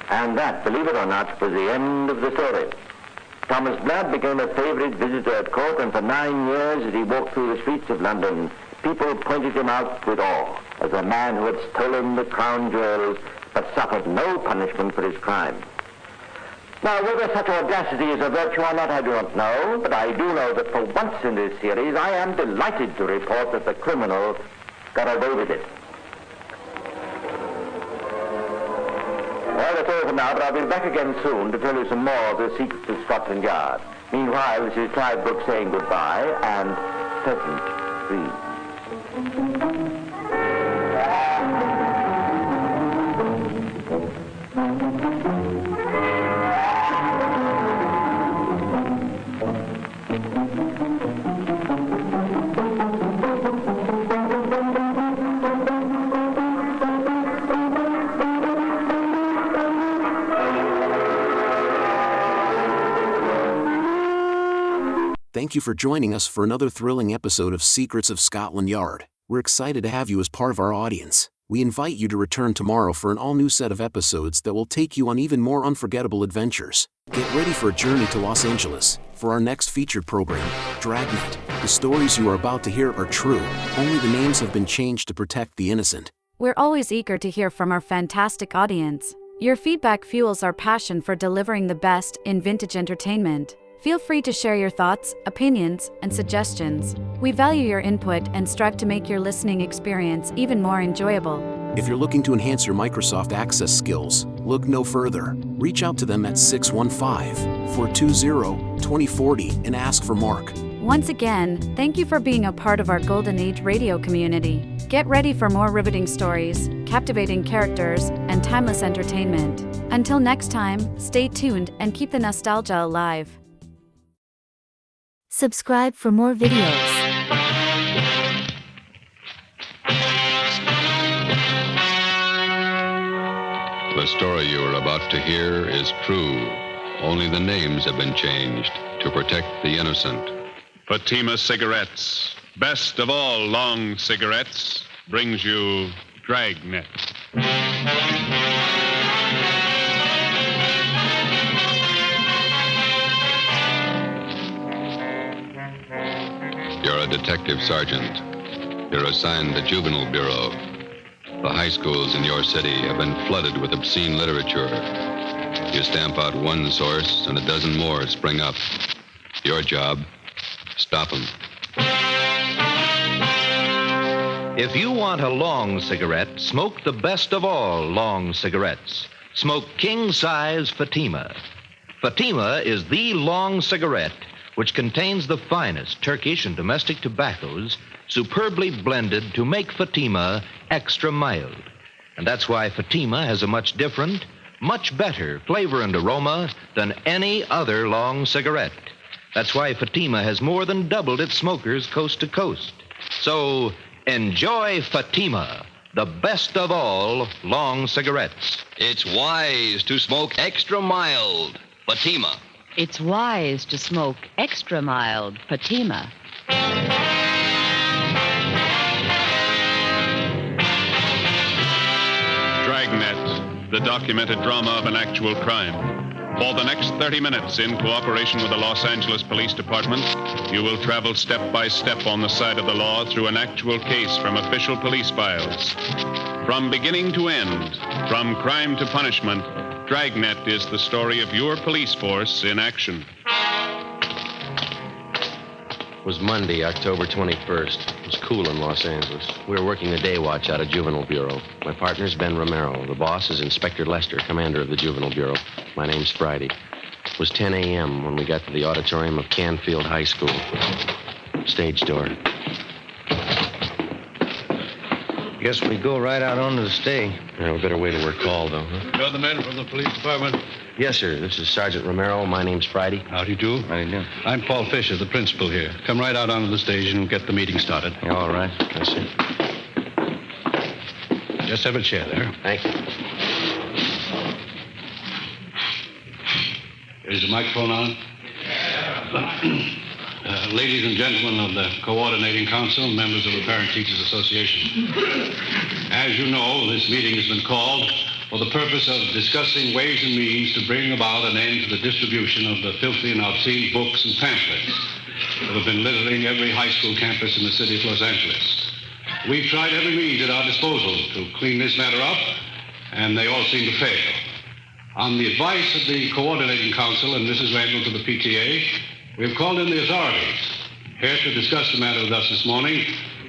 And that, believe it or not, was the end of the story. Thomas Blood became a favorite visitor at court, and for 9 years, as he walked through the streets of London, people pointed him out with awe as a man who had stolen the crown jewels but suffered no punishment for his crime. Now, whether such audacity is a virtue or not, I do not know, but I do know that for once in this series, I am delighted to report that the criminal got away with it. Well, that's all for now, but I'll be back again soon to tell you some more of the secrets of Scotland Yard. Meanwhile, this is Clive Brooks saying goodbye and pleasant dreams. Thank you for joining us for another thrilling episode of Secrets of Scotland Yard. We're excited to have you as part of our audience. We invite you to return tomorrow for an all-new set of episodes that will take you on even more unforgettable adventures. Get ready for a journey to Los Angeles. For our next featured program, Dragnet. The stories you are about to hear are true, only the names have been changed to protect the innocent. We're always eager to hear from our fantastic audience. Your feedback fuels our passion for delivering the best in vintage entertainment. Feel free to share your thoughts, opinions, and suggestions. We value your input and strive to make your listening experience even more enjoyable. If you're looking to enhance your Microsoft Access skills, look no further. Reach out to them at 615-420-2040 and ask for Mark. Once again, thank you for being a part of our Golden Age radio community. Get ready for more riveting stories, captivating characters, and timeless entertainment. Until next time, stay tuned and keep the nostalgia alive. Subscribe for more videos. The story you are about to hear is true. Only the names have been changed to protect the innocent. Fatima Cigarettes, best of all long cigarettes, brings you Dragnet. You're a detective sergeant. You're assigned the Juvenile Bureau. The high schools in your city have been flooded with obscene literature. You stamp out one source and a dozen more spring up. Your job, stop them. If you want a long cigarette, smoke the best of all long cigarettes. Smoke king-size Fatima. Fatima is the long cigarette which contains the finest Turkish and domestic tobaccos superbly blended to make Fatima extra mild. And that's why Fatima has a much different, much better flavor and aroma than any other long cigarette. That's why Fatima has more than doubled its smokers coast to coast. So enjoy Fatima, the best of all long cigarettes. It's wise to smoke extra mild Fatima. It's wise to smoke extra mild Fatima. Dragnet, the documented drama of an actual crime. For the next 30 minutes, in cooperation with the Los Angeles Police Department, you will travel step by step on the side of the law through an actual case from official police files. From beginning to end, from crime to punishment, Dragnet is the story of your police force in action. It was Monday, October 21st. It was cool in Los Angeles. We were working the day watch out of Juvenile Bureau. My partner's Ben Romero. The boss is Inspector Lester, commander of the Juvenile Bureau. My name's Friday. It was 10 a.m. when we got to the auditorium of Canfield High School. Stage door. Guess we go right out onto the stage. Yeah, we better wait till we're called, though, huh? You're the man from the police department? Yes, sir. This is Sergeant Romero. My name's Friday. Howdy do. How do you do? I'm Paul Fisher, the principal here. Come right out onto the stage and get the meeting started. Yeah, all right. Yes, sir. Just have a chair there. Thank you. Is the microphone on? Ladies and gentlemen of the Coordinating Council, members of the Parent-Teachers Association. As you know, this meeting has been called for the purpose of discussing ways and means to bring about an end to the distribution of the filthy and obscene books and pamphlets that have been littering every high school campus in the city of Los Angeles. We've tried every means at our disposal to clean this matter up, and they all seem to fail. On the advice of the Coordinating Council and Mrs. Randall to the PTA, we've called in the authorities. Here to discuss the matter with us this morning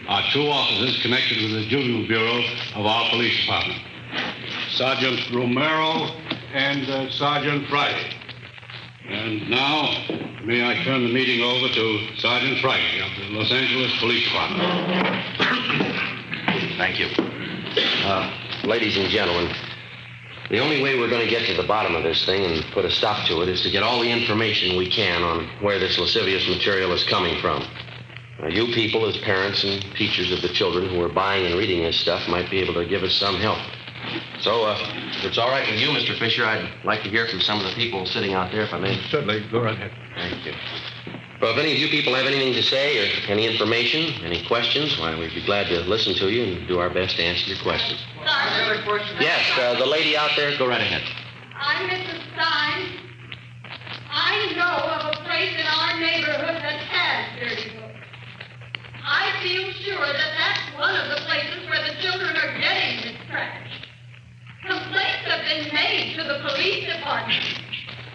are two officers connected with the Juvenile Bureau of our police department. Sergeant Romero and Sergeant Friday. And now, may I turn the meeting over to Sergeant Friday of the Los Angeles Police Department. Thank you. Ladies and gentlemen, the only way we're going to get to the bottom of this thing and put a stop to it is to get all the information we can on where this lascivious material is coming from. You people, as parents and teachers of the children who are buying and reading this stuff, might be able to give us some help. So, if it's all right with you, Mr. Fisher, I'd like to hear from some of the people sitting out there, if I may. Certainly. Go right ahead. Thank you. Well, if any of you people have anything to say or any information, any questions, why, we'd be glad to listen to you and do our best to answer your questions. Yes, the lady out there, go right ahead. I'm Mrs. Stein. I know of a place in our neighborhood that has dirty books. I feel sure that that's one of the places where the children are getting this trash. Complaints have been made to the police department,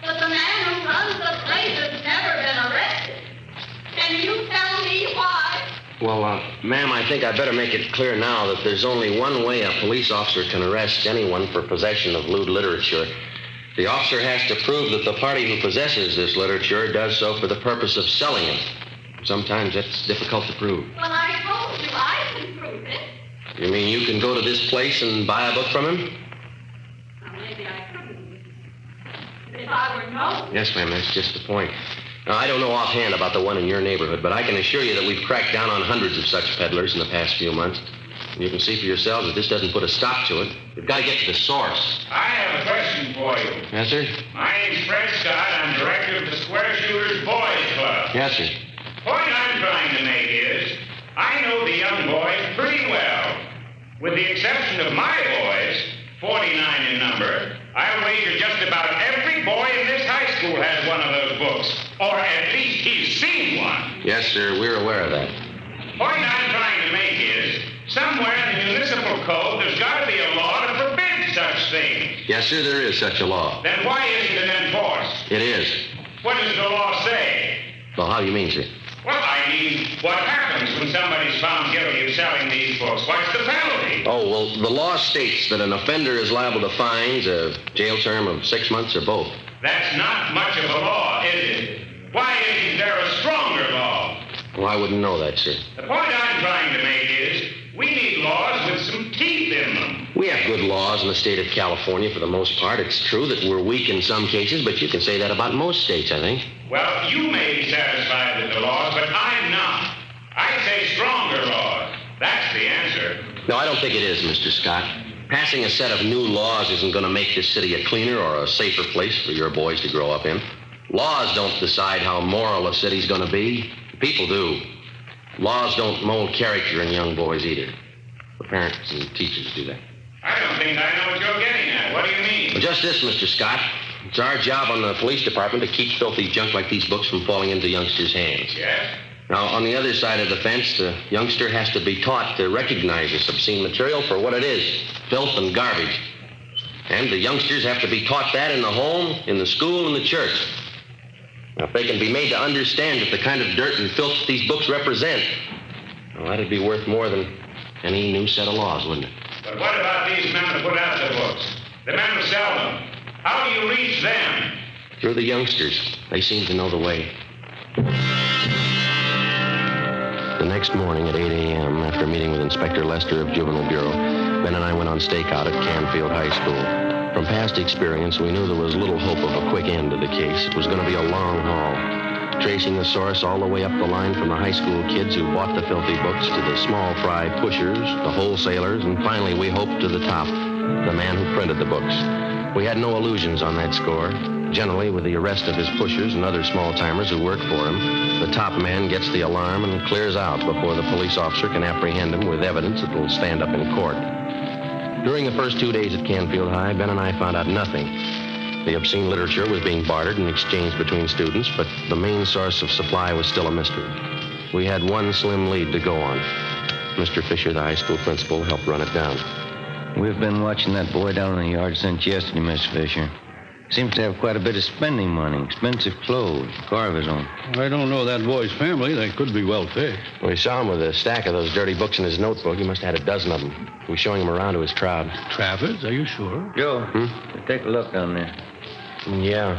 but the man who runs the place has never been arrested. Can you tell me why? Well, ma'am, I think I better make it clear now that there's only one way a police officer can arrest anyone for possession of lewd literature. The officer has to prove that the party who possesses this literature does so for the purpose of selling it. Sometimes that's difficult to prove. Well, I told you I can prove it. You mean you can go to this place and buy a book from him? Well, maybe I couldn't. if I were known. Yes, ma'am, that's just the point. Now, I don't know offhand about the one in your neighborhood, but I can assure you that we've cracked down on hundreds of such peddlers in the past few months. And you can see for yourselves that this doesn't put a stop to it. We've got to get to the source. I have a question for you. Yes, sir? My name's Fred Scott. I'm director of the Square Shooters Boys Club. Yes, sir. The point I'm trying to make is, I know the young boys pretty well. With the exception of my boys, 49 in number, I wager just about every boy in this high school has one of those books. Or at least he's seen one. Yes, sir, we're aware of that. The point I'm trying to make is, somewhere in the municipal code, there's got to be a law to forbid such things. Yes, sir, there is such a law. Then why isn't it enforced? It is. What does the law say? Well, how do you mean, sir? Well, I mean, what happens when somebody's found guilty of selling these books? What's the penalty? Oh, well, the law states that an offender is liable to fines, a jail term of 6 months, or both. That's not much of a law, is it? Why isn't there a stronger law? Well, I wouldn't know that, sir. The point I'm trying to make is, we need laws with some teeth in them. We have good laws in the state of California for the most part. It's true that we're weak in some cases, but you can say that about most states, I think. Well, you may be satisfied with the laws, but I'm not. I say stronger laws. That's the answer. No, I don't think it is, Mr. Scott. Passing a set of new laws isn't going to make this city a cleaner or a safer place for your boys to grow up in. Laws don't decide how moral a city's going to be. People do. Laws don't mold character in young boys either. The parents and teachers do that. I don't think I know what you're getting at. What do you mean? Well, just this, Mr. Scott. It's our job on the police department to keep filthy junk like these books from falling into youngsters' hands. Yes? Now, on the other side of the fence, the youngster has to be taught to recognize this obscene material for what it is, filth and garbage. And the youngsters have to be taught that in the home, in the school, and the church. Now, if they can be made to understand that the kind of dirt and filth that these books represent, well, that'd be worth more than any new set of laws, wouldn't it? But what about these men who put out the books? The men who sell them? How do you reach them? Through the youngsters. They seem to know the way. The next morning at 8 a.m., after meeting with Inspector Lester of Juvenile Bureau, Ben and I went on stakeout at Canfield High School. From past experience, we knew there was little hope of a quick end to the case. It was going to be a long haul, tracing the source all the way up the line from the high school kids who bought the filthy books to the small fry pushers, the wholesalers, and finally, we hoped, to the top, the man who printed the books. We had no illusions on that score. Generally, with the arrest of his pushers and other small-timers who work for him, the top man gets the alarm and clears out before the police officer can apprehend him with evidence that will stand up in court. During the first 2 days at Canfield High, Ben and I found out nothing. The obscene literature was being bartered and exchanged between students, but the main source of supply was still a mystery. We had one slim lead to go on. Mr. Fisher, the high school principal, helped run it down. We've been watching that boy down in the yard since yesterday, Miss Fisher. Seems to have quite a bit of spending money, expensive clothes, car of his own. I don't know that boy's family. They could be wealthy. We saw him with a stack of those dirty books in his notebook. He must have had a dozen of them. He was showing them around to his crowd. Travers, are you sure? Joe, take a look down there. Yeah.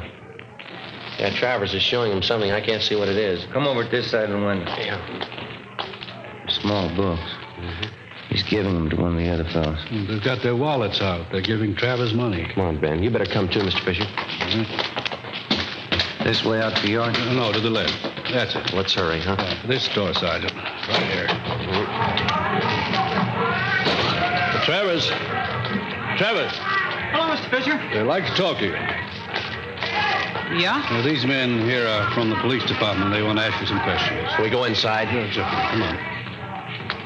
Yeah, Travers is showing him something. I can't see what it is. Come over to this side of the window. Yeah. Small books. Mm-hmm. He's giving them to one of the other fellows. They've got their wallets out. They're giving Travers money. Come on, Ben. You better come too, Mr. Fisher. This way out to the yard? No, to the left. That's it. Let's hurry, huh? This door, Sergeant. Right here. Travers. Travers. Hello, Mr. Fisher. I'd like to talk to you. Yeah? Now, these men here are from the police department. They want to ask you some questions. Can we go inside? Yeah, come on.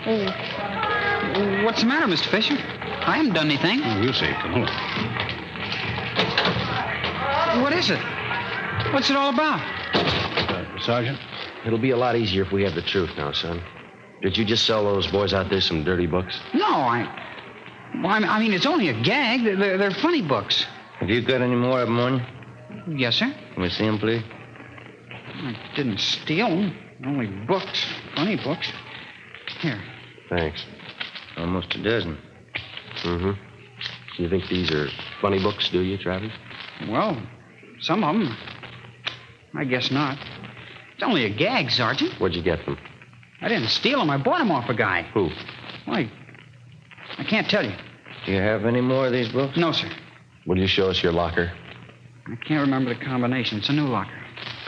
Oh, what's the matter, Mr. Fisher? I haven't done anything. Oh, we'll see. Come on. What is it? What's it all about? Sergeant? It'll be a lot easier if we have the truth now, son. Did you just sell those boys out there some dirty books? No, I mean, it's only a gag. They're funny books. Have you got any more of them on you? Yes, sir. Can we see them, please? I didn't steal them. Only books. Funny books. Here. Thanks. Almost a dozen. Mm-hmm. You think these are funny books, do you, Travis? Well, some of them. I guess not. It's only a gag, Sergeant. Where'd you get them? I didn't steal them. I bought them off a guy. Who? Why, I can't tell you. Do you have any more of these books? No, sir. Will you show us your locker? I can't remember the combination. It's a new locker.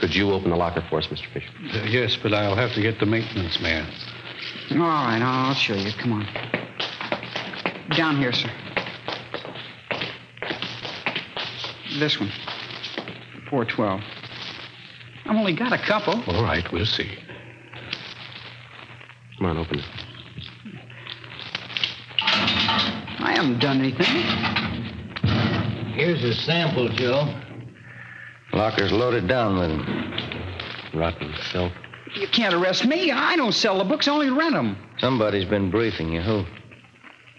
Could you open the locker for us, Mr. Fisher? Yes, but I'll have to get the maintenance man. All right, I'll show you. Come on. Down here, sir. This one. 412. I've only got a couple. All right, we'll see. Come on, open it. I haven't done anything. Here's a sample, Joe. Locker's loaded down with them. Rotten filth. You can't arrest me. I don't sell the books, I only rent them. Somebody's been briefing you. Who?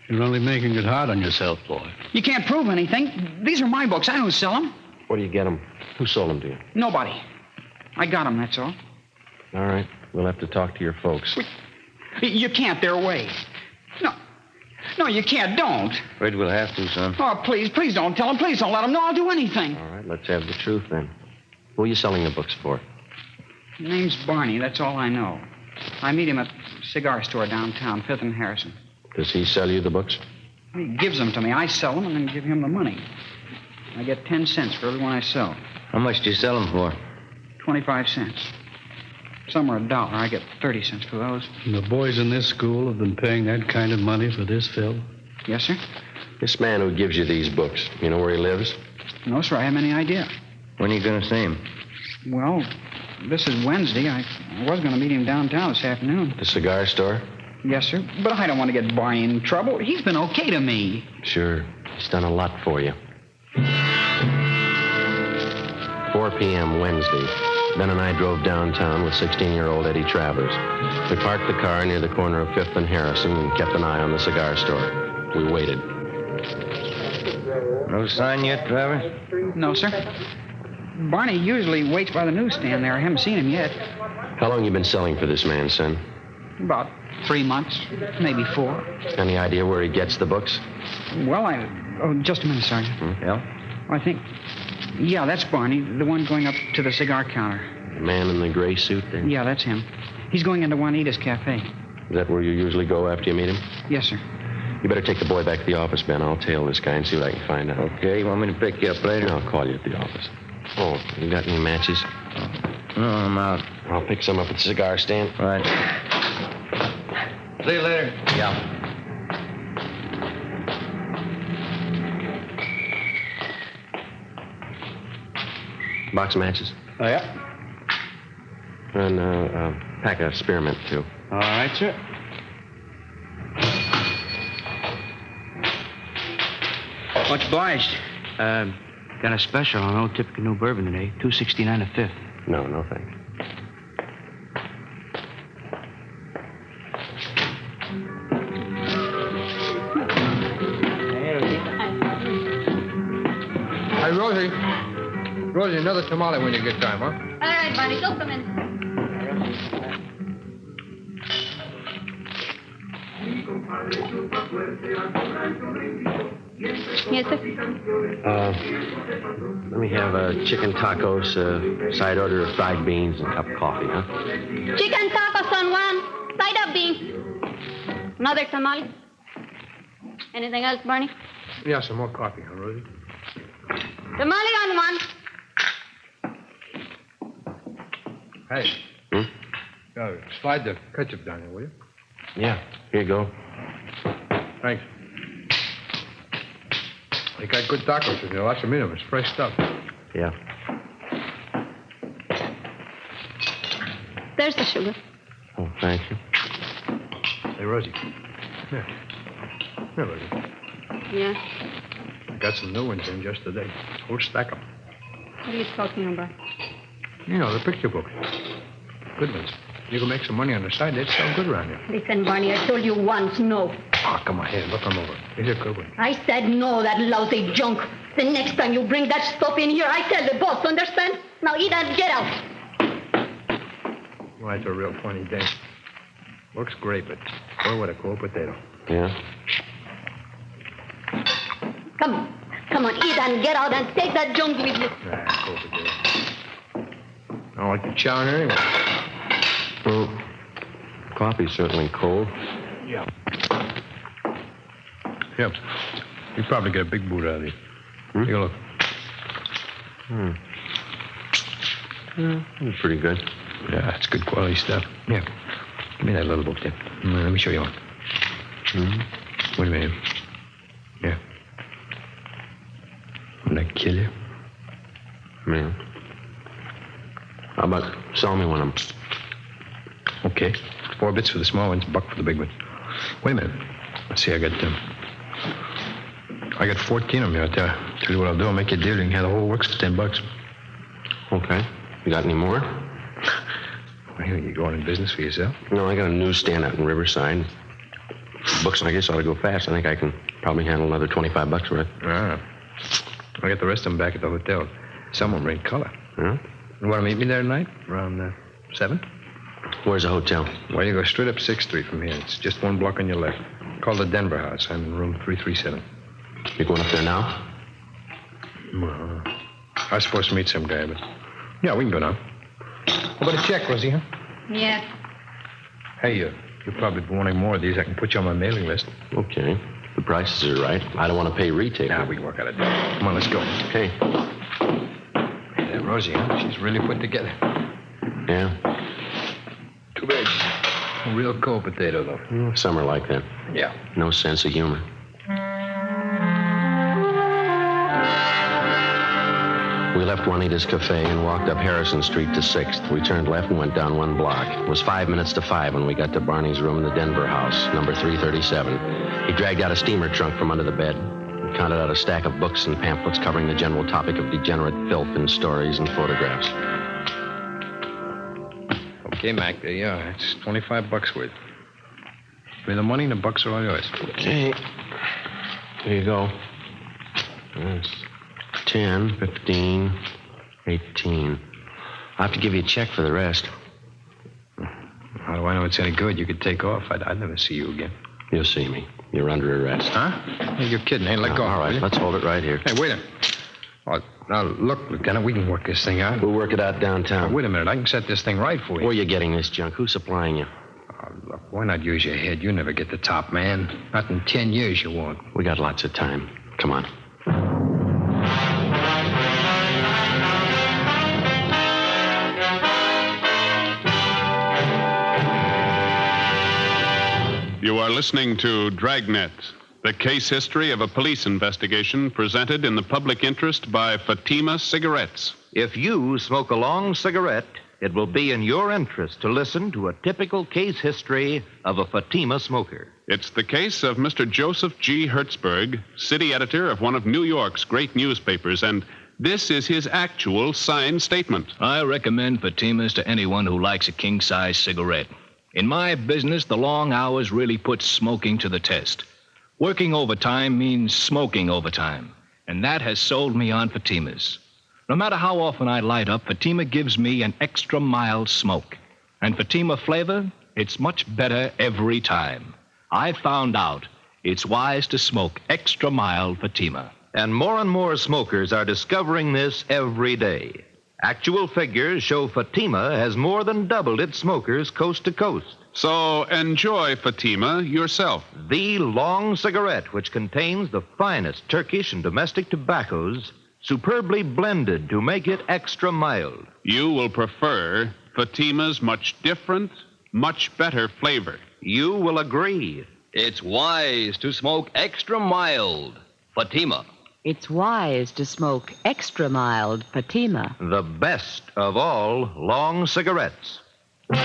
You're only making it hard on yourself, boy. You can't prove anything. These are my books. I don't sell them. Where do you get them? Who sold them to you? Nobody. I got them, that's all. All right. We'll have to talk to your folks. You can't. They're away. No, you can't. Don't. Afraid we'll have to, son. Oh, please don't tell them. Please don't let them know I'll do anything. All right, let's have the truth then. Who are you selling the books for? Name's Barney. That's all I know. I meet him at a cigar store downtown, 5th and Harrison. Does he sell you the books? He gives them to me. I sell them and then give him the money. I get 10 cents for every one I sell. How much do you sell them for? 25 cents. Some are $1. I get 30 cents for those. And the boys in this school have been paying that kind of money for this film? Yes, sir. This man who gives you these books, you know where he lives? No, sir. I haven't any idea. When are you going to see him? Well, this is Wednesday. I was going to meet him downtown this afternoon. The cigar store? Yes, sir. But I don't want to get Barney in trouble. He's been okay to me. Sure. He's done a lot for you. 4 p.m. Wednesday. Ben and I drove downtown with 16-year-old Eddie Travers. We parked the car near the corner of 5th and Harrison and kept an eye on the cigar store. We waited. No sign yet, Travers? No, sir. Barney usually waits by the newsstand there. I haven't seen him yet. How long you been selling for this man, son? About 3 months, maybe 4. Any idea where he gets the books? Well, Oh, just a minute, Sergeant. Yeah? I think... Yeah, that's Barney, the one going up to the cigar counter. The man in the gray suit there? Yeah, that's him. He's going into Juanita's Cafe. Is that where you usually go after you meet him? Yes, sir. You better take the boy back to the office, Ben. I'll tail this guy and see what I can find out. Okay, you want me to pick you up later? I'll call you at the office. Oh, you got any matches? No, I'm out. I'll pick some up at the cigar stand. Right. See you later. Yeah. Box of matches? Oh, yeah? And a pack of spearmint, too. All right, sir. Much obliged. Got a special on Old Typical New Bourbon today. $2.69 a fifth. No, thanks. Hey, Rosie. Rosie, another tamale when you get time, huh? All right, Barney, go come in. Yes, sir. Let me have chicken tacos, side order of fried beans, and a cup of coffee, huh? Chicken tacos on one, side of beans. Another tamale. Anything else, Barney? Yeah, some more coffee, huh, Rosie? Tamale on one. Hey. Slide the ketchup down here, will you? Yeah, here you go. Thanks. They got good tacos in here. Lots of meat of them. It's fresh stuff. Yeah. There's the sugar. Oh, thank you. Hey, Rosie. Here. Here, Rosie. Yeah. I got some new ones in just today. Whole stack 'em. What are you talking about? You know, the picture books. Good ones. You can make some money on the side. They'd sell good around here. Listen, Barney, I told you once, no. Oh, come on, here. Look them over. These are good ones. I said no, that lousy junk. The next time you bring that stuff in here, I tell the boss, understand? Now eat and get out. Well, that's a real funny day. Looks great, but boy, what a cold potato. Yeah? Come on, eat and get out and take that junk with you. Nah, cold potato. I don't like the chow in here anyway. Well, coffee's certainly cold. Yeah. Yep. You probably get a big boot out of these. Take a look. That's pretty good. Yeah, it's good quality stuff. Yeah. Give me that little book there. Let me show you one. Wait a minute. Yeah. Wouldn't that kill you? Yeah. How about sell me one of them? Okay. 4 bits for the small ones, $1 for the big one. Wait a minute. Let's see, I got 14 of them here. Tell you what I'll do. I'll make you a deal. You can have the whole works for $10. Okay. You got any more? Well, you going in business for yourself? No, I got a newsstand out in Riverside. Books like this ought to go fast. I think I can probably handle another $25 worth. Ah. I got the rest of them back at the hotel. Some of them are in color. Yeah? You want to meet me there tonight? Around 7? Where's the hotel? Well, you go straight up 6th Street from here. It's just 1 block on your left. Called the Denver House. I'm in room 337. You going up there now? Well, I was supposed to meet some guy, but... Yeah, we can go now. How about a check, Rosie, huh? Yes. Hey, you'll probably be wanting more of these. I can put you on my mailing list. Okay. The prices are right. I don't want to pay retail. Nah, we can work out a deal. Come on, let's go. Okay. Hey, that Rosie, huh? She's really put together. Yeah. Too bad. A real cold potato, though. Some are like that. Yeah. No sense of humor. We left Juanita's Cafe and walked up Harrison Street to 6th. We turned left and went down 1 block. It was 5 minutes to 5 when we got to Barney's room in the Denver house, number 337. He dragged out a steamer trunk from under the bed and counted out a stack of books and pamphlets covering the general topic of degenerate filth in stories and photographs. Okay, Mac, there you are. It's $25 worth. Pay the money and the bucks are all yours. Okay. Here you go. That's 10, 15, 18. I'll have to give you a check for the rest. How do I know it's any good? You could take off. I'd never see you again. You'll see me. You're under arrest. Huh? Hey, you're kidding. Hey, let go. All right, let's hold it right here. Hey, wait a minute. Oh, now, look, Lieutenant, we can work this thing out. We'll work it out downtown. Now, wait a minute. I can set this thing right for you. Where are you getting this junk? Who's supplying you? Oh, look, why not use your head? You never get the top, man. Not in 10 years you won't. We got lots of time. Come on. You are listening to Dragnet, the case history of a police investigation presented in the public interest by Fatima Cigarettes. If you smoke a long cigarette, it will be in your interest to listen to a typical case history of a Fatima smoker. It's the case of Mr. Joseph G. Hertzberg, city editor of one of New York's great newspapers, and this is his actual signed statement. I recommend Fatimas to anyone who likes a king-size cigarette. In my business, the long hours really put smoking to the test. Working overtime means smoking overtime, and that has sold me on Fatimas. No matter how often I light up, Fatima gives me an extra mild smoke. And Fatima flavor, it's much better every time. I found out it's wise to smoke extra mild Fatima. And more smokers are discovering this every day. Actual figures show Fatima has more than doubled its smokers coast to coast. So enjoy Fatima yourself. The long cigarette, which contains the finest Turkish and domestic tobaccos, superbly blended to make it extra mild. You will prefer Fatima's much different, much better flavor. You will agree. It's wise to smoke extra mild. Fatima. It's wise to smoke extra mild Fatima. The best of all long cigarettes. The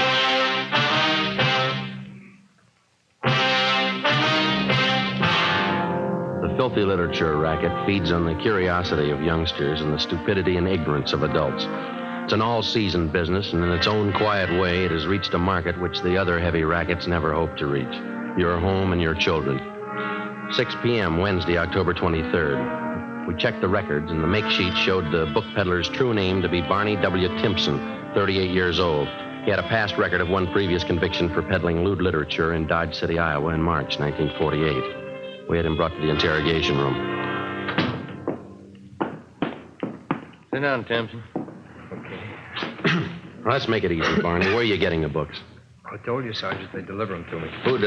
filthy literature racket feeds on the curiosity of youngsters and the stupidity and ignorance of adults. It's an all-season business, and in its own quiet way, it has reached a market which the other heavy rackets never hoped to reach. Your home and your children. 6 p.m., Wednesday, October 23rd. We checked the records, and the make sheet showed the book peddler's true name to be Barney W. Timpson, 38 years old. He had a past record of one previous conviction for peddling lewd literature in Dodge City, Iowa in March 1948. We had him brought to the interrogation room. Sit down, Timpson. Let's make it easy, Barney. Where are you getting the books? I told you, Sergeant, they deliver them to me. Who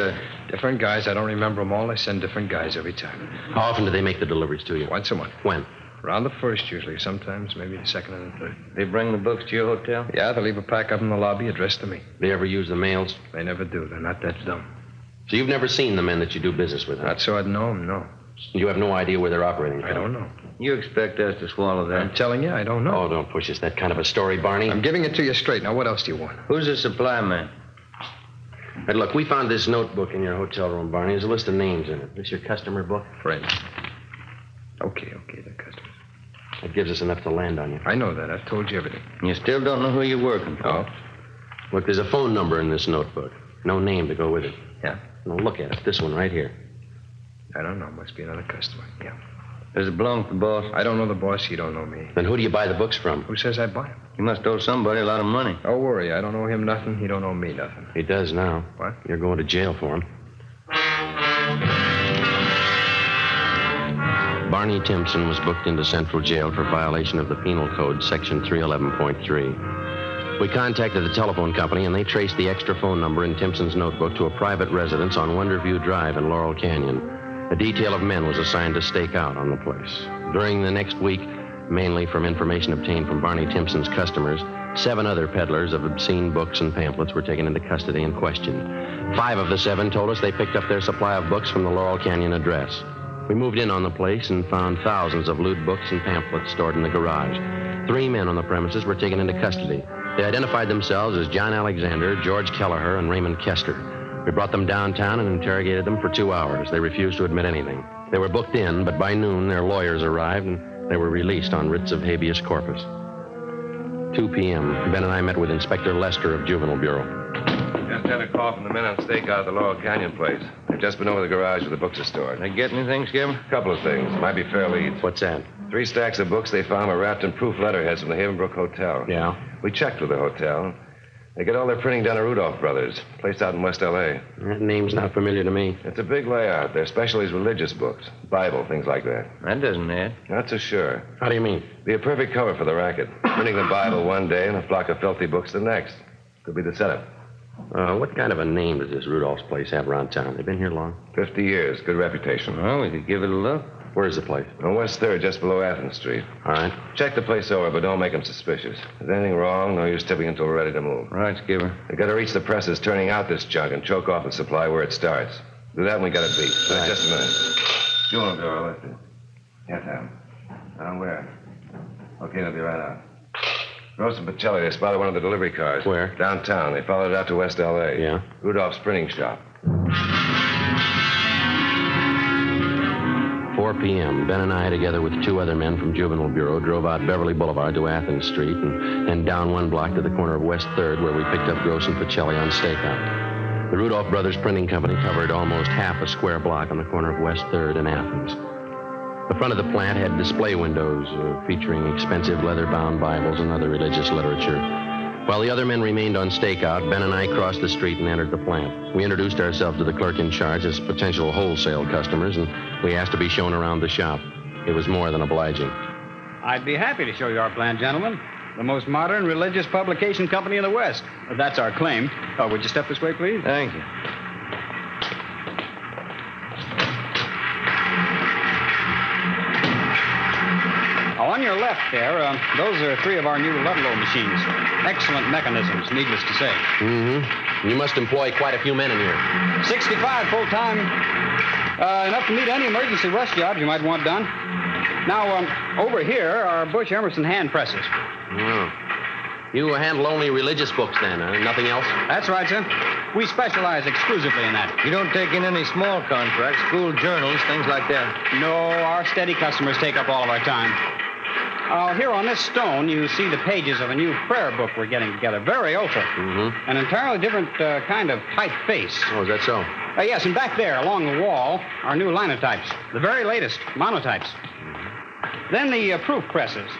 Different guys. I don't remember them all. I send different guys every time. How often do they make the deliveries to you? Once a month. When? Around the first, usually. Sometimes maybe the second and the third. They bring the books to your hotel? Yeah, they leave a pack up in the lobby addressed to me. They ever use the mails? They never do. They're not that dumb. So you've never seen the men that you do business with? Huh? Not so I'd know them, no. You have no idea where they're operating from? I don't know. You expect us to swallow that? I'm telling you, I don't know. Oh, don't push us that kind of a story, Barney. I'm giving it to you straight. Now, what else do you want? Who's the supply man? Hey, look, we found this notebook in your hotel room, Barney. There's a list of names in it. This your customer book? Friends. Okay, they're customers. That gives us enough to land on you. I know that. I've told you everything. You still don't know who you're working for? Oh. Look, there's a phone number in this notebook. No name to go with it. Yeah? Now, look at it. This one right here. I don't know. Must be another customer. Yeah. Does it belong to the boss? I don't know the boss. He don't know me. Then who do you buy the books from? Who says I buy him? You must owe somebody a lot of money. Don't worry. I don't owe him nothing. He don't owe me nothing. He does now. What? You're going to jail for him. Barney Timpson was booked into Central Jail for violation of the Penal Code, Section 311.3. We contacted the telephone company, and they traced the extra phone number in Timpson's notebook to a private residence on Wonderview Drive in Laurel Canyon. A detail of men was assigned to stake out on the place. During the next week, mainly from information obtained from Barney Timpson's customers, 7 other peddlers of obscene books and pamphlets were taken into custody and questioned. 5 of the 7 told us they picked up their supply of books from the Laurel Canyon address. We moved in on the place and found thousands of lewd books and pamphlets stored in the garage. 3 men on the premises were taken into custody. They identified themselves as John Alexander, George Kelleher, and Raymond Kester. We brought them downtown and interrogated them for 2 hours. They refused to admit anything. They were booked in, but by noon their lawyers arrived and they were released on writs of habeas corpus. 2 p.m. Ben and I met with Inspector Lester of Juvenile Bureau. Just had a call from the men on stakeout at the Laurel Canyon place. They've just been over the garage where the books are stored. They get anything, Skipper? A couple of things. Might be fair leads. What's that? 3 stacks of books they found were wrapped in proof letterheads from the Havenbrook Hotel. Yeah? We checked with the hotel. They get all their printing done at Rudolph Brothers, place out in West L.A. That name's not familiar to me. It's a big layout. Their specialty is religious books, Bible, things like that. That doesn't add. Not so sure. How do you mean? Be a perfect cover for the racket. Printing the Bible one day and a flock of filthy books the next. Could be the setup. What kind of a name does this Rudolph's place have around town? They've been here long? 50 years. Good reputation. Well, we could give it a look. Where's the place? On West 3rd, just below Athens Street. All right. Check the place over, but don't make them suspicious. If there's anything wrong, no use tipping until we're ready to move. Right, Skipper. We got to reach the presses turning out this junk and choke off the supply where it starts. Do that and we got it beat. Right. Just a minute. Juvenile Bureau, let's see. Yes, ma'am. Now where? Okay, they'll be right out. Gross and Pacelli, they spotted one of the delivery cars. Where? Downtown. They followed it out to West L.A. Yeah? Rudolph's printing shop. 4 p.m. Ben and I, together with 2 other men from Juvenile Bureau, drove out Beverly Boulevard to Athens Street and then down 1 block to the corner of West 3rd, where we picked up Gross and Pacelli on stakeout. The Rudolph Brothers Printing Company covered almost half a square block on the corner of West 3rd and Athens. The front of the plant had display windows featuring expensive leather-bound Bibles and other religious literature. While the other men remained on stakeout, Ben and I crossed the street and entered the plant. We introduced ourselves to the clerk in charge as potential wholesale customers, and we asked to be shown around the shop. It was more than obliging. I'd be happy to show you our plant, gentlemen. The most modern religious publication company in the West. That's our claim. Would you step this way, please? Thank you. On your left there, those are 3 of our new Ludlow machines. Excellent mechanisms, needless to say. Mm-hmm. You must employ quite a few men in here. 65 full-time. Enough to meet any emergency rush jobs you might want done. Now, over here are Bush Emerson hand presses. Oh. You handle only religious books, then, nothing else? That's right, sir. We specialize exclusively in that. You don't take in any small contracts, school journals, things like that? No, our steady customers take up all of our time. Here on this stone, you see the pages of a new prayer book we're getting together. Very ultra. Mm-hmm. An entirely different kind of typeface. Oh, is that so? Yes, and back there, along the wall, are new linotypes. The very latest, monotypes. Then the proof presses.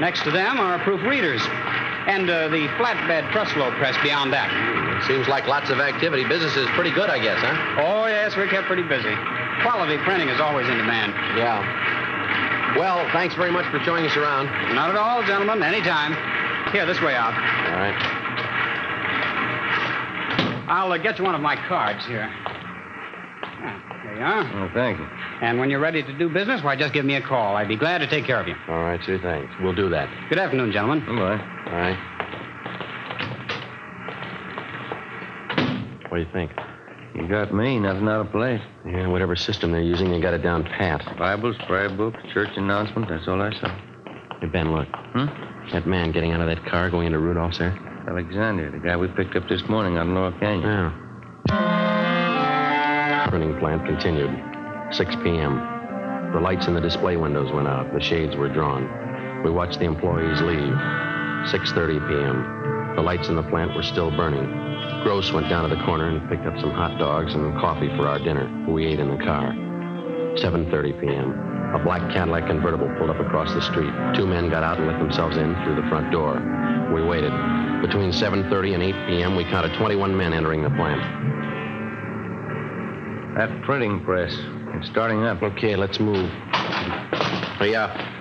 Next to them are proof readers. And the flatbed trussload press beyond that. Seems like lots of activity. Business is pretty good, I guess, huh? Oh, yes, we're kept pretty busy. Quality printing is always in demand. Yeah. Well, thanks very much for showing us around. Not at all, gentlemen. Anytime. Here, this way out. All right. I'll get you one of my cards here. There There you are. Oh, thank you. And when you're ready to do business, why, just give me a call. I'd be glad to take care of you. All right, sir, thanks. We'll do that. Good afternoon, gentlemen. Goodbye. All right. What do you think? You got me. Nothing out of place. Yeah, whatever system they're using, they got it down pat. Bibles, prayer books, church announcement. That's all I saw. Hey, Ben, look. That man getting out of that car going into Rudolph's there? Alexander, the guy we picked up this morning out in Lower Canyon. Yeah. Printing plant continued. 6 p.m. The lights in the display windows went out. The shades were drawn. We watched the employees leave. 6:30 p.m. The lights in the plant were still burning. Gross went down to the corner and picked up some hot dogs and coffee for our dinner. We ate in the car. 7:30 p.m. A black Cadillac convertible pulled up across the street. 2 men got out and let themselves in through the front door. We waited. Between 7:30 and 8 p.m., we counted 21 men entering the plant. That printing press. It's starting up. Okay, let's move. Hey,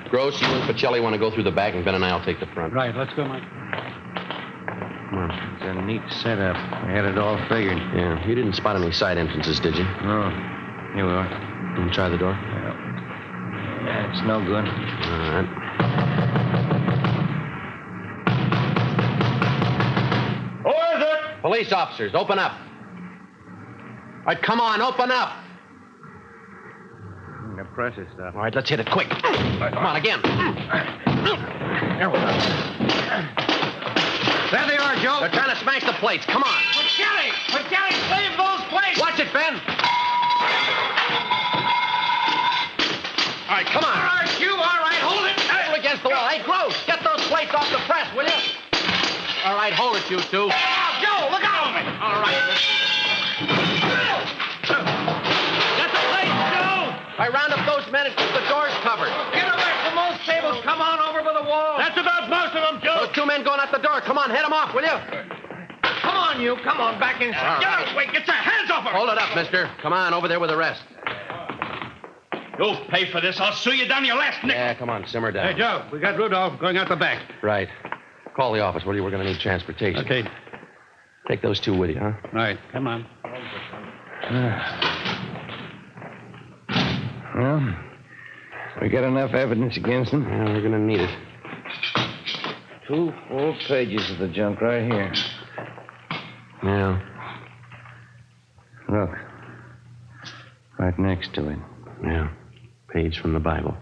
Gross, you and Pacelli want to go through the back, and Ben and I will take the front. Right, let's go, Mike. Come on. It's a neat setup. I had it all figured. Yeah, you didn't spot any side entrances, did you? No. Here we are. Can you try the door? Yeah, it's no good. All right. Who is it? Police officers, open up. All right, come on, open up. The press is stopped. All right, let's hit it quick. Come on, again. There we go. There they are, Joe. They're trying to smash the plates. Come on. Pacelli, save those plates! Watch it, Ben. All right, come on. All right, you, all right, hold it. Hold against the wall. Hey, Gross, get those plates off the press, will you? All right, hold it, you two. Joe, look out! All right. Get the plates, Joe! I round up those men and keep the doors covered. Get away from those tables. Come on over by the wall. That's about most of them, Joe. Those 2 men going out the door. Come on, head them off, will you? Come on, you. Come on, back inside. Get out. Wait, get your hands off her. Hold it up, mister. Come on, over there with the rest. You'll pay for this. I'll sue you down your last nickel. Yeah, come on, simmer down. Hey, Joe, we got Rudolph going out the back. Right. Call the office, will you? We're going to need transportation. Okay. Take those 2 with you, huh? Right, come on. Well, we got enough evidence against them. Yeah, we're going to need it. 2 full pages of the junk right here. Yeah. Look. Right next to it. Yeah. Page from the Bible.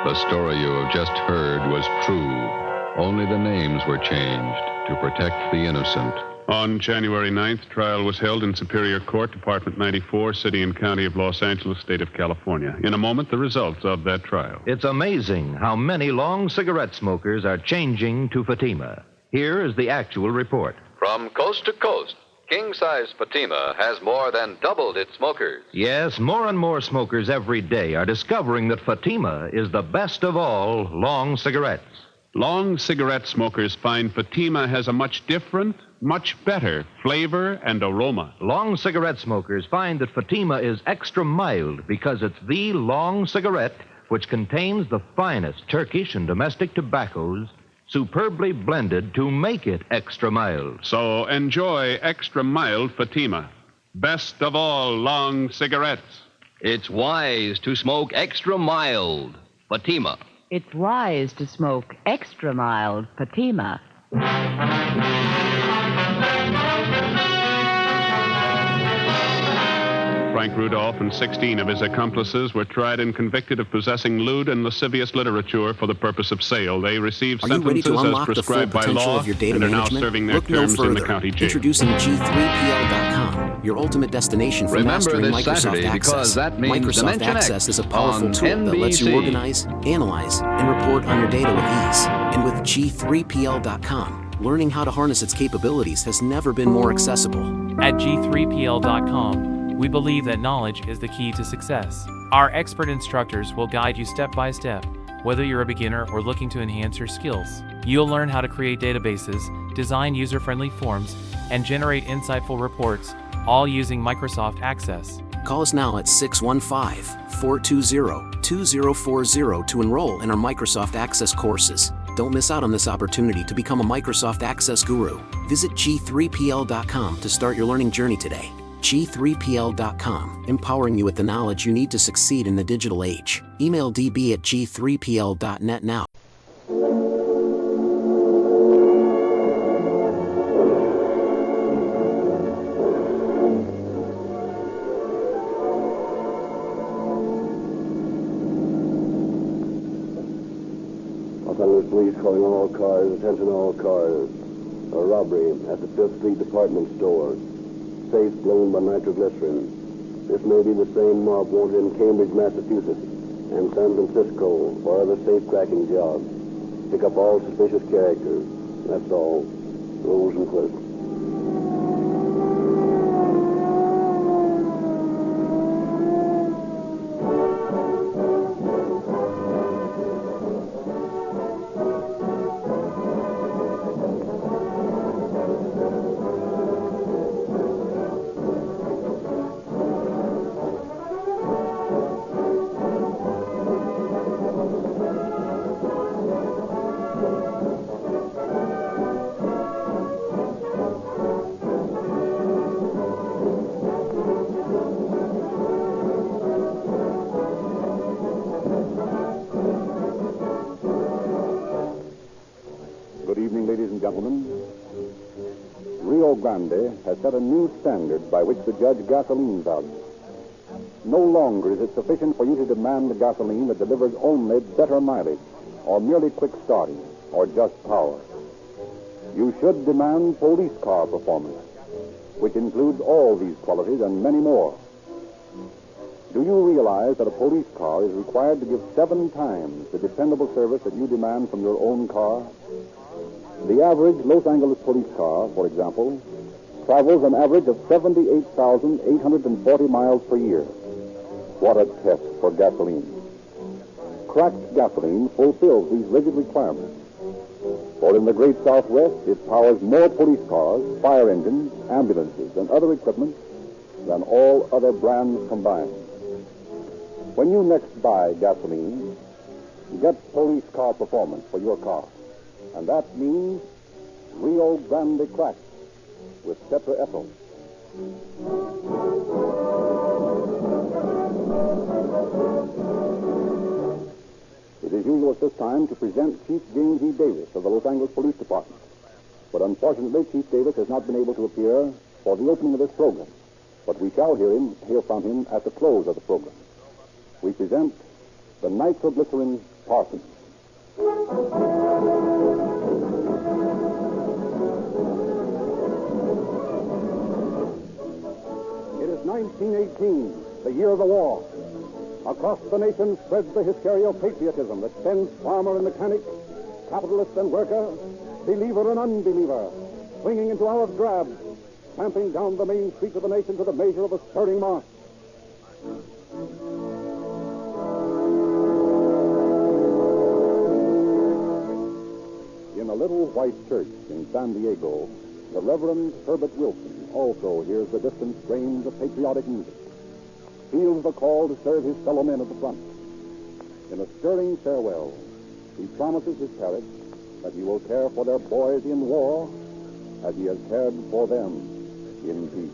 The story you have just heard was true. Only the names were changed to protect the innocent. On January 9th, trial was held in Superior Court, Department 94, City and County of Los Angeles, State of California. In a moment, the results of that trial. It's amazing how many long cigarette smokers are changing to Fatima. Here is the actual report. From coast to coast, king-size Fatima has more than doubled its smokers. Yes, more and more smokers every day are discovering that Fatima is the best of all long cigarettes. Long cigarette smokers find Fatima has a much different, much better flavor and aroma. Long cigarette smokers find that Fatima is extra mild because it's the long cigarette which contains the finest Turkish and domestic tobaccos superbly blended to make it extra mild. So enjoy extra mild Fatima. Best of all long cigarettes. It's wise to smoke extra mild Fatima. It's wise to smoke extra mild Fatima. Frank Rudolph and 16 of his accomplices were tried and convicted of possessing lewd and lascivious literature for the purpose of sale. They received Are you ready sentences to as unlock the full prescribed by potential law of your data and are now management? serving their Look no terms in further. the county jail. Introducing G3PL.com, your ultimate destination for Remember mastering this Microsoft Saturday, Access. because that means Microsoft Dimension Access X is a powerful on tool that lets you NBC. organize, analyze, and report on your data with ease. And with G3PL.com, learning how to harness its capabilities has never been more accessible. At G3PL.com, we believe that knowledge is the key to success. Our expert instructors will guide you step by step, whether you're a beginner or looking to enhance your skills. You'll learn how to create databases, design user-friendly forms, and generate insightful reports, all using Microsoft Access. Call us now at 615-420-2040 to enroll in our Microsoft Access courses. Don't miss out on this opportunity to become a Microsoft Access guru. Visit G3PL.com to start your learning journey today. G3PL.com, empowering you with the knowledge you need to succeed in the digital age. Email db@g3pl.net now. Police calling all cars, attention all cars. A robbery at the 5th Street department store. Safe blown by nitroglycerin. This may be the same mob wanted in Cambridge, Massachusetts, and San Francisco for other safe-cracking jobs. Pick up all suspicious characters. That's all. Rosenquist. Gentlemen, Rio Grande has set a new standard by which to judge gasoline value. No longer is it sufficient for you to demand a gasoline that delivers only better mileage, or merely quick starting, or just power. You should demand police car performance, which includes all these qualities and many more. Do you realize that a police car is required to give 7 times the dependable service that you demand from your own car? The average Los Angeles police car, for example, travels an average of 78,840 miles per year. What a test for gasoline. Cracked gasoline fulfills these rigid requirements. For in the great Southwest, it powers more police cars, fire engines, ambulances, and other equipment than all other brands combined. When you next buy gasoline, get police car performance for your car. And that means Rio Grande Cracked with tetraethyl. It is usual at this time to present Chief James E. Davis of the Los Angeles Police Department. But unfortunately, Chief Davis has not been able to appear for the opening of this program. But we shall hear from him at the close of the program. We present the nitroglycerin Parson. It is 1918, the year of the war. Across the nation spreads the hysteria of patriotism that sends farmer and mechanic, capitalist and worker, believer and unbeliever, swinging into our drabs, tramping down the main streets of the nation to the measure of a stirring march. In a little white church in San Diego, the Reverend Herbert Wilson also hears the distant strains of patriotic music, feels the call to serve his fellow men at the front. In a stirring farewell, he promises his parish that he will care for their boys in war as he has cared for them in peace.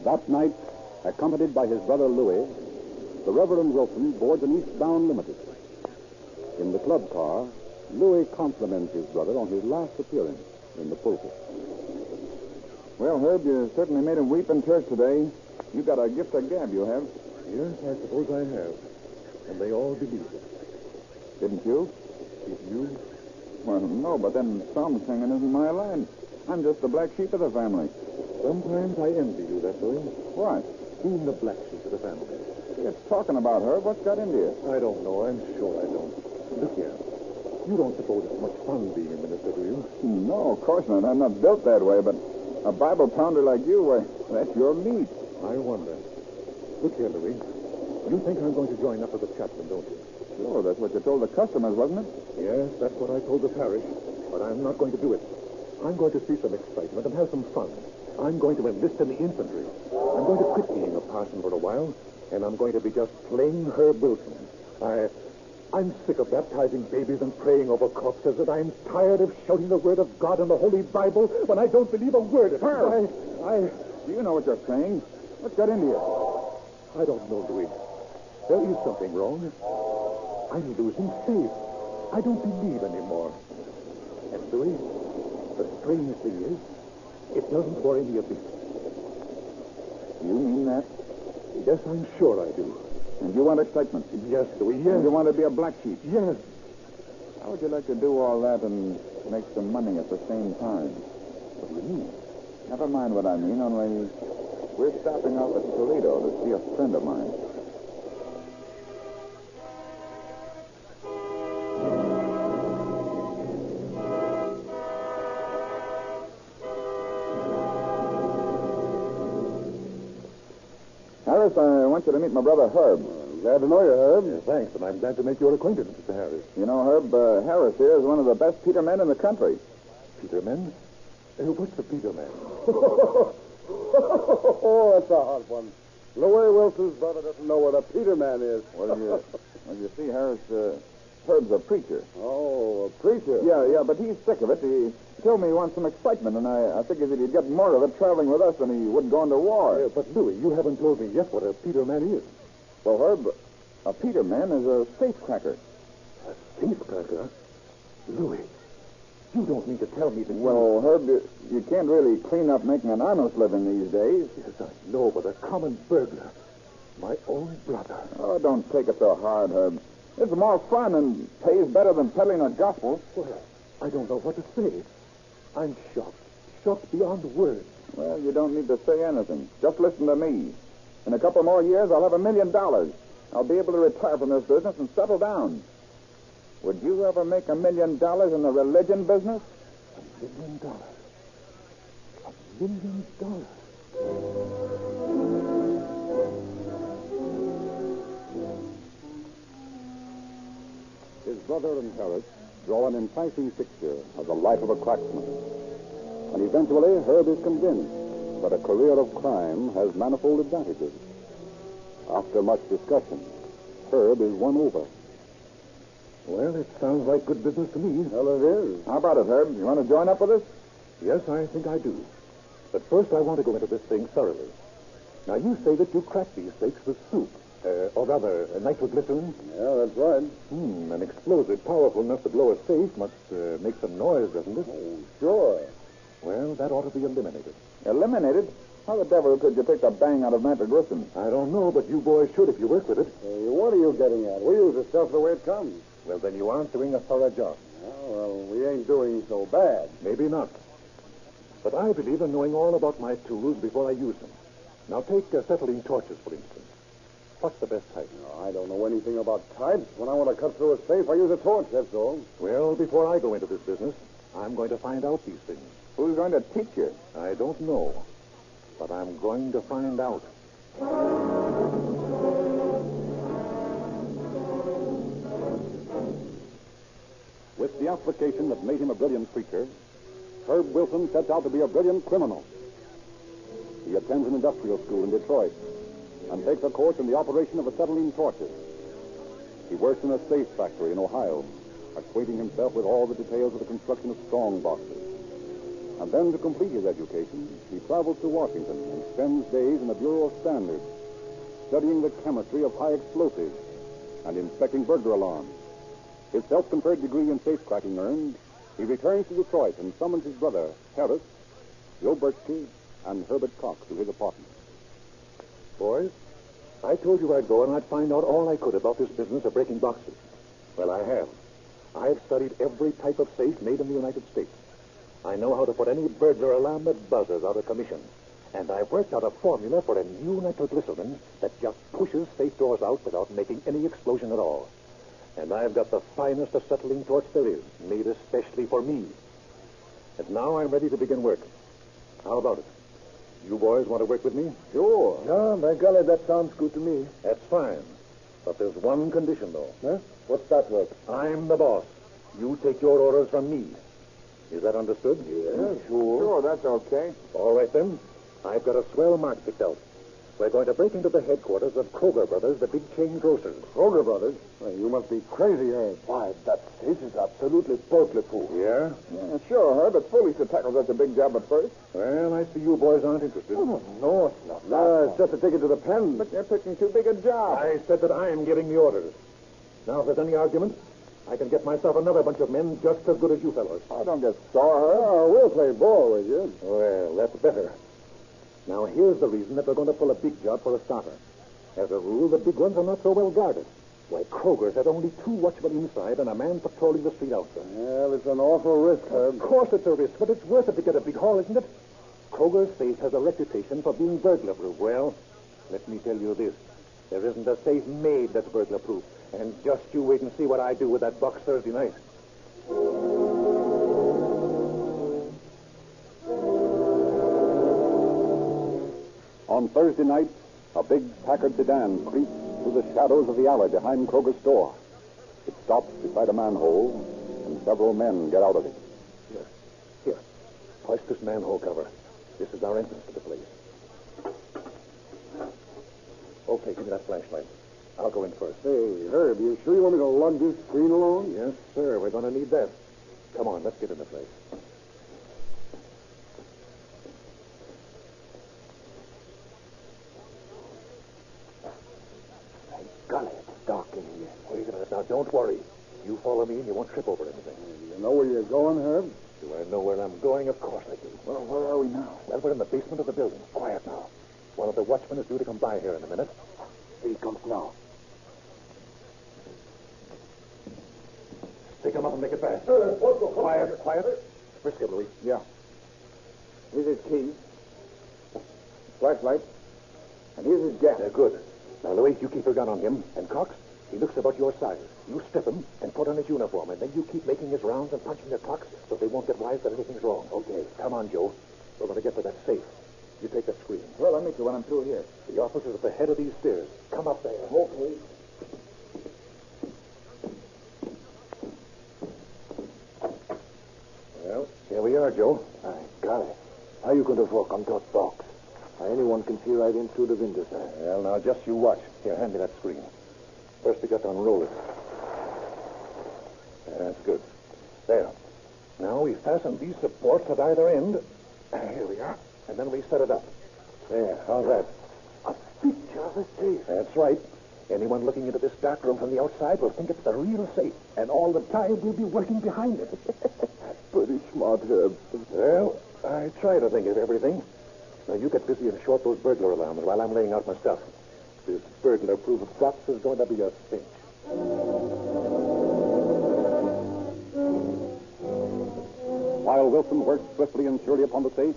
That night, accompanied by his brother Louis, the Reverend Wilson boards an eastbound limited. In the club car, Louis compliments his brother on his last appearance in the pulpit. Well, Herb, you certainly made him weep in church today. You got a gift of gab, you have. Yes, I suppose I have. And they all believe it. Didn't you? Did you? Well, no, but then psalm singing isn't my line. I'm just the black sheep of the family. Sometimes I envy you that way. Why? Being the black sheep of the family. It's talking about her. What's got into you? I don't know. I'm sure I don't. Look here. You don't suppose it's much fun being a minister, do you? No, of course not. I'm not built that way, but a Bible pounder like you, why, that's your meat. I wonder. Look here, Louis. You think I'm going to join up with the chaplain, don't you? Sure, that's what you told the customers, wasn't it? Yes, that's what I told the parish. But I'm not going to do it. I'm going to see some excitement and have some fun. I'm going to enlist in the infantry. I'm going to quit being a parson for a while, and I'm going to be just plain Herb Wilson. I'm sick of baptizing babies and praying over corpses, and I'm tired of shouting the word of God in the Holy Bible when I don't believe a word of it. Do you know what you're saying? What's got into you? I don't know, Louis. There is something wrong. I'm losing faith. I don't believe anymore. And Louis, the strange thing is, it doesn't worry me a bit. You mean that? Yes, I'm sure I do. And you want excitement? Yes, Louis, yes. And you want to be a black sheep? Yes. How would you like to do all that and make some money at the same time? What do you mean? Never mind what I mean, only we're stopping off at Toledo to see a friend of mine. Harris, I want you to meet my brother Herb. Glad to know you, Herb. Yes, thanks, and I'm glad to make your acquaintance, Mr. Harris. You know, Herb, Harris here is one of the best Petermen in the country. Petermen? What's the Peterman? Oh, that's a hot one. Louis Wilson's brother doesn't know what a Peterman is. Well, you see, Harris, Herb's a preacher. Oh, a preacher? Yeah, but he's sick of it. He told me he wants some excitement, and I figured that he'd get more of it traveling with us than he would going to war. Yeah, but, Louis, you haven't told me yet what a Peterman is. Well, Herb, a Peterman is a safecracker. A safecracker? Louis, you don't mean to tell me that Well, Herb, you can't really clean up making an honest living these days. Yes, I know, but a common burglar. My own brother. Oh, don't take it so hard, Herb. It's more fun and pays better than peddling a gospel. Well, I don't know what to say. I'm shocked. Shocked beyond words. Well, you don't need to say anything. Just listen to me. In a couple more years, I'll have $1 million. I'll be able to retire from this business and settle down. Would you ever make $1 million in the religion business? $1 million? $1 million? His brother and Harris draw an enticing picture of the life of a cracksman. And eventually, Herb is convinced that a career of crime has manifold advantages. After much discussion, Herb is won over. Well, it sounds like good business to me. Well, it is. How about it, Herb? You want to join up with us? Yes, I think I do. But first, I want to go into this thing thoroughly. Now, you say that you crack these safes with soup. Or rather, nitroglycerin. Yeah, that's right. An explosive powerful enough to blow a safe must make some noise, doesn't it? Oh, sure. Well, that ought to be eliminated. Eliminated? How the devil could you take the bang out of nitroglycerin? I don't know, but you boys should if you work with it. What are you getting at? We use the stuff the way it comes. Well, then you aren't doing a thorough job. Well, we ain't doing so bad. Maybe not. But I believe in knowing all about my tools before I use them. Now, take acetylene torches, for instance. What's the best type? I don't know anything about types. When I want to cut through a safe, I use a torch, that's all. Well, before I go into this business, I'm going to find out these things. Who's going to teach you? I don't know. But I'm going to find out. With the application that made him a brilliant preacher, Herb Wilson sets out to be a brilliant criminal. He attends an industrial school in Detroit and takes a course in the operation of acetylene torches. He works in a safe factory in Ohio, acquainting himself with all the details of the construction of strong boxes. And then, to complete his education, he travels to Washington and spends days in the Bureau of Standards, studying the chemistry of high explosives and inspecting burglar alarms. His self-conferred degree in safecracking earned, he returns to Detroit and summons his brother, Harris, Joe Birchke, and Herbert Cox to his apartment. Boys, I told you I'd go and I'd find out all I could about this business of breaking boxes. Well, I have. I've studied every type of safe made in the United States. I know how to put any burglar alarm that buzzes out of commission. And I've worked out a formula for a new nitroglycerin that just pushes safe doors out without making any explosion at all. And I've got the finest acetylene torch there is, made especially for me. And now I'm ready to begin work. How about it? You boys want to work with me? Sure. Yeah, by golly, that sounds good to me. That's fine. But there's one condition, though. Huh? What's that, Wilk? I'm the boss. You take your orders from me. Is that understood? Yeah, sure. Sure, that's okay. All right, then. I've got a swell mark picked out. We're going to break into the headquarters of Kroger Brothers, the big chain grocers. Kroger Brothers? Well, you must be crazy, Herb. Why, that safe is absolutely bulletproof. Yeah? Yeah, sure, Herb. It's foolish to tackle such a big job at first. Well, I see you boys aren't interested. Oh, no, it's not. No, it's just a ticket to the pen. But you're picking too big a job. I said that I am giving the orders. Now, if there's any argument, I can get myself another bunch of men just as good as you fellows. I don't get sore, Herb. Oh, we'll play ball with you. Well, that's better. Now, here's the reason that we're going to pull a big job for a starter. As a rule, the big ones are not so well guarded. Why, Kroger's had only 2 watchmen inside and a man patrolling the street outside. Well, it's an awful risk, Herb. Of course it's a risk, but it's worth it to get a big haul, isn't it? Kroger's safe has a reputation for being burglar-proof. Well, let me tell you this. There isn't a safe made that's burglar-proof. And just you wait and see what I do with that box Thursday night. On Thursday night, a big Packard sedan creeps through the shadows of the alley behind Kroger's store. It stops beside a manhole, and several men get out of it. Here. Hoist this manhole cover. This is our entrance to the place. Okay, give me that flashlight. I'll go in first. Hey, Herb, you sure you want me to lug this screen along? Yes, sir. We're going to need that. Come on, let's get in the place. Golly, it's dark in here. Wait a minute. Now, don't worry. You follow me and you won't trip over anything. You know where you're going, Herb? Do I know where I'm going? Of course I do. Well, where are we now? Well, we're in the basement of the building. Quiet now. One of the watchmen is due to come by here in a minute. Here he comes now. Take him up and make it fast. Quiet. Quiet. Frisk him, Louis. Yeah. Here's his key. Flashlight. And here's his gas. They're good. Now, Louis, you keep your gun on him. And Cox, he looks about your size. You strip him and put on his uniform, and then you keep making his rounds and punching their clocks so they won't get wise that anything's wrong. Okay. Come on, Joe. We're going to get to that safe. You take that screen. Well, I'll meet you when I'm through here. The office is at the head of these stairs. Come up there. Okay. Well, here we are, Joe. Golly. How you going to walk on that box? Anyone can see right in through the window, sir. Well, now, just you watch. Here, hand me that screen. First, we got to unroll it. That's good. There. Now, we fasten these supports at either end. Here we are. And then we set it up. There. How's that? A picture of a safe. That's right. Anyone looking into this dark room from the outside will think it's the real safe. And all the time, we'll be working behind it. Pretty smart, Herb. Well, I try to think of everything. Now, you get busy and short those burglar alarms while I'm laying out my stuff. This burglar-proof box is going to be a cinch. While Wilson worked swiftly and surely upon the safe,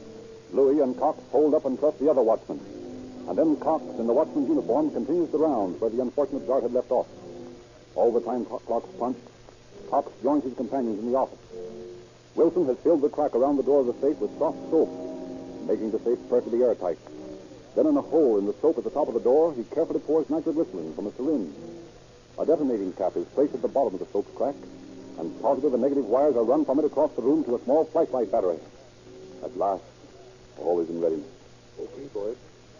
Louis and Cox hold up and trust the other watchman. And then Cox, in the watchman's uniform, continues the rounds where the unfortunate guard had left off. All the time clocks punched, Cox joins his companions in the office. Wilson has filled the crack around the door of the safe with soft soap, making the safe perfectly airtight. Then in a hole in the soap at the top of the door, he carefully pours nitroglycerin from a syringe. A detonating cap is placed at the bottom of the soap crack, and positive and negative wires are run from it across the room to a small flashlight battery. At last, all is in readiness. Okay, boys.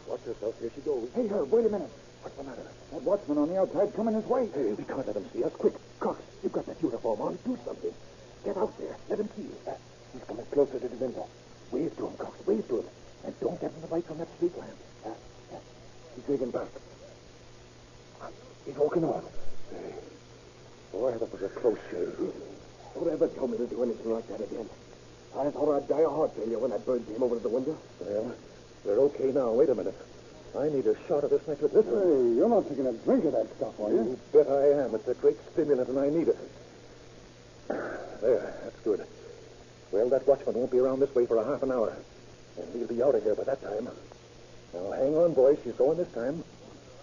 Watch yourself. Here she goes. Hey, Herb, wait a minute. What's the matter? That watchman on the outside coming his way. Hey, we can't let him see us. Quick, Cox, you've got that uniform on. Do something. Get out there. Let him see you. He's coming closer to the window. Wave to him, Cox. Wave to him. And don't get in the light from that street lamp. He's digging back. He's walking on. Hey. Boy, that was a close shave. Don't ever tell me to do anything like that again. I thought I'd die of heart failure when that bird came over to the window. Well, we're okay now. Wait a minute. I need a shot of this nitroglycerin. Hey, you're not taking a drink of that stuff, are you? You bet I am. It's a great stimulant, and I need it. There, that's good. Well, that watchman won't be around this way for a half an hour. And we'll be out of here by that time. Now, hang on, boys. She's going this time.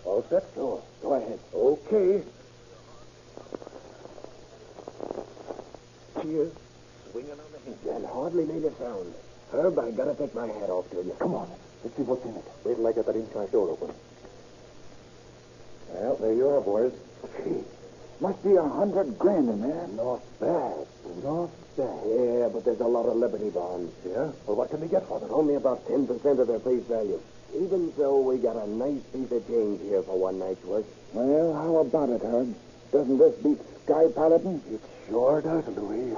All set? Sure. Go ahead. Okay. Cheers. Swinging on the hinge. And hardly made a sound. Herb, I gotta take my hat off to you. Come on. Let's see what's in it. Wait till I get that inside door open. Well, there you are, boys. Gee, Must be 100 grand in there. Not bad. Not bad. Yeah, but there's a lot of Liberty bonds. Yeah? Well, what can we get for them? Only about 10% of their face value. Even so, we got a nice piece of change here for one night's work. Well, how about it, Herb? Doesn't this beat sky piloting? It sure does, Louise.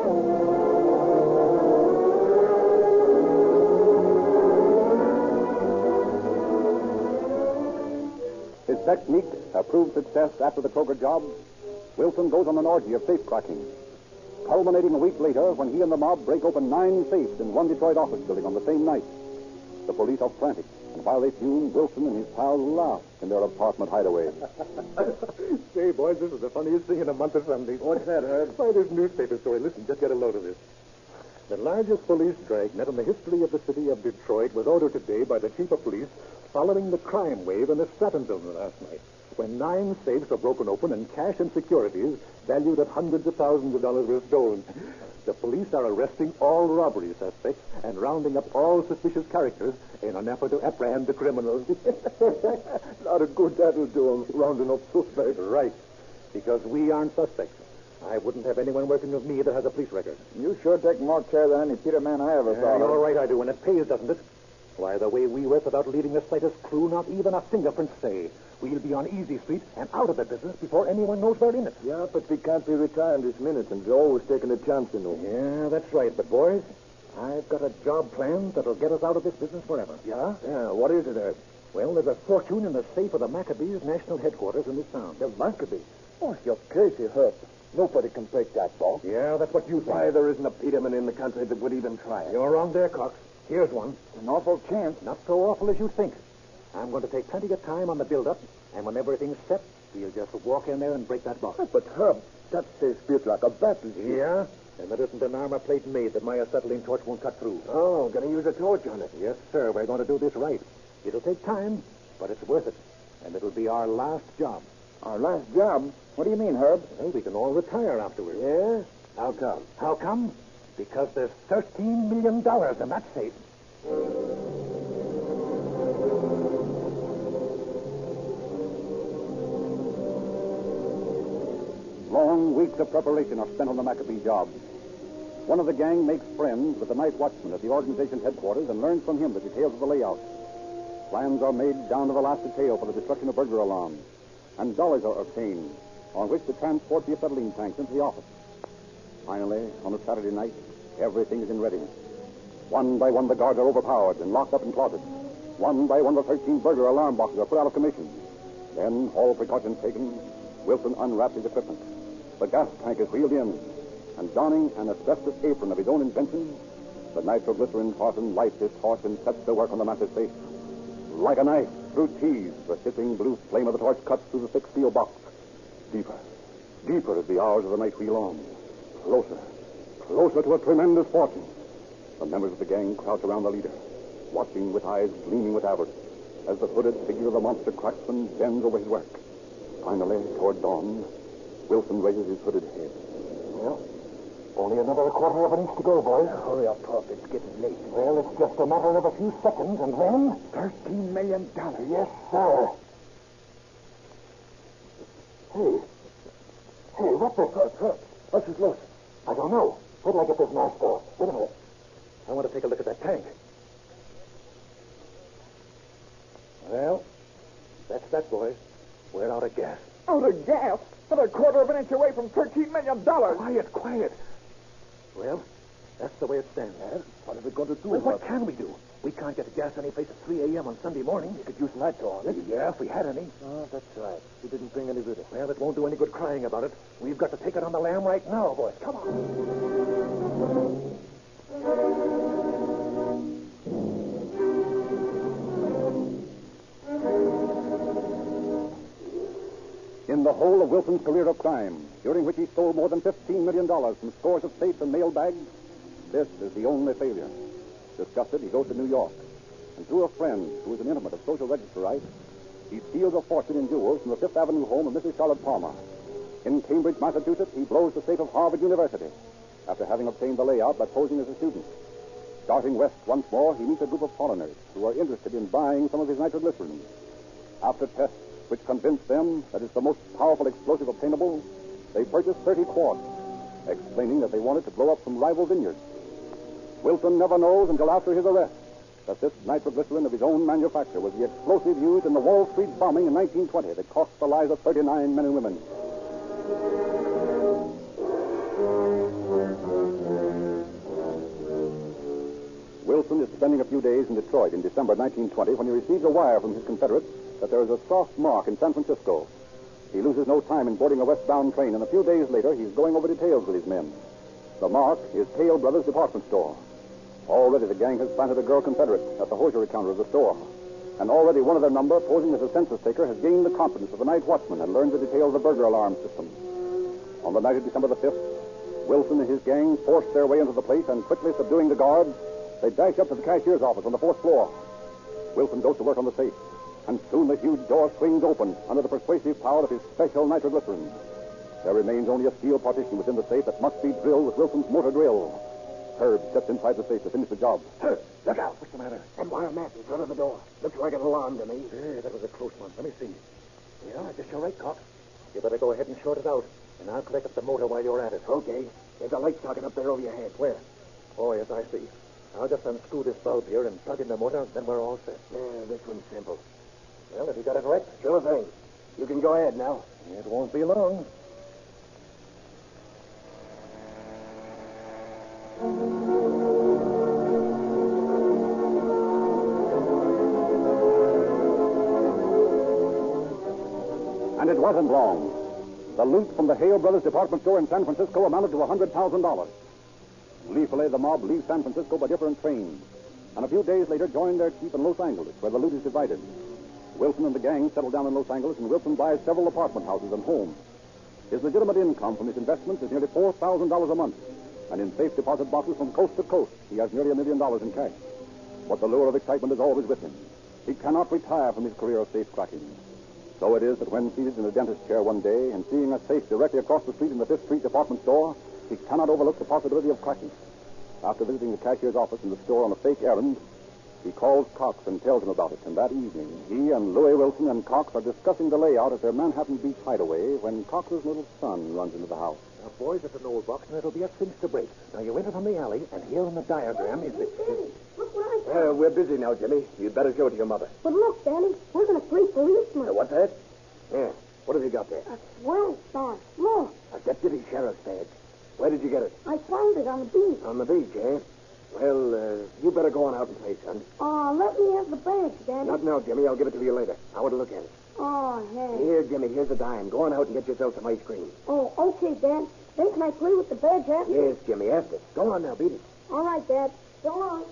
His technique a proved success after the Kroger job, Wilson goes on an orgy of safe cracking, culminating a week later when he and the mob break open 9 safes in one Detroit office building on the same night. The police are frantic, and while they fume, Wilson and his pals laugh in their apartment hideaway. Say, boys, this is the funniest thing in a month of Sundays. What's that, Herb? Why, this newspaper story. Listen, just get a load of this. The largest police dragnet in the history of the city of Detroit was ordered today by the chief of police following the crime wave in the Stratton building last night, when 9 safes were broken open and cash and securities valued at hundreds of thousands of dollars were stolen. The police are arresting all robbery suspects and rounding up all suspicious characters in an effort to apprehend the criminals. Lot of good that'll do them, rounding up suspects. Right, because we aren't suspects. I wouldn't have anyone working with me that has a police record. You sure take more care than any Peter man I ever saw. You're right, I do, and it pays, doesn't it? Why, the way we work without leaving the slightest clue, not even a fingerprint say. We'll be on Easy Street and out of the business before anyone knows we're in it. Yeah, but we can't be retired this minute, and we're always taking a chance, you know. Yeah, that's right. But, boys, I've got a job plan that'll get us out of this business forever. Yeah? Yeah, what is it, Ed? Well, there's a fortune in the safe of the Maccabees' national headquarters in this town. The Maccabees? Oh, you're crazy, Herb. Nobody can break that box. Yeah, that's what you think. Why, there isn't a Peterman in the country that would even try it. You're wrong there, Cox. Here's one. An awful chance. Not so awful as you think. I'm going to take plenty of time on the build-up, and when everything's set, we'll just walk in there and break that box. But, Herb, that says built like a battleship. Yeah? And there isn't an armor plate made that my acetylene torch won't cut through. Oh, gonna use a torch on it. Yes, sir. We're going to do this right. It'll take time, but it's worth it. And it'll be our last job. Our last job? What do you mean, Herb? Well, we can all retire afterwards. Yeah? How come? How come? Because there's $13 million in that safe. Long weeks of preparation are spent on the Maccabee job. One of the gang makes friends with the night watchman at the organization's headquarters and learns from him the details of the layout. Plans are made down to the last detail for the destruction of burglar alarms, and dollars are obtained on which to transport the acetylene tanks into the office. Finally, on a Saturday night, everything is in readiness. One by one, the guards are overpowered and locked up in closets. One by one, the 13 burglar alarm boxes are put out of commission. Then, all precautions taken, Wilson unwraps his equipment. The gas tank is wheeled in, and donning an asbestos apron of his own invention, the nitroglycerin parson lights his torch and sets to work on the massive safe. Like a knife through cheese, the hissing blue flame of the torch cuts through the thick steel box. Deeper, deeper as the hours of the night wheel on. Closer, closer to a tremendous fortune. The members of the gang crouch around the leader, watching with eyes gleaming with avarice as the hooded figure of the monster cracksman bends over his work. Finally, toward dawn, Wilson raises his hooded head. Well, only another quarter of an inch to go, boys. Hurry up, Puff. It's getting late. Well, it's just a matter of a few seconds, and then... $13 million. Yes, sir. Hey, what's this? What's this loose? I don't know. Where'd I get this mask for? Wait a minute. I want to take a look at that tank. Well, that's that, boys. We're out of gas. Out of gas? But a quarter of an inch away from $13 million. Quiet. Well, that's the way it stands. Well, what are we going to do? Well, what can we do? We can't get gas any place at 3 a.m. on Sunday morning. You could use night-torch. Yeah, if we had any. Oh, that's right. We didn't bring any with us. Well, it won't do any good crying about it. We've got to take it on the lam right now, boys. Come on. In the whole of Wilson's career of crime, during which he stole more than $15 million from scores of safes and mail bags, this is the only failure. Disgusted, he goes to New York, and through a friend who is an intimate of social registerite, he steals a fortune in jewels from the Fifth Avenue home of Mrs. Charlotte Palmer. In Cambridge, Massachusetts, he blows the safe of Harvard University, after having obtained the layout by posing as a student. Starting west once more, he meets a group of foreigners who are interested in buying some of his nitroglycerin. After tests which convince them that it's the most powerful explosive obtainable, they purchased 30 quads, explaining that they wanted to blow up some rival vineyards. Wilson never knows until after his arrest that this nitroglycerin of his own manufacture was the explosive used in the Wall Street bombing in 1920 that cost the lives of 39 men and women. Wilson is spending a few days in Detroit in December 1920 when he receives a wire from his Confederates that there is a soft mark in San Francisco. He loses no time in boarding a westbound train, and a few days later he's going over details with his men. The mark is Hale Brothers Department Store. Already the gang has planted a girl Confederate at the hosiery counter of the store. And already one of their number, posing as a census taker, has gained the confidence of the night watchman and learned the details of the burglar alarm system. On the night of December the 5th, Wilson and his gang force their way into the place, and quickly subduing the guards, they dash up to the cashier's office on the 4th floor. Wilson goes to work on the safe, and soon the huge door swings open under the persuasive power of his special nitroglycerin. There remains only a steel partition within the safe that must be drilled with Wilson's motor drill. Herb steps inside the safe to finish the job. Look out. What's the matter? That wire mat in front of the door. Looks like an alarm to me. Yeah, that was a close one. Let me see. Yeah, I guess you're right, Cox. You better go ahead and short it out, and I'll collect up the motor while you're at it. Okay. There's a light socket up there over your head. Where? Oh, yes, I see. I'll just unscrew this bulb here and plug in the motor, then we're all set. Yeah, this one's simple. Well, have you got it right? Sure thing. You can go ahead now. It won't be long. And it wasn't long. The loot from the Hale Brothers Department Store in San Francisco amounted to $100,000. Gleefully, the mob leaves San Francisco by different trains, and a few days later joined their chief in Los Angeles, where the loot is divided. Wilson and the gang settle down in Los Angeles, and Wilson buys several apartment houses and homes. His legitimate income from his investments is nearly $4,000 a month, and in safe deposit boxes from coast to coast, he has nearly $1 million in cash. But the lure of excitement is always with him. He cannot retire from his career of safe cracking. So it is that when seated in a dentist's chair one day and seeing a safe directly across the street in the 5th Street department store, he cannot overlook the possibility of cracking. After visiting the cashier's office in the store on a fake errand, he calls Cox and tells him about it. And that evening, he and Louis Wilson and Cox are discussing the layout of their Manhattan Beach hideaway when Cox's little son runs into the house. Now, boys, it's an old box, and it'll be a cinch to break. Now, you enter from the alley, and here on the diagram is the... Look what I found. We're busy now, Jimmy. You'd better show it to your mother. But look, Danny, we're going to play policeman. What's that? Yeah. What have you got there? A swell star. Look. A deputy sheriff's badge. Where did you get it? I found it on the beach. On the beach, eh? Well, you better go on out and play, son. Let me have the badge, Danny. Not now, Jimmy. I'll give it to you later. I want to look at it. Oh, hey. Here, Jimmy, here's a dime. Go on out and get yourself some ice cream. Oh, okay, Dad. Then can I play with the badge after? Yes, Jimmy, after. Go on now, beat it. All right, Dad. So long.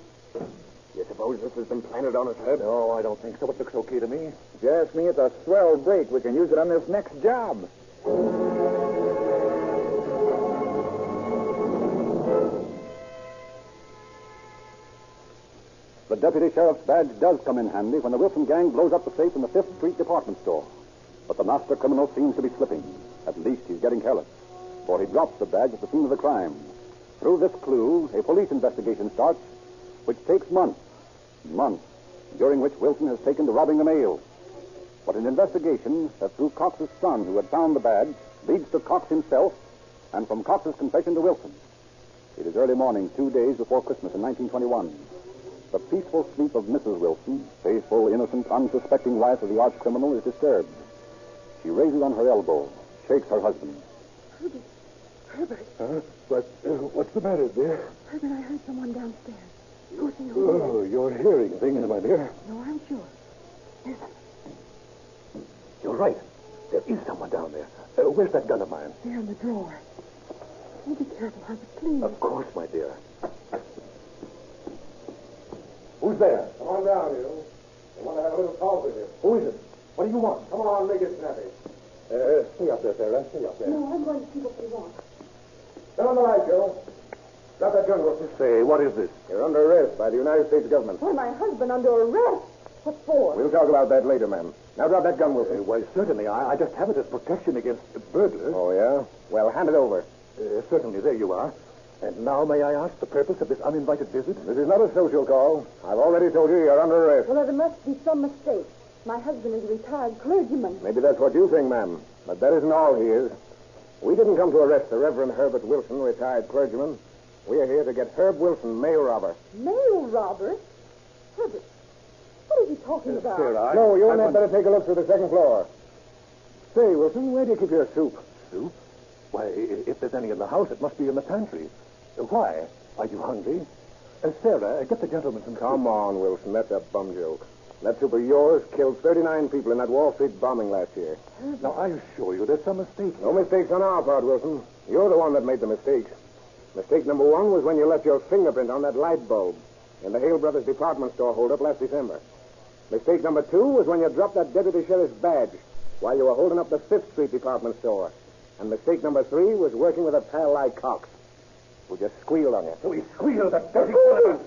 You suppose this has been planted on us, Herb? No, I don't think so. It looks okay to me. If you ask me, it's a swell break. We can use it on this next job. The deputy sheriff's badge does come in handy when the Wilson gang blows up the safe in the 5th Street department store. But the master criminal seems to be slipping. At least he's getting careless, for he drops the badge at the scene of the crime. Through this clue, a police investigation starts, which takes months, during which Wilson has taken to robbing the mail. But an investigation that through Cox's son, who had found the badge, leads to Cox himself, and from Cox's confession to Wilson. It is early morning, 2 days before Christmas in 1921. The peaceful sleep of Mrs. Wilson, faithful, innocent, unsuspecting wife of the arch criminal, is disturbed. She raises on her elbow, shakes her husband. Herbert. What's the matter, dear? Herbert, I heard someone downstairs. Go see who it is. Oh, you're hearing things, my dear. No, I'm sure. Listen. You're right. There is someone down there. Where's that gun of mine? There in the drawer. You be careful, Herbert, please. Of course, my dear. Who's there? Come on down, you. I want to have a little talk with you. Who is it? What do you want? Come on, make it snappy. Stay up there, Sarah. Stay up there. No, I'm going to see what they want. Turn on the light, Joe. Drop that gun, Wilson. Say, what is this? You're under arrest by the United States government. Why, my husband under arrest? What for? We'll talk about that later, ma'am. Now drop that gun, Wilson. Why, certainly. I just have it as protection against burglars. Oh, yeah? Well, hand it over. Certainly. There you are. And now may I ask the purpose of this uninvited visit? This is not a social call. I've already told you you're under arrest. Well, there must be some mistake. My husband is a retired clergyman. Maybe that's what you think, ma'am. But that isn't all he is. We didn't come to arrest the Reverend Herbert Wilson, retired clergyman. We are here to get Herb Wilson, mail robber. Mail robber? Herbert, what is he talking about? No, you and I better take a look through the second floor. Say, Wilson, where do you keep your soup? Soup? Why, if there's any in the house, it must be in the pantry. Why? Are you hungry? Sarah, get the gentleman some Come on, Wilson. That's a bum joke. That soup of yours killed 39 people in that Wall Street bombing last year. Now, I assure you there's some mistake. No mistakes on our part, Wilson. You're the one that made the mistakes. Mistake number one was when you left your fingerprint on that light bulb in the Hale Brothers department store holdup last December. Mistake number two was when you dropped that deputy sheriff's badge while you were holding up the 5th Street department store. And mistake number three was working with a pal like Cox, who just squealed on you. So he squealed, that dirty son.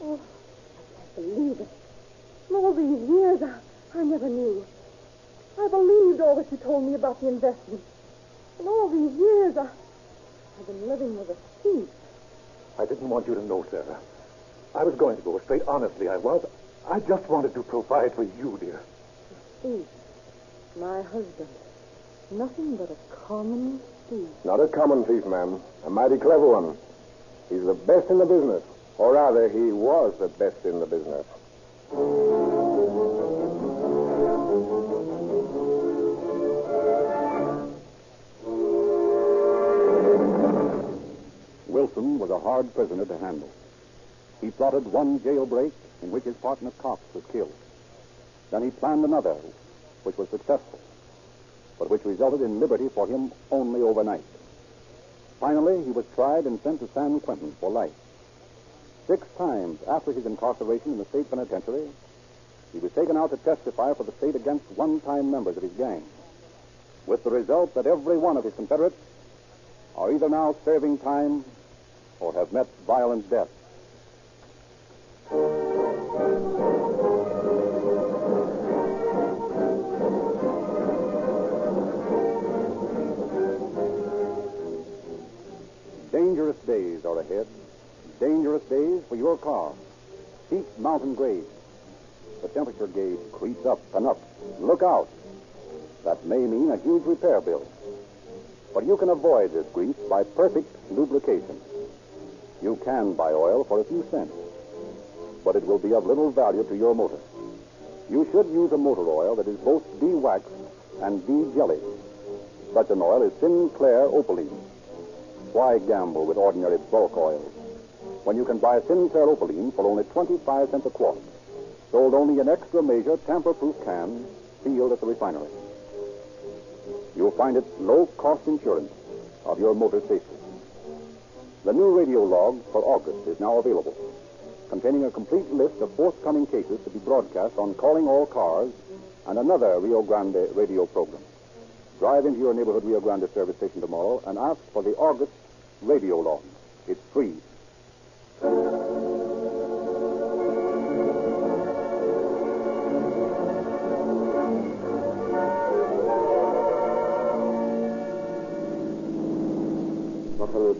Oh, I can't believe it. In all these years, I never knew. I believed all that you told me about the investment. In all these years, I've been living with a thief. I didn't want you to know, Sarah. I was going to go straight. Honestly, I was. I just wanted to provide for you, dear. Thief. My husband. Nothing but a common thief. Not a common thief, ma'am. A mighty clever one. He's the best in the business. Or rather, he was the best in the business. Wilson was a hard prisoner to handle. He plotted one jailbreak in which his partner Cox was killed. Then he planned another, which was successful, but which resulted in liberty for him only overnight. Finally, he was tried and sent to San Quentin for life. 6 times after his incarceration in the state penitentiary, he was taken out to testify for the state against one-time members of his gang, with the result that every one of his confederates are either now serving time or have met violent death. Dangerous days are ahead. Dangerous days for your car. Steep mountain grades. The temperature gauge creeps up and up. Look out. That may mean a huge repair bill. But you can avoid this grease by perfect lubrication. You can buy oil for a few cents, but it will be of little value to your motor. You should use a motor oil that is both de-waxed and de-jellied. Such an oil is Sinclair Opaline. Why gamble with ordinary bulk oils when you can buy Sinclair Opaline for only 25 cents a quart, sold only in extra measure tamper-proof cans sealed at the refinery? You'll find it low-cost insurance of your motor safety. The new radio log for August is now available, containing a complete list of forthcoming cases to be broadcast on Calling All Cars and another Rio Grande radio program. Drive into your neighborhood Rio Grande service station tomorrow and ask for the August radio log. It's free.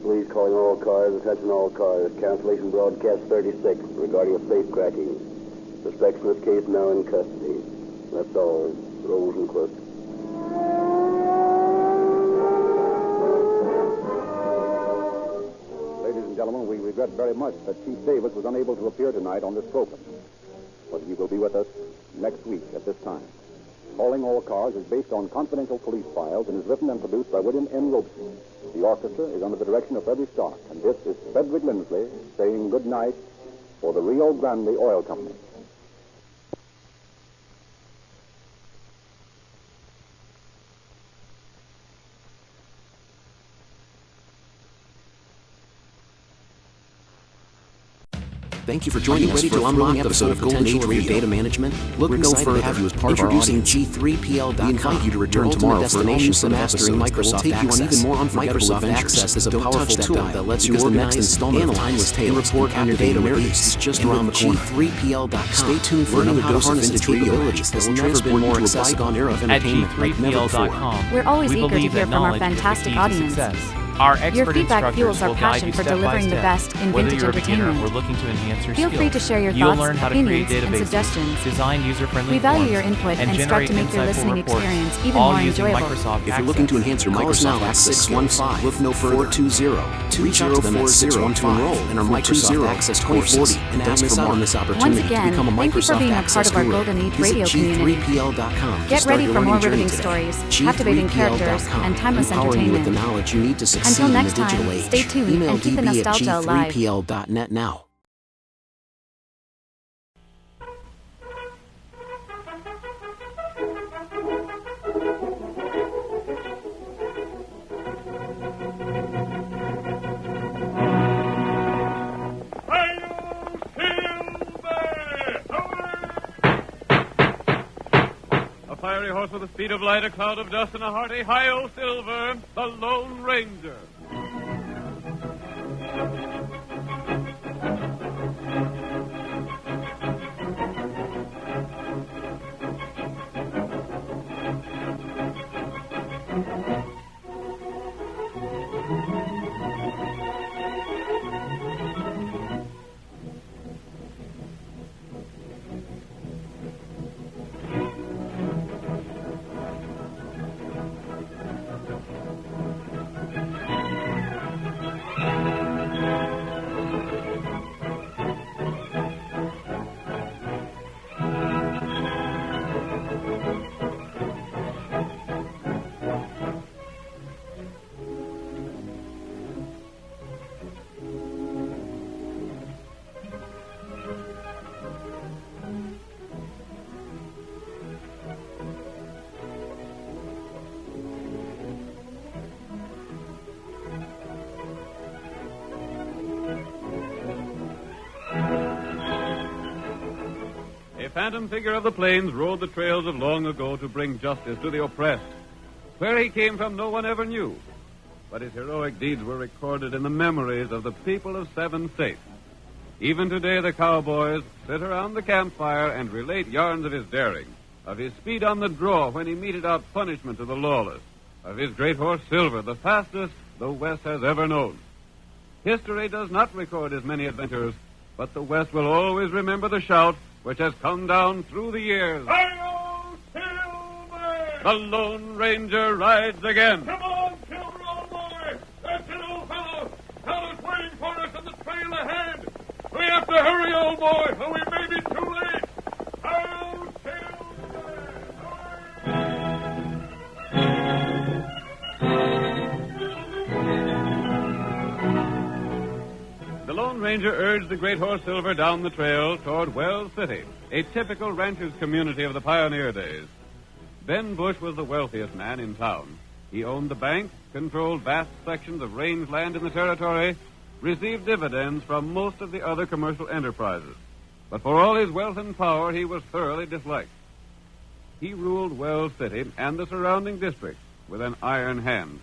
Police calling all cars, attention all cars. Cancellation broadcast 36 regarding a safe cracking. Suspects in this case now in custody. That's all. Rosenquist. Ladies and gentlemen, we regret very much that Chief Davis was unable to appear tonight on this program. But he will be with us next week at this time. Calling All Cars is based on confidential police files and is written and produced by William N. Robeson. The orchestra is under the direction of Freddie Stark, and this is Frederick Lindsley saying good night for the Rio Grande Oil Company. Thank you for joining us for a thrilling episode of Golden Age Radio Data Management. Look no further to have you as part of our audience. G3PL.com. We invite you to return tomorrow for an all-new set of episodes that will take you on even more unforgettable adventures. Microsoft Access is a powerful tool that lets you organize, analyze, and report on your data release just around the corner. G3PL.com. Stay tuned for another dose of vintage capabilities that will never been more accessible. Era of entertainment like never before. We're always eager to hear from our fantastic audience. Our Your expert feedback instructors fuels our will guide passion you for step by delivering the step. best in Whether vintage you're a beginner entertainment. or looking to enhance your Feel skills, free to share your you'll thoughts, learn how to create opinions, and databases, suggestions. design user-friendly We value forms, your input and and strive generate to make your insightful listening reports, experience even all more using enjoyable. Microsoft If you're looking to enhance your Microsoft Access skills, look no further. 420 Reach out to them at 612 to enroll in our Microsoft Access courses and don't miss out on this opportunity Once again, to become a thank you for Microsoft being a Access part of our guru. Golden Age Visit radio community. G3PL.com to Get start ready your for more learning journey riveting today. stories, captivating characters, and timeless empowering you with entertainment. the knowledge you need to succeed Until in the next digital time, age. stay tuned Email and keep the db at nostalgia alive. g3pl.net now. A fiery horse with the speed of light, a cloud of dust, and a hearty hi-yo silver, the Lone Ranger. A phantom figure of the plains rode the trails of long ago to bring justice to the oppressed. Where he came from, no one ever knew. But his heroic deeds were recorded in the memories of the people of 7 states. Even today, the cowboys sit around the campfire and relate yarns of his daring, of his speed on the draw when he meted out punishment to the lawless, of his great horse Silver, the fastest the West has ever known. History does not record his many adventures, but the West will always remember the shout which has come down through the years. Hi-yo, Silver! The Lone Ranger rides again. Come on, Silver, old boy! That's it, old fellow! Fellow's waiting for us on the trail ahead! We have to hurry, old boy, or we may be too late! Hi-yo, The Lone Ranger urged the great horse Silver down the trail toward Wells City, a typical rancher's community of the pioneer days. Ben Bush was the wealthiest man in town. He owned the bank, controlled vast sections of rangeland in the territory, received dividends from most of the other commercial enterprises. But for all his wealth and power, he was thoroughly disliked. He ruled Wells City and the surrounding districts with an iron hand.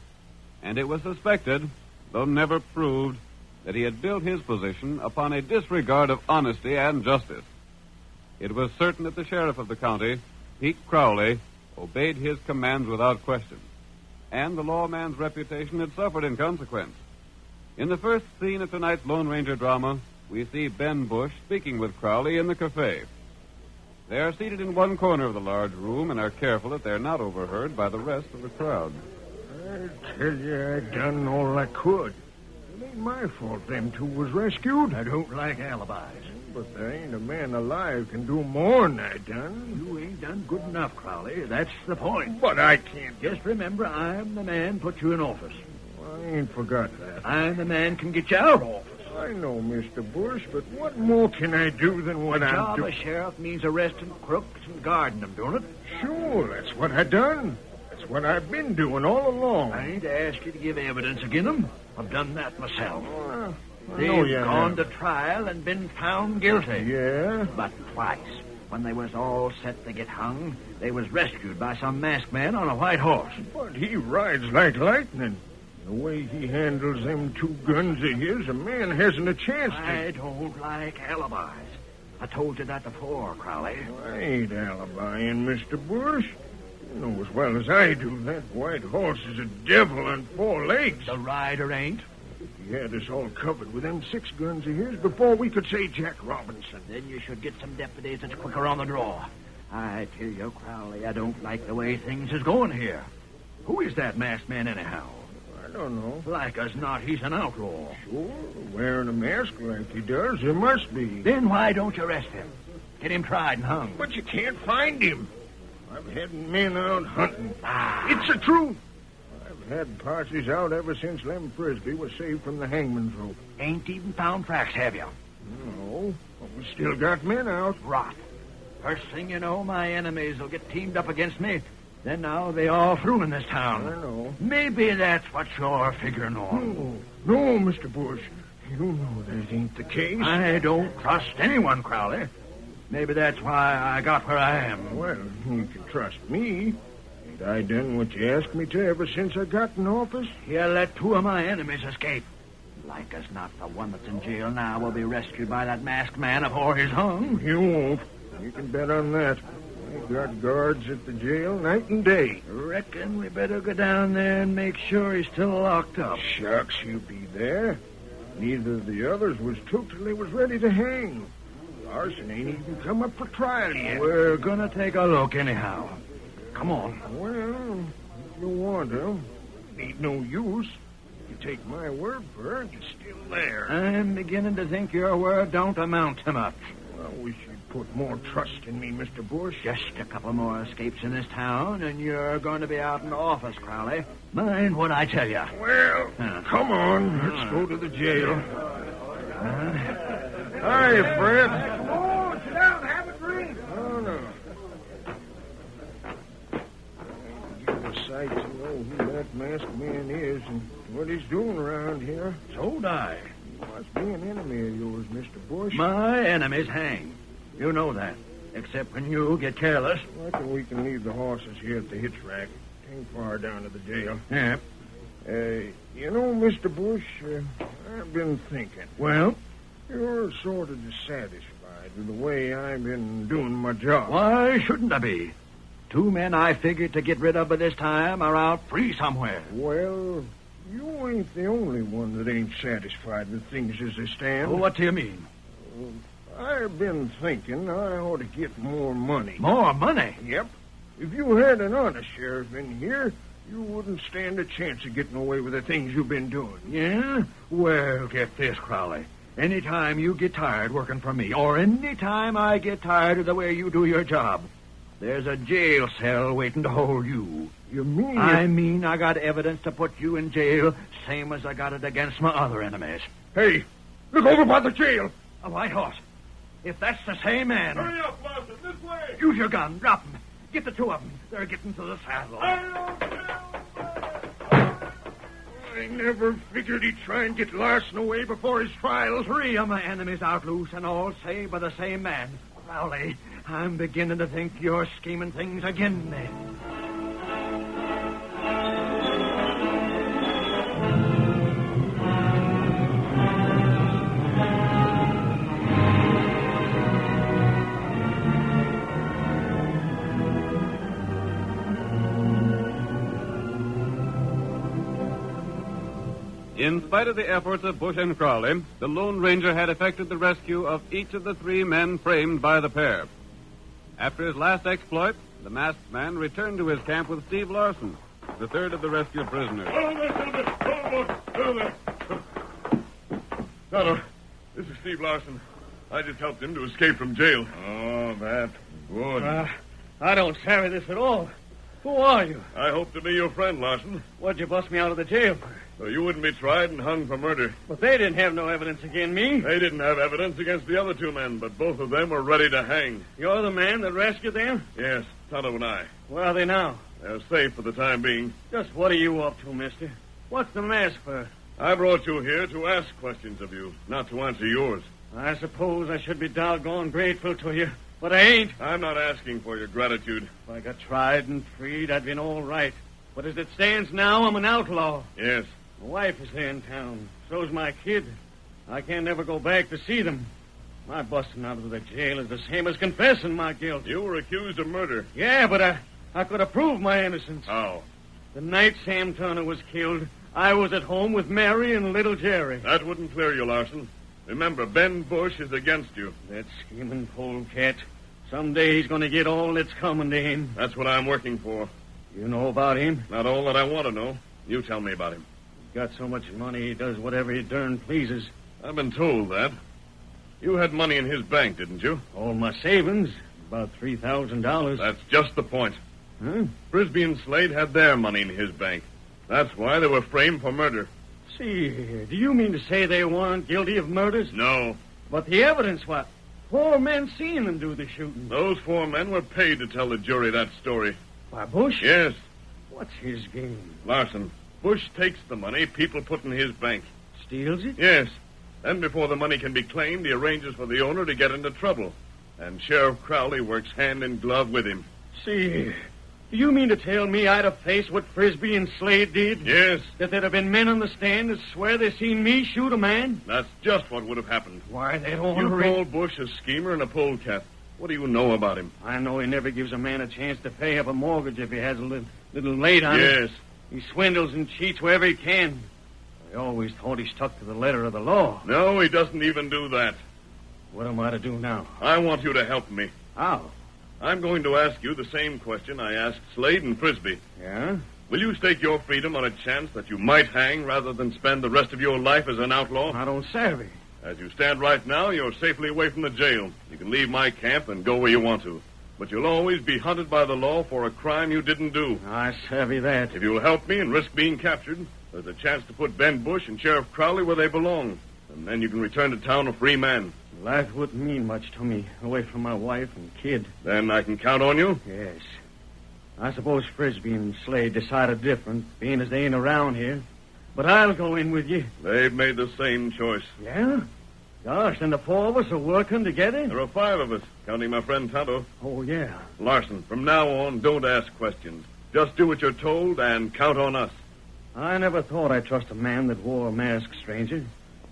And it was suspected, though never proved, that he had built his position upon a disregard of honesty and justice. It was certain that the sheriff of the county, Pete Crowley, obeyed his commands without question. And the lawman's reputation had suffered in consequence. In the first scene of tonight's Lone Ranger drama, we see Ben Bush speaking with Crowley in the cafe. They are seated in one corner of the large room and are careful that they're not overheard by the rest of the crowd. I tell you, I done all I could. It ain't my fault them two was rescued. I don't like alibis. But there ain't a man alive can do more than I done. You ain't done good enough, Crowley. That's the point. But I can't. Just remember, I'm the man put you in office. I ain't forgot that. I'm the man can get you out of office. I know, Mr. Bush, but what more can I do than what The I'm job doing? of sheriff means arresting crooks and guarding them, don't it? Sure, that's what I done. That's what I've been doing all along. I ain't asked you to give evidence against them. I've done that myself. I know They've you gone have. to trial and been found guilty. Yeah? But twice. When they was all set to get hung, they was rescued by some masked man on a white horse. But he rides like lightning. The way he handles them 2 guns of his, a man hasn't a chance to... I don't like alibis. I told you that before, Crowley. I ain't alibying, Mr. Bush. You know as well as I do that white horse is a devil on 4 legs. The rider ain't. He had us all covered with them 6 guns of his before we could say Jack Robinson. Then you should get some deputies that's quicker on the draw. I tell you, Crowley, I don't like the way things is going here. Who is that masked man, anyhow? I don't know. Like as not, he's an outlaw. Sure, wearing a mask like he does, there must be. Then why don't you arrest him? Get him tried and hung. But you can't find him. I've had men out hunting. It's the truth. I've had parties out ever since Lem Frisbee was saved from the hangman's rope. Ain't even found tracks, have you? No, but we still got men out. Rot. First thing you know, my enemies will get teamed up against me. Then now they all through in this town. I know. Maybe that's what you're figuring on. No, Mr. Bush. You know that ain't the case. I don't trust anyone, Crowley. Maybe that's why I got where I am. Well, you can trust me. Ain't I done what you asked me to ever since I got in office? You let 2 of my enemies escape. Like as not, the one that's in jail now will be rescued by that masked man afore he's hung. You won't. You can bet on that. I've got guards at the jail night and day. Reckon we better go down there and make sure he's still locked up. Shucks, you be there. Neither of the others was took till they was ready to hang. Larson ain't even come up for trial yet. We're gonna take a look anyhow. Come on. Well, if you want to. Ain't no use. You take my word for it, it's still there. I'm beginning to think your word don't amount to much. I wish you'd put more trust in me, Mr. Bush. Just a couple more escapes in this town, and you're going to be out in the office, Crowley. Mind what I tell you. Well, come on. Let's go to the jail. Hi, Fred. Come on, sit down and have a drink. Oh, no. Give a sight to know who that masked man is and what he's doing around here. So'd I. He must be an enemy of yours, Mr. Bush. My enemies hang. You know that. Except when you get careless. I reckon we can leave the horses here at the hitch rack. Ain't far down to the jail. Yeah. You know, Mr. Bush, I've been thinking. Well? You're sort of dissatisfied with the way I've been doing my job. Why shouldn't I be? 2 men I figured to get rid of by this time are out free somewhere. Well, you ain't the only one that ain't satisfied with things as they stand. Well, what do you mean? I've been thinking I ought to get more money. More money? Yep. If you had an honest sheriff in here, you wouldn't stand a chance of getting away with the things you've been doing. Yeah? Well, get this, Crowley. Anytime you get tired working for me, or anytime I get tired of the way you do your job, there's a jail cell waiting to hold you. You mean... I mean I got evidence to put you in jail, same as I got it against my other enemies. Hey, look over by the jail. A white horse. If that's the same man... Hurry up, Larson, this way. Use your gun. Drop him. Get the 2 of them. They're getting to the saddle. I never figured he'd try and get Larson away before his trial. 3 of my enemies out loose and all saved by the same man. Crowley, I'm beginning to think you're scheming things again me. In spite of the efforts of Bush and Crowley, the Lone Ranger had effected the rescue of each of the 3 men framed by the pair. After his last exploit, the masked man returned to his camp with Steve Larson, the 3rd of the rescued prisoners. Tonto, this is Steve Larson. I just helped him to escape from jail. Oh, that's good. I don't savvy this at all. Who are you? I hope to be your friend, Larson. What'd you bust me out of the jail for? So you wouldn't be tried and hung for murder. But they didn't have no evidence against me. They didn't have evidence against the other 2 men, but both of them were ready to hang. You're the man that rescued them? Yes, Tonto and I. Where are they now? They're safe for the time being. Just what are you up to, mister? What's the mask for? I brought you here to ask questions of you, not to answer yours. I suppose I should be doggone grateful to you, but I ain't. I'm not asking for your gratitude. If I got tried and freed, I'd been all right. But as it stands now, I'm an outlaw. Yes. My wife is there in town. So's my kid. I can't never go back to see them. My busting out of the jail is the same as confessing my guilt. You were accused of murder. Yeah, but I could have proved my innocence. How? The night Sam Turner was killed, I was at home with Mary and little Jerry. That wouldn't clear you, Larson. Remember, Ben Bush is against you. That scheming polecat. Someday he's going to get all that's coming to him. That's what I'm working for. You know about him? Not all that I want to know. You tell me about him. He's got so much money he does whatever he darn pleases. I've been told that. You had money in his bank, didn't you? All my savings, about $3,000. That's just the point. Huh? Frisbee and Slade had their money in his bank. That's why they were framed for murder. See here, do you mean to say they weren't guilty of murders? No. But the evidence, what? 4 men seen them do the shooting. Those 4 men were paid to tell the jury that story. By Bush? Yes. What's his game? Larson, Bush takes the money people put in his bank. Steals it? Yes. Then before the money can be claimed, he arranges for the owner to get into trouble. And Sheriff Crowley works hand in glove with him. See here. Do you mean to tell me I'd have faced what Frisbee and Slade did? Yes. That there'd have been men on the stand that swear they seen me shoot a man? That's just what would have happened. Why, they don't You called Bush a schemer and a polecat. What do you know about him? I know he never gives a man a chance to pay up a mortgage if he has a little late on it. Yes. He swindles and cheats wherever he can. I always thought he stuck to the letter of the law. No, he doesn't even do that. What am I to do now? I want you to help me. How? I'm going to ask you the same question I asked Slade and Frisbee. Yeah? Will you stake your freedom on a chance that you might hang rather than spend the rest of your life as an outlaw? I don't savvy. As you stand right now, you're safely away from the jail. You can leave my camp and go where you want to. But you'll always be hunted by the law for a crime you didn't do. I savvy that. If you'll help me and risk being captured, there's a chance to put Ben Bush and Sheriff Crowley where they belong. And then you can return to town a free man. Life wouldn't mean much to me, away from my wife and kid. Then I can count on you? Yes. I suppose Frisbee and Slade decided different, being as they ain't around here. But I'll go in with you. They've made the same choice. Yeah? Gosh, then the 4 of us are working together? There are 5 of us, counting my friend Tonto. Oh, yeah. Larson, from now on, don't ask questions. Just do what you're told and count on us. I never thought I'd trust a man that wore a mask, stranger.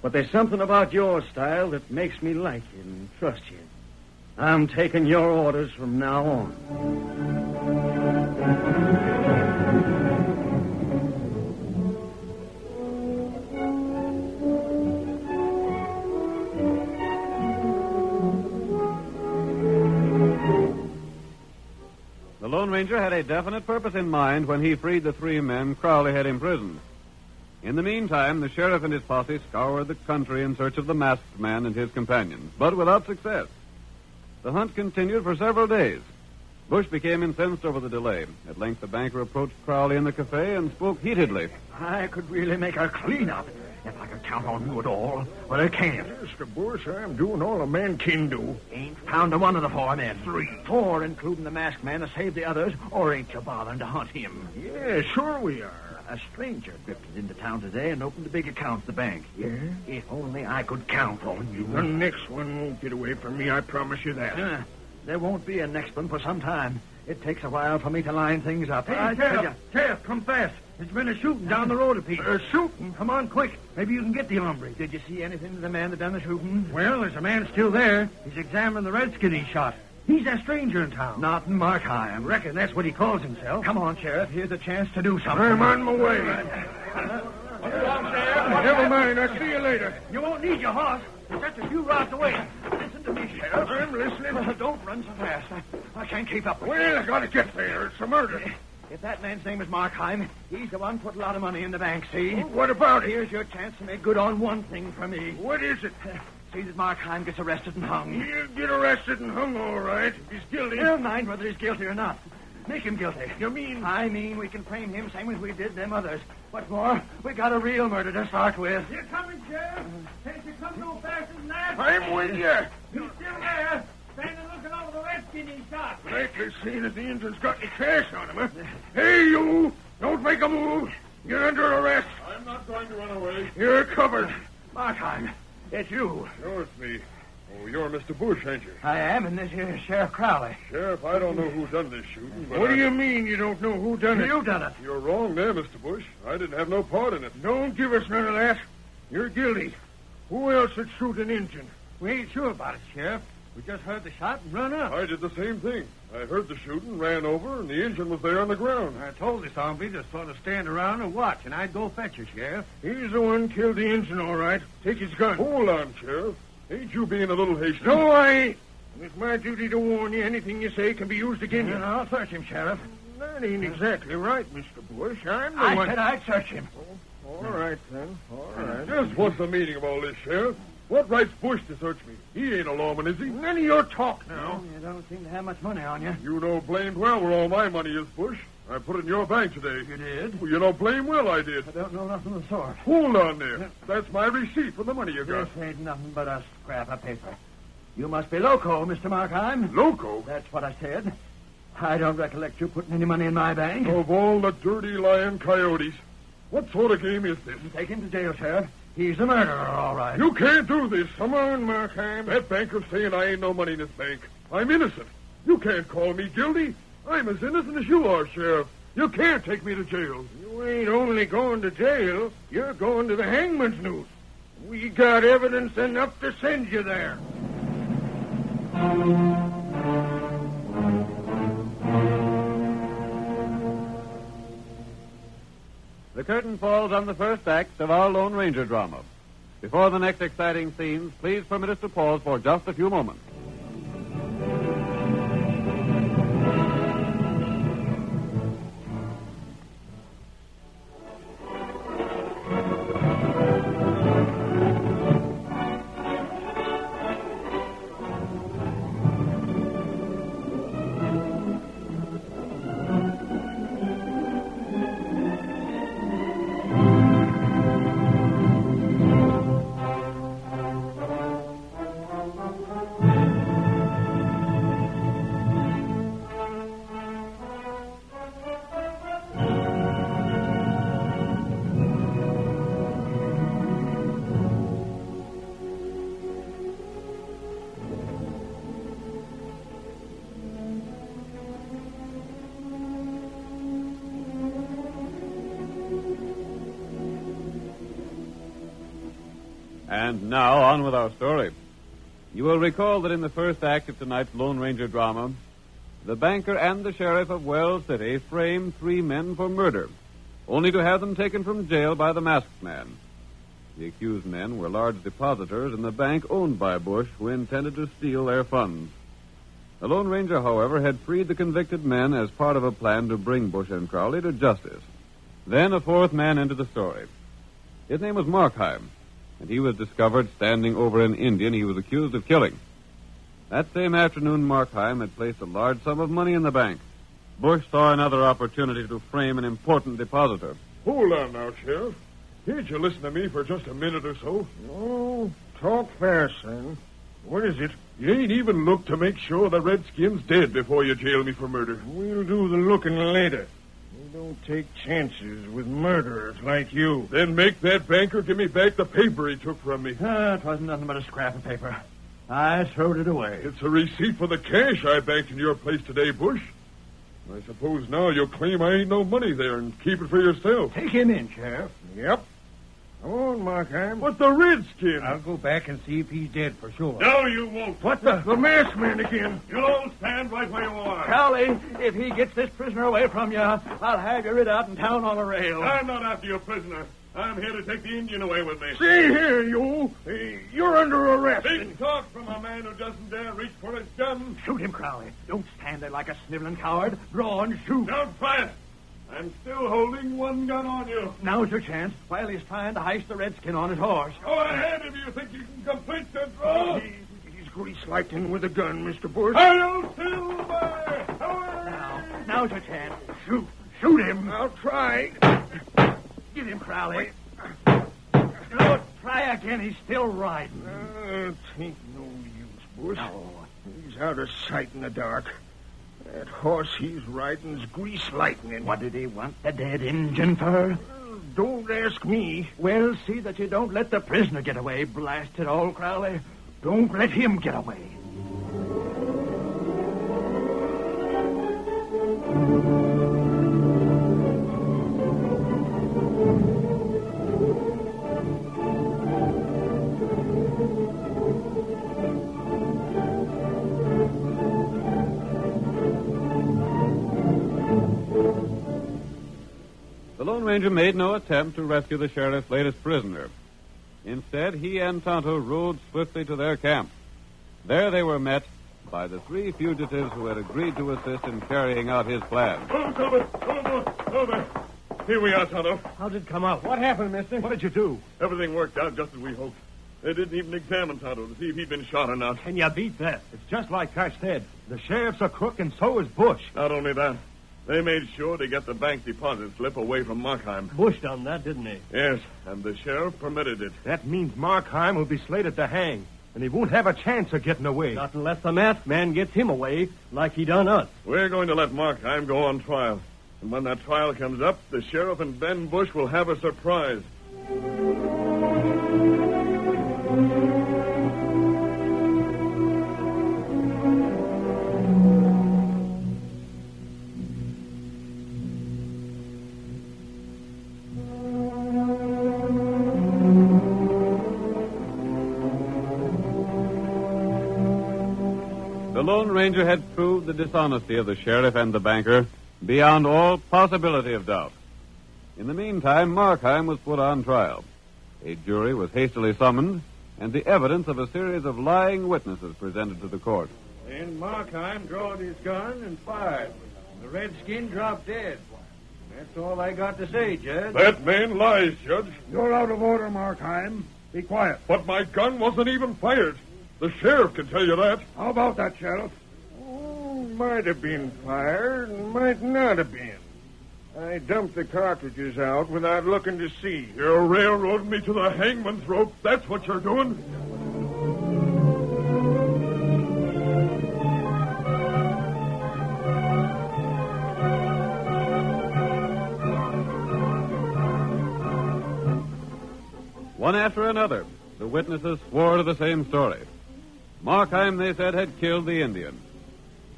But there's something about your style that makes me like you and trust you. I'm taking your orders from now on. The Lone Ranger had a definite purpose in mind when he freed the 3 men Crowley had imprisoned. In the meantime, the sheriff and his posse scoured the country in search of the masked man and his companions, but without success. The hunt continued for several days. Bush became incensed over the delay. At length, the banker approached Crowley in the cafe and spoke heatedly. I could really make a clean-up if I could count on you at all, but I can't. Mr. Bush, I'm doing all a man can do. Ain't found a one of the 4 men. 3. 4, including the masked man, to save the others, or ain't you bothering to hunt him? Yeah, sure we are. A stranger drifted into town today and opened a big account at the bank. Yeah? If only I could count on you. The next one won't get away from me, I promise you that. There won't be a next one for some time. It takes a while for me to line things up. Hey, Sheriff, come fast. There's been a shooting down the road a piece. Shooting? Come on, quick. Maybe you can get the hombre. Did you see anything of the man that done the shooting? Well, there's a man still there. He's examining the redskin he shot. He's a stranger in town. Not in Markheim. Reckon that's what he calls himself. Come on, Sheriff. Here's a chance to do something. I'm on my way. Never mind. I'll see you later. You won't need your horse. It's just a few rods away. Listen to me, Sheriff. I'm listening. Don't run so fast. I can't keep up with you. Well, I gotta get there. It's a murder. If that man's name is Markheim, he's the one put a lot of money in the bank, see? What about it? Here's your chance to make good on one thing for me. What is it? See that Markheim gets arrested and hung. He'll get arrested and hung, all right. If he's guilty. Never mind whether he's guilty or not. Make him guilty. You mean? I mean we can frame him same as we did them others. What's more, we got a real murder to start with. You're coming, Sheriff. Can't you come no faster than that? I'm with you. He's still there. Standing looking over the redskin he shot. Likely seeing if the Indian's got any cash on him, huh? Hey, you! Don't make a move. You're under arrest. I'm not going to run away. You're covered. Markheim, it's you. Sure, it's me. Oh, you're Mr. Bush, ain't you? I am, and this here is Sheriff Crowley. Sheriff, I don't know who done this shooting, but What do you mean you don't know who done it? You done it. You're wrong there, Mr. Bush. I didn't have no part in it. Don't give us none of that. You're guilty. Who else would shoot an Injun? We ain't sure about it, Sheriff. We just heard the shot and run up. I did the same thing. I heard the shooting, ran over, and the engine was there on the ground. I told this zombie to sort of stand around and watch, and I'd go fetch you, Sheriff. He's the one killed the engine, all right. Take his gun. Hold on, Sheriff. Ain't you being a little hasty? No, I ain't. It's my duty to warn you. Anything you say can be used against you. I'll search him, Sheriff. That ain't exactly right, Mr. Bush. I'm the I one... said I'd search him. All right, then. All right. Just what's the meaning of all this, Sheriff? What right's Bush to search me? He ain't a lawman, is he? None of your talk now. You don't seem to have much money on you. You know blamed well where all my money is, Bush. I put it in your bank today. You did? Well, you know blame well I did. I don't know nothing of the sort. Hold on there. That's my receipt for the money you got. This ain't nothing but a scrap of paper. You must be loco, Mr. Markheim. Loco? That's what I said. I don't recollect you putting any money in my bank. Of all the dirty lying coyotes. What sort of game is this? Take him to jail, Sheriff. He's a murderer, all right. You can't do this. Come on, Markheim. That banker's saying I ain't no money in this bank. I'm innocent. You can't call me guilty. I'm as innocent as you are, Sheriff. You can't take me to jail. You ain't only going to jail. You're going to the hangman's noose. We got evidence enough to send you there. The curtain falls on the first act of our Lone Ranger drama. Before the next exciting scenes, please permit us to pause for just a few moments. And now, on with our story. You will recall that in the first act of tonight's Lone Ranger drama, the banker and the sheriff of Wells City framed 3 men for murder, only to have them taken from jail by the masked man. The accused men were large depositors in the bank owned by Bush, who intended to steal their funds. The Lone Ranger, however, had freed the convicted men as part of a plan to bring Bush and Crowley to justice. Then a 4th man entered the story. His name was Markheim, and he was discovered standing over an Indian he was accused of killing. That same afternoon, Markheim had placed a large sum of money in the bank. Bush saw another opportunity to frame an important depositor. Hold on now, Sheriff. Can't you listen to me for just a minute or so? Oh, talk fast, son. What is it? You ain't even looked to make sure the Redskin's dead before you jail me for murder. We'll do the looking later. We don't take chances with murderers like you. Then make that banker give me back the paper he took from me. It wasn't nothing but a scrap of paper. I throwed it away. It's a receipt for the cash I banked in your place today, Bush. I suppose now you'll claim I ain't no money there and keep it for yourself. Take him in, Sheriff. Yep. Come on, Markheim. But the Redskin? I'll go back and see if he's dead for sure. No, you won't. What the masked man again? You'll all stand right where you are. Crowley, if he gets this prisoner away from you, I'll have you rid out in town on a rail. I'm not after your prisoner. I'm here to take the Indian away with me. See here, you. You're under arrest. Big talk from a man who doesn't dare reach for his gun. Shoot him, Crowley. Don't stand there like a sniveling coward. Draw and shoot. Don't fight. I'm still holding one gun on you. Now's your chance while he's trying to heist the Redskin on his horse. Go ahead if you think you can complete the draw. He's grease-lightning with a gun, Mr. Bush. Hail Silver! Now's your chance. Shoot. Shoot him. I'll try. Get him, Crowley. No, try again. He's still riding. It ain't no use, Bush. No. He's out of sight in the dark. That horse he's riding's grease lightning. What did he want the dead Injun for? Don't ask me. Well, see that you don't let the prisoner get away. Blast it all, Crowley. Don't let him get away. The Lone Ranger made no attempt to rescue the sheriff's latest prisoner. Instead, he and Tonto rode swiftly to their camp. There they were met by the three fugitives who had agreed to assist in carrying out his plan. Over. Here we are, Tonto. How did it come out? What happened, mister? What did you do? Everything worked out just as we hoped. They didn't even examine Tonto to see if he'd been shot or not. Can you beat that? It's just like Cash said. The sheriff's a crook, and so is Bush. Not only that, they made sure to get the bank deposit slip away from Markheim. Bush done that, didn't he? Yes, and the sheriff permitted it. That means Markheim will be slated to hang, and he won't have a chance of getting away. Not unless the masked man gets him away, like he done us. We're going to let Markheim go on trial. And when that trial comes up, the sheriff and Ben Bush will have a surprise. The Lone Ranger had proved the dishonesty of the sheriff and the banker beyond all possibility of doubt. In the meantime, Markheim was put on trial. A jury was hastily summoned, and the evidence of a series of lying witnesses presented to the court. Then Markheim drawed his gun and fired. The redskin dropped dead. That's all I got to say, Judge. That man lies, Judge. You're out of order, Markheim. Be quiet. But my gun wasn't even fired. The sheriff can tell you that. How about that, Sheriff? Might have been fired, and might not have been. I dumped the cartridges out without looking to see. You're railroading me to the hangman's rope. That's what you're doing. One after another, the witnesses swore to the same story. Markheim, they said, had killed the Indian.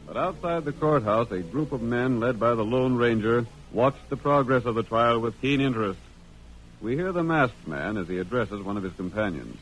But outside the courthouse, a group of men led by the Lone Ranger watched the progress of the trial with keen interest. We hear the masked man as he addresses one of his companions.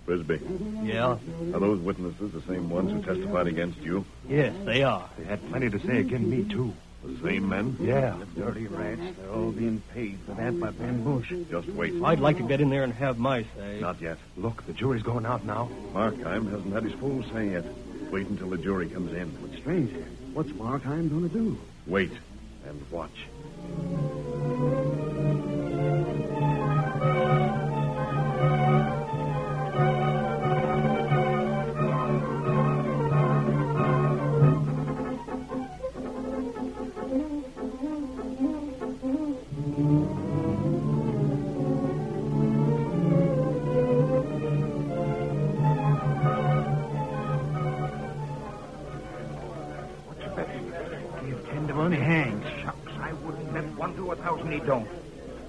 Frisbee. Yeah? Are those witnesses the same ones who testified against you? Yes, they are. They had plenty to say against me, too. The same men? Yeah, the dirty rats. They're all being paid for that by Ben Bush. Just wait. I'd like to get in there and have my say. Not yet. Look, the jury's going out now. Markheim hasn't had his full say yet. Wait until the jury comes in. What's strange? What's Markheim going to do? Wait and watch. He don't.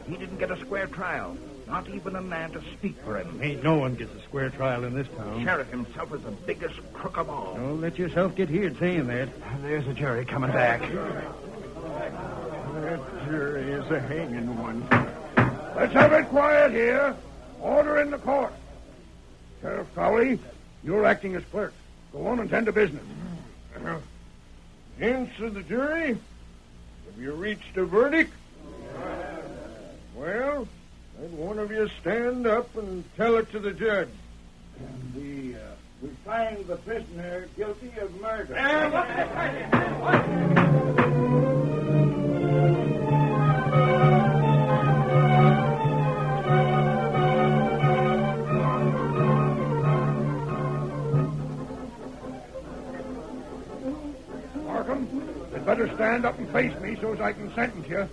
He didn't get a square trial. Not even a man to speak for him. Ain't no one gets a square trial in this town. The sheriff himself is the biggest crook of all. Don't let yourself get heard saying that. There's the jury coming back. That jury is a hanging one. Let's have it quiet here. Order in the court. Sheriff Crowley, you're acting as clerk. Go on and tend to business. Answer the jury. Have you reached a verdict? Well, let one of you stand up and tell it to the judge. We find the prisoner guilty of murder. Markham, you'd better stand up and face me so as I can sentence you.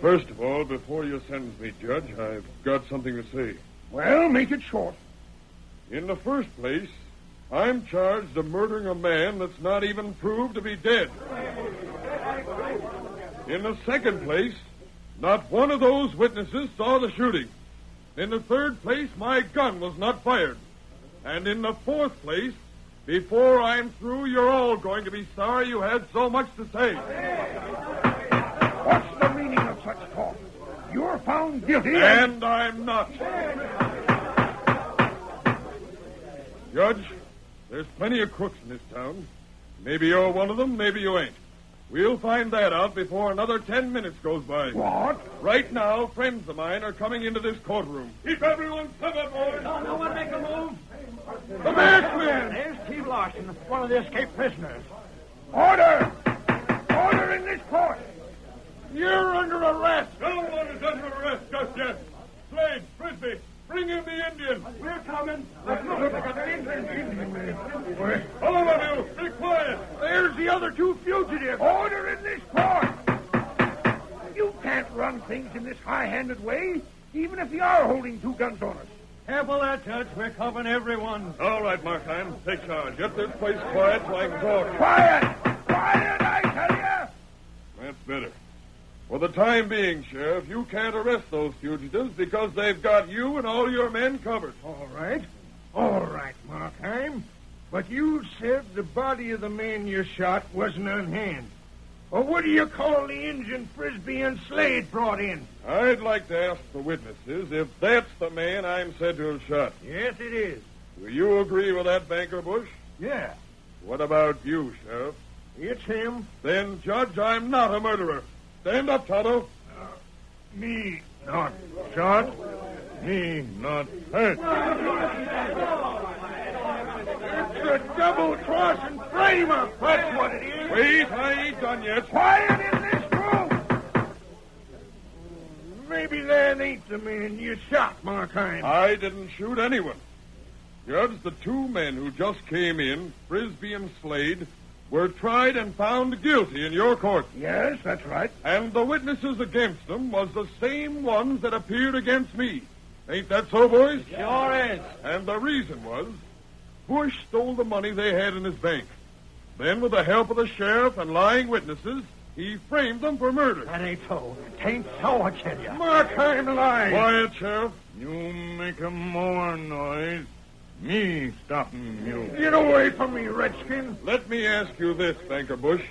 First of all, before you sentence me, Judge, I've got something to say. Well, make it short. In the first place, I'm charged of murdering a man that's not even proved to be dead. In the second place, not one of those witnesses saw the shooting. In the third place, my gun was not fired. And in the fourth place, before I'm through, you're all going to be sorry you had so much to say. What's the meaning of such talk? You're found guilty. And I'm not. Judge, there's plenty of crooks in this town. Maybe you're one of them, maybe you ain't. We'll find that out before another 10 minutes goes by. What? Right now, friends of mine are coming into this courtroom. Keep everyone covered, boys. No one make a move. The masked man! There's Steve Larson, one of the escaped prisoners. Order! Order in this court! You're under arrest. No one is under arrest just yet. Slade, Frisbee, bring in the Indian. We're coming. Let's look at the Indian. All of you, be quiet. There's the other two fugitives. Order in this court. You can't run things in this high-handed way, even if you are holding two guns on us. Careful there, Judge. We're covering everyone. All right, Markheim, take charge. Get this place quiet so I can talk. Quiet! Quiet, I tell you! That's better. For the time being, Sheriff, you can't arrest those fugitives because they've got you and all your men covered. All right, Markheim. But you said the body of the man you shot wasn't on hand. Well, what do you call the Injun Frisbee and Slade brought in? I'd like to ask the witnesses if that's the man I'm said to have shot. Yes, it is. Do you agree with that, Banker Bush? Yeah. What about you, Sheriff? It's him. Then, Judge, I'm not a murderer. Stand up, Tonto. Me not shot. Me not hurt. It's a double-crossing frame-up. That's what it is. Wait, I ain't done yet. Quiet in this room. Maybe that ain't the man you shot, Markheim. I didn't shoot anyone. Judge, the two men who just came in, Frisbee and Slade, were tried and found guilty in your court. Yes, that's right. And the witnesses against them was the same ones that appeared against me. Ain't that so, boys? Sure is. And the reason was Bush stole the money they had in his bank. Then, with the help of the sheriff and lying witnesses, he framed them for murder. That ain't so. Tain't so, I tell you. Markheim lies. Quiet, Sheriff. You make a more noise. Me stopping you. Get away from me, Redskin. Let me ask you this, Banker Bush.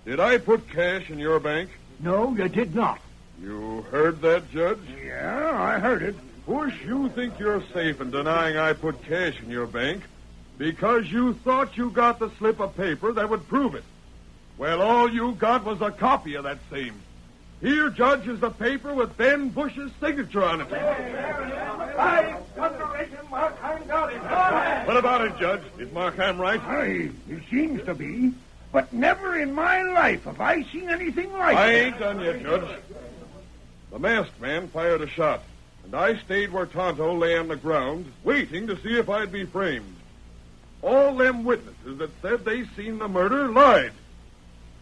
Did I put cash in your bank? No, you did not. You heard that, Judge? Yeah, I heard it. Bush, you think you're safe in denying I put cash in your bank because you thought you got the slip of paper that would prove it. Well, all you got was a copy of that same. Here, Judge, is the paper with Ben Bush's signature on it. Markheim got it. What about it, Judge? Is Markheim right? Aye, he seems to be. But never in my life have I seen anything like it. I ain't done yet, Judge. The masked man fired a shot, and I stayed where Tonto lay on the ground, waiting to see if I'd be framed. All them witnesses that said they seen the murder lied.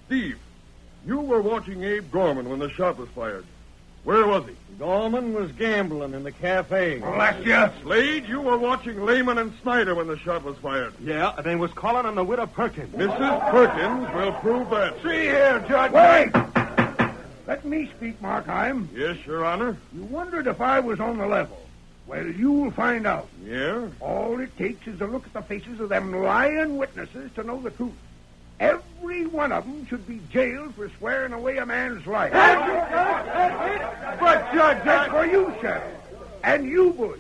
Steve, you were watching Abe Gorman when the shot was fired. Where was he? Gorman was gambling in the cafe. Bless you. Slade, you were watching Lehman and Snyder when the shot was fired. Yeah, and they was calling on the widow Perkins. Mrs. Perkins will prove that. See here, Judge. Wait! Let me speak, Markheim. Yes, Your Honor. You wondered if I was on the level. Well, you'll find out. Yeah? All it takes is to look at the faces of them lying witnesses to know the truth. Every one of them should be jailed for swearing away a man's life. But, Judge, that's for you, Sheriff. And you, Bush.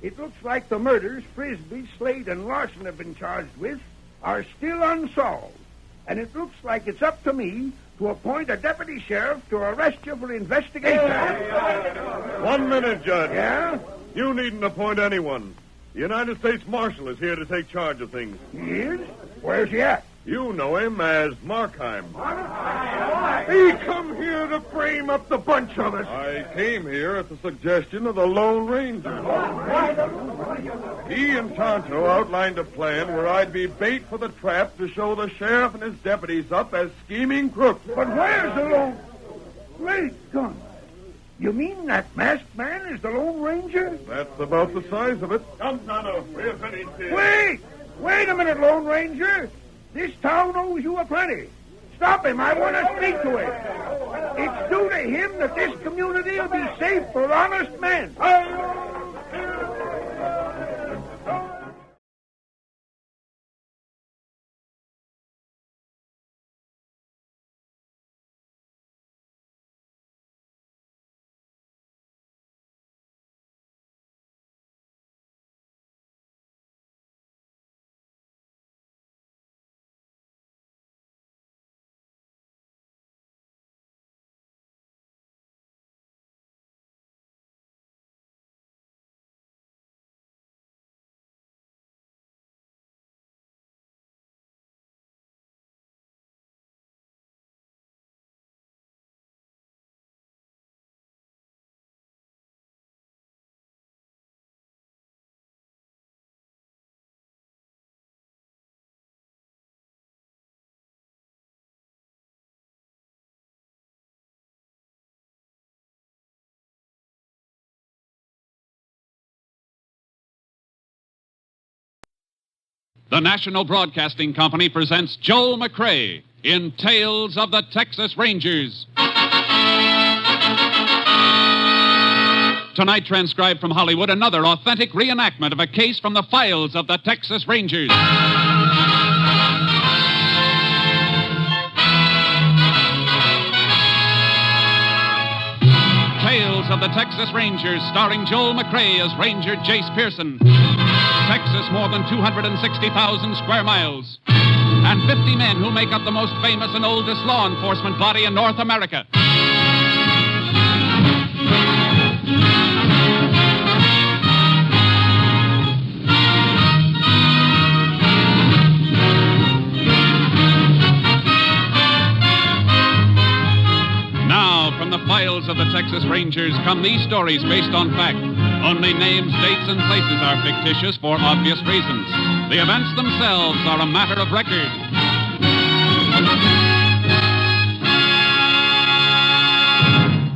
It looks like the murders Frisbee, Slade, and Larson have been charged with are still unsolved. And it looks like it's up to me to appoint a deputy sheriff to arrest you for investigation. 1 minute, Judge. Yeah? You needn't appoint anyone. The United States Marshal is here to take charge of things. He is? Where's he at? You know him as Markheim. He come here to frame up the bunch of us. I came here at the suggestion of the Lone Ranger. He and Tonto outlined a plan where I'd be bait for the trap to show the sheriff and his deputies up as scheming crooks. But where's the Lone... Wait, gun. You mean that masked man is the Lone Ranger? That's about the size of it. Come, Tonto. We're finished here. Wait a minute, Lone Ranger. This town owes you a plenty. Stop him. I want to speak to him. It's due to him that this community will be safe for honest men. The National Broadcasting Company presents Joel McCrea in Tales of the Texas Rangers. Tonight, transcribed from Hollywood, another authentic reenactment of a case from the files of the Texas Rangers. Tales of the Texas Rangers, starring Joel McCrea as Ranger Jace Pearson. Texas, more than 260,000 square miles. And 50 men who make up the most famous and oldest law enforcement body in North America. Now, from the files of the Texas Rangers come these stories based on fact. Only names, dates, and places are fictitious for obvious reasons. The events themselves are a matter of record.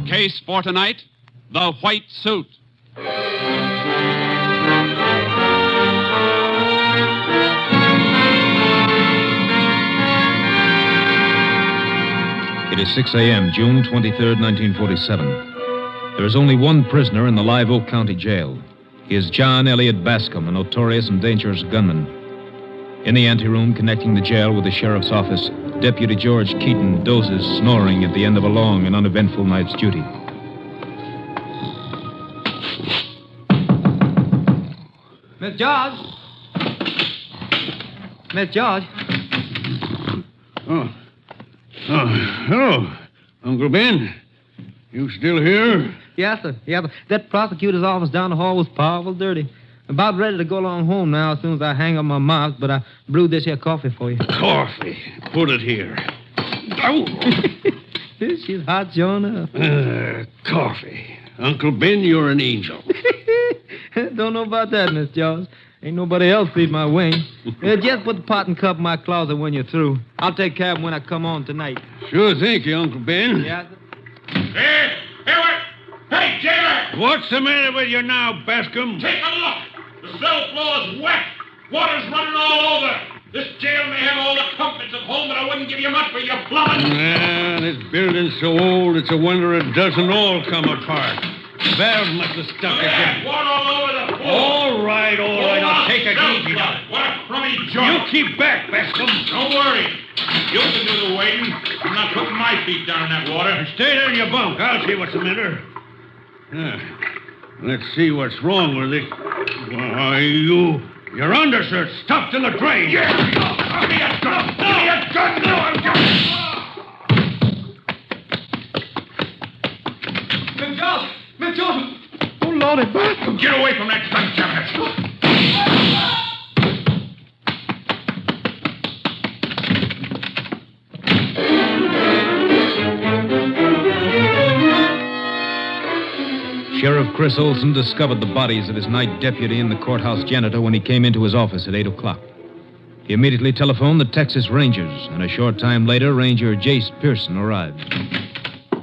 Case for tonight, the White Suit. It is 6 a.m., June 23rd, 1947. There is only one prisoner in the Live Oak County Jail. He is John Elliott Bascom, a notorious and dangerous gunman. In the anteroom connecting the jail with the sheriff's office, Deputy George Keaton dozes, snoring at the end of a long and uneventful night's duty. Miss George! Miss George! Oh, hello, Uncle Ben. You still here? Yes, sir. Yeah, but that prosecutor's office down the hall was powerful dirty. About ready to go along home now as soon as I hang up my mouth, but I brewed this here coffee for you. Coffee? Put it here. Oh. She's hot, sure enough. Coffee. Uncle Ben, you're an angel. Don't know about that, Miss George. Ain't nobody else feed my wing. Just put the pot and cup in my closet when you're through. I'll take care of them when I come on tonight. Sure, thank you, Uncle Ben. Yeah, sir. Hey, jailer! What's the matter with you now, Bascom? Take a look. The cell floor is wet. Water's running all over. This jail may have all the comforts of home, but I wouldn't give you much for your plumbing. This building's so old, it's a wonder it doesn't all come apart. Valve must have stuck again. Water all over the floor. All right. Now take it easy now. What a crummy joint. You keep back, Bascom. Don't worry. You can do the waiting. I'm not putting my feet down in that water. Stay there in your bunk. I'll see what's the matter. Let's see what's wrong with it. Why, your undershirt's stuffed in the drain. Yeah. Give me a gun. Give me a gun. No, I'm Miss George! Oh, Lordy, Bascom! Get away from that gun cabinet. Sheriff Chris Olson discovered the bodies of his night deputy and the courthouse janitor when he came into his office at 8 o'clock. He immediately telephoned the Texas Rangers, and a short time later, Ranger Jace Pearson arrived.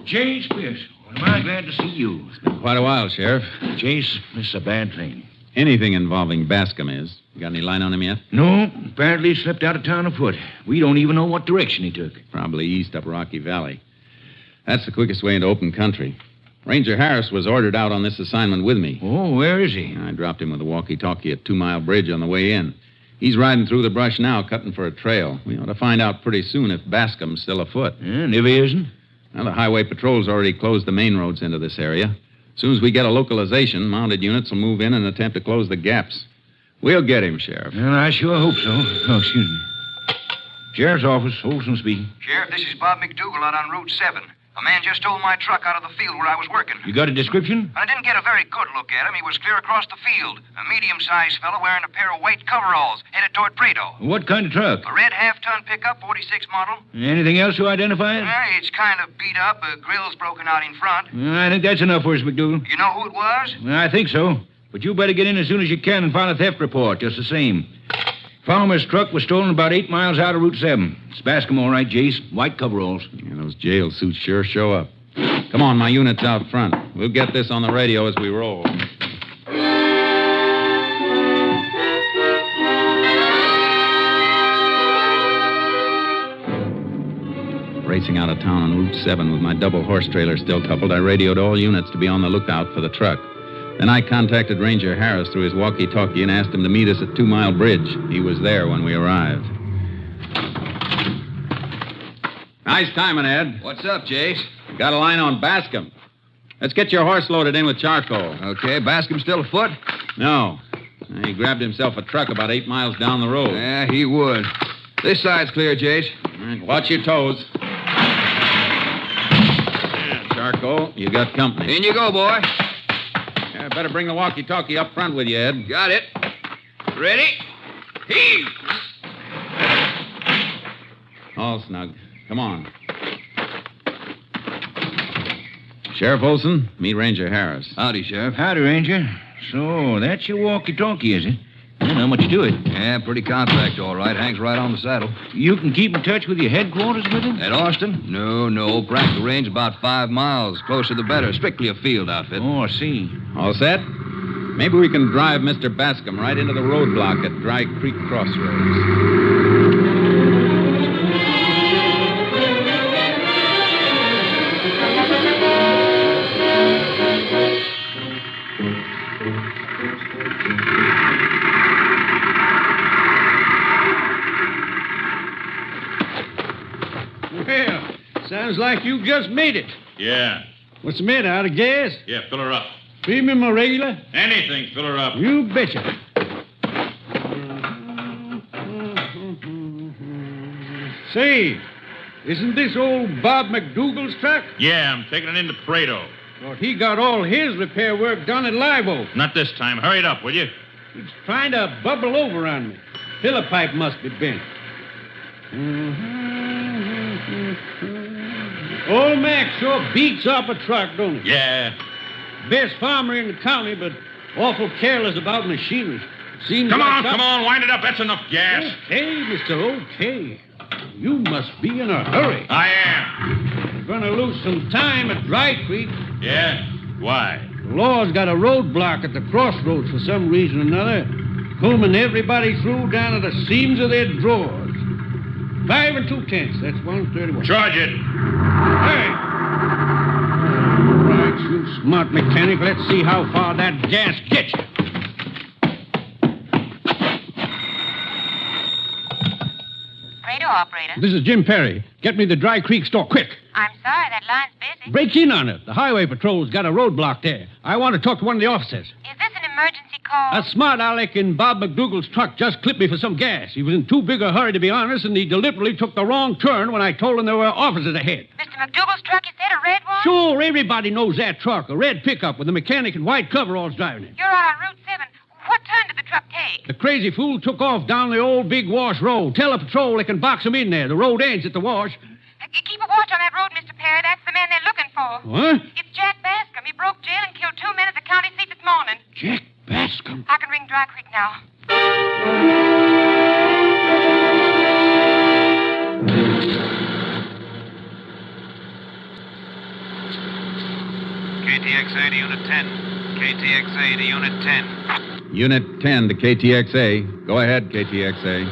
Jace Pearson, am I glad to see you? It's been quite a while, Sheriff. Jace, this is a bad thing. Anything involving Bascom is. You got any line on him yet? No, apparently he slipped out of town afoot. We don't even know what direction he took. Probably east up Rocky Valley. That's the quickest way into open country. Ranger Harris was ordered out on this assignment with me. Oh, where is he? I dropped him with a walkie-talkie at 2 Mile Bridge on the way in. He's riding through the brush now, cutting for a trail. We ought to find out pretty soon if Bascom's still afoot. And if he isn't? Well, the highway patrol's already closed the main roads into this area. As soon as we get a localization, mounted units will move in and attempt to close the gaps. We'll get him, Sheriff. Well, I sure hope so. Oh, excuse me. Sheriff's office, Olson speaking. Sheriff, this is Bob McDougal out on Route 7. A man just stole my truck out of the field where I was working. You got a description? I didn't get a very good look at him. He was clear across the field. A medium-sized fellow wearing a pair of white coveralls, headed toward Prado. What kind of truck? A red half-ton pickup, 46 model. Anything else to identify it? It's kind of beat up. Grill's broken out in front. I think that's enough for us, McDougal. You know who it was? I think so. But you better get in as soon as you can and file a theft report, just the same. Farmer's truck was stolen about 8 miles out of Route 7. It's Bascom, all right, Jace. White coveralls. Yeah, those jail suits sure show up. Come on, my unit's out front. We'll get this on the radio as we roll. Racing out of town on Route 7 with my double horse trailer still coupled, I radioed all units to be on the lookout for the truck. Then I contacted Ranger Harris through his walkie-talkie and asked him to meet us at 2 Mile Bridge. He was there when we arrived. Nice timing, Ed. What's up, Jace? Got a line on Bascom. Let's get your horse loaded in with charcoal. Okay, Bascom still afoot? No. He grabbed himself a truck about 8 miles down the road. Yeah, he would. This side's clear, Jace. Watch your toes. Charcoal, you got company. In you go, boy. Yeah, better bring the walkie-talkie up front with you, Ed. Got it. Ready? Heave! All snug. Come on. Sheriff Olson, meet Ranger Harris. Howdy, Sheriff. Howdy, Ranger. So, that's your walkie-talkie, is it? Well, not much to it. Yeah, pretty contract, all right. Hangs right on the saddle. You can keep in touch with your headquarters with it? At Austin? No. Practical range about 5 miles. Closer the better. Strictly a field outfit. Oh, I see. All set? Maybe we can drive Mr. Bascom right into the roadblock at Dry Creek Crossroads. Well, sounds like you just made it. Yeah. What's the matter, out of gas? Yeah, fill her up. Premium or regular? Anything, fill her up. You betcha. Say, isn't this old Bob McDougal's truck? Yeah, I'm taking it into Prado. Thought he got all his repair work done at Live Oak. Not this time. Hurry it up, will you? It's trying to bubble over on me. Filler pipe must be bent. Old Mac sure beats up a truck, don't he? Yeah. Best farmer in the county, but awful careless about machinery. Seems Come like on, wind it up. That's enough gas. Okay, Mr. Okay. You must be in a hurry. I am. You're gonna lose some time at Dry Creek. Yeah? Why? The law's got a roadblock at the crossroads for some reason or another, combing everybody through down to the seams of their drawers. 5 2/10. That's 131. Charge it. Hey! All right, you smart mechanic. Let's see how far that gas gets you. Radio operator. This is Jim Perry. Get me the Dry Creek store, quick. I'm sorry, that line's busy. Break in on it. The highway patrol's got a roadblock there. I want to talk to one of the officers. Is this an emergency call? A smart aleck in Bob McDougal's truck just clipped me for some gas. He was in too big a hurry, to be honest, and he deliberately took the wrong turn when I told him there were officers ahead. Mr. McDougal's truck, you said, a red one? Sure, everybody knows that truck. A red pickup with a mechanic in white coveralls driving it. You're out on Route 7. What turn did the truck take? The crazy fool took off down the old Big Wash Road. Tell the patrol they can box him in there. The road ends at the wash. Keep a watch on that road, Mr. Perry. That's the man they're looking for. What? It's Jack Bascom. He broke jail and killed 2 men at the county seat this morning. Jack Bascom? I can ring Dry Creek now. KTXA to Unit 10. KTXA to Unit 10. Unit 10 to KTXA. Go ahead, KTXA.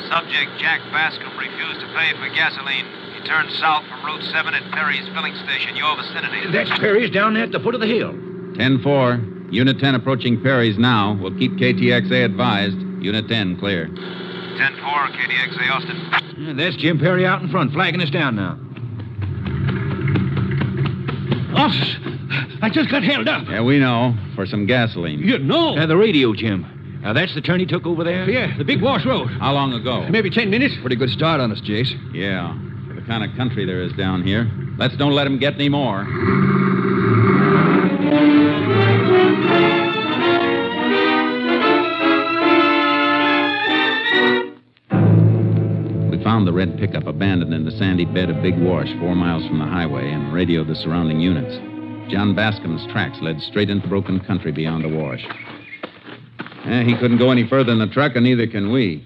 Subject Jack Bascom refused to pay for gasoline. He turned south from Route 7 at Perry's filling station, your vicinity. That's Perry's down there at the foot of the hill. 10-4. Unit 10 approaching Perry's now. We'll keep KTXA advised. Unit 10 clear. 10-4, KTXA Austin. Yeah, there's Jim Perry out in front, flagging us down now. Officers, I just got held up. Yeah, we know. For some gasoline. You know? The radio, Jim. Now, that's the turn he took over there? Yeah, the Big Wash Road. How long ago? Maybe 10 minutes. Pretty good start on us, Jace. Yeah, for the kind of country there is down here. Let's don't let him get any more. We found the red pickup abandoned in the sandy bed of Big Wash 4 miles from the highway and radioed the surrounding units. John Bascom's tracks led straight into broken country beyond the wash. He couldn't go any further in the truck, and neither can we.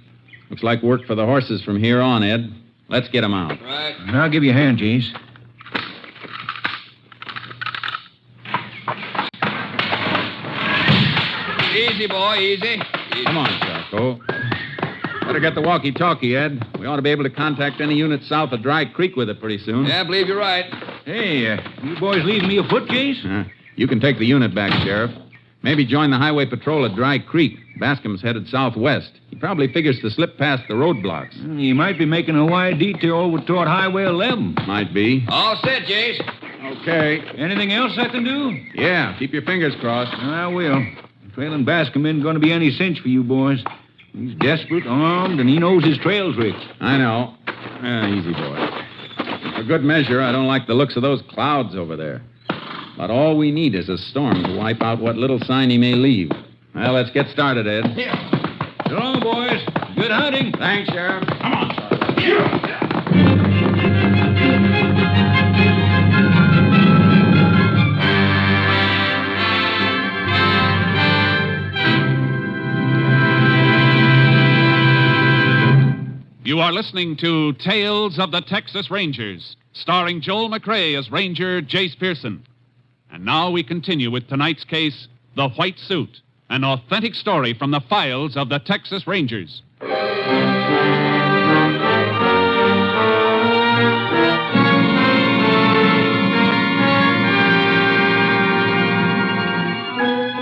Looks like work for the horses from here on, Ed. Let's get them out. Right. I'll give you a hand, Jace. Easy, boy, easy. Come on, Charco. Better get the walkie-talkie, Ed. We ought to be able to contact any units south of Dry Creek with it pretty soon. Yeah, I believe you're right. Hey, you boys leaving me a foot case? You can take the unit back, Sheriff. Maybe join the highway patrol at Dry Creek. Bascom's headed southwest. He probably figures to slip past the roadblocks. He might be making a wide detour over toward Highway 11. Might be. All set, Jace. Okay. Anything else I can do? Yeah, keep your fingers crossed. I will. Trailing Bascom isn't going to be any cinch for you boys. He's desperate, armed, and he knows his trail tricks. I know. Easy, boy. For good measure, I don't like the looks of those clouds over there. But all we need is a storm to wipe out what little sign he may leave. Well, let's get started, Ed. Yeah. So long, boys. Good hunting. Thanks, Sheriff. Come on, Sergeant. You are listening to Tales of the Texas Rangers, starring Joel McRae as Ranger Jace Pearson. And now we continue with tonight's case, The White Suit, an authentic story from the files of the Texas Rangers.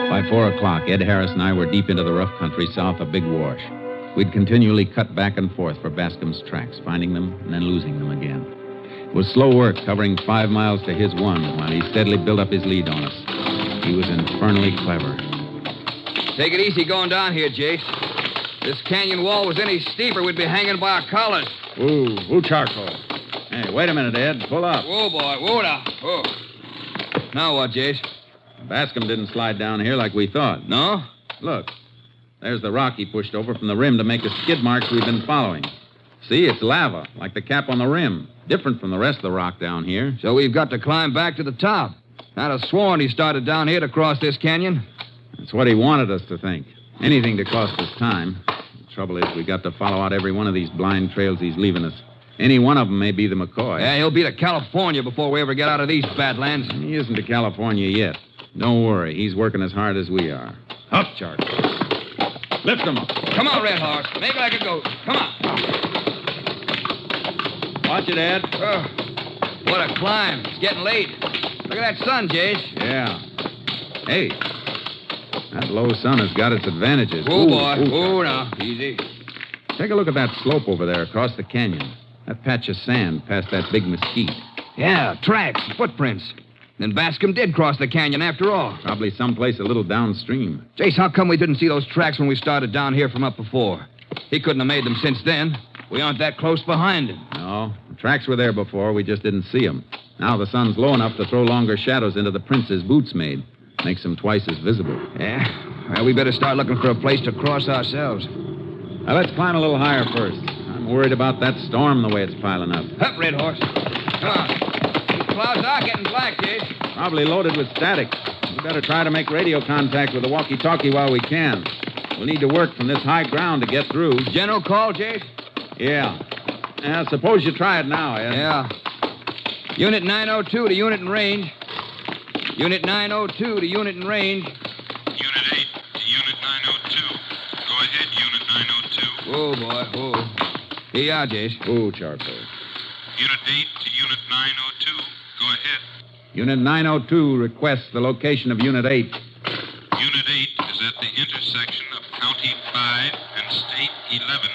By 4 o'clock, Ed Harris and I were deep into the rough country south of Big Wash. We'd continually cut back and forth for Bascom's tracks, finding them and then losing them again. It was slow work, covering 5 miles to his 1, while he steadily built up his lead on us. He was infernally clever. Take it easy going down here, Jace. This canyon wall was any steeper, we'd be hanging by our collars. Ooh, charcoal. Hey, wait a minute, Ed. Pull up. Whoa, boy. Whoa, now. Whoa. Now what, Jace? Bascom didn't slide down here like we thought. No? Look. There's the rock he pushed over from the rim to make the skid marks we've been following. See, it's lava, like the cap on the rim. Different from the rest of the rock down here. So we've got to climb back to the top. I'd have sworn he started down here to cross this canyon. That's what he wanted us to think. Anything to cost us time. The trouble is, we got to follow out every one of these blind trails he's leaving us. Any one of them may be the McCoy. Yeah, he'll be to California before we ever get out of these badlands. He isn't to California yet. Don't worry, he's working as hard as we are. Up, Charcoal. Lift him up. Come on, Red Horse. Make like a goat. Come on. Watch it, Ed. What a climb. It's getting late. Look at that sun, Jace. Yeah. Hey, that low sun has got its advantages. Oh, boy. Oh, now. Easy. Take a look at that slope over there across the canyon. That patch of sand past that big mesquite. Yeah, tracks, footprints. Then Bascom did cross the canyon after all. Probably someplace a little downstream. Jace, how come we didn't see those tracks when we started down here from up before? He couldn't have made them since then. We aren't that close behind him. No, the tracks were there before. We just didn't see them. Now the sun's low enough to throw longer shadows into the prints his boots made. Makes them twice as visible. Yeah? Well, we better start looking for a place to cross ourselves. Now, let's climb a little higher first. I'm worried about that storm the way it's piling up. Up, Red Horse. Come on. These clouds are getting black, Jace. Probably loaded with static. We better try to make radio contact with the walkie-talkie while we can. We'll need to work from this high ground to get through. General call, Jace? Yeah. Suppose you try it now, Ed. Yeah. Unit 902 to unit in range. Unit 902 to unit in range. Unit 8 to Unit 902. Go ahead, Unit 902. Whoa, boy, whoa. Here you are, Jace. Ooh, Charcoal. Unit 8 to Unit 902. Go ahead. Unit 902 requests the location of Unit 8. Unit 8 is at the intersection of County 5 and State 11,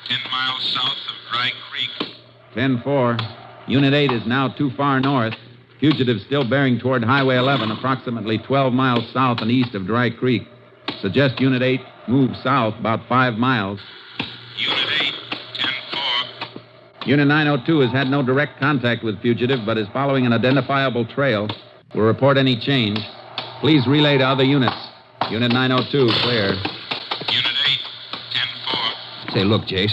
10 miles south of Dry Creek. 10-4. Unit 8 is now too far north. Fugitives still bearing toward Highway 11, approximately 12 miles south and east of Dry Creek. Suggest Unit 8 move south about 5 miles. Unit 8, 10-4. Unit 902 has had no direct contact with fugitive, but is following an identifiable trail. Will report any change. Please relay to other units. Unit 902, clear. Unit 8, 10-4. Say, look, Jace.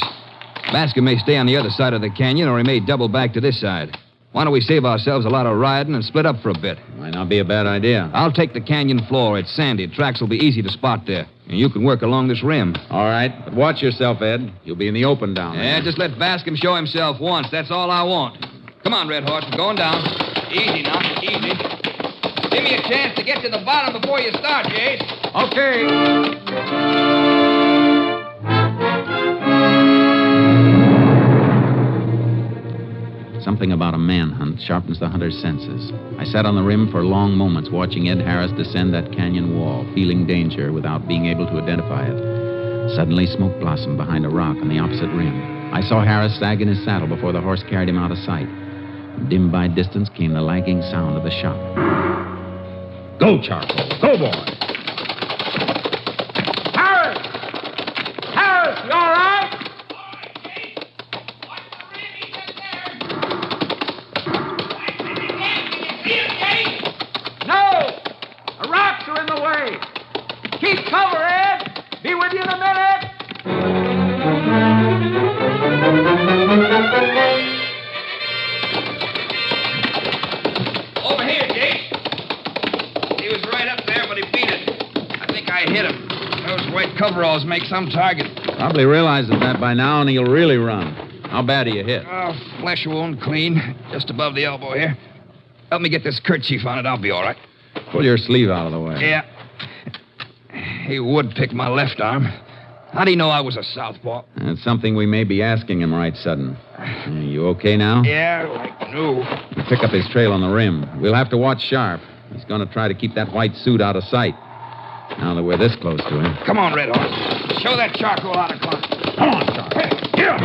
Bascom may stay on the other side of the canyon, or he may double back to this side. Why don't we save ourselves a lot of riding and split up for a bit? Might not be a bad idea. I'll take the canyon floor. It's sandy. Tracks will be easy to spot there. And you can work along this rim. All right. But watch yourself, Ed. You'll be in the open down there. Yeah, just let Bascom show himself once. That's all I want. Come on, Red Horse. We're going down. Easy now. Easy. Give me a chance to get to the bottom before you start, Jace. Okay. Something about a manhunt sharpens the hunter's senses. I sat on the rim for long moments watching Ed Harris descend that canyon wall, feeling danger without being able to identify it. Suddenly, smoke blossomed behind a rock on the opposite rim. I saw Harris sag in his saddle before the horse carried him out of sight. Dim by distance came the lagging sound of the shot. Go, Charcoal. Go, boy. Harris! Harris, you all right? No! The rocks are in the way. Keep cover, Ed. Be with you in a minute. Over here, Jake. He was right up there, but he beat it. I think I hit him. Those white coveralls make some target. Probably realizes that by now, and he'll really run. How bad are you hit? Oh, flesh wound, clean. Just above the elbow here. Help me get this kerchief on it. I'll be all right. Pull your sleeve out of the way. Yeah. He would pick my left arm. How'd he know I was a southpaw? That's something we may be asking him right sudden. You okay now? Yeah, like no. You pick up his trail on the rim. We'll have to watch sharp. He's going to try to keep that white suit out of sight. Now that we're this close to him. Come on, Red Horse. Show that charcoal how to climb. Come on, Charcoal. Hey, get up.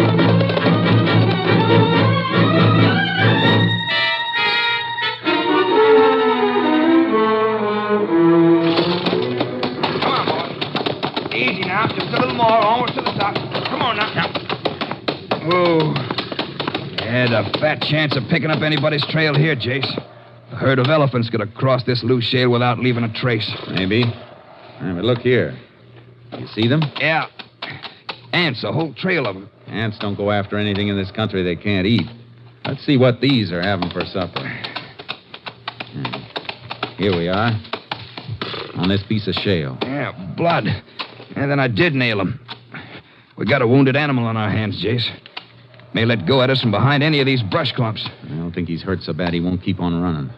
Come on, boy. Easy now. Just a little more. Almost to the top. Come on now. Oh. Had a fat chance of picking up anybody's trail here, Jace. A herd of elephants could have crossed this loose shale without leaving a trace. Maybe. But look here. You see them? Yeah. Ants, a whole trail of them. Ants don't go after anything in this country they can't eat. Let's see what these are having for supper. Here we are. On this piece of shale. Yeah, blood. And then I did nail him. We got a wounded animal on our hands, Jace. May let go at us from behind any of these brush clumps. I don't think he's hurt so bad he won't keep on running.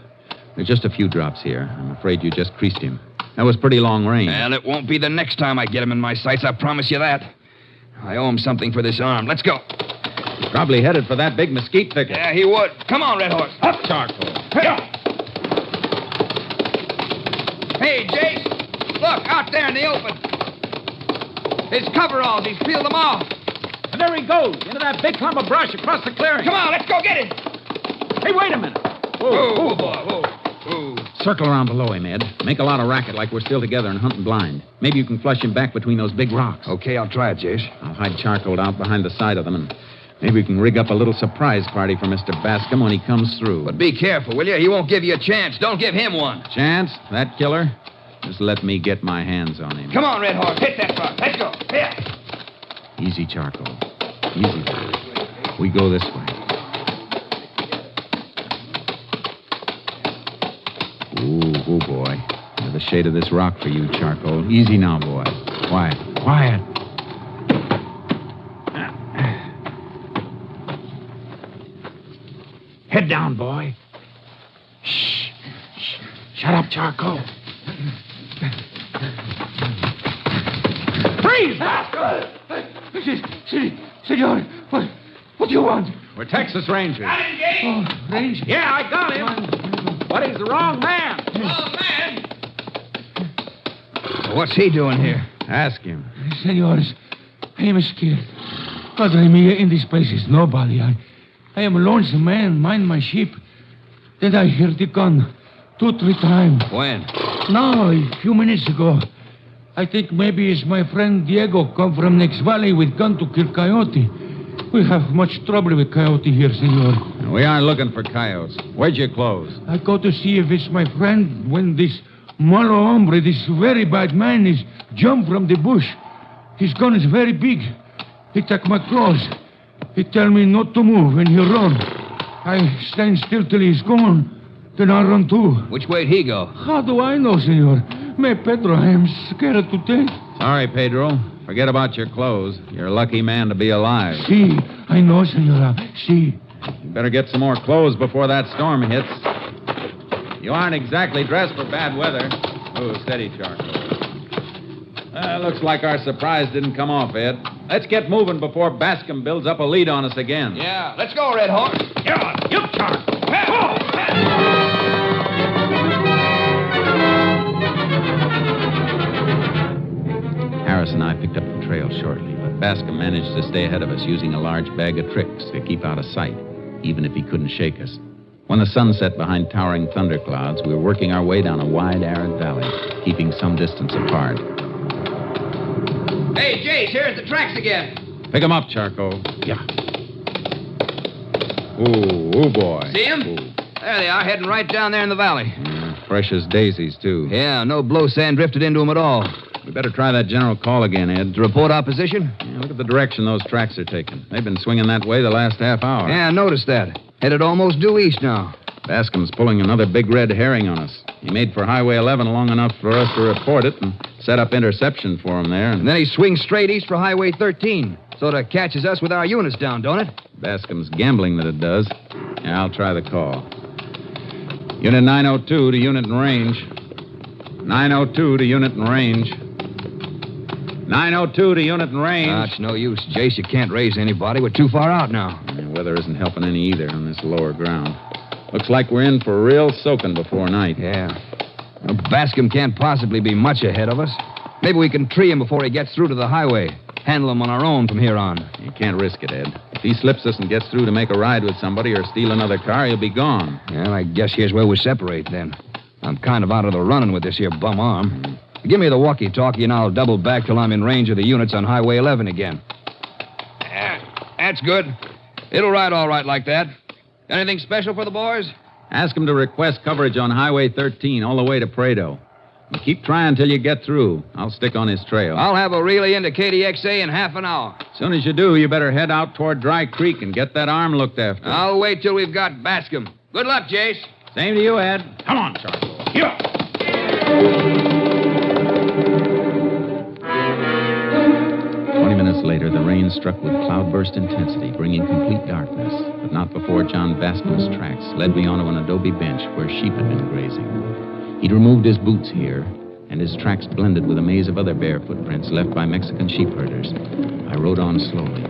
There's just a few drops here. I'm afraid you just creased him. That was pretty long range. Well, it won't be the next time I get him in my sights, I promise you that. I owe him something for this arm. Let's go. He's probably headed for that big mesquite thicket. Yeah, he would. Come on, Red Horse. Up, Charcoal. Hey. Hey, Jace. Look, out there in the open. His coveralls. He's peeled them off. And there he goes, into that big clump of brush across the clearing. Come on, let's go get him. Hey, wait a minute. Whoa, boy, whoa. Whoa. Circle around below him, Ed. Make a lot of racket like we're still together and hunting blind. Maybe you can flush him back between those big rocks. Okay, I'll try it, Jace. I'll hide Charcoal out behind the side of them, and maybe we can rig up a little surprise party for Mr. Bascom when he comes through. But be careful, will you? He won't give you a chance. Don't give him one. Chance? That killer? Just let me get my hands on him. Come on, Red Horse. Hit that rock. Let's go. Here. Easy, Charcoal. Easy. We go this way. Ooh, boy. There's the shade of this rock for you, Charcoal. Easy now, boy. Quiet. Quiet. Head down, boy. Shh. Shut up, Charcoal. Freeze! Senor, what do you want? We're Texas Rangers. Got him, Jay. Oh, Ranger. Yeah, I got him. But he's the wrong man. Wrong man? What's he doing here? Ask him. Senores, I am scared. Padre mia, in this place is nobody. I am a lonesome man, mind my sheep. Then I hear the gun 2-3 times. When? No, a few minutes ago. I think maybe it's my friend Diego come from next valley with gun to kill coyote. We have much trouble with coyote here, senor. We aren't looking for coyotes. Where'd you close? I go to see if it's my friend when this malo hombre, this very bad man, is jump from the bush. His gun is very big. He took my clothes. He tell me not to move and he run. I stand still till he's gone. Then I run too. Which way'd he go? How do I know, senor? Me, Pedro, I am scared to death. Sorry, Pedro. Forget about your clothes. You're a lucky man to be alive. Si, I know, senora. Si. You better get some more clothes before that storm hits. You aren't exactly dressed for bad weather. Oh, steady, Charcoal. Looks like our surprise didn't come off, Ed. Let's get moving before Bascom builds up a lead on us again. Yeah, let's go, Red Horse. Yeah. trail shortly, but Bascom managed to stay ahead of us using a large bag of tricks to keep out of sight, even if he couldn't shake us. When the sun set behind towering thunderclouds, we were working our way down a wide, arid valley, keeping some distance apart. Hey, Jace, here's the tracks again. Pick 'em up, Charcoal. Yeah. Ooh, boy. See 'em? Ooh. There they are, heading right down there in the valley. Fresh as daisies, too. Yeah, no blow sand drifted into them at all. We better try that general call again, Ed. To report our position? Yeah, look at the direction those tracks are taking. They've been swinging that way the last half hour. Yeah, I noticed that. Headed almost due east now. Bascom's pulling another big red herring on us. He made for Highway 11 long enough for us to report it and set up interception for him there. And then he swings straight east for Highway 13. Sort of catches us with our units down, don't it? Bascom's gambling that it does. Yeah, I'll try the call. Unit 902 to unit in range. 902 to unit in range. 902 to unit in range. It's no use, Jace. You can't raise anybody. We're too far out now. The weather isn't helping any either on this lower ground. Looks like we're in for a real soaking before night. Yeah. Well, Bascom can't possibly be much ahead of us. Maybe we can tree him before he gets through to the highway. Handle him on our own from here on. You can't risk it, Ed. If he slips us and gets through to make a ride with somebody or steal another car, he'll be gone. Well, I guess here's where we separate, then. I'm kind of out of the running with this here bum arm. Give me the walkie-talkie, and I'll double back till I'm in range of the units on Highway 11 again. That's good. It'll ride all right like that. Anything special for the boys? Ask them to request coverage on Highway 13 all the way to Prado. And keep trying until you get through. I'll stick on his trail. I'll have a relay into KDXA in half an hour. As soon as you do, you better head out toward Dry Creek and get that arm looked after. I'll wait till we've got Bascom. Good luck, Jace. Same to you, Ed. Come on, Charcoal. Here. 20 minutes later, the rain struck with cloudburst intensity, bringing complete darkness, but not before John Bascom's tracks led me onto an adobe bench where sheep had been grazing. He'd removed his boots here, and his tracks blended with a maze of other bare footprints left by Mexican sheep herders. I rode on slowly.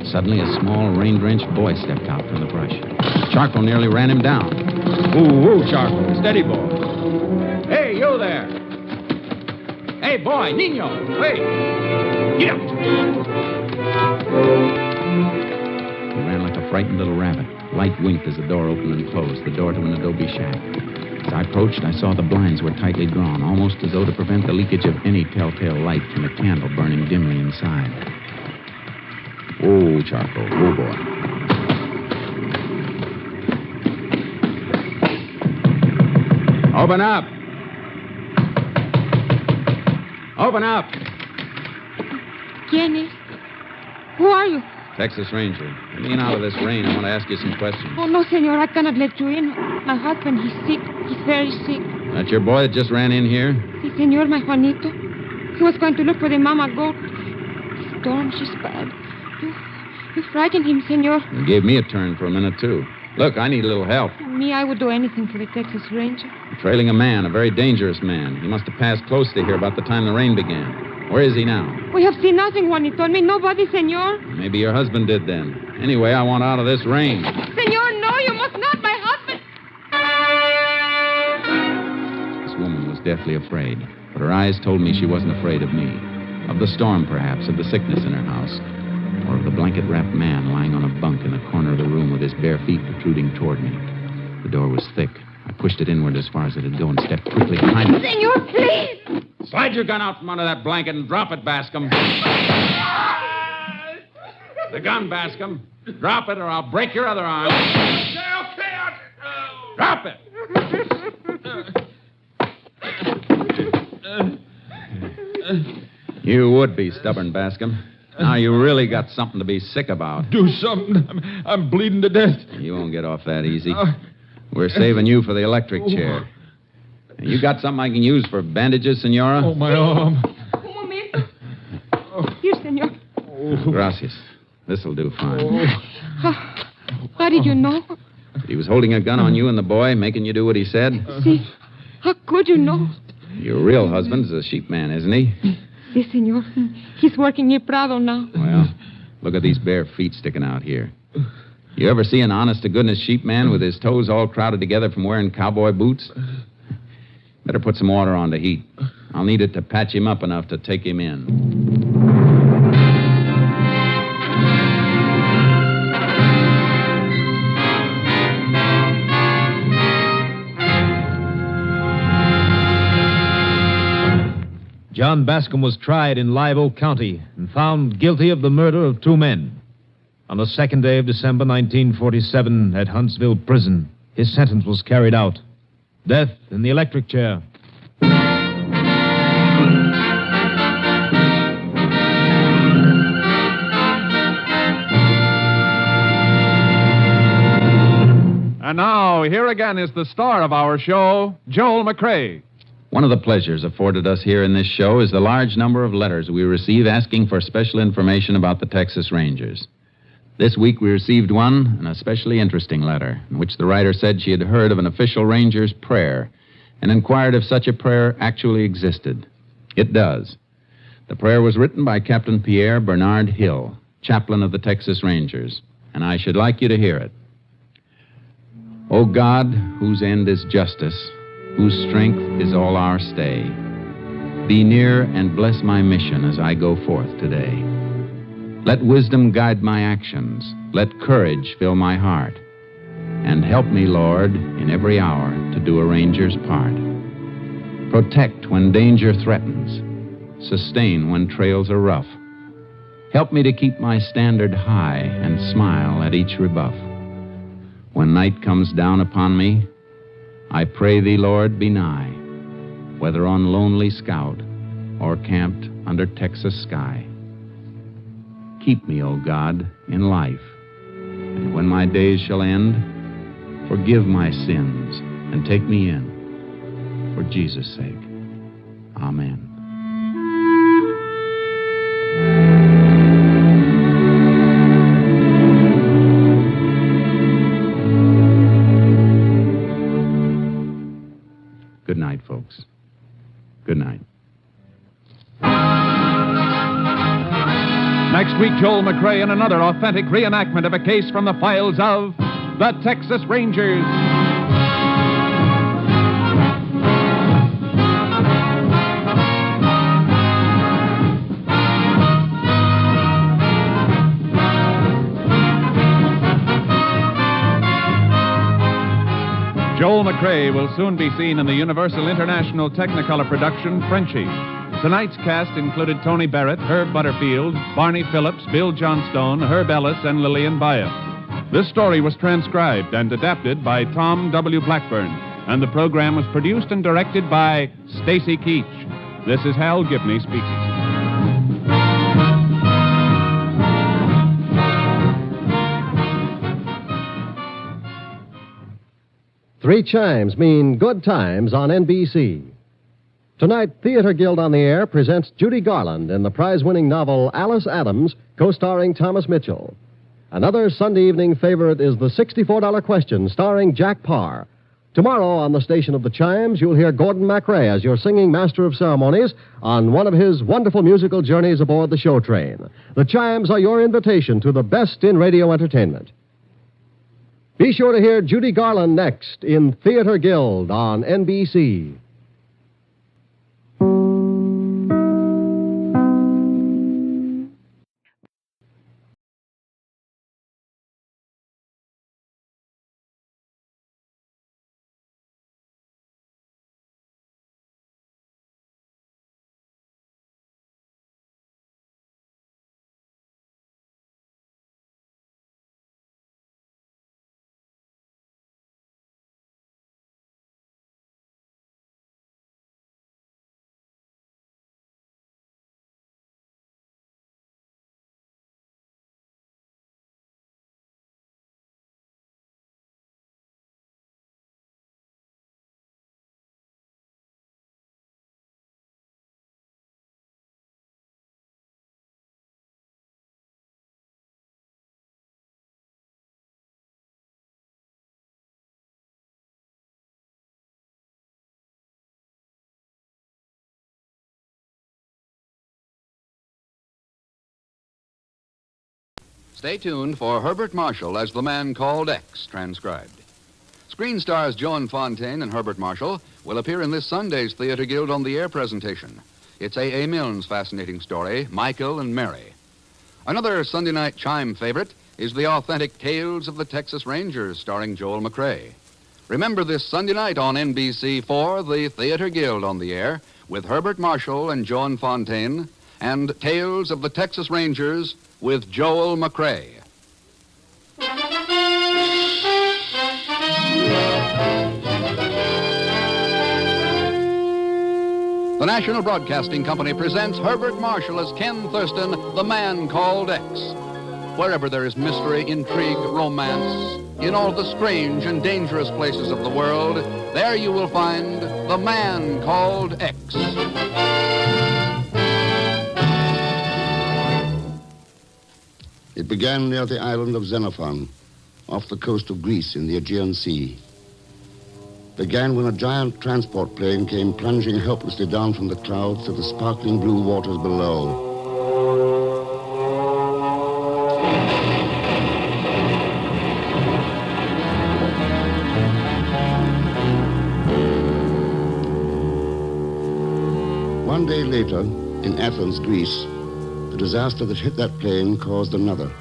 Suddenly, a small, rain-drenched boy stepped out from the brush. Charcoal nearly ran him down. Ooh, Charcoal. Steady, boy. Hey, you there. Hey, boy, Nino. Wait. Get up. He ran like a frightened little rabbit. Light winked as the door opened and closed, the door to an adobe shack. As I approached, I saw the blinds were tightly drawn, almost as though to prevent the leakage of any telltale light from a candle burning dimly inside. Whoa, Charcoal. Whoa, boy. Open up. Open up. ¿Quién es? Who are you? Texas Ranger. Getting out of this rain, I want to ask you some questions. Oh, no, senor. I cannot let you in. My husband, he's sick. He's very sick. That your boy that just ran in here? Si, senor, my Juanito. He was going to look for the mama goat. The storm, she's bad. You frightened him, senor. You gave me a turn for a minute, too. Look, I need a little help. Me, I would do anything for the Texas Ranger. I'm trailing a man, a very dangerous man. He must have passed close to here about the time the rain began. Where is he now? We have seen nothing, Juanito. I mean, nobody, senor. Maybe your husband did then. Anyway, I want out of this rain. Senor, no, you must not. My husband. This woman was deathly afraid, but her eyes told me she wasn't afraid of me. Of the storm, perhaps, of the sickness in her house, or of the blanket-wrapped man lying on a bunk in the corner of the room with his bare feet protruding toward me. The door was thick. I pushed it inward as far as it'd go and stepped quickly behind it. Senor, please. Slide your gun out from under that blanket and drop it, Bascom. The gun, Bascom. Drop it or I'll break your other arm. Drop it. You would be stubborn, Bascom. Now you really got something to be sick about. Do something. I'm bleeding to death. You won't get off that easy. We're saving you for the electric chair. You got something I can use for bandages, Senora? Oh, my arm. Un momento. Here, senor. Gracias. This'll do fine. How did you know? He was holding a gun on you and the boy, making you do what he said? See, how could you know? Your real husband's a sheep man, isn't he? Si, senor. He's working near Prado now. Well, look at these bare feet sticking out here. You ever see an honest-to-goodness sheep man with his toes all crowded together from wearing cowboy boots? Better put some water on to heat. I'll need it to patch him up enough to take him in. John Bascom was tried in Live Oak County and found guilty of the murder of 2 men. On the 2nd day of December 1947 at Huntsville Prison, his sentence was carried out. Death in the electric chair. And now, here again is the star of our show, Joel McCrea. One of the pleasures afforded us here in this show is the large number of letters we receive asking for special information about the Texas Rangers. This week we received one, an especially interesting letter, in which the writer said she had heard of an official Ranger's prayer and inquired if such a prayer actually existed. It does. The prayer was written by Captain Pierre Bernard Hill, chaplain of the Texas Rangers, and I should like you to hear it. O God, whose end is justice, whose strength is all our stay, be near and bless my mission as I go forth today. Let wisdom guide my actions, let courage fill my heart, and help me, Lord, in every hour to do a ranger's part. Protect when danger threatens, sustain when trails are rough. Help me to keep my standard high and smile at each rebuff. When night comes down upon me, I pray thee, Lord, be nigh, whether on lonely scout or camped under Texas sky. Keep me, O God, in life, and when my days shall end, forgive my sins and take me in, for Jesus' sake. Amen. Good night, folks. Good night. Next week, Joel McCrea in another authentic reenactment of a case from the files of the Texas Rangers. Joel McCrea will soon be seen in the Universal International Technicolor production, Frenchie. Tonight's cast included Tony Barrett, Herb Butterfield, Barney Phillips, Bill Johnstone, Herb Ellis, and Lillian Byatt. This story was transcribed and adapted by Tom W. Blackburn, and the program was produced and directed by Stacy Keach. This is Hal Gibney speaking. 3 chimes mean good times on NBC. Tonight, Theater Guild on the Air presents Judy Garland in the prize-winning novel Alice Adams, co-starring Thomas Mitchell. Another Sunday evening favorite is the $64 Question, starring Jack Parr. Tomorrow on the station of the Chimes, you'll hear Gordon MacRae as your singing master of ceremonies on one of his wonderful musical journeys aboard the show train. The Chimes are your invitation to the best in radio entertainment. Be sure to hear Judy Garland next in Theater Guild on NBC. Stay tuned for Herbert Marshall as the man called X, transcribed. Screen stars Joan Fontaine and Herbert Marshall will appear in this Sunday's Theater Guild on the Air presentation. It's A.A. Milne's fascinating story, Michael and Mary. Another Sunday night chime favorite is the authentic Tales of the Texas Rangers, starring Joel McCrea. Remember this Sunday night on NBC for the Theater Guild on the Air, with Herbert Marshall and Joan Fontaine, and Tales of the Texas Rangers with Joel McCrae. The National Broadcasting Company presents Herbert Marshall as Ken Thurston, the man called X. Wherever there is mystery, intrigue, romance, in all the strange and dangerous places of the world, there you will find the man called X. It began near the island of Xenophon, off the coast of Greece in the Aegean Sea. Began when a giant transport plane came plunging helplessly down from the clouds to the sparkling blue waters below. One day later, in Athens, Greece, the disaster that hit that plane caused another.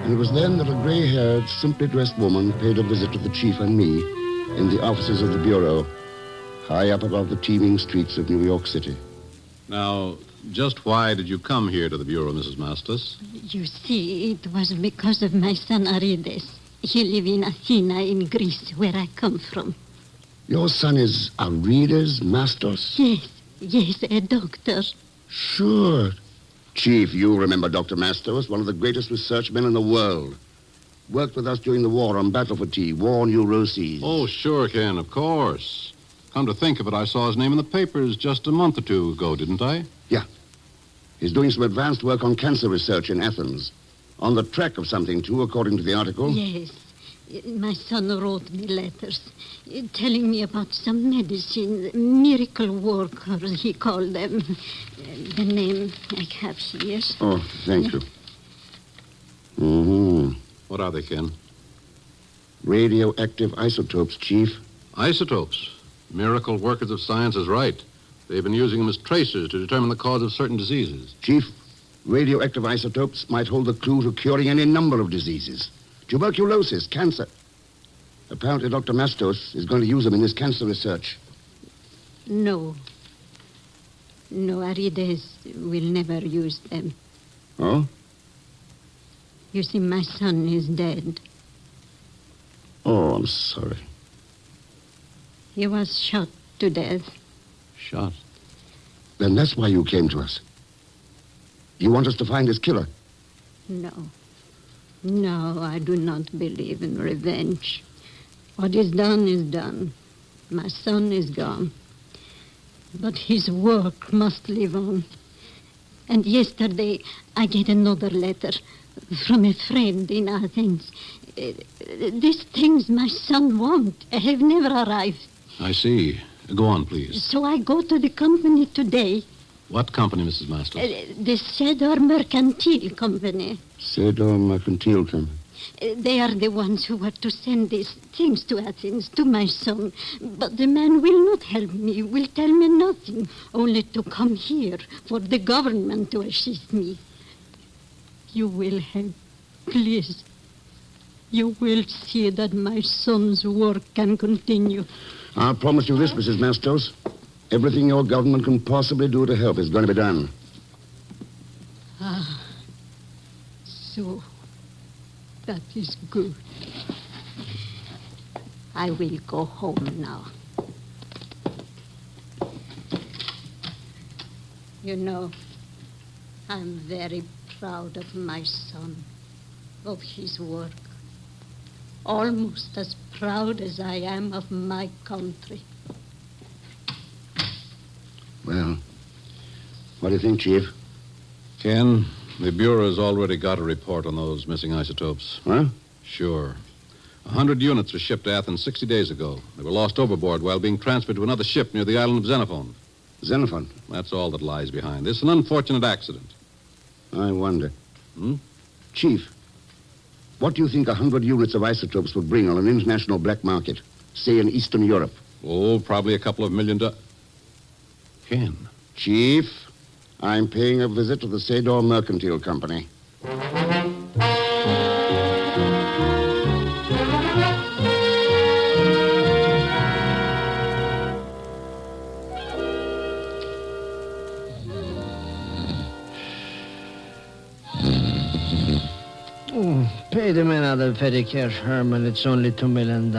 And it was then that a gray-haired, simply dressed woman paid a visit to the chief and me in the offices of the Bureau, high up above the teeming streets of New York City. Now, just why did you come here to the Bureau, Mrs. Mastos? You see, it was because of my son Arides. He lives in Athena in Greece, where I come from. Your son is Arides Mastos? Yes, a doctor. Sure. Chief, you remember Dr. Mastos, one of the greatest research men in the world. Worked with us during the war on battle fatigue, war neuroses. Oh, sure, Ken, of course. Come to think of it, I saw his name in the papers just a month or two ago, didn't I? Yeah. He's doing some advanced work on cancer research in Athens. On the track of something, too, according to the article. Yes. My son wrote me letters telling me about some medicine, miracle workers, he called them. The name I have here. Oh, thank you. Mm-hmm. What are they, Ken? Radioactive isotopes, Chief. Isotopes? Miracle workers of science is right. They've been using them as tracers to determine the cause of certain diseases. Chief, radioactive isotopes might hold the clue to curing any number of diseases. Tuberculosis, cancer. Apparently, Dr. Mastos is going to use them in his cancer research. No, Arides will never use them. Oh? You see, my son is dead. Oh, I'm sorry. He was shot to death. Shot? Then that's why you came to us. You want us to find his killer? No, I do not believe in revenge. What is done is done. My son is gone. But his work must live on. And yesterday, I get another letter from a friend in Athens. These things my son wants have never arrived. I see. Go on, please. So I go to the company today. What company, Mrs. Mastos? The Cedar Mercantile Company. Cedar Mercantile Company. They are the ones who were to send these things to Athens, to my son. But the man will not help me, will tell me nothing, only to come here for the government to assist me. You will help, please. You will see that my son's work can continue. I'll promise you this, Mrs. Mastos. Everything your government can possibly do to help is going to be done. So that is good. I will go home now. You know, I'm very proud of my son, of his work. Almost as proud as I am of my country. Well, what do you think, Chief? Ken, the Bureau's already got a report on those missing isotopes. Huh? Sure. 100 units were shipped to Athens 60 days ago. They were lost overboard while being transferred to another ship near the island of Xenophon. Xenophon? That's all that lies behind this. An unfortunate accident. I wonder. Hmm? Chief, what do you think 100 units of isotopes would bring on an international black market, say in Eastern Europe? Oh, probably a couple of million Ken. Chief, I'm paying a visit to the Cedar Mercantile Company. Pay the man out of petty cash, Herman. It's only $2 million.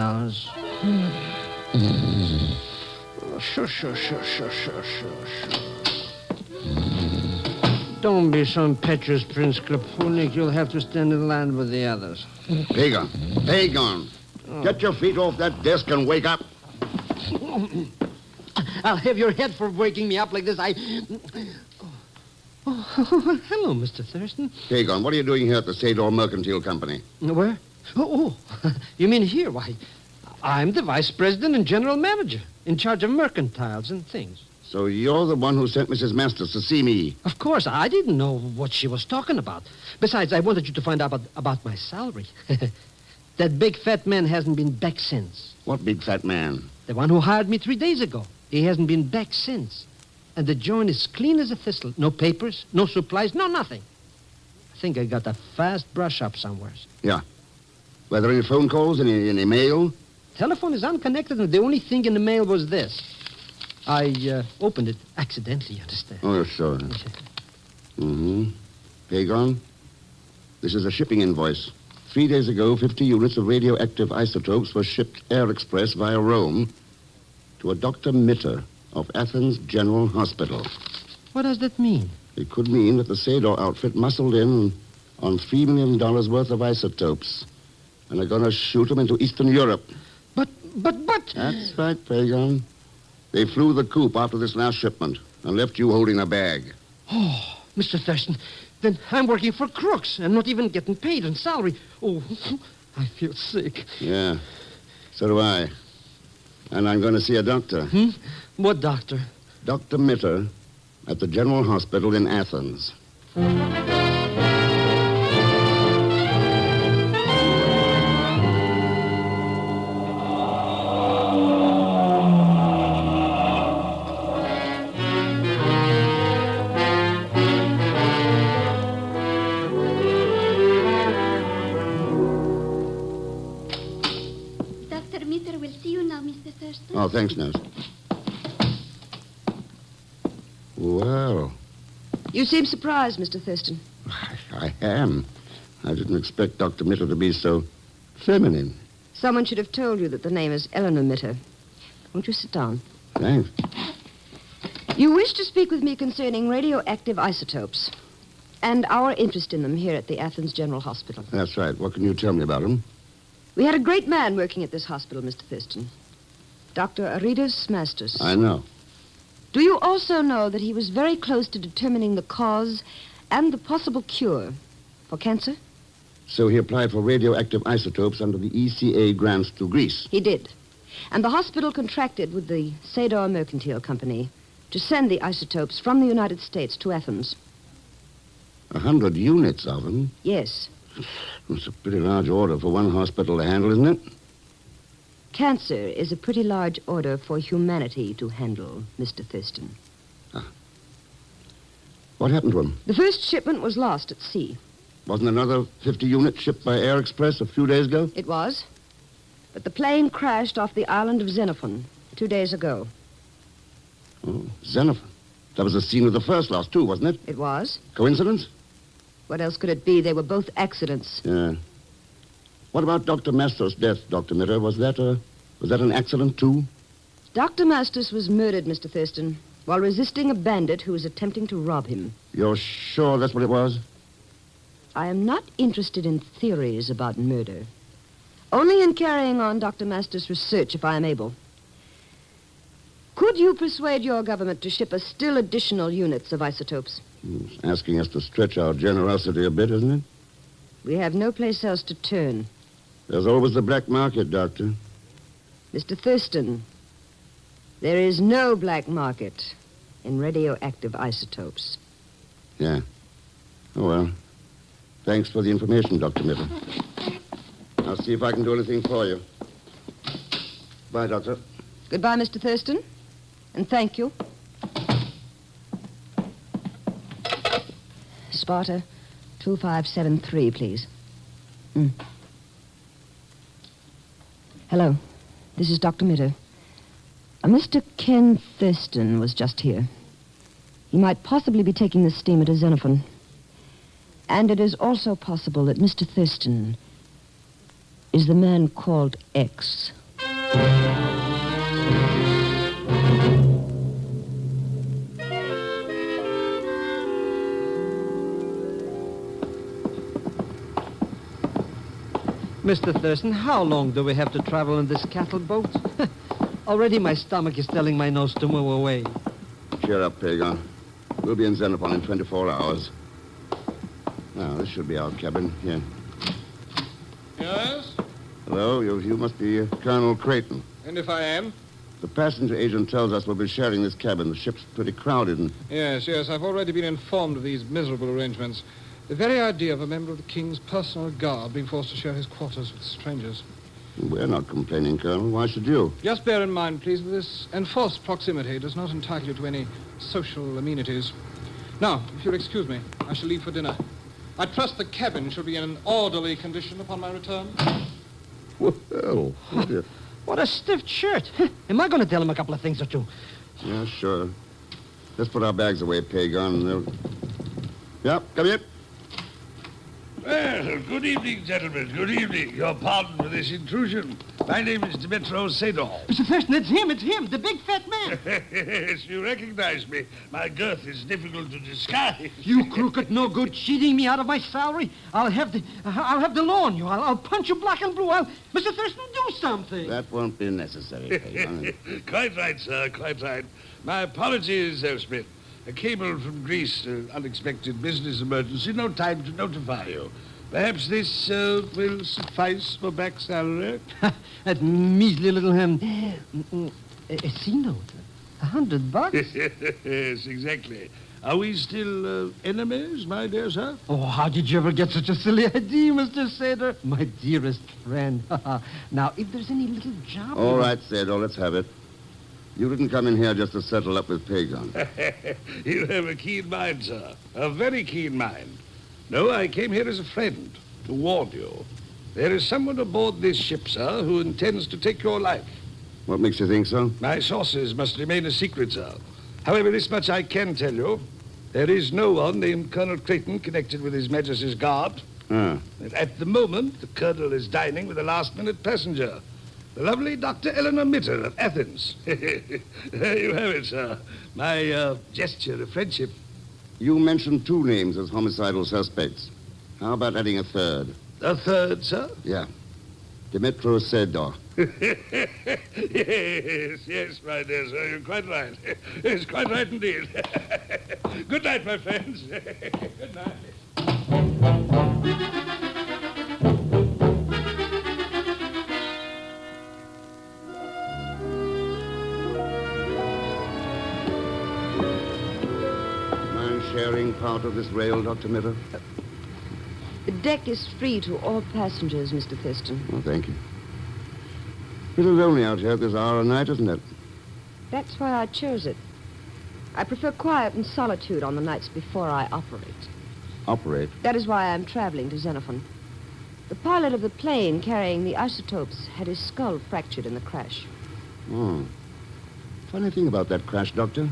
Sure. Don't be so impetuous, Prince Krapunik. You'll have to stand in line with the others. Pagan. Get your feet off that desk and wake up. I'll have your head for waking me up like this. Hello, Mr. Thurston. Pagan, what are you doing here at the Sador Mercantile Company? Where? You mean here? Why, I'm the vice president and general manager, in charge of mercantiles and things. So you're the one who sent Mrs. Masters to see me? Of course, I didn't know what she was talking about. Besides, I wanted you to find out about my salary. That big fat man hasn't been back since. What big fat man? The one who hired me 3 days ago. He hasn't been back since. And the joint is clean as a thistle. No papers, no supplies, no nothing. I think I got a fast brush up somewhere. Yeah. Were there any phone calls, any mail? Telephone is unconnected, and the only thing in the mail was this. I opened it accidentally, you understand? Oh, sure. Pagan, this is a shipping invoice. 3 days ago, 50 units of radioactive isotopes were shipped air express via Rome to a Dr. Mitter of Athens General Hospital. What does that mean? It could mean that the Sador outfit muscled in on $3 million worth of isotopes and are going to shoot them into Eastern Europe. But... That's right, Pagan. They flew the coop after this last shipment and left you holding a bag. Oh, Mr. Thurston, then I'm working for crooks and not even getting paid in salary. Oh, I feel sick. Yeah, so do I. And I'm going to see a doctor. What doctor? Dr. Mitter at the General Hospital in Athens. Dr. Mitter will see you now, Mr. Thurston. Oh, thanks, nurse. Well, You seem surprised, Mr. Thurston. I am. I didn't expect Dr. Mitter to be so feminine. Someone should have told you that the name is Eleanor Mitter. Won't you sit down? Thanks. You wish to speak with me concerning radioactive isotopes and our interest in them here at the Athens General Hospital. That's right. What can you tell me about him? We had a great man working at this hospital, Mr. Thurston. Dr. Aridus Masters. I know. Do you also know that he was very close to determining the cause and the possible cure for cancer? So he applied for radioactive isotopes under the ECA grants to Greece. He did. And the hospital contracted with the Sador Mercantile Company to send the isotopes from the United States to Athens. 100 units of them? Yes. It's a pretty large order for one hospital to handle, isn't it? Cancer is a pretty large order for humanity to handle, Mr. Thurston. What happened to him? The first shipment was lost at sea. Wasn't another 50 units shipped by air express a few days ago? It was. But the plane crashed off the island of Xenophon 2 days ago. Oh, Xenophon. That was the scene of the first loss, too, wasn't it? It was. Coincidence? What else could it be? They were both accidents. Yeah. What about Dr. Masters' death, Dr. Mitter? Was that an accident, too? Dr. Masters was murdered, Mr. Thurston, while resisting a bandit who was attempting to rob him. You're sure that's what it was? I am not interested in theories about murder. Only in carrying on Dr. Masters' research, if I am able. Could you persuade your government to ship us still additional units of isotopes? It's asking us to stretch our generosity a bit, isn't it? We have no place else to turn. There's always the black market, Doctor. Mr. Thurston, there is no black market in radioactive isotopes. Yeah. Oh, well. Thanks for the information, Dr. Mitter. I'll see if I can do anything for you. Bye, Doctor. Goodbye, Mr. Thurston. And thank you. Sparta 2573, please. Hello. This is Dr. Mitter. Mr. Ken Thurston was just here. He might possibly be taking the steamer to Xenophon. And it is also possible that Mr. Thurston is the man called X. Mr. Thurston, how long do we have to travel in this cattle boat? Already my stomach is telling my nose to move away. Cheer up, Pagan. We'll be in Xenophon in 24 hours. Now, this should be our cabin. Here. Yes? Hello, you must be Colonel Creighton. And if I am? The passenger agent tells us we'll be sharing this cabin. The ship's pretty crowded and... Yes, I've already been informed of these miserable arrangements. The very idea of a member of the King's personal guard being forced to share his quarters with strangers. We're not complaining, Colonel. Why should you? Just bear in mind, please, that this enforced proximity does not entitle you to any social amenities. Now, if you'll excuse me, I shall leave for dinner. I trust the cabin shall be in an orderly condition upon my return. Well, what a stiff shirt. Am I going to tell him a couple of things or two? Yeah, sure. Let's put our bags away, Pagan. Yep, come here. Well, good evening, gentlemen. Good evening. Your pardon for this intrusion. My name is Dmitro Sadov. Mr. Thurston, it's him, the big fat man. Yes, you recognize me. My girth is difficult to disguise. You crooked, no good, cheating me out of my salary. I'll have the law on you. I'll punch you black and blue. Mr. Thurston, do something. That won't be necessary, Pagan. Quite right, sir, quite right. My apologies, Smith. A cable from Greece, unexpected business emergency, no time to notify you. Perhaps this will suffice for back salary? That measly little a C-note. $100? Yes, exactly. Are we still enemies, my dear sir? Oh, how did you ever get such a silly idea, Mr. Sader? My dearest friend. Now, if there's any little job... All right, Sader, let's have it. You didn't come in here just to settle up with Pagan. You have a keen mind, sir. A very keen mind. No, I came here as a friend to warn you. There is someone aboard this ship, sir, who intends to take your life. What makes you think so? My sources must remain a secret, sir. However, this much I can tell you. There is no one named Colonel Creighton connected with His Majesty's Guard. At the moment, the Colonel is dining with a last-minute passenger. The lovely Dr. Eleanor Mitter of Athens. There you have it, sir. My gesture of friendship. You mentioned two names as homicidal suspects. How about adding a third? A third, sir? Yeah. Dmitro Sadov. Yes, my dear sir. You're quite right. It's quite right indeed. Good night, my friends. Good night. Sharing part of this rail, Dr. Mitter? The deck is free to all passengers, Mr. Thurston. Oh, thank you. Little lonely out here at this hour of night, isn't it? That's why I chose it. I prefer quiet and solitude on the nights before I operate. Operate? That is why I'm traveling to Xenophon. The pilot of the plane carrying the isotopes had his skull fractured in the crash. Oh. Funny thing about that crash, Doctor.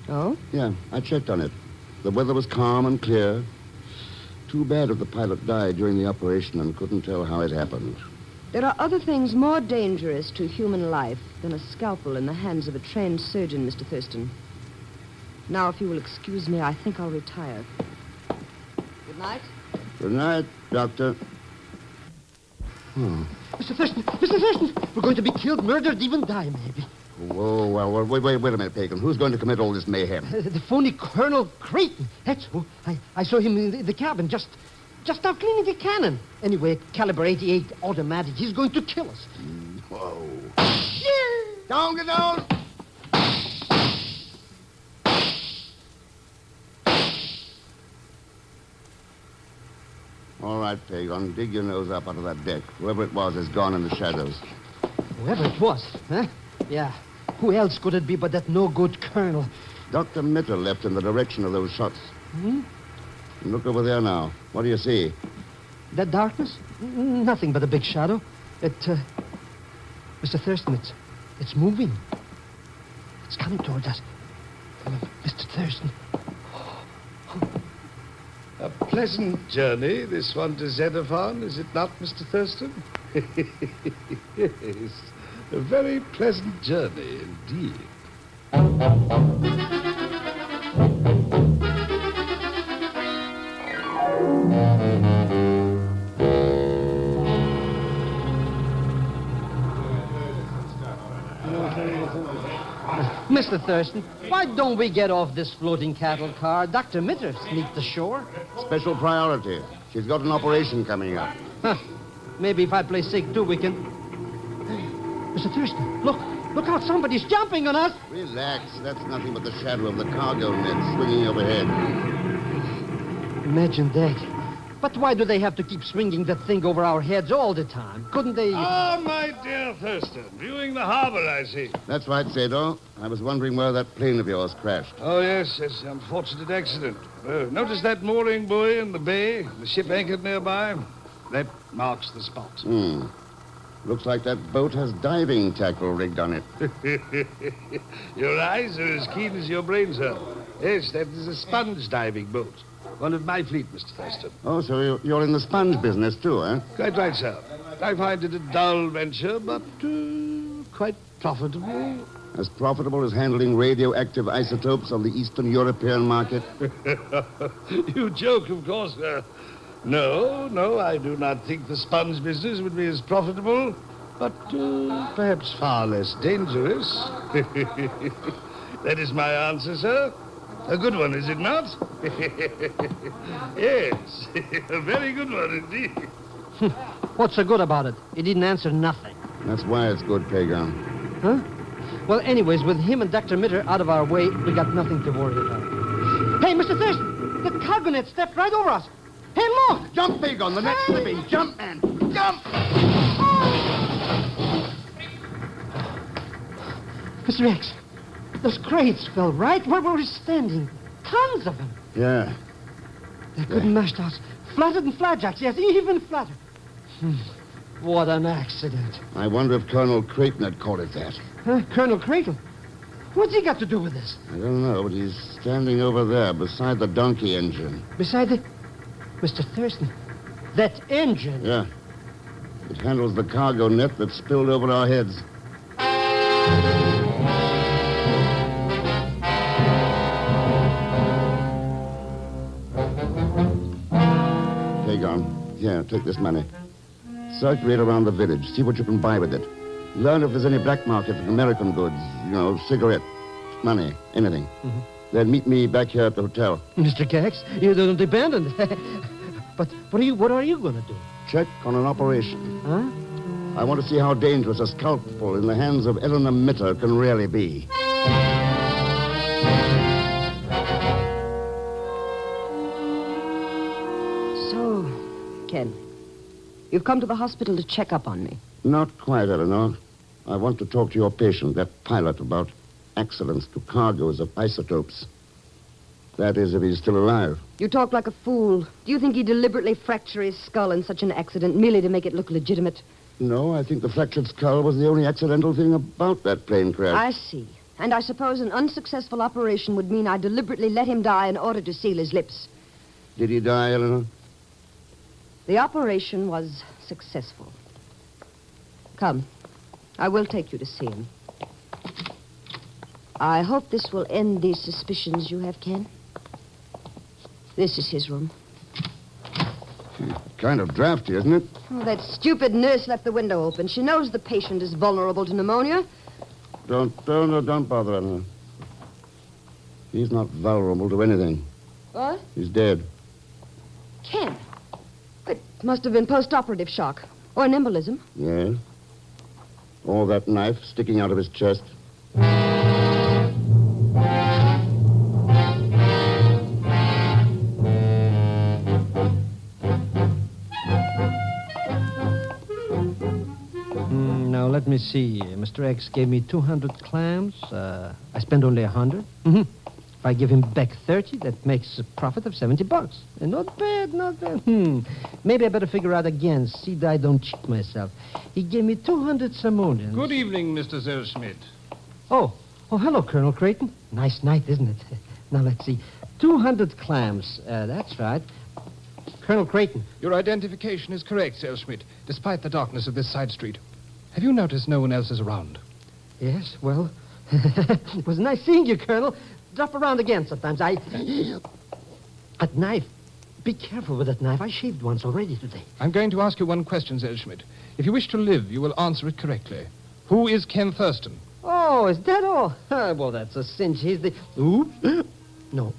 Oh? Yeah, I checked on it. The weather was calm and clear. Too bad if the pilot died during the operation and couldn't tell how it happened. There are other things more dangerous to human life than a scalpel in the hands of a trained surgeon, Mr. Thurston. Now, if you will excuse me, I think I'll retire. Good night. Good night, Doctor. Mr. Thurston, we're going to be killed, murdered, even die, maybe. Whoa, well, wait a minute, Pagan. Who's going to commit all this mayhem? The phony Colonel Creighton. That's who. I saw him in the cabin just now cleaning the cannon. Anyway, caliber 88 automatic. He's going to kill us. Whoa. Down, get down! All right, Pagan, dig your nose up out of that deck. Whoever it was is gone in the shadows. Whoever it was, huh? Yeah. Who else could it be but that no-good colonel? Dr. Mitter left in the direction of those shots. Look over there now. What do you see? That darkness? Nothing but a big shadow. Mr. Thurston, it's moving. It's coming towards us. Mr. Thurston. A pleasant journey, this one to Xenophon, is it not, Mr. Thurston? Yes, a very pleasant journey indeed. Mr. Thurston, why don't we get off this floating cattle car? Dr. Mitter sneaked ashore. Special priority. She's got an operation coming up. Huh. Maybe if I play sick, too, we can... Hey, Mr. Thurston, look. Look out, somebody's jumping on us. Relax. That's nothing but the shadow of the cargo net swinging overhead. Imagine that. But why do they have to keep swinging that thing over our heads all the time? Couldn't they... Ah, my dear Thurston, viewing the harbor, I see. That's right, Sado. I was wondering where that plane of yours crashed. Oh, yes, unfortunate accident. Notice that mooring buoy in the bay? The ship anchored nearby? That marks the spot. Looks like that boat has diving tackle rigged on it. Your eyes are as keen as your brain, sir. Yes, that is a sponge diving boat. One of my fleet, Mr. Thurston. Oh, so you're in the sponge business, too, eh? Quite right, sir. I find it a dull venture, but quite profitable. As profitable as handling radioactive isotopes on the Eastern European market? You joke, of course, sir. No, I do not think the sponge business would be as profitable, but perhaps far less dangerous. That is my answer, sir. A good one, is it not? Yes, a very good one indeed. What's so good about it? He didn't answer nothing. That's why it's good, Pagan. Huh? Well, anyways, with him and Dr. Mitter out of our way, we got nothing to worry about. Hey, Mr. Thurston, the cargo net stepped right over us. Hey, look! Jump, Pagan, the net's slipping. Jump, man. Jump! Mr. X, those crates fell right where we were standing. Tons of them. Yeah. They couldn't mash us. Flattered and flatjacks, yes, even flatter. What an accident. I wonder if Colonel Creighton had called it that. Huh? Colonel Creighton? What's he got to do with this? I don't know, but he's standing over there beside the donkey engine. Beside the... Mr. Thurston, that engine... Yeah. It handles the cargo net that spilled over our heads. Pagan, here, take this money. Circulate around the village. See what you can buy with it. Learn if there's any black market for American goods. You know, cigarette, money, anything. Mm-hmm. Then meet me back here at the hotel. Mr. Cax, you don't abandon. But what are you going to do? Check on an operation. Huh? I want to see how dangerous a scalpel in the hands of Eleanor Mitter can really be. So, Ken, you've come to the hospital to check up on me. Not quite, Eleanor. I want to talk to your patient, that pilot, about accidents to cargoes of isotopes. That is, if he's still alive. You talk like a fool. Do you think he deliberately fractured his skull in such an accident merely to make it look legitimate? No, I think the fractured skull was the only accidental thing about that plane crash. I see. And I suppose an unsuccessful operation would mean I deliberately let him die in order to seal his lips. Did he die, Eleanor? The operation was successful. Come. I will take you to see him. I hope this will end these suspicions you have, Ken. This is his room. Kind of drafty, isn't it? Oh, that stupid nurse left the window open. She knows the patient is vulnerable to pneumonia. Don't bother, Eleanor. He's not vulnerable to anything. What? He's dead. Ken. It must have been post-operative shock. Or an embolism. Yes. Or that knife sticking out of his chest. Now, let me see. Mr. X gave me 200 clams. I spent only 100. Mm-hmm. If I give him back 30, that makes a profit of $70. And not bad, not bad. Maybe I better figure out again. See that I don't cheat myself. He gave me 200 simoleons. Good evening, Mr. Zellschmidt. Oh, hello, Colonel Creighton. Nice night, isn't it? Now, let's see. 200 clams. That's right. Colonel Creighton. Your identification is correct, Selschmidt, despite the darkness of this side street. Have you noticed no one else is around? Yes, well, it was nice seeing you, Colonel. Drop around again sometimes. That knife. Be careful with that knife. I shaved once already today. I'm going to ask you one question, Selschmidt. If you wish to live, you will answer it correctly. Who is Ken Thurston? Oh, is that all? Well, that's a cinch. He's the... Ooh. No,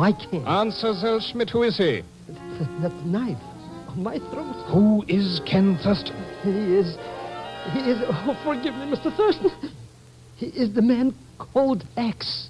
I can't. Answer, Selschmidt. Who is he? That knife on my throat. Who is Ken Thurston? He is... Oh, forgive me, Mr. Thurston. He is the man called X.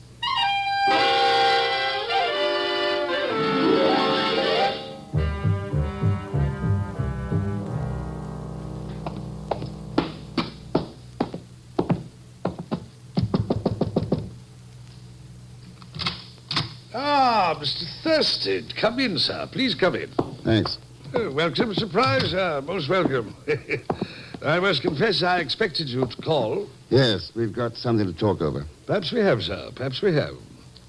Mr. Thurston. Come in, sir. Please come in. Thanks. Welcome. Surprise, sir. Most welcome. I must confess I expected you to call. Yes, we've got something to talk over. Perhaps we have, sir. Perhaps we have.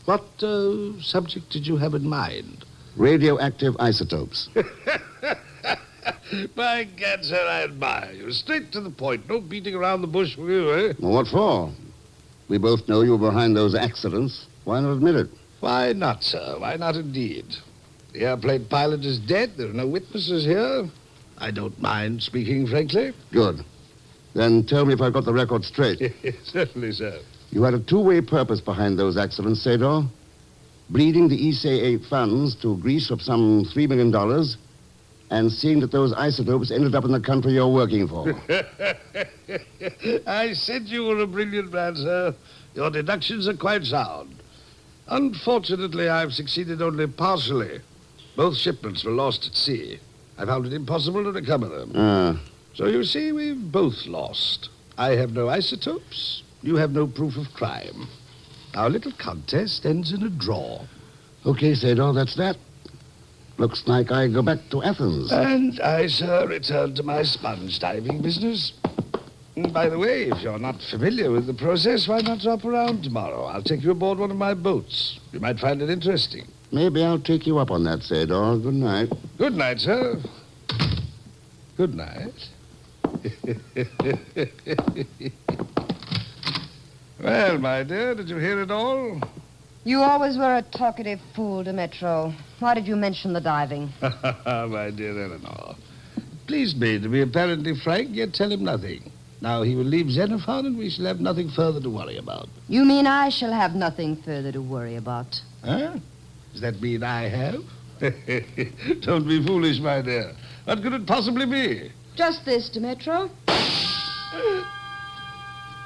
What subject did you have in mind? Radioactive isotopes. By gad, sir, I admire you. Straight to the point. No beating around the bush with you, eh? Well, what for? We both know you were behind those accidents. Why not admit it? Why not, sir? Why not indeed? The airplane pilot is dead. There are no witnesses here. I don't mind speaking frankly. Good. Then tell me if I've got the record straight. Certainly, sir. You had a two-way purpose behind those accidents, Sador. Bleeding the ECA funds to Greece of some $3 million and seeing that those isotopes ended up in the country you're working for. I said you were a brilliant man, sir. Your deductions are quite sound. Unfortunately, I've succeeded only partially. Both shipments were lost at sea. I found it impossible to recover them. So you see, we've both lost. I have no isotopes. You have no proof of crime. Our little contest ends in a draw. Okay, Sador, that's that. Looks like I go back to Athens. And I, sir, return to my sponge diving business. And by the way, if you're not familiar with the process, why not drop around tomorrow? I'll take you aboard one of my boats. You might find it interesting. Maybe I'll take you up on that, Sador. Good night. Good night, sir. Good night. Well, my dear, did you hear it all? You always were a talkative fool, Demetro. Why did you mention the diving? My dear Eleanor. Pleased me to be apparently frank, yet tell him nothing. Now he will leave Xenophon and we shall have nothing further to worry about. You mean I shall have nothing further to worry about? Huh? Does that mean I have? Don't be foolish, my dear. What could it possibly be? Just this, Demetro.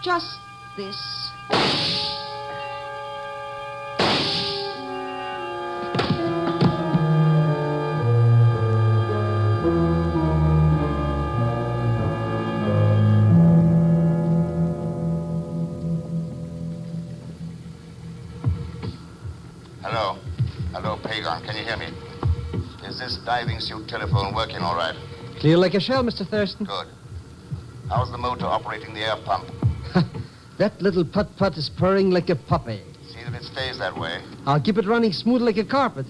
Just this. Hello, Pagon. Can you hear me? Is this diving suit telephone working all right? Clear like a shell, Mr. Thurston. Good. How's the motor operating the air pump? That little putt-putt is purring like a puppy. See that it stays that way. I'll keep it running smooth like a carpet.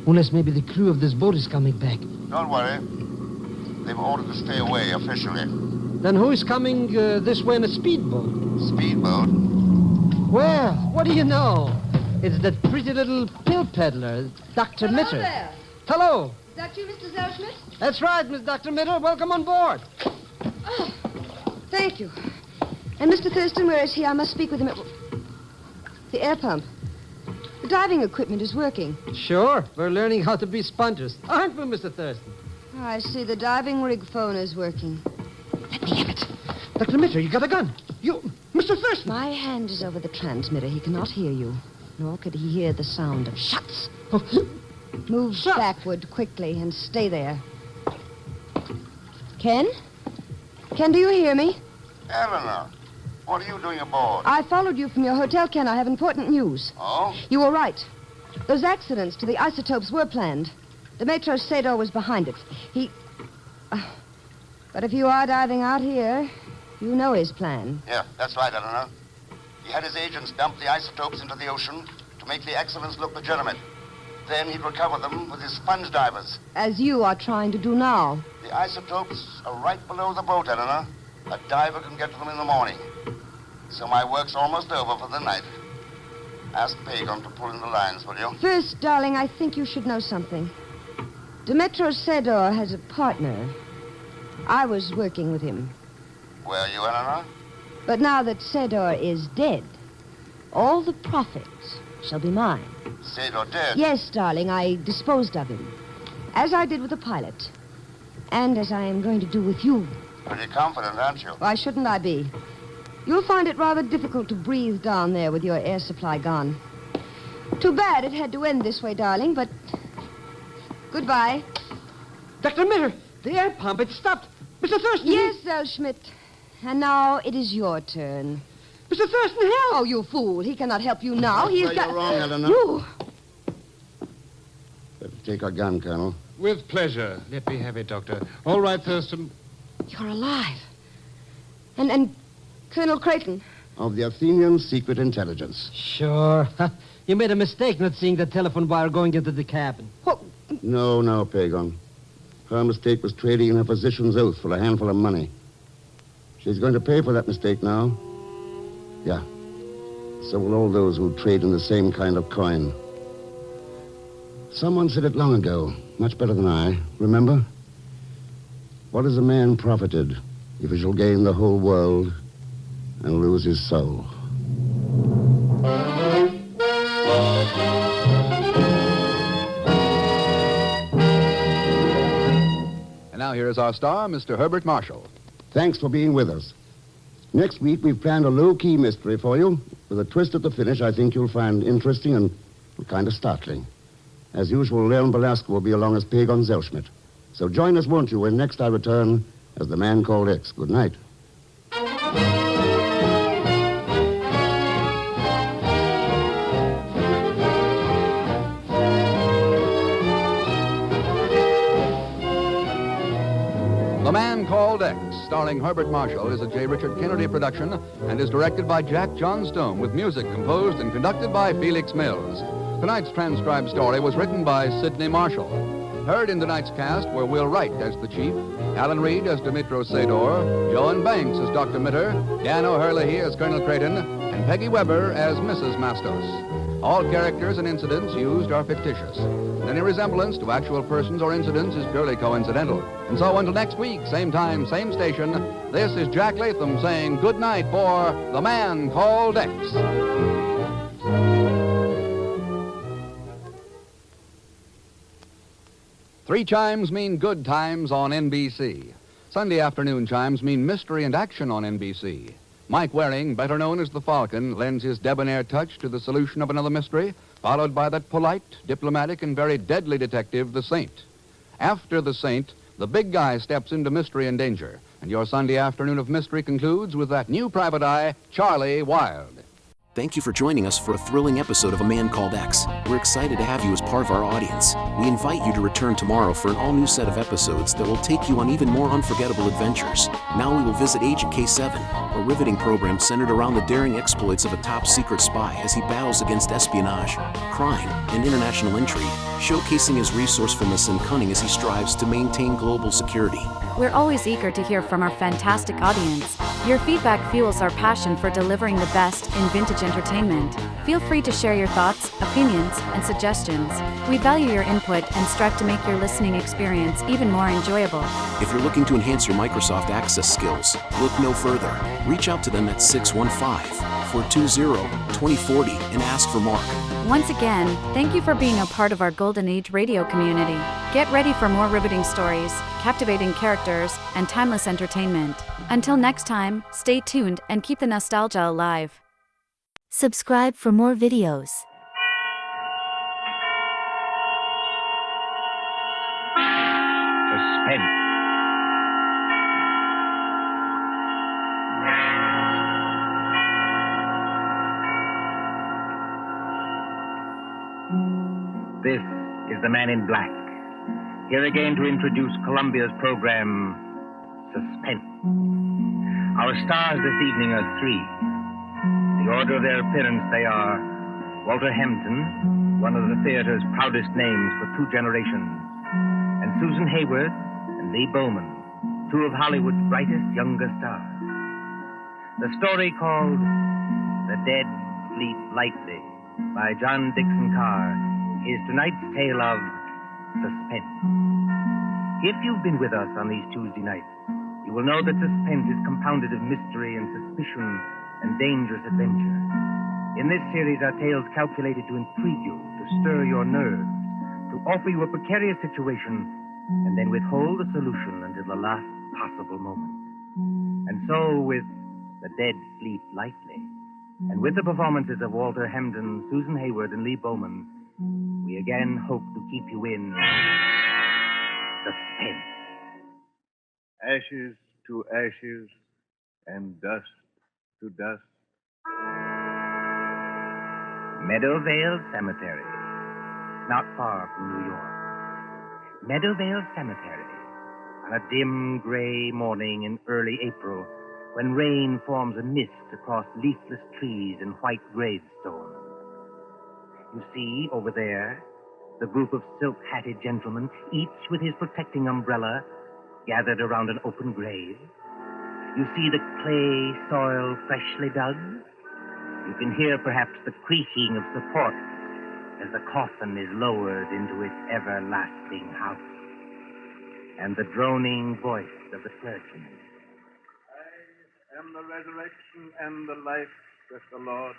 Unless maybe the crew of this boat is coming back. Don't worry. They've ordered to stay away officially. Then who is coming this way in a speedboat? Speedboat? Well, what do you know? It's that pretty little pill peddler, Dr. Hello Mitter. there. Hello. Is that you, Mr. Zellschmidt? That's right, Miss Dr. Mitter. Welcome on board. Oh, thank you. And Mr. Thurston, where is he? I must speak with him at... The air pump. The diving equipment is working. Sure. We're learning how to be spongers. Aren't we, Mr. Thurston? Oh, I see. The diving rig phone is working. Let me have it. Dr. Mitter, you got a gun. You... Mr. Thurston. My hand is over the transmitter. He cannot hear you. Nor could he hear the sound of shots. Move backward quickly and stay there. Ken? Ken, do you hear me? Eleanor, what are you doing aboard? I followed you from your hotel, Ken. I have important news. Oh? You were right. Those accidents to the isotopes were planned. Demetrio Sador was behind it. He... but if you are diving out here, you know his plan. Yeah, that's right, Eleanor. He had his agents dump the isotopes into the ocean to make the accidents look legitimate. Then he'd recover them with his sponge divers. As you are trying to do now. The isotopes are right below the boat, Eleanor. A diver can get to them in the morning. So my work's almost over for the night. Ask Pagon to pull in the lines, will you? First, darling, I think you should know something. Dmytro Sedor has a partner. I was working with him. Were you, Eleanor? But now that Sedor is dead, all the profits shall be mine. Sedor dead? Yes, darling, I disposed of him. As I did with the pilot. And as I am going to do with you. Pretty confident, aren't you? Why shouldn't I be? You'll find it rather difficult to breathe down there with your air supply gone. Too bad it had to end this way, darling, but... Goodbye. Dr. Miller, the air pump, it stopped. Mr. Thurston. Yes, Zellschmidt. And now it is your turn. Mr. Thurston, help! Oh, you fool. He cannot help you now. He has got... You're wrong, Eleanor. You! Better take our gun, Colonel. With pleasure. Let me have it, Doctor. All right, Thurston. You're alive. And Colonel Creighton. Of the Athenian Secret Intelligence. Sure. You made a mistake not seeing the telephone wire going into the cabin. No, Pagon. Her mistake was trading in her physician's oath for a handful of money. She's going to pay for that mistake now. Yeah. So will all those who trade in the same kind of coin. Someone said it long ago, much better than I. Remember? What is a man profited if he shall gain the whole world and lose his soul? And now here is our star, Mr. Herbert Marshall. Thanks for being with us. Next week, we've planned a low-key mystery for you with a twist at the finish I think you'll find interesting and kind of startling. As usual, Leon Belasco will be along as Pagon Zellschmidt. So join us, won't you, when next I return as the man called X. Good night. The Man Called X, starring Herbert Marshall, is a J. Richard Kennedy production and is directed by Jack Johnstone with music composed and conducted by Felix Mills. Tonight's transcribed story was written by Sidney Marshall. Heard in tonight's cast were Will Wright as the Chief, Alan Reed as Dmytro Sedor, Joan Banks as Dr. Mitter, Dan O'Herlihy as Colonel Creighton, and Peggy Weber as Mrs. Mastos. All characters and incidents used are fictitious. Any resemblance to actual persons or incidents is purely coincidental. And so until next week, same time, same station, this is Jack Latham saying good night for The Man Called X. Three chimes mean good times on NBC. Sunday afternoon chimes mean mystery and action on NBC. Mike Waring, better known as the Falcon, lends his debonair touch to the solution of another mystery, followed by that polite, diplomatic, and very deadly detective, the Saint. After the Saint, the big guy steps into mystery and danger, and your Sunday afternoon of mystery concludes with that new private eye, Charlie Wilde. Thank you for joining us for a thrilling episode of A Man Called X. We're excited to have you as part of our audience. We invite you to return tomorrow for an all-new set of episodes that will take you on even more unforgettable adventures. Now we will visit Agent K7, a riveting program centered around the daring exploits of a top-secret spy as he battles against espionage, crime, and international intrigue, showcasing his resourcefulness and cunning as he strives to maintain global security. We're always eager to hear from our fantastic audience. Your feedback fuels our passion for delivering the best in vintage entertainment. Feel free to share your thoughts, opinions, and suggestions. We value your input and strive to make your listening experience even more enjoyable. If you're looking to enhance your Microsoft Access skills, look no further. Reach out to them at 615-420-2040 and ask for Mark. Once again, thank you for being a part of our Golden Age radio community. Get ready for more riveting stories, captivating characters, and timeless entertainment. Until next time, stay tuned and keep the nostalgia alive. Subscribe for more videos. Suspense. This is the Man in Black, here again to introduce Columbia's program, Suspense. Our stars this evening are three. The order of their appearance, they are Walter Hampton, one of the theater's proudest names for 2 generations, and Susan Hayward and Lee Bowman, 2 of Hollywood's brightest younger stars. The story called The Dead Sleep Lightly by John Dixon Carr is tonight's tale of suspense. If you've been with us on these Tuesday nights, you will know that suspense is compounded of mystery and suspicion and dangerous adventure. In this series are tales calculated to intrigue you, to stir your nerves, to offer you a precarious situation, and then withhold the solution until the last possible moment. And so, with The Dead Sleep Lightly, and with the performances of Walter Hamden, Susan Hayward, and Lee Bowman, we again hope to keep you in suspense. Ashes to ashes, and dust to dust. Meadowvale Cemetery, not far from New York. Meadowvale Cemetery, on a dim gray morning in early April, when rain forms a mist across leafless trees and white gravestones. You see, over there, the group of silk-hatted gentlemen, each with his protecting umbrella, gathered around an open grave. You see the clay soil freshly dug. You can hear perhaps the creaking of support as the coffin is lowered into its everlasting house, and the droning voice of the clergyman. I am the resurrection and the life, saith the Lord.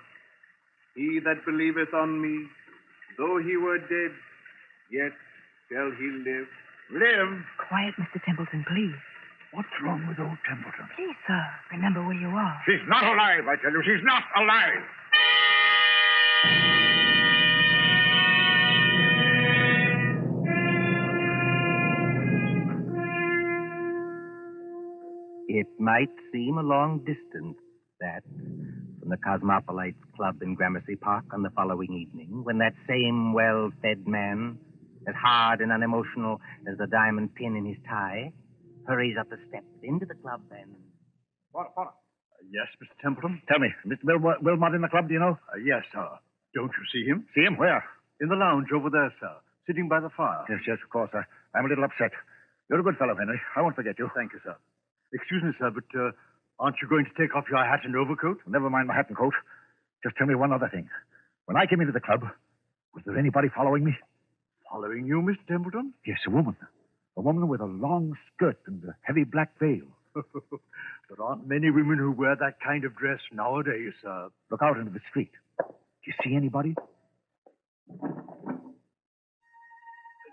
He that believeth on me, though he were dead, yet shall he live. Live? Quiet, Mr. Templeton, please. What's wrong with old Templeton? Please, sir, remember where you are. She's not alive, I tell you. She's not alive. It might seem a long distance, that, from the Cosmopolites Club in Gramercy Park on the following evening, when that same well-fed man, as hard and unemotional as the diamond pin in his tie, hurries up the steps into the club and... What? Yes, Mr. Templeton. Tell me, Mr. Wilmot in the club, do you know? Yes, sir. Don't you see him? See him? Where? In the lounge over there, sir. Sitting by the fire. Yes, of course. I'm a little upset. You're a good fellow, Henry. I won't forget you. Thank you, sir. Excuse me, sir, but aren't you going to take off your hat and overcoat? Never mind my hat and coat. Just tell me one other thing. When I came into the club, was there anybody following me? Following you, Mr. Templeton? Yes, a woman. A woman with a long skirt and a heavy black veil. There aren't many women who wear that kind of dress nowadays, sir. Look out into the street. Do you see anybody?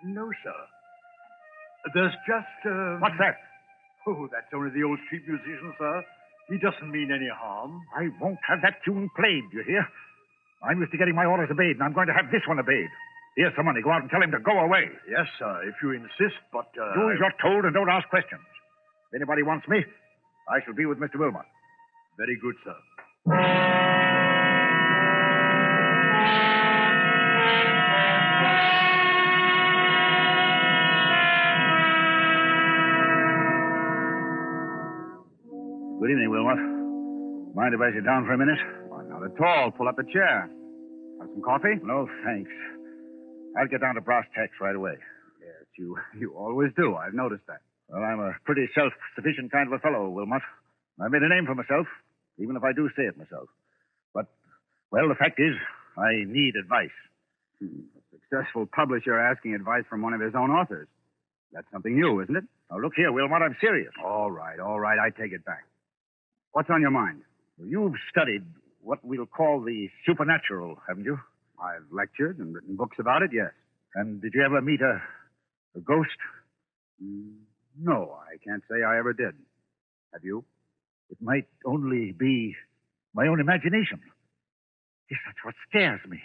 No, sir. There's just... What's that? Oh, that's only the old street musician, sir. He doesn't mean any harm. I won't have that tune played, do you hear? I'm used to getting my orders obeyed, and I'm going to have this one obeyed. Here's some money. Go out and tell him to go away. Yes, sir, if you insist, but... Do as you're told and don't ask questions. If anybody wants me, I shall be with Mr. Wilmot. Very good, sir. Good evening, Wilmot. Mind if I sit down for a minute? Why, not at all. Pull up a chair. Want some coffee? No, thanks. I'll get down to brass tacks right away. Yes, you always do. I've noticed that. Well, I'm a pretty self-sufficient kind of a fellow, Wilmot. I made a name for myself, even if I do say it myself. But, well, the fact is, I need advice. A successful publisher asking advice from one of his own authors. That's something new, isn't it? Now, look here, Wilmot, I'm serious. All right, I take it back. What's on your mind? Well, you've studied what we'll call the supernatural, haven't you? I've lectured and written books about it, yes. And did you ever meet a ghost? No, I can't say I ever did. Have you? It might only be my own imagination. Yes, that's what scares me.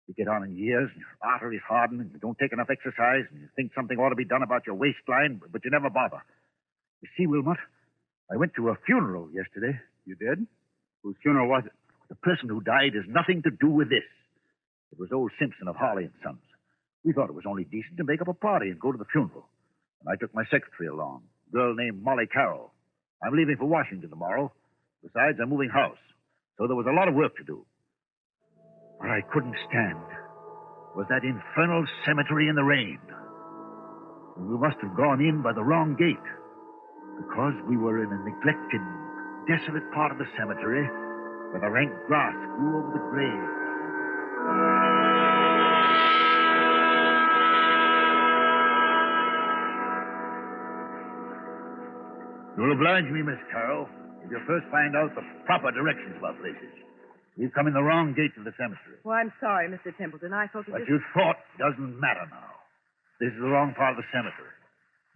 You get on in years, and your arteries harden, and you don't take enough exercise, and you think something ought to be done about your waistline, but you never bother. You see, Wilmot, I went to a funeral yesterday. You did? Whose funeral was it? The person who died has nothing to do with this. It was old Simpson of Harley and Sons. We thought it was only decent to make up a party and go to the funeral. And I took my secretary along, a girl named Molly Carroll. I'm leaving for Washington tomorrow. Besides, I'm moving house. So there was a lot of work to do. But I couldn't stand was that infernal cemetery in the rain. And we must have gone in by the wrong gate, because we were in a neglected, desolate part of the cemetery where the rank grass grew over the graves. You'll oblige me, Miss Carroll, if you'll first find out the proper directions of our places. We've come in the wrong gate to the cemetery. Well, I'm sorry, Mr. Templeton. I thought What you thought doesn't matter now. This is the wrong part of the cemetery.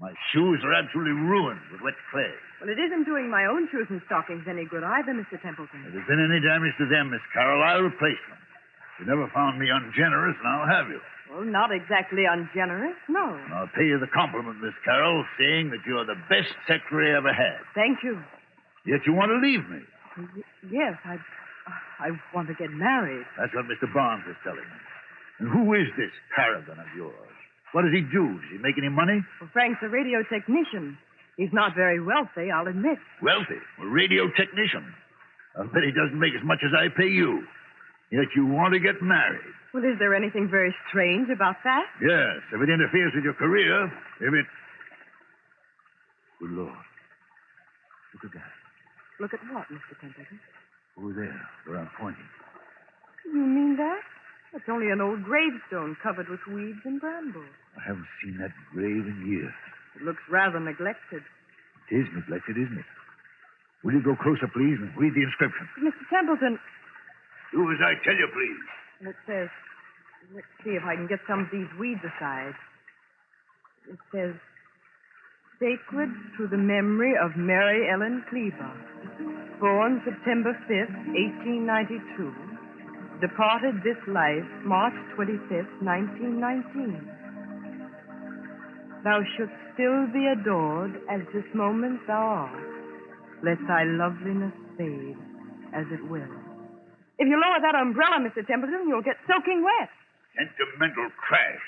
My shoes are absolutely ruined with wet clay. Well, it isn't doing my own shoes and stockings any good either, Mr. Templeton. If there's been any damage to them, Miss Carroll, I'll replace them. You never found me ungenerous, now have you? Well, not exactly ungenerous, no. And I'll pay you the compliment, Miss Carroll, saying that you're the best secretary I ever had. Thank you. Yet you want to leave me. Yes, I want to get married. That's what Mr. Barnes was telling me. And who is this paragon of yours? What does he do? Does he make any money? Well, Frank's a radio technician. He's not very wealthy, I'll admit. Wealthy? A radio technician? I'll bet he doesn't make as much as I pay you. Yet you want to get married. Well, is there anything very strange about that? Yes, if it interferes with your career, if it... Good Lord. Look at that. Look at what, Mr. Templeton? Over there, where I'm pointing. You mean that? It's only an old gravestone covered with weeds and brambles. I haven't seen that grave in years. It looks rather neglected. It is neglected, isn't it? Will you go closer, please, and read the inscription? Mr. Templeton, Do as I tell you, please. it says, let's see if I can get some of these weeds aside. It says, sacred to the memory of Mary Ellen Cleaver, born September 5th, 1892, departed this life March 25th, 1919. Thou shouldst still be adored as this moment thou art. Let thy loveliness fade as it will. If you lower that umbrella, Mr. Templeton, you'll get soaking wet. Sentimental trash.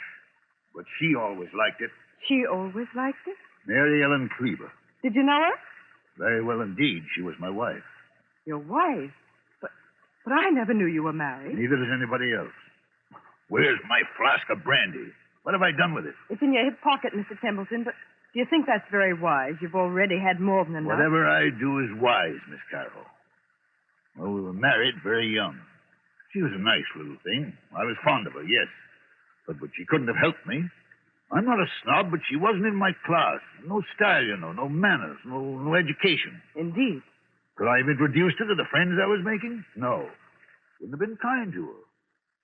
But she always liked it. She always liked it. Mary Ellen Cleaver. Did you know her? Very well indeed. She was my wife. Your wife? But I never knew you were married. Neither does anybody else. Where's my flask of brandy? What have I done with it? It's in your hip pocket, Mr. Templeton, but do you think that's very wise? You've already had more than enough. Whatever I do is wise, Miss Carroll. Well, we were married very young. She was a nice little thing. I was fond of her, yes. But she couldn't have helped me. I'm not a snob, but she wasn't in my class. No style, you know, no manners, no education. Indeed. Could I have introduced her to the friends I was making? No. Wouldn't have been kind to her.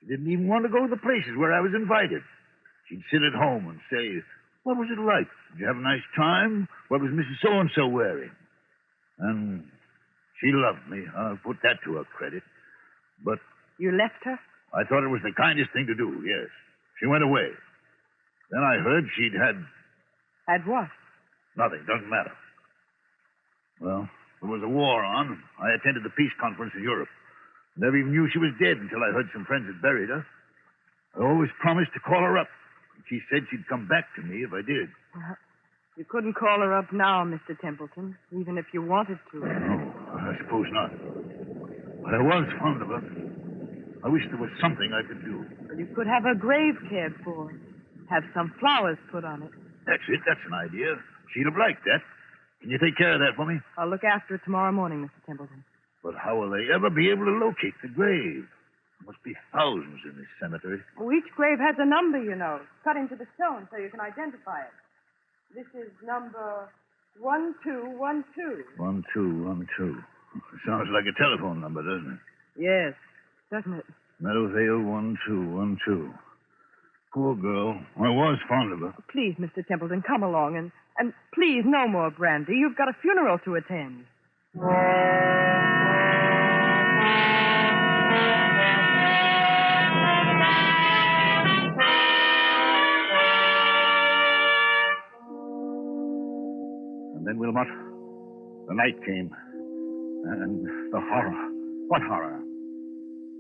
She didn't even want to go to the places where I was invited. She'd sit at home and say, what was it like? Did you have a nice time? What was Mrs. So-and-so wearing? And she loved me. I'll put that to her credit. But... You left her? I thought it was the kindest thing to do, yes. She went away. Then I heard she'd had... Had what? Nothing. Doesn't matter. Well, there was a war on. I attended the peace conference in Europe. Never even knew she was dead until I heard some friends had buried her. I always promised to call her up. She said she'd come back to me if I did. You couldn't call her up now, Mr. Templeton, even if you wanted to. No, I suppose not. But I was fond of her. I wish there was something I could do. Well, you could have her grave cared for. Have some flowers put on it. That's it. That's an idea. She'd have liked that. Can you take care of that for me? I'll look after it tomorrow morning, Mr. Templeton. But how will they ever be able to locate the grave? There must be thousands in this cemetery. Well, each grave has a number, you know, cut into the stone so you can identify it. This is number 1212. 1212. Sounds like a telephone number, doesn't it? Yes, doesn't it? Meadowvale 1212. Poor girl. I was fond of her. Please, Mr. Templeton, come along and please, no more brandy. You've got a funeral to attend. And then, Wilmot, the night came. And the horror. What horror?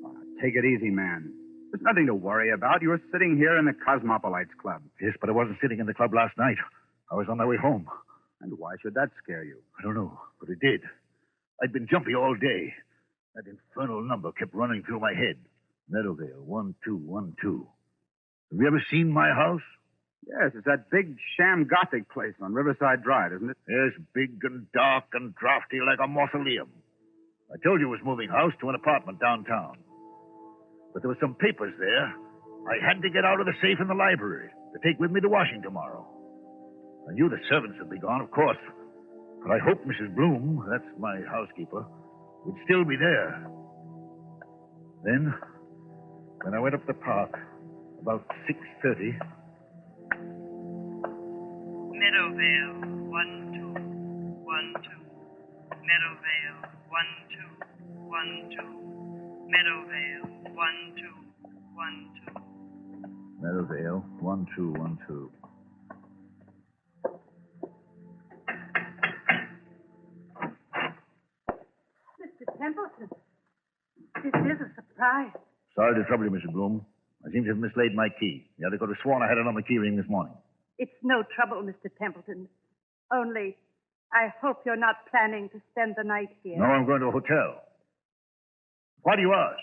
Oh, take it easy, man. There's nothing to worry about. You were sitting here in the Cosmopolites Club. Yes, but I wasn't sitting in the club last night. I was on my way home. And why should that scare you? I don't know, but it did. I'd been jumpy all day. That infernal number kept running through my head. Meadowvale 1212. Have you ever seen my house? Yes, it's that big sham Gothic place on Riverside Drive, isn't it? Yes, big and dark and drafty like a mausoleum. I told you it was moving house to an apartment downtown. But there were some papers there I had to get out of the safe in the library to take with me to Washington tomorrow. I knew the servants would be gone, of course. But I hoped Mrs. Bloom, that's my housekeeper, would still be there. Then, when I went up the park, about 6:30... Meadowvale, 1, 2, 1, 2. Meadowvale, 1, 2, 1, 2. Meadowvale, 1, 2, 1, 2. Meadowvale, 1, 2, 1, 2. Mr. Templeton, this is a surprise. Sorry to trouble you, Mrs. Bloom. I seem to have mislaid my key. The other could have sworn I had it on the key ring this morning. It's no trouble, Mr. Templeton. Only, I hope you're not planning to spend the night here. No, I'm going to a hotel. Why do you ask?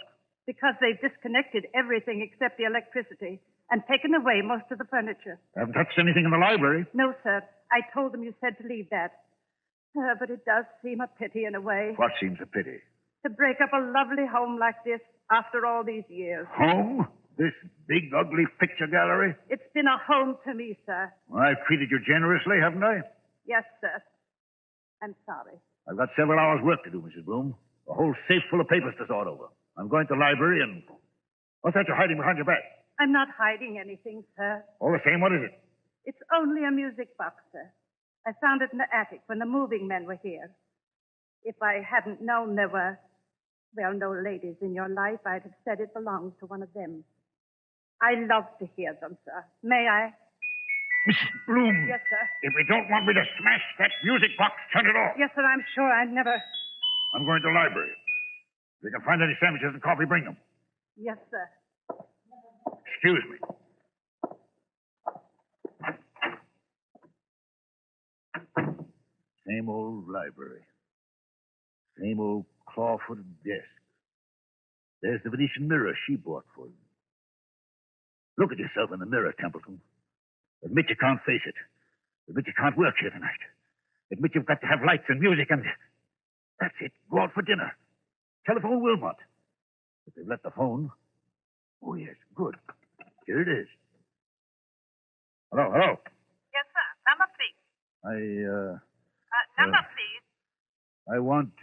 Because they've disconnected everything except the electricity and taken away most of the furniture. I haven't touched anything in the library. No, sir. I told them you said to leave that. But it does seem a pity in a way. What seems a pity? To break up a lovely home like this after all these years. Home? This big, ugly picture gallery? It's been a home to me, sir. Well, I've treated you generously, haven't I? Yes, sir. I'm sorry. I've got several hours' work to do, Mrs. Bloom. A whole safe full of papers to sort over. I'm going to the library and... What's that you're hiding behind your back? I'm not hiding anything, sir. All the same, what is it? It's only a music box, sir. I found it in the attic when the moving men were here. If I hadn't known there were, well, no ladies in your life, I'd have said it belonged to one of them. I love to hear them, sir. May I? Mrs. Bloom. Yes, sir. If you don't want me to smash that music box, turn it off. Yes, sir, I'm sure I never... I'm going to the library. If you can find any sandwiches and coffee, bring them. Yes, sir. Excuse me. Same old library. Same old claw-footed desk. There's the Venetian mirror she bought for you. Look at yourself in the mirror, Templeton. Admit you can't face it. Admit you can't work here tonight. Admit you've got to have lights and music and... That's it. Go out for dinner. Telephone Wilmot. If they've left the phone... Oh, yes, good. Here it is. Hello. Yes, sir. Number, please. Number, please. I want,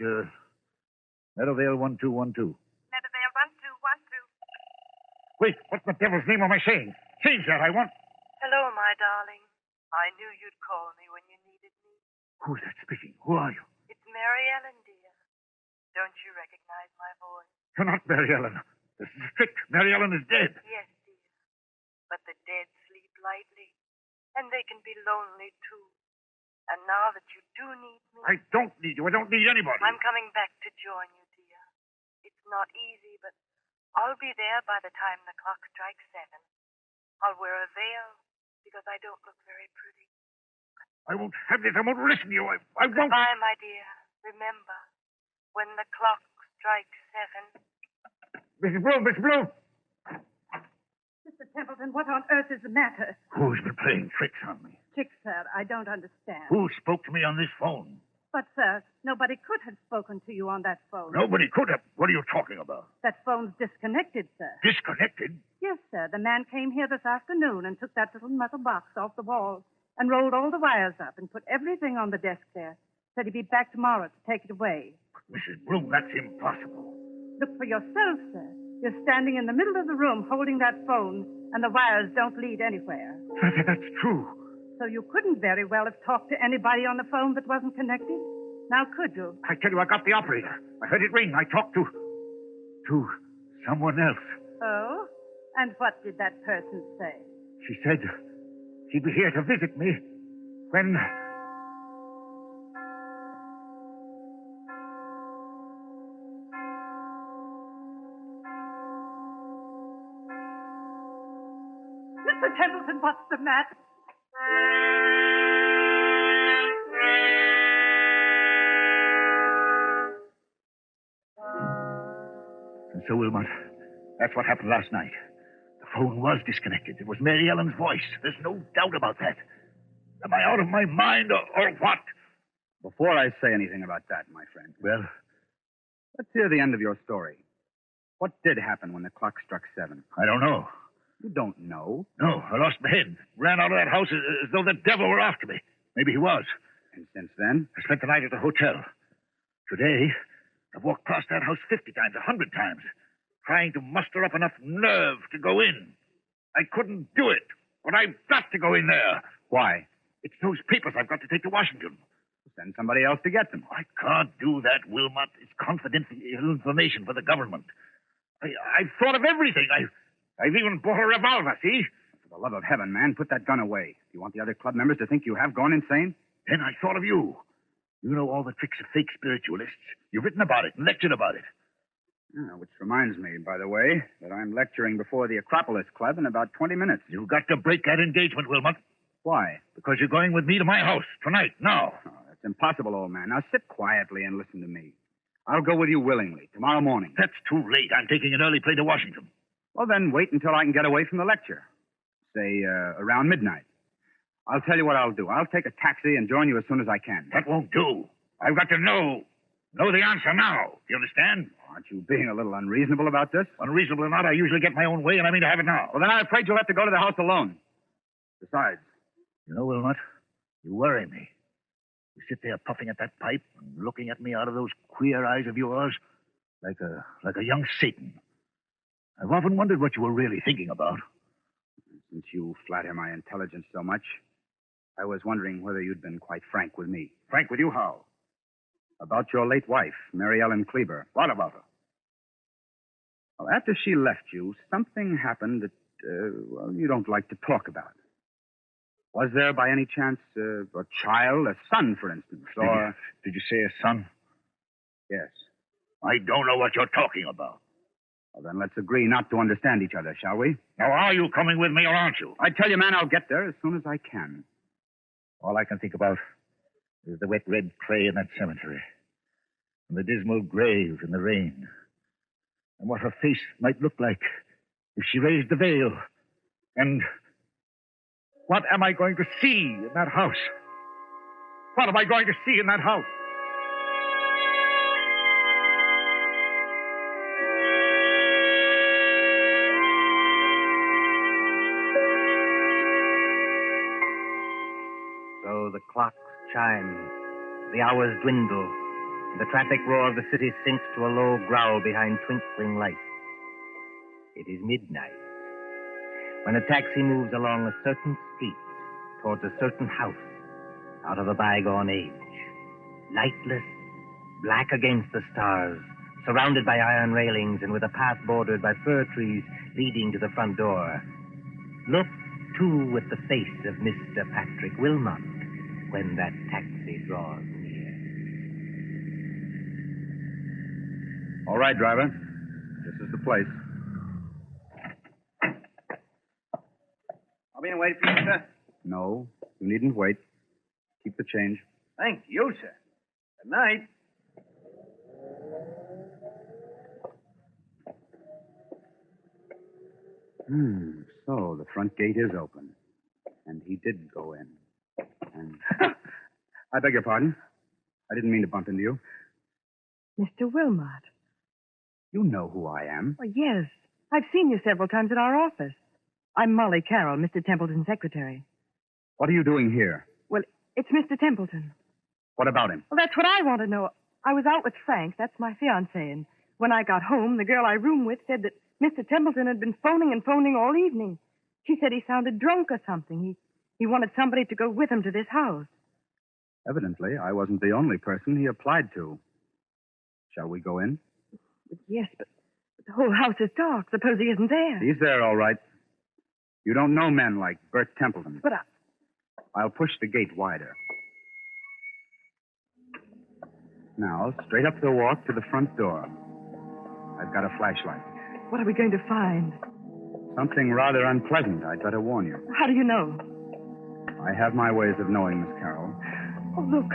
Meadowvale 1212. Meadowvale 1212. Wait, what the devil's name am I saying? Change that, I want... Hello, my darling. I knew you'd call me when you needed me. Who's that speaking? Who are you? It's Mary Ellen, dear. Don't you recognize my voice? You're not Mary Ellen. This is a trick. Mary Ellen is dead. Yes, dear. But the dead sleep lightly, and they can be lonely, too. And now that you do need me... I don't need you. I don't need anybody. I'm coming back to join you, dear. It's not easy, but I'll be there by the time the clock strikes 7. I'll wear a veil because I don't look very pretty. I won't have this. I won't listen to you. I won't... Goodbye, my dear. Remember, when the clock strikes 7... Mrs. Bloom. Mr. Templeton, what on earth is the matter? Who's been playing tricks on me? Tricks, sir. I don't understand. Who spoke to me on this phone? But, sir, nobody could have spoken to you on that phone. Nobody could have. What are you talking about? That phone's disconnected, sir. Disconnected? Yes, sir. The man came here this afternoon and took that little metal box off the wall and rolled all the wires up and put everything on the desk there. Said he'd be back tomorrow to take it away. Mrs. Bloom, that's impossible. Look for yourself, sir. You're standing in the middle of the room holding that phone, and the wires don't lead anywhere. That's true. So you couldn't very well have talked to anybody on the phone that wasn't connected? Now, could you? I tell you, I got the operator. I heard it ring. I talked to someone else. Oh? And what did that person say? She said she'd be here to visit me when... Mr. Templeton, what's the matter? And so, Wilmot, that's what happened last night. The phone was disconnected. It was Mary Ellen's voice. There's no doubt about that. Am I out of my mind or what? Before I say anything about that, my friend. Well? Let's hear the end of your story. What did happen when the clock struck 7? I don't know. You don't know? No, I lost my head. Ran out of that house as though the devil were after me. Maybe he was. And since then? I spent the night at the hotel. Today, I've walked past that house 50 times, 100 times, trying to muster up enough nerve to go in. I couldn't do it, but I've got to go in there. Why? It's those papers I've got to take to Washington. Send somebody else to get them. I can't do that, Wilmot. It's confidential information for the government. I've thought of everything. I've even bought a revolver, see? For the love of heaven, man, put that gun away. Do you want the other club members to think you have gone insane? Then I thought of you. You know all the tricks of fake spiritualists. You've written about it and lectured about it. Which reminds me, by the way, that I'm lecturing before the Acropolis Club in about 20 minutes. You've got to break that engagement, Wilmot. Why? Because you're going with me to my house tonight, now. Oh, that's impossible, old man. Now sit quietly and listen to me. I'll go with you willingly, tomorrow morning. That's too late. I'm taking an early plane to Washington. Well, then wait until I can get away from the lecture. Say, around midnight. I'll tell you what I'll do. I'll take a taxi and join you as soon as I can. That won't do. I've got to know the answer now. You understand? Aren't you being a little unreasonable about this? Unreasonable or not, I usually get my own way, and I mean to have it now. Well, then I'm afraid you'll have to go to the house alone. Besides... You know, Wilmot, you worry me. You sit there puffing at that pipe and looking at me out of those queer eyes of yours like a young Satan. I've often wondered what you were really thinking about. Since you flatter my intelligence so much, I was wondering whether you'd been quite frank with me. Frank with you, how? About your late wife, Mary Ellen Kleber. What about her? Well, after she left you, something happened that, you don't like to talk about. Was there, by any chance, a child, a son, for instance, or... Did you say a son? Yes. I don't know what you're talking about. Well, then let's agree not to understand each other, shall we? Now, are you coming with me or aren't you? I tell you, man, I'll get there as soon as I can. All I can think about is the wet red clay in that cemetery, and the dismal grave in the rain, and what her face might look like if she raised the veil, and what am I going to see in that house? What am I going to see in that house? So the clocks chime, the hours dwindle, and the traffic roar of the city sinks to a low growl behind twinkling lights. It is midnight, when a taxi moves along a certain street towards a certain house out of a bygone age. Lightless, black against the stars, surrounded by iron railings and with a path bordered by fir trees leading to the front door. Look, too, with the face of Mr. Patrick Wilmot when that taxi draws near. All right, driver. This is the place. I'll be in wait for you, sir. No, you needn't wait. Keep the change. Thank you, sir. Good night. So the front gate is open. And he did go in. And... I beg your pardon. I didn't mean to bump into you. Mr. Wilmot. You know who I am. Oh, yes. I've seen you several times at our office. I'm Molly Carroll, Mr. Templeton's secretary. What are you doing here? Well, it's Mr. Templeton. What about him? Well, that's what I want to know. I was out with Frank, that's my fiancé, and when I got home, the girl I room with said that Mr. Templeton had been phoning and phoning all evening. She said he sounded drunk or something. He wanted somebody to go with him to this house. Evidently, I wasn't the only person he applied to. Shall we go in? Yes, but the whole house is dark. Suppose he isn't there. He's there, all right. You don't know men like Bert Templeton. But I'll push the gate wider. Now, straight up the walk to the front door. I've got a flashlight. What are we going to find? Something rather unpleasant, I'd better warn you. How do you know? I have my ways of knowing, Miss Carroll. Oh, look.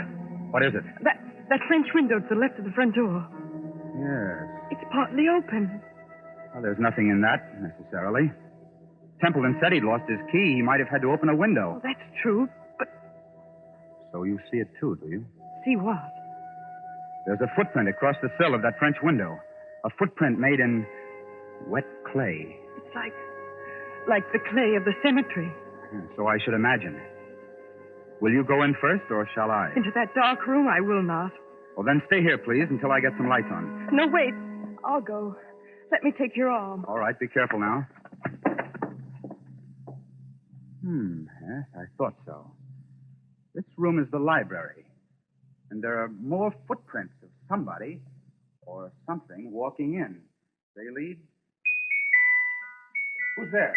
What is it? That French window to the left of the front door. Yes. It's partly open. Well, there's nothing in that, necessarily. Templeton said he'd lost his key. He might have had to open a window. Oh, that's true. But So you see it too, do you? see what? There's a footprint across the sill of that French window. A footprint made in wet clay. It's like the clay of the cemetery. So I should imagine. Will you go in first, or shall I? Into that dark room, I will not. Well, then stay here, please, until I get some lights on. No, wait. I'll go. Let me take your arm. All right, be careful now. Yes, I thought so. This room is the library. And there are more footprints of somebody or something walking in. They lead... Who's there?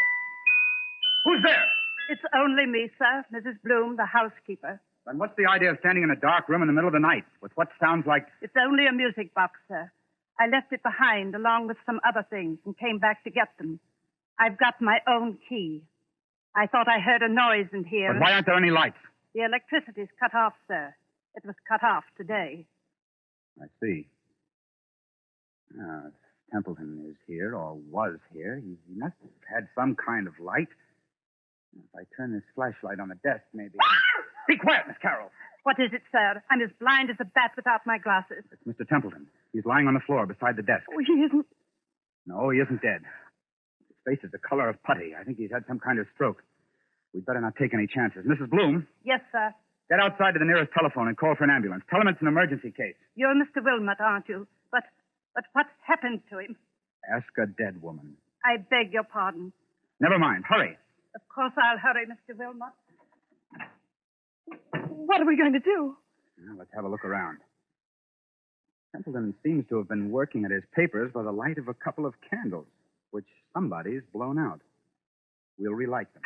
Who's there? It's only me, sir, Mrs. Bloom, the housekeeper. Then what's the idea of standing in a dark room in the middle of the night with what sounds like... It's only a music box, sir. I left it behind along with some other things and came back to get them. I've got my own key. I thought I heard a noise in here. But why aren't there any lights? The electricity's cut off, sir. It was cut off today. I see. If Templeton is here, or was here, he must have had some kind of light. If I turn this flashlight on the desk, maybe... Be quiet, Miss Carroll. What is it, sir? I'm as blind as a bat without my glasses. It's Mr. Templeton. He's lying on the floor beside the desk. Oh, he isn't. No, he isn't dead. His face is the color of putty. I think he's had some kind of stroke. We'd better not take any chances. Mrs. Bloom, Yes, sir. get outside to the nearest telephone and call for an ambulance. Tell him it's an emergency case. You're Mr. Wilmot, aren't you? But what's happened to him? Ask a dead woman. I beg your pardon. Never mind. Hurry. Of course I'll hurry, Mr. Wilmot. What are we going to do? Now, let's have a look around. Templeton seems to have been working at his papers by the light of a couple of candles, which somebody's blown out. We'll relight them.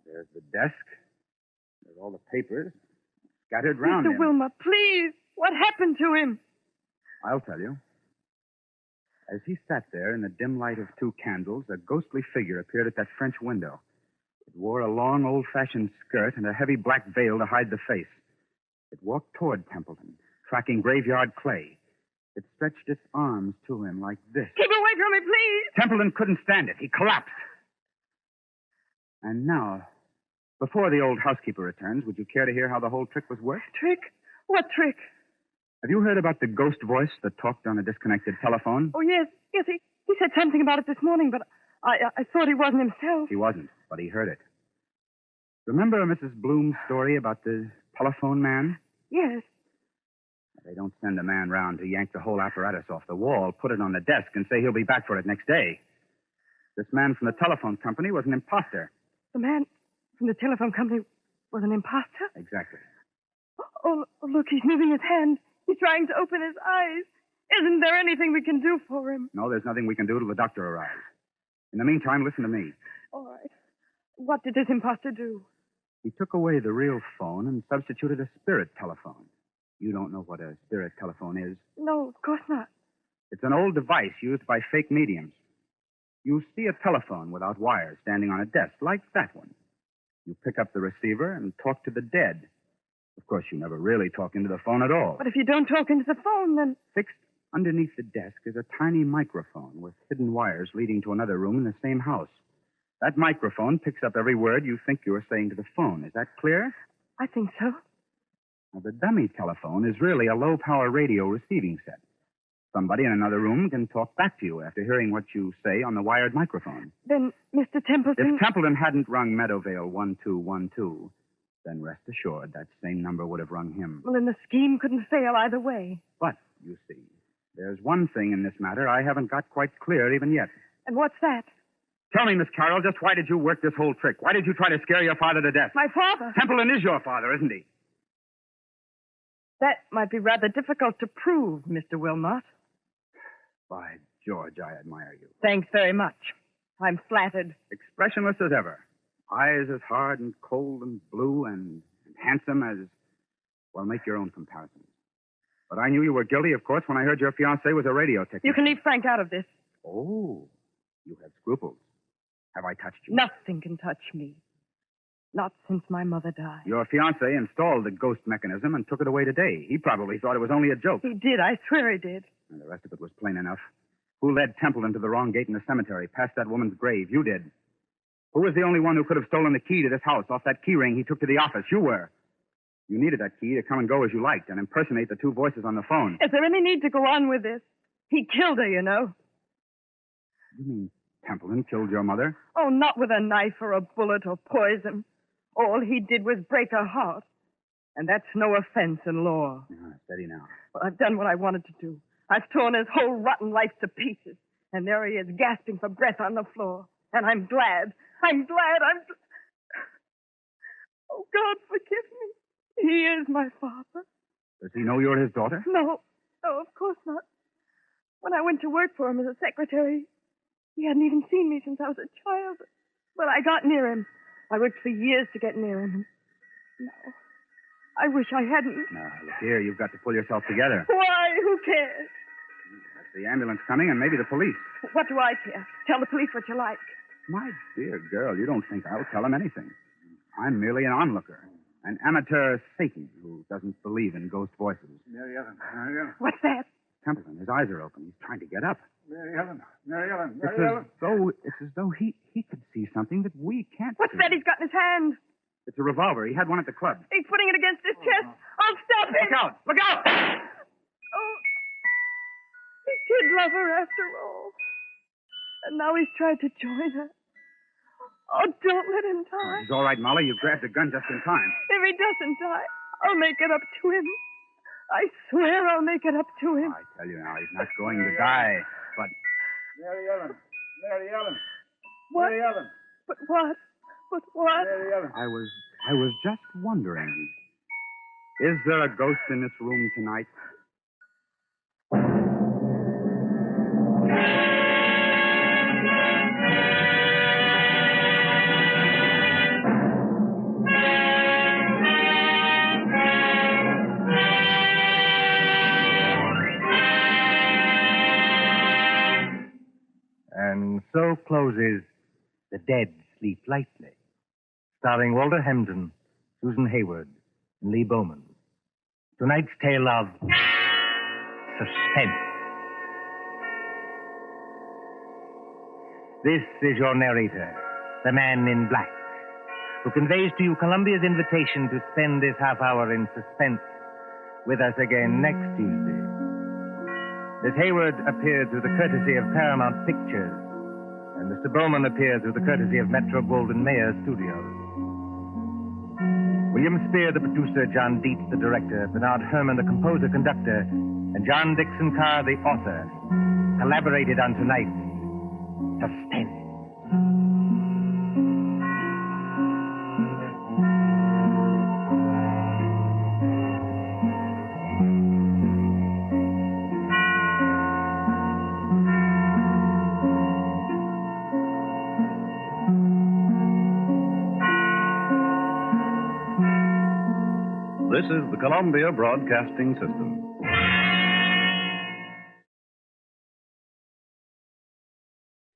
There's the desk. There's all the papers scattered round Mr. him. Wilmot, please. What happened to him? I'll tell you. As he sat there in the dim light of two candles, a ghostly figure appeared at that French window. It wore a long, old-fashioned skirt and a heavy black veil to hide the face. It walked toward Templeton, tracking graveyard clay. It stretched its arms to him like this. Keep away from me, please. Templeton couldn't stand it. He collapsed. And now, before the old housekeeper returns, would you care to hear how the whole trick was worked? Trick? What trick? Have you heard about the ghost voice that talked on a disconnected telephone? Oh, yes. Yes, he said something about it this morning, but I thought he wasn't himself. He wasn't, but he heard it. Remember Mrs. Bloom's story about the telephone man? Yes. They don't send a man round to yank the whole apparatus off the wall, put it on the desk, and say he'll be back for it next day. This man from the telephone company was an imposter. The man from the telephone company was an imposter? Exactly. Oh, look, he's moving his hand. He's trying to open his eyes. Isn't there anything we can do for him? No, there's nothing we can do till the doctor arrives. In the meantime, listen to me. All right. What did this imposter do? He took away the real phone and substituted a spirit telephone. You don't know what a spirit telephone is? No, of course not. It's an old device used by fake mediums. You see a telephone without wires standing on a desk, like that one. You pick up the receiver and talk to the dead. Of course, you never really talk into the phone at all. But if you don't talk into the phone, then... Fixed underneath the desk is a tiny microphone with hidden wires leading to another room in the same house. That microphone picks up every word you think you are saying to the phone. Is that clear? I think so. Now, the dummy telephone is really a low-power radio receiving set. Somebody in another room can talk back to you after hearing what you say on the wired microphone. Then, Mr. Templeton... If Templeton hadn't rung Meadowvale 1212, then rest assured that same number would have rung him. Well, then the scheme couldn't fail either way. But, you see, there's one thing in this matter I haven't got quite clear even yet. And what's that? Tell me, Miss Carroll, just why did you work this whole trick? Why did you try to scare your father to death? My father? Templeton is your father, isn't he? That might be rather difficult to prove, Mr. Wilmot. By George, I admire you. Thanks very much. I'm flattered. Expressionless as ever. Eyes as hard and cold and blue and handsome as... Well, make your own comparisons. But I knew you were guilty, of course, when I heard your fiancé was a radio technician. You can leave Frank out of this. Oh, you have scruples. Have I touched you? Nothing can touch me. Not since my mother died. Your fiancé installed the ghost mechanism and took it away today. He probably thought it was only a joke. He did. I swear he did. And the rest of it was plain enough. Who led Templeton to the wrong gate in the cemetery, past that woman's grave? You did. Who was the only one who could have stolen the key to this house off that key ring he took to the office? You were. You needed that key to come and go as you liked and impersonate the two voices on the phone. Is there any need to go on with this? He killed her, you know. You mean Templeton killed your mother? Oh, not with a knife or a bullet or poison. All he did was break her heart. And that's no offense in law. Steady now. Well, I've done what I wanted to do. I've torn his whole rotten life to pieces. And there he is, gasping for breath on the floor. And I'm glad. Oh, God, forgive me. He is my father. Does he know you're his daughter? No, of course not. When I went to work for him as a secretary, he hadn't even seen me since I was a child. But I got near him. I worked for years to get near him. No, I wish I hadn't. Now, look here, you've got to pull yourself together. Why? Who cares? That's the ambulance coming and maybe the police. What do I care? Tell the police what you like. My dear girl, you don't think I'll tell them anything. I'm merely an onlooker. An amateur Satan who doesn't believe in ghost voices. Mary Ellen. What's that? Templeton, his eyes are open. He's trying to get up. Mary Ellen. It's as though he could see something that we can't What's see. that he's got in his hand? It's a revolver. He had one at the club. He's putting it against his chest. I'll stop him. Look out! Look out! Oh, he did love her after all. And now he's tried to join her. Oh, don't let him die. He's all right, Molly. You grabbed the gun just in time. If he doesn't die, I'll make it up to him. I swear I'll make it up to him. I tell you now, he's not going to die. But Mary Ellen. What? Mary Ellen. But what? Mary Ellen. I was just wondering, is there a ghost in this room tonight? And so closes The Dead Sleep Lightly, starring Walter Hampden, Susan Hayward, and Lee Bowman. Tonight's tale of Suspense. This is your narrator, the man in black, who conveys to you Columbia's invitation to spend this half hour in suspense with us again next Tuesday. Miss Hayward appeared through the courtesy of Paramount Pictures, and Mr. Bowman appeared through the courtesy of Metro-Goldwyn-Mayer Studios. William Spear, the producer, John Dietz, the director, Bernard Herrmann, the composer-conductor, and John Dixon Carr, the author, collaborated on tonight's Suspense. This is the Columbia Broadcasting System.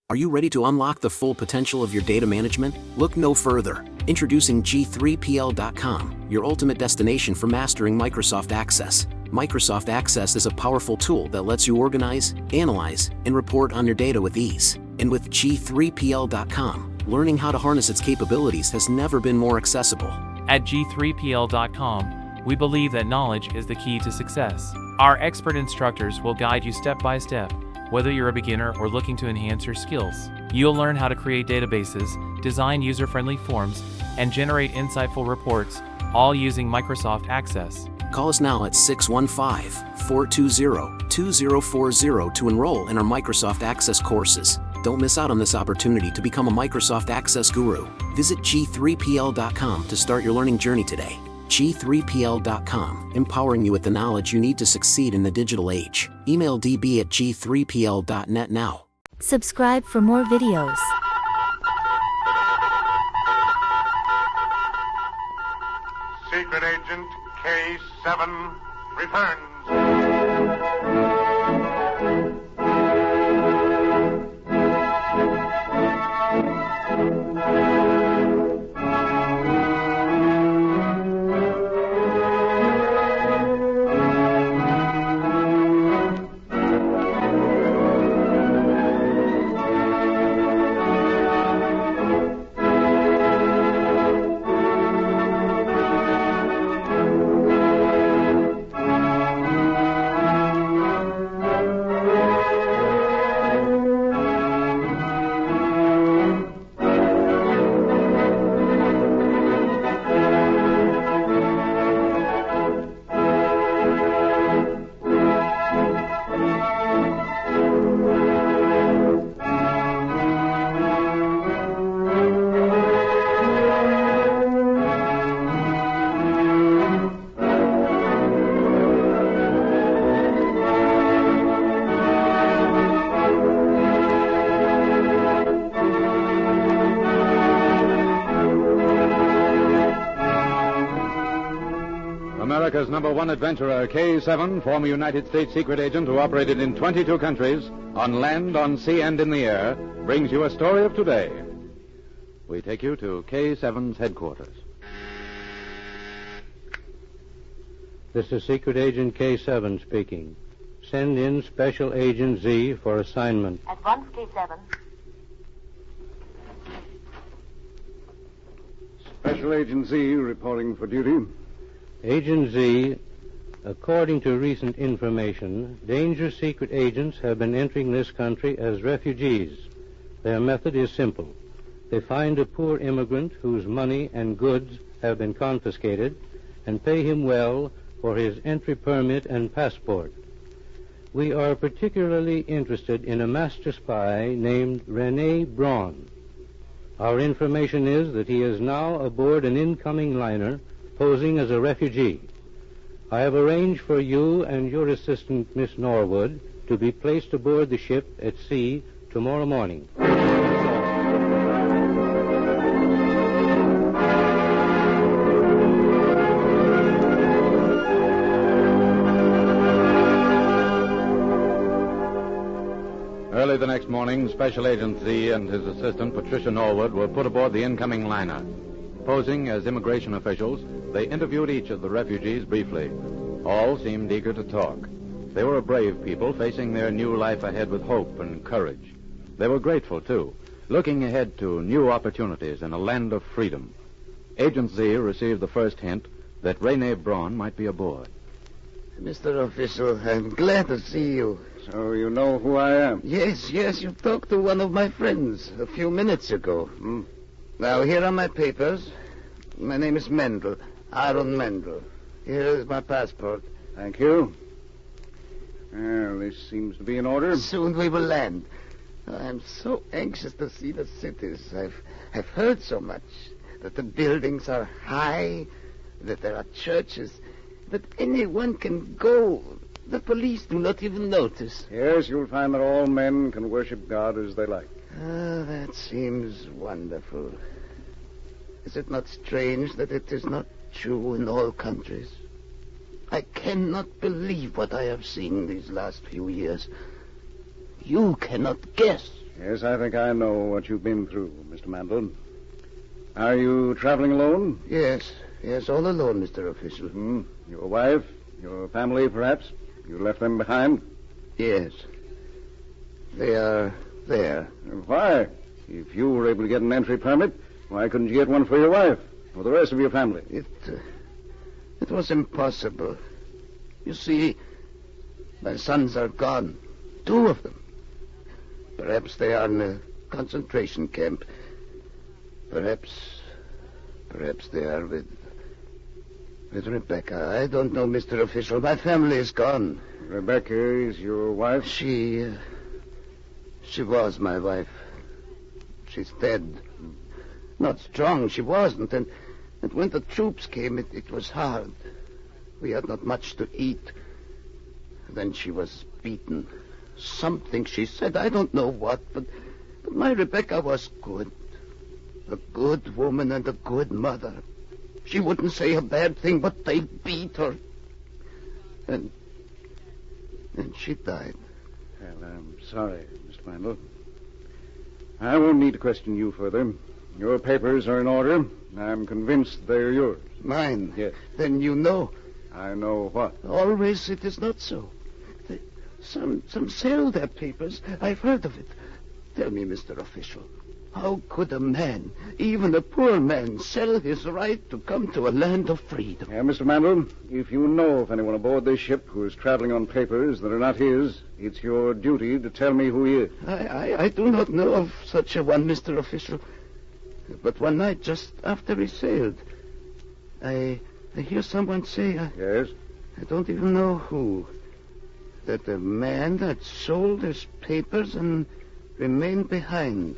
Are you ready to unlock the full potential of your data management? Look no further. Introducing G3PL.com, your ultimate destination for mastering Microsoft Access. Microsoft Access is a powerful tool that lets you organize, analyze, and report on your data with ease. And with G3PL.com, learning how to harness its capabilities has never been more accessible. At G3PL.com, we believe that knowledge is the key to success. Our expert instructors will guide you step by step, whether you're a beginner or looking to enhance your skills. You'll learn how to create databases, design user-friendly forms, and generate insightful reports, all using Microsoft Access. Call us now at 615-420-2040 to enroll in our Microsoft Access courses. Don't miss out on this opportunity to become a Microsoft Access guru. Visit G3PL.com to start your learning journey today. G3PL.com, empowering you with the knowledge you need to succeed in the digital age. Email db@g3pl.net now. Subscribe for more videos. Secret Agent K7 returns. America's #1 adventurer, K7, former United States secret agent who operated in 22 countries, on land, on sea, and in the air, brings you a story of today. We take you to K7's headquarters. This is Secret Agent K7 speaking. Send in Special Agent Z for assignment. At once, K7. Special Agent Z reporting for duty. Agent Z, according to recent information, dangerous secret agents have been entering this country as refugees. Their method is simple. They find a poor immigrant whose money and goods have been confiscated and pay him well for his entry permit and passport. We are particularly interested in a master spy named Rene Braun. Our information is that he is now aboard an incoming liner posing as a refugee. I have arranged for you and your assistant, Miss Norwood, to be placed aboard the ship at sea tomorrow morning. Early the next morning, Special Agent Z and his assistant, Patricia Norwood, were put aboard the incoming liner. Posing as immigration officials, they interviewed each of the refugees briefly. All seemed eager to talk. They were a brave people facing their new life ahead with hope and courage. They were grateful, too, looking ahead to new opportunities in a land of freedom. Agent Z received the first hint that Rene Braun might be aboard. Mr. Official, I'm glad to see you. So you know who I am? Yes, you talked to one of my friends a few minutes ago. Now, here are my papers. My name is Mendel, Aaron Mendel. Here is my passport. Thank you. Well, this seems to be in order. Soon we will land. I'm so anxious to see the cities. I've heard so much. That the buildings are high, that there are churches, that anyone can go. The police do not even notice. Yes, you'll find that all men can worship God as they like. Ah, that seems wonderful. Is it not strange that it is not true in all countries? I cannot believe what I have seen these last few years. You cannot guess. Yes, I think I know what you've been through, Mr. Mandel. Are you traveling alone? Yes, all alone, Mr. Official. Your wife, your family, perhaps? You left them behind? Yes. They are there. Why? If you were able to get an entry permit, why couldn't you get one for your wife or the rest of your family? It was impossible. You see, my sons are gone. 2 of them. Perhaps they are in a concentration camp. Perhaps they are with Rebecca. I don't know, Mr. Official. My family is gone. Rebecca is your wife? She was my wife. She's dead. Not strong, she wasn't. And when the troops came, it was hard. We had not much to eat. Then she was beaten. Something she said, I don't know what, but my Rebecca was good. A good woman and a good mother. She wouldn't say a bad thing, but they beat her. And she died. Well, I'm sorry, Mr. Mandel. I won't need to question you further. Your papers are in order. I'm convinced they're yours. Mine? Yes. Then you know. I know what? Always it is not so. Some sell their papers. I've heard of it. Tell me, Mr. Official, how could a man, even a poor man, sell his right to come to a land of freedom? Yeah, Mr. Mandel, if you know of anyone aboard this ship who is traveling on papers that are not his, it's your duty to tell me who he is. I do not know of such a one, Mr. Official. But one night, just after he sailed, I hear someone say... Yes? I don't even know who. That the man had sold his papers and remained behind.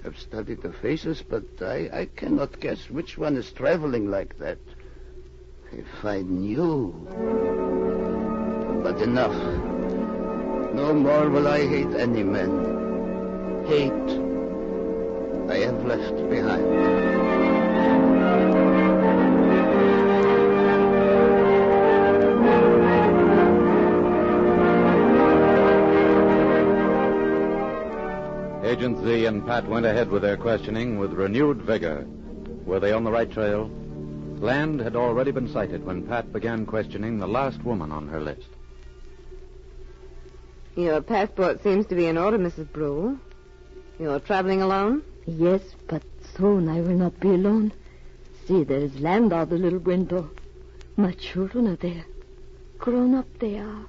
I've studied the faces, but I cannot guess which one is traveling like that. If I knew. But enough. No more will I hate any man. Hate I have left behind. Agent Z and Pat went ahead with their questioning with renewed vigor. Were they on the right trail? Land had already been sighted when Pat began questioning the last woman on her list. Your passport seems to be in order, Mrs. Brule. You're traveling alone? Yes, but soon I will not be alone. See, there is land out the little window. My children are there. Grown up they are.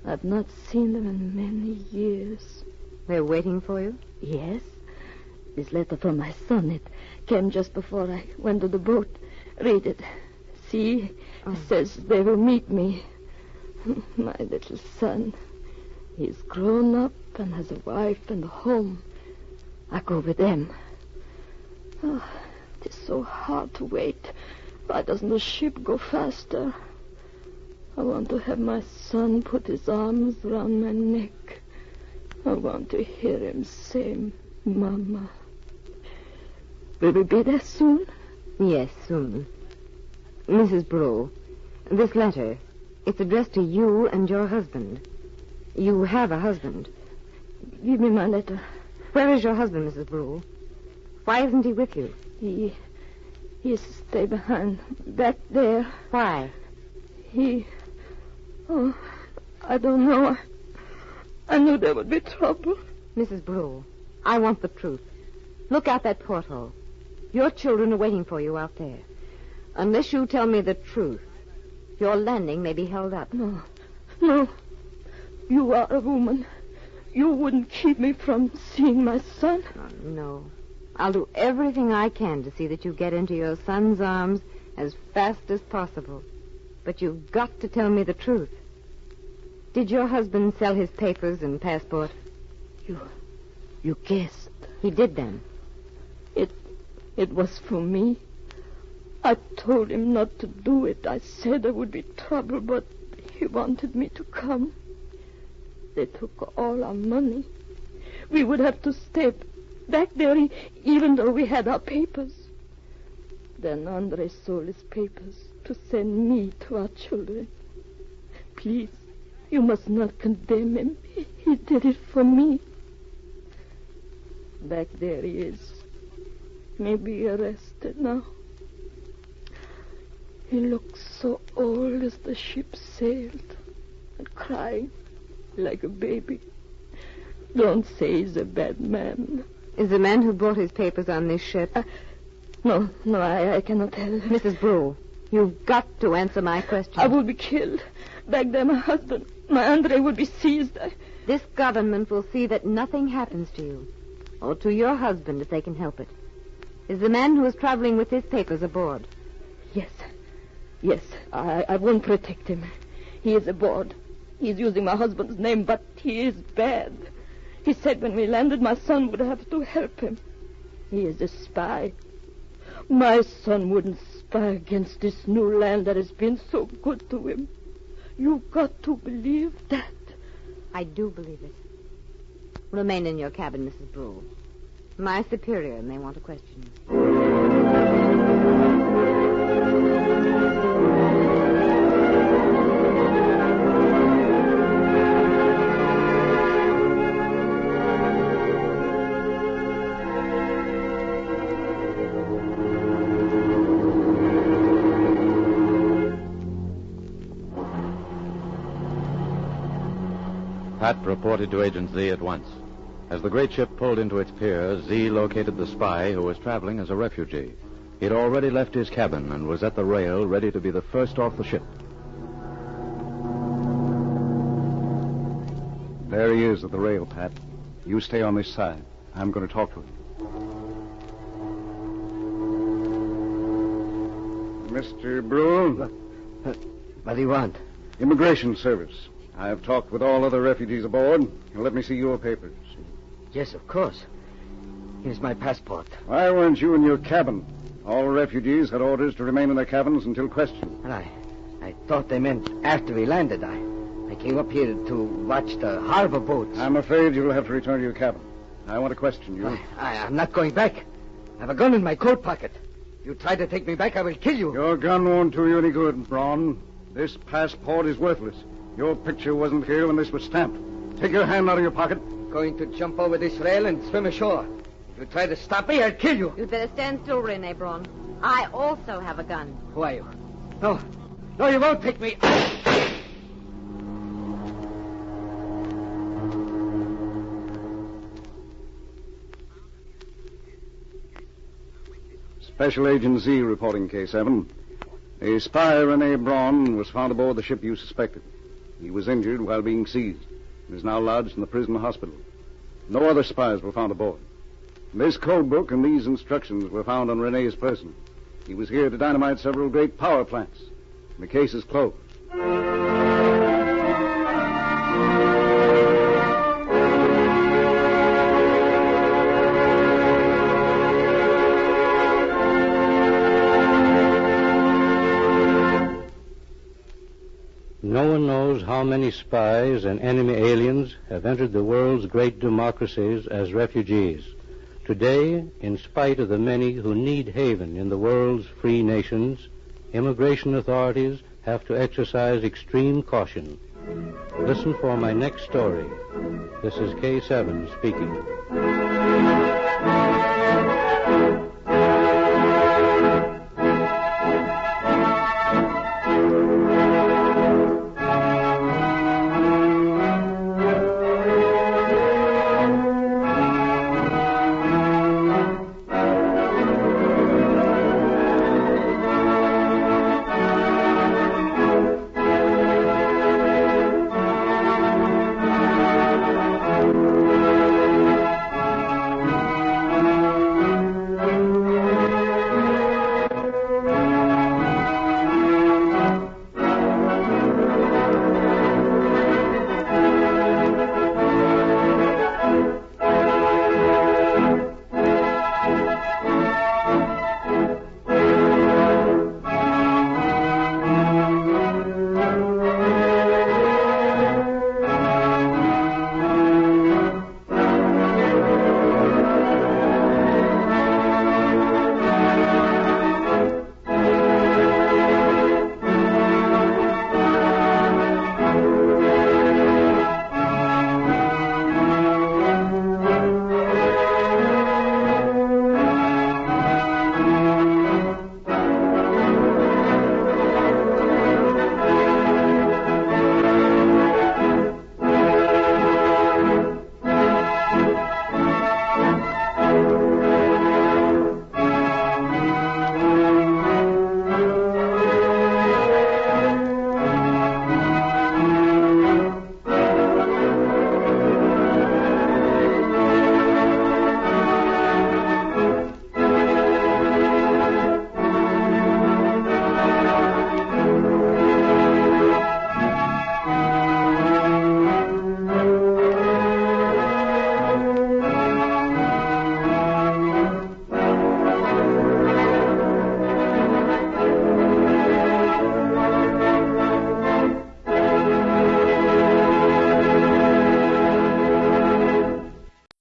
I've not seen them in many years. They're waiting for you? Yes. This letter from my son, it came just before I went to the boat. Read it. See, it says they will meet me. My little son. He's grown up and has a wife and a home. I go with them. Oh, it is so hard to wait. Why doesn't the ship go faster? I want to have my son put his arms around my neck. I want to hear him say, Mama. Will we be there soon? Yes, soon. Mrs. Brule, this letter, it's addressed to you and your husband. You have a husband. Give me my letter. Where is your husband, Mrs. Brule? Why isn't he with you? He is to stay behind. Back there. Why? Oh, I don't know. I knew there would be trouble. Mrs. Brule, I want the truth. Look out that porthole. Your children are waiting for you out there. Unless you tell me the truth, your landing may be held up. No. You are a woman. You wouldn't keep me from seeing my son. Oh, no. I'll do everything I can to see that you get into your son's arms as fast as possible. But you've got to tell me the truth. Did your husband sell his papers and passport? You guessed. He did then? It was for me. I told him not to do it. I said there would be trouble, but he wanted me to come. They took all our money. We would have to stay back there even though we had our papers. Then Andre sold his papers to send me to our children. Please, you must not condemn him. He did it for me. Back there he is. Maybe arrested now. He looks so old as the ship sailed and crying like a baby. Don't say he's a bad man. Is the man who brought his papers on this ship? No, I cannot tell. Mrs. Brule, you've got to answer my question. I will be killed. Back there, my husband, my Andre, would be seized. This government will see that nothing happens to you, or to your husband if they can help it. Is the man who is traveling with his papers aboard? Yes, I won't protect him. He is aboard. He's using my husband's name, but he is bad. He said when we landed, my son would have to help him. He is a spy. My son wouldn't spy against this new land that has been so good to him. You've got to believe that. I do believe it. Remain in your cabin, Mrs. Brule. My superior may want to question you. Pat reported to Agent Z at once. As the great ship pulled into its pier, Z located the spy who was traveling as a refugee. He'd already left his cabin and was at the rail, ready to be the first off the ship. There he is at the rail, Pat. You stay on this side. I'm going to talk to him. Mr. Brule? What do you want? Immigration Service. I have talked with all other refugees aboard. Let me see your papers. Yes, of course. Here's my passport. Why weren't you in your cabin? All refugees had orders to remain in their cabins until questioned. Well, I thought they meant after we landed. I came up here to watch the harbor boats. I'm afraid you'll have to return to your cabin. I want to question you. I'm not going back. I have a gun in my coat pocket. If you try to take me back, I will kill you. Your gun won't do you any good, Braun. This passport is worthless. Your picture wasn't here when this was stamped. Take your hand out of your pocket. going to jump over this rail and swim ashore. If you try to stop me, I'll kill you. You'd better stand still, Rene Braun. I also have a gun. Who are you? No. No, you won't take me. Special Agent Z reporting, K7. A spy, Rene Braun, was found aboard the ship you suspected. He was injured while being seized and is now lodged in the prison hospital. No other spies were found aboard. This code book and these instructions were found on Rene's person. He was here to dynamite several great power plants. And the case is closed. No one knows how many spies and enemy aliens have entered the world's great democracies as refugees. Today, in spite of the many who need haven in the world's free nations, immigration authorities have to exercise extreme caution. Listen for my next story. This is K7 speaking.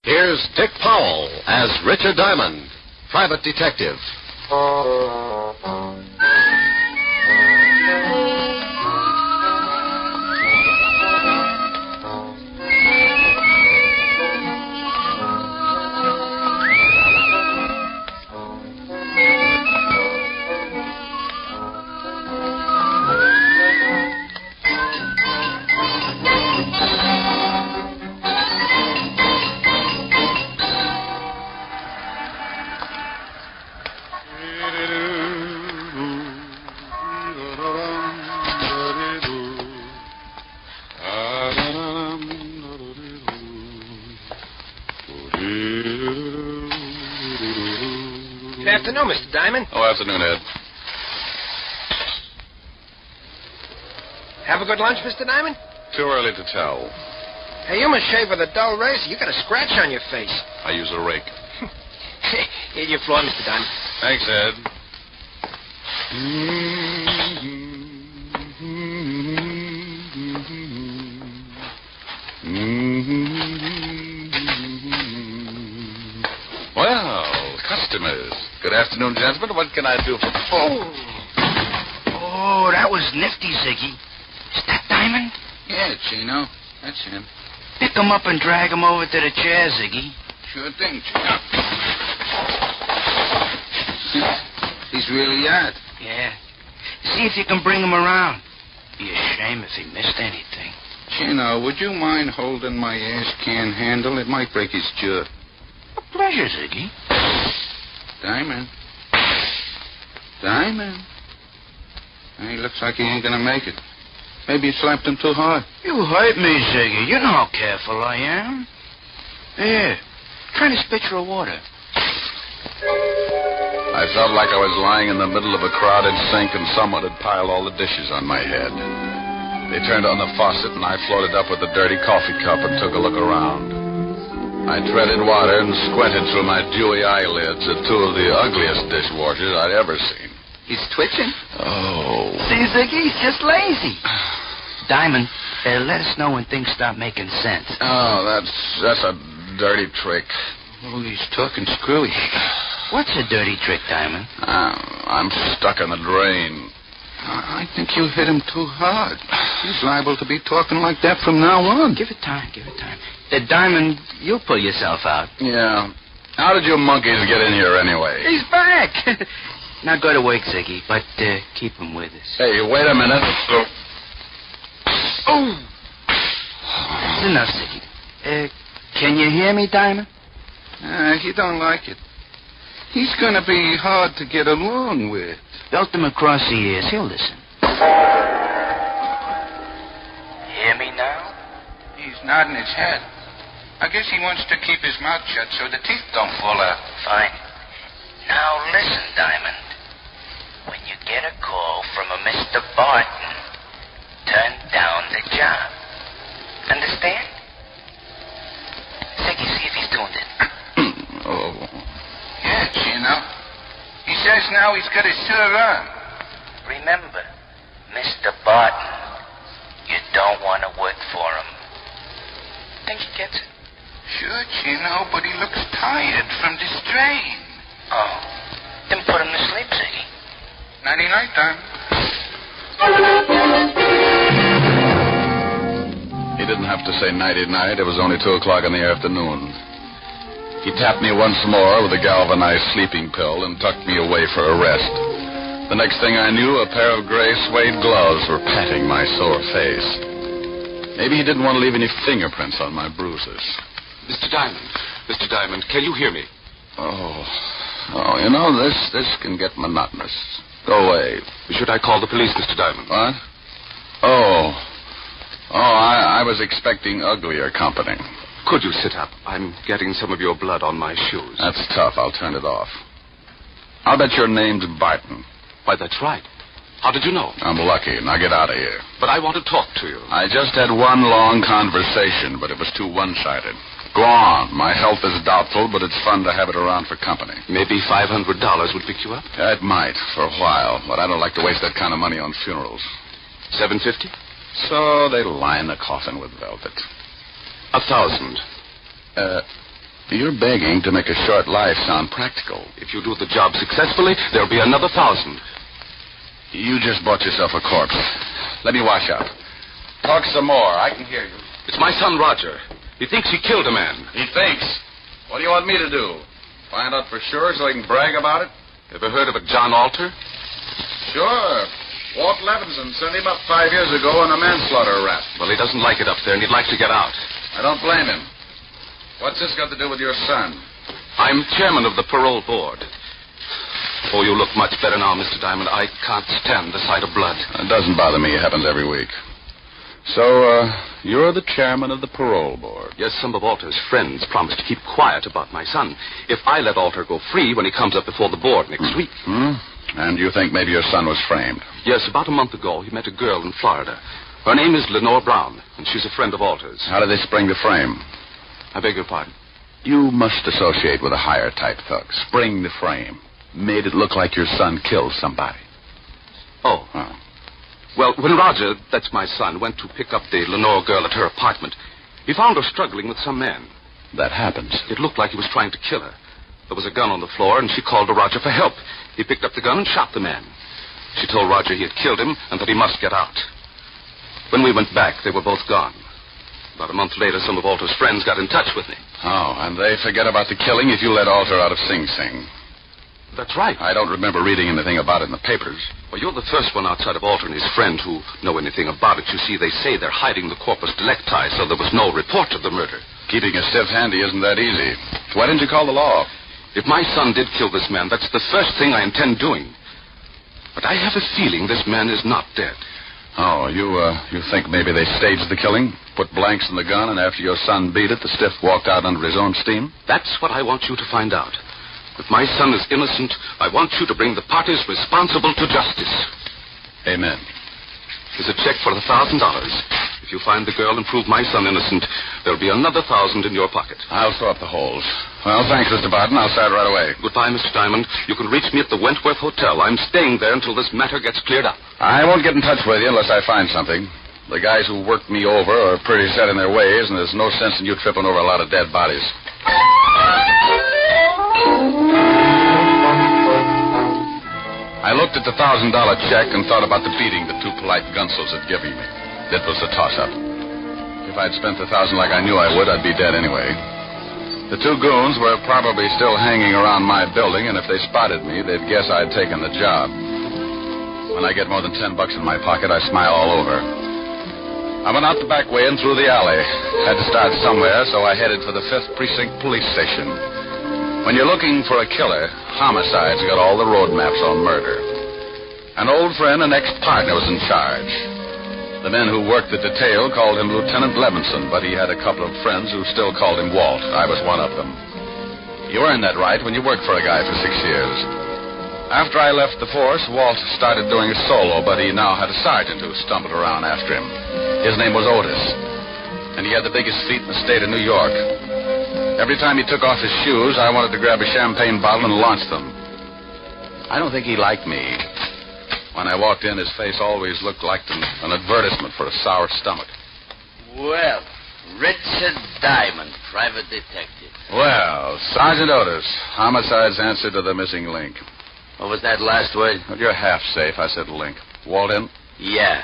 Here's Dick Powell as Richard Diamond, private detective. Good afternoon, Mr. Diamond. Oh, afternoon, Ed. Have a good lunch, Mr. Diamond? Too early to tell. Hey, you must shave with a dull razor. You got a scratch on your face. I use a rake. Here's your floor, Mr. Diamond. Thanks, Ed. Well, customers. Good afternoon, gentlemen. What can I do for... Oh, that was nifty, Ziggy. Is that Diamond? Yeah, Chino. That's him. Pick him up and drag him over to the chair, Ziggy. Sure thing, Chino. He's really out. Yeah. See if you can bring him around. Be a shame if he missed anything. Chino, would you mind holding my ash can handle? It might break his jaw. A pleasure, Ziggy. Diamond. Diamond. He looks like he ain't gonna make it. Maybe you slapped him too hard. You hurt me, Ziggy. You know how careful I am. Here, try to spit your water. I felt like I was lying in the middle of a crowded sink and someone had piled all the dishes on my head. They turned on the faucet and I floated up with a dirty coffee cup and took a look around. I treaded water and squinted through my dewy eyelids at two of the ugliest dishwashers I'd ever seen. He's twitching. Oh. See, Ziggy, he's just lazy. Diamond, let us know when things start making sense. Oh, that's a dirty trick. Oh, he's talking screwy. What's a dirty trick, Diamond? I'm stuck in the drain. I think you hit him too hard. He's liable to be talking like that from now on. Give it time. Diamond, you'll pull yourself out. Yeah. How did you monkeys get in here anyway? He's back. Now go to work, Ziggy, but keep him with us. Hey, wait a minute. Oh! That's enough, Ziggy. Can you hear me, Diamond? He don't like it. He's going to be hard to get along with. Belt him across the ears. He'll listen. Hear me now? He's nodding his head. I guess he wants to keep his mouth shut so the teeth don't fall out. Fine. Now listen, Diamond. When you get a call from a Mr. Barton, turn down the job. Understand? Ziggy, see if he's tuned in. Oh. Yeah, Chino. He says now he's got his shirt on. Remember, Mr. Barton, you don't want to work for him. Think he gets it? Sure, Chino, but he looks tired from the strain. Oh. Then put him to sleep, Ziggy. Nighty-night, Diamond. He didn't have to say nighty-night. It was only 2 o'clock in the afternoon. He tapped me once more with a galvanized sleeping pill and tucked me away for a rest. The next thing I knew, a pair of gray suede gloves were patting my sore face. Maybe he didn't want to leave any fingerprints on my bruises. Mr. Diamond, can you hear me? Oh, you know, this can get monotonous. Go away. Should I call the police, Mr. Diamond? What? I was expecting uglier company. Could you sit up? I'm getting some of your blood on my shoes. That's tough. I'll turn it off. I'll bet your name's Barton. Why, that's right. How did you know? I'm lucky. Now get out of here. But I want to talk to you. I just had one long conversation, but it was too one-sided. Go on. My health is doubtful, but it's fun to have it around for company. Maybe $500 would pick you up? It might, for a while, but I don't like to waste that kind of money on funerals. $750? So they line the coffin with velvet. $1,000. You're begging to make a short life sound practical. If you do the job successfully, there'll be another $1,000. You just bought yourself a corpse. Let me wash up. Talk some more. I can hear you. It's my son, Roger. He thinks he killed a man. He thinks? What do you want me to do? Find out for sure so he can brag about it? Ever heard of a John Alter? Sure. Walt Levinson sent him up 5 years ago on a manslaughter rap. Well, he doesn't like it up there, and he'd like to get out. I don't blame him. What's this got to do with your son? I'm chairman of the parole board. Oh, you look much better now, Mr. Diamond. I can't stand the sight of blood. It doesn't bother me. It happens every week. So, you're the chairman of the parole board. Yes, some of Alter's friends promised to keep quiet about my son if I let Alter go free when he comes up before the board next week. And you think maybe your son was framed? Yes, about a month ago, he met a girl in Florida. Her name is Lenore Brown, and she's a friend of Alter's. How did they spring the frame? I beg your pardon? You must associate with a higher type thug. Spring the frame. Made it look like your son killed somebody. Oh. Well, when Roger, that's my son, went to pick up the Lenore girl at her apartment, he found her struggling with some man. That happens. It looked like he was trying to kill her. There was a gun on the floor, and she called to Roger for help. He picked up the gun and shot the man. She told Roger he had killed him and that he must get out. When we went back, they were both gone. About a month later, some of Alter's friends got in touch with me. Oh, and they forget about the killing if you let Alter out of Sing Sing. That's right. I don't remember reading anything about it in the papers. Well, you're the first one outside of Alter and his friend who know anything about it. You see, they say they're hiding the corpus delicti, so there was no report of the murder. Keeping a stiff handy isn't that easy. Why didn't you call the law? If my son did kill this man, that's the first thing I intend doing. But I have a feeling this man is not dead. Oh, you think maybe they staged the killing? Put blanks in the gun, and after your son beat it, the stiff walked out under his own steam? That's what I want you to find out. If my son is innocent, I want you to bring the parties responsible to justice. Amen. Here's a check for $1,000. If you find the girl and prove my son innocent, there'll be another 1,000 in your pocket. I'll throw up the holes. Well, thanks, Mr. Barton. I'll start right away. Goodbye, Mr. Diamond. You can reach me at the Wentworth Hotel. I'm staying there until this matter gets cleared up. I won't get in touch with you unless I find something. The guys who worked me over are pretty set in their ways, and there's no sense in you tripping over a lot of dead bodies. I looked at the $1,000 check and thought about the beating the two polite gunsels had given me. It was a toss-up. If I'd spent the $1,000 like I knew I would, I'd be dead anyway. The two goons were probably still hanging around my building, and if they spotted me, they'd guess I'd taken the job. When I get more than $10 in my pocket, I smile all over. I went out the back way and through the alley. Had to start somewhere, so I headed for the 5th Precinct Police Station. When you're looking for a killer, homicide's got all the road maps on murder. An old friend and ex-partner was in charge. The men who worked the detail called him Lieutenant Levinson, but he had a couple of friends who still called him Walt. I was one of them. You earn that right when you work for a guy for 6 years. After I left the force, Walt started doing a solo, but he now had a sergeant who stumbled around after him. His name was Otis, and he had the biggest feet in the state of New York. Every time he took off his shoes, I wanted to grab a champagne bottle and launch them. I don't think he liked me. When I walked in, his face always looked like an advertisement for a sour stomach. Well, Richard Diamond, private detective. Well, Sergeant Otis, homicide's answer to the missing link. What was that last word? Well, you're half safe. I said link. Walt in? Yeah.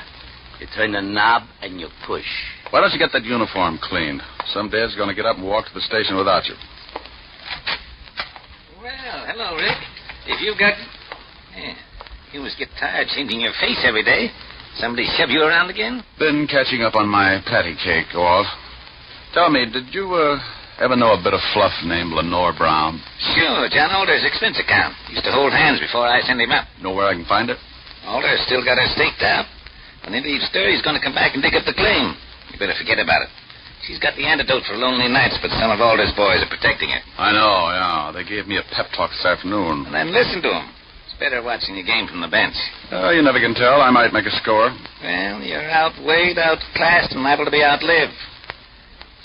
You turn the knob and you push. Why don't you get that uniform cleaned? Some dad's going to get up and walk to the station without you. Well, hello, Rick. If you've got... Yeah. You must get tired changing your face every day. Somebody shove you around again? Been catching up on my patty cake, Walt. Tell me, did you ever know a bit of fluff named Lenore Brown? Sure, John Alder's expense account. Used to hold hands before I sent him up. Know where I can find it? Alder's still got her staked out. When they leave stir, he's going to come back and dig up the claim. You better forget about it. She's got the antidote for lonely nights, but some of Alder's boys are protecting her. I know, yeah. They gave me a pep talk this afternoon. And then listen to them. It's better watching the game from the bench. You never can tell. I might make a score. Well, you're outweighed, outclassed, and liable to be outlived.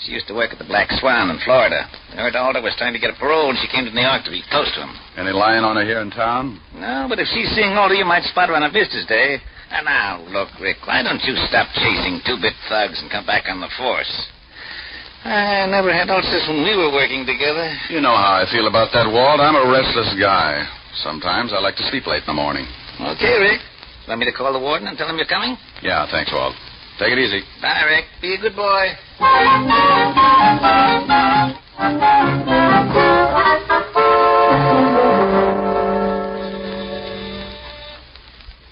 She used to work at the Black Swan in Florida. I heard Alder was trying to get a parole, and she came to New York to be close to him. Any lying on her here in town? No, but if she's seeing Alder, you might spot her on a visitor's day. And now, look, Rick, why don't you stop chasing two-bit thugs and come back on the force? I never had ulcers when we were working together. You know how I feel about that, Walt. I'm a restless guy. Sometimes I like to sleep late in the morning. Okay, Rick. Want me to call the warden and tell him you're coming? Yeah, thanks, Walt. Take it easy. Bye, Rick. Be a good boy.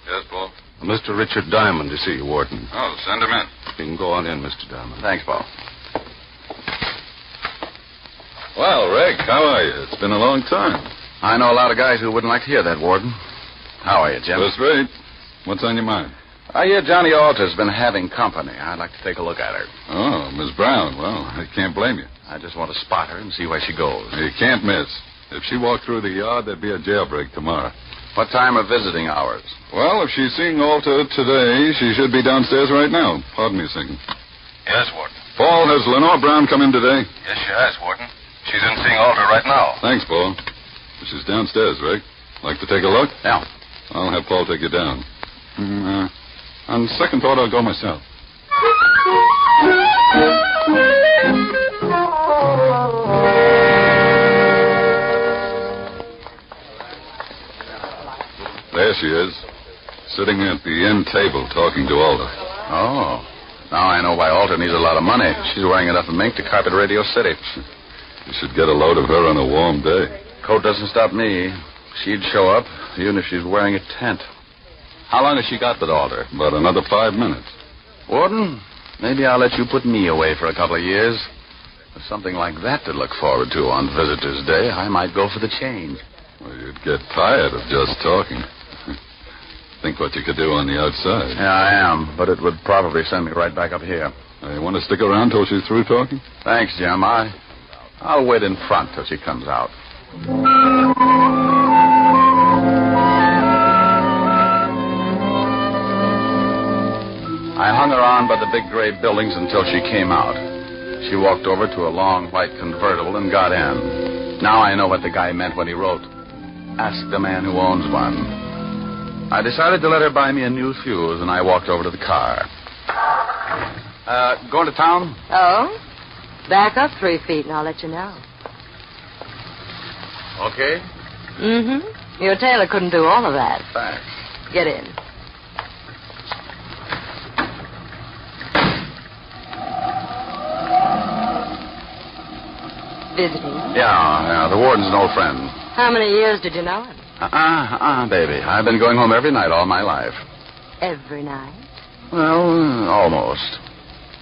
Yes, Paul? Mr. Richard Diamond to see you, Warden. Oh, send him in. You can go on in, Mr. Diamond. Thanks, Paul. Well, Rick, how are you? It's been a long time. I know a lot of guys who wouldn't like to hear that, Warden. How are you, Jim? Just right. What's on your mind? I hear Johnny Alter's been having company. I'd like to take a look at her. Oh, Miss Brown. Well, I can't blame you. I just want to spot her and see where she goes. You can't miss. If she walked through the yard, there'd be a jailbreak tomorrow. What time are visiting hours? Well, if she's seeing Alter today, she should be downstairs right now. Pardon me a second. Yes, Warden. Paul, has Lenore Brown come in today? Yes, she has, Warden. She's in seeing Alter right now. Thanks, Paul. She's downstairs, Rick. Like to take a look? Yeah. I'll have Paul take you down. On second thought, I'll go myself. There she is, sitting at the end table talking to Alder. Oh. Now I know why Alter needs a lot of money. She's wearing enough mink to carpet Radio City. You should get a load of her on a warm day. Coat doesn't stop me. She'd show up, even if she's wearing a tent. How long has she got with Alter? About another 5 minutes. Warden, maybe I'll let you put me away for a couple of years. With something like that to look forward to on Visitor's Day, I might go for the change. Well, you'd get tired of just talking. Think what you could do on the outside. Yeah, I am, but it would probably send me right back up here. You want to stick around till she's through talking? Thanks, Jim. I'll wait in front till she comes out. I hung around by the big gray buildings until she came out. She walked over to a long white convertible and got in. Now I know what the guy meant when he wrote, "Ask the man who owns one." I decided to let her buy me a new fuse, and I walked over to the car. Going to town? Oh? Back up 3 feet and I'll let you know. Okay. Mm-hmm. Your tailor couldn't do all of that. Thanks. Get in. Visiting? Yeah, the warden's an old friend. How many years did you know him? Baby. I've been going home every night all my life. Every night? Well, almost.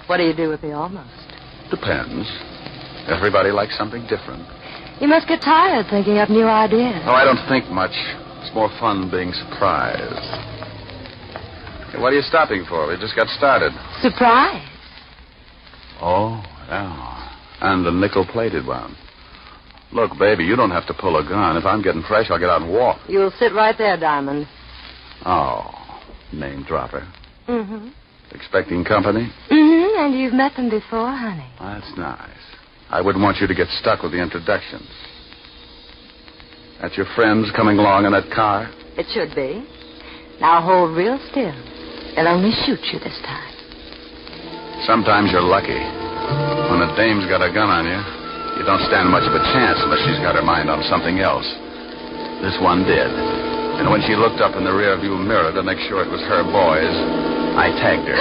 What do you do with the almost? Depends. Everybody likes something different. You must get tired thinking up new ideas. Oh, I don't think much. It's more fun being surprised. Hey, what are you stopping for? We just got started. Surprise? Oh, yeah. And the nickel-plated one. Look, baby, you don't have to pull a gun. If I'm getting fresh, I'll get out and walk. You'll sit right there, Diamond. Oh, name dropper. Mm-hmm. Expecting company? Mm-hmm, and you've met them before, honey. That's nice. I wouldn't want you to get stuck with the introductions. That's your friends coming along in that car? It should be. Now hold real still. They'll only shoot you this time. Sometimes you're lucky. When a dame's got a gun on you, you don't stand much of a chance unless she's got her mind on something else. This one did. And when she looked up in the rearview mirror to make sure it was her boys, I tagged her.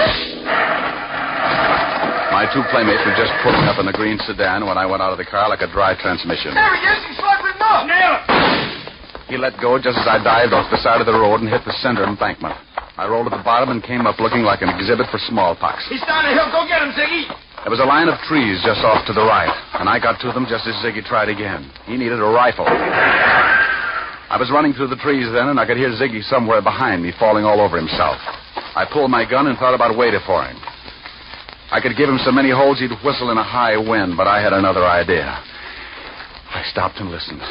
My 2 playmates were just pulling up in the green sedan when I went out of the car like a dry transmission. There he is. He's slugging up. Nail it. He let go just as I dived off the side of the road and hit the center embankment. I rolled to the bottom and came up looking like an exhibit for smallpox. He's down the hill. Go get him, Ziggy. There was a line of trees just off to the right, and I got to them just as Ziggy tried again. He needed a rifle. I was running through the trees then, and I could hear Ziggy somewhere behind me falling all over himself. I pulled my gun and thought about waiting for him. I could give him so many holes he'd whistle in a high wind, but I had another idea. I stopped and listened.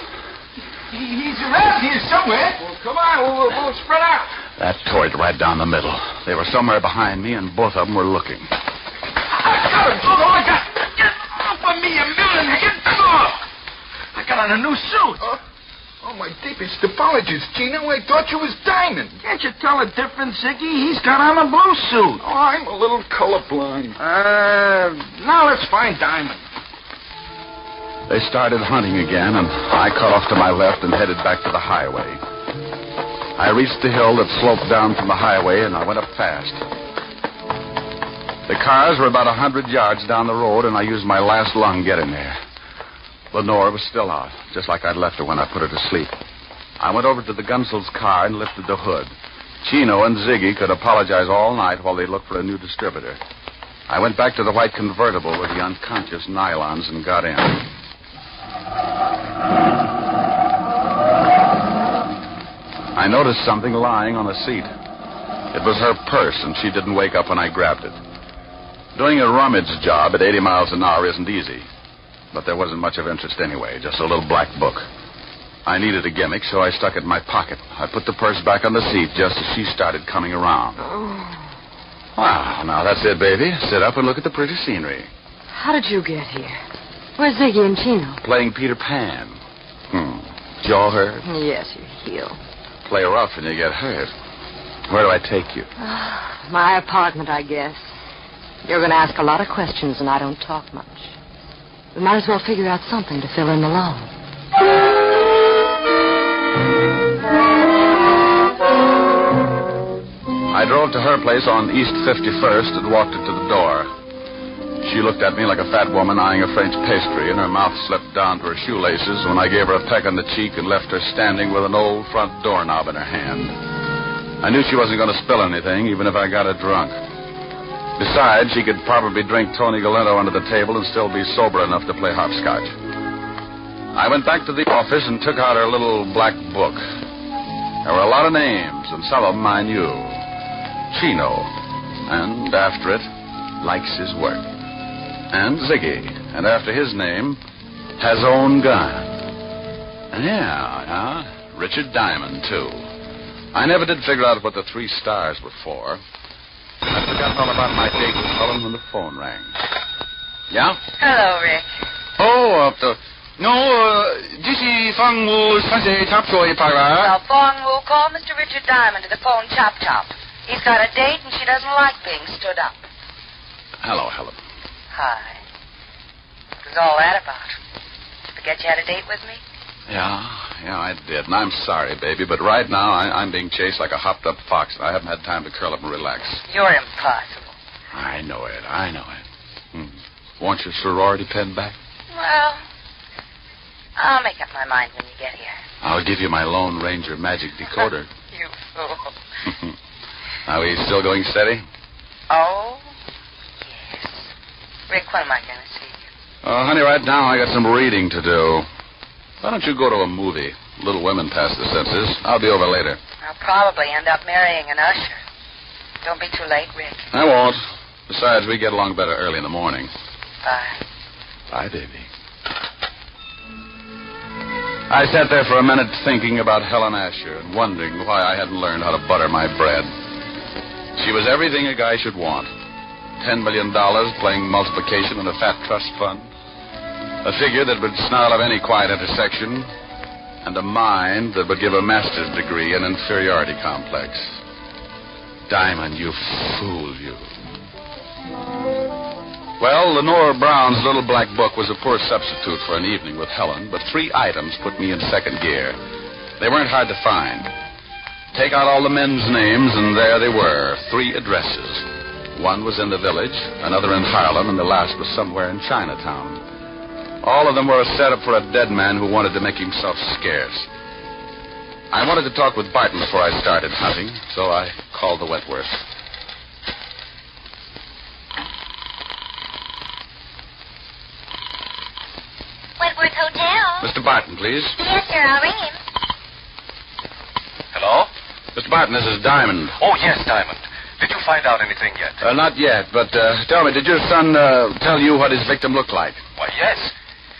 He's around here somewhere. Well, come on. We'll spread out. That tore it right down the middle. They were somewhere behind me, and both of them were looking. I got him. Oh, I got him. Get off of me, you million. I got on a new suit. Oh, my deepest apologies, Gino. I thought you was Diamond. Can't you tell a difference, Ziggy? He's got on a blue suit. Oh, I'm a little colorblind. Now let's find Diamond. They started hunting again, and I cut off to my left and headed back to the highway. I reached the hill that sloped down from the highway, and I went up fast. The cars were about 100 yards down the road, and I used my last lung getting there. Lenore was still out, just like I'd left her when I put her to sleep. I went over to the Gunsel's car and lifted the hood. Chino and Ziggy could apologize all night while they looked for a new distributor. I went back to the white convertible with the unconscious nylons and got in. I noticed something lying on the seat. It was her purse, and she didn't wake up when I grabbed it. Doing a rummage job at 80 miles an hour isn't easy. But there wasn't much of interest anyway, just a little black book. I needed a gimmick, so I stuck it in my pocket. I put the purse back on the seat just as she started coming around. Well, now that's it, baby. Sit up and look at the pretty scenery. How did you get here? Where's Ziggy and Chino? Playing Peter Pan. Jaw hurt? Yes, you heal. Play rough and you get hurt. Where do I take you? My apartment, I guess. You're going to ask a lot of questions, and I don't talk much. We might as well figure out something to fill in the lull. I'd drove to her place on East 51st and walked her to the door. She looked at me like a fat woman eyeing a French pastry, and her mouth slipped down to her shoelaces when I gave her a peck on the cheek and left her standing with an old front doorknob in her hand. I knew she wasn't going to spill anything, even if I got her drunk. Besides, she could probably drink Tony Galento under the table and still be sober enough to play hopscotch. I went back to the office and took out her little black book. There were a lot of names, and some of them I knew. Chino, and after it, likes his work. And Ziggy, and after his name, has own gun. And Richard Diamond, too. I never did figure out what the 3 stars were for. I'd forgotten all about my date with Helen when the phone rang. Yeah? Hello, Rick. Oh, Now, Fong will call Mr. Richard Diamond to the phone chop. He's got a date, and she doesn't like being stood up. Hello, Helen. Hi. What was all that about? Forget you had a date with me? Yeah, I did. And I'm sorry, baby, but right now I'm being chased like a hopped-up fox, and I haven't had time to curl up and relax. You're impossible. I know it. Want your sorority pen back? Well, I'll make up my mind when you get here. I'll give you my Lone Ranger magic decoder. You fool. Are we still going steady? Oh, yes. Rick, when am I going to see you? Oh, honey, right now I got some reading to do. Why don't you go to a movie? Little Women Past the Senses. I'll be over later. I'll probably end up marrying an usher. Don't be too late, Rick. I won't. Besides, we get along better early in the morning. Bye. Bye, baby. I sat there for a minute thinking about Helen Asher and wondering why I hadn't learned how to butter my bread. She was everything a guy should want. $10 million playing multiplication in a fat trust fund. A figure that would snarl of any quiet intersection. And a mind that would give a master's degree in inferiority complex. Diamond, you fool, you. Well, Lenore Brown's little black book was a poor substitute for an evening with Helen, but 3 items put me in second gear. They weren't hard to find. Take out all the men's names, and there they were, 3 addresses. One was in the village, another in Harlem, and the last was somewhere in Chinatown. All of them were a setup for a dead man who wanted to make himself scarce. I wanted to talk with Barton before I started hunting, so I called the Wentworth. Wentworth Hotel. Mr. Barton, please. Yes, sir. I'll ring him. Hello? Mr. Barton, this is Diamond. Oh, yes, Diamond. Did you find out anything yet? Not yet, but tell me, did your son tell you what his victim looked like? Why, yes.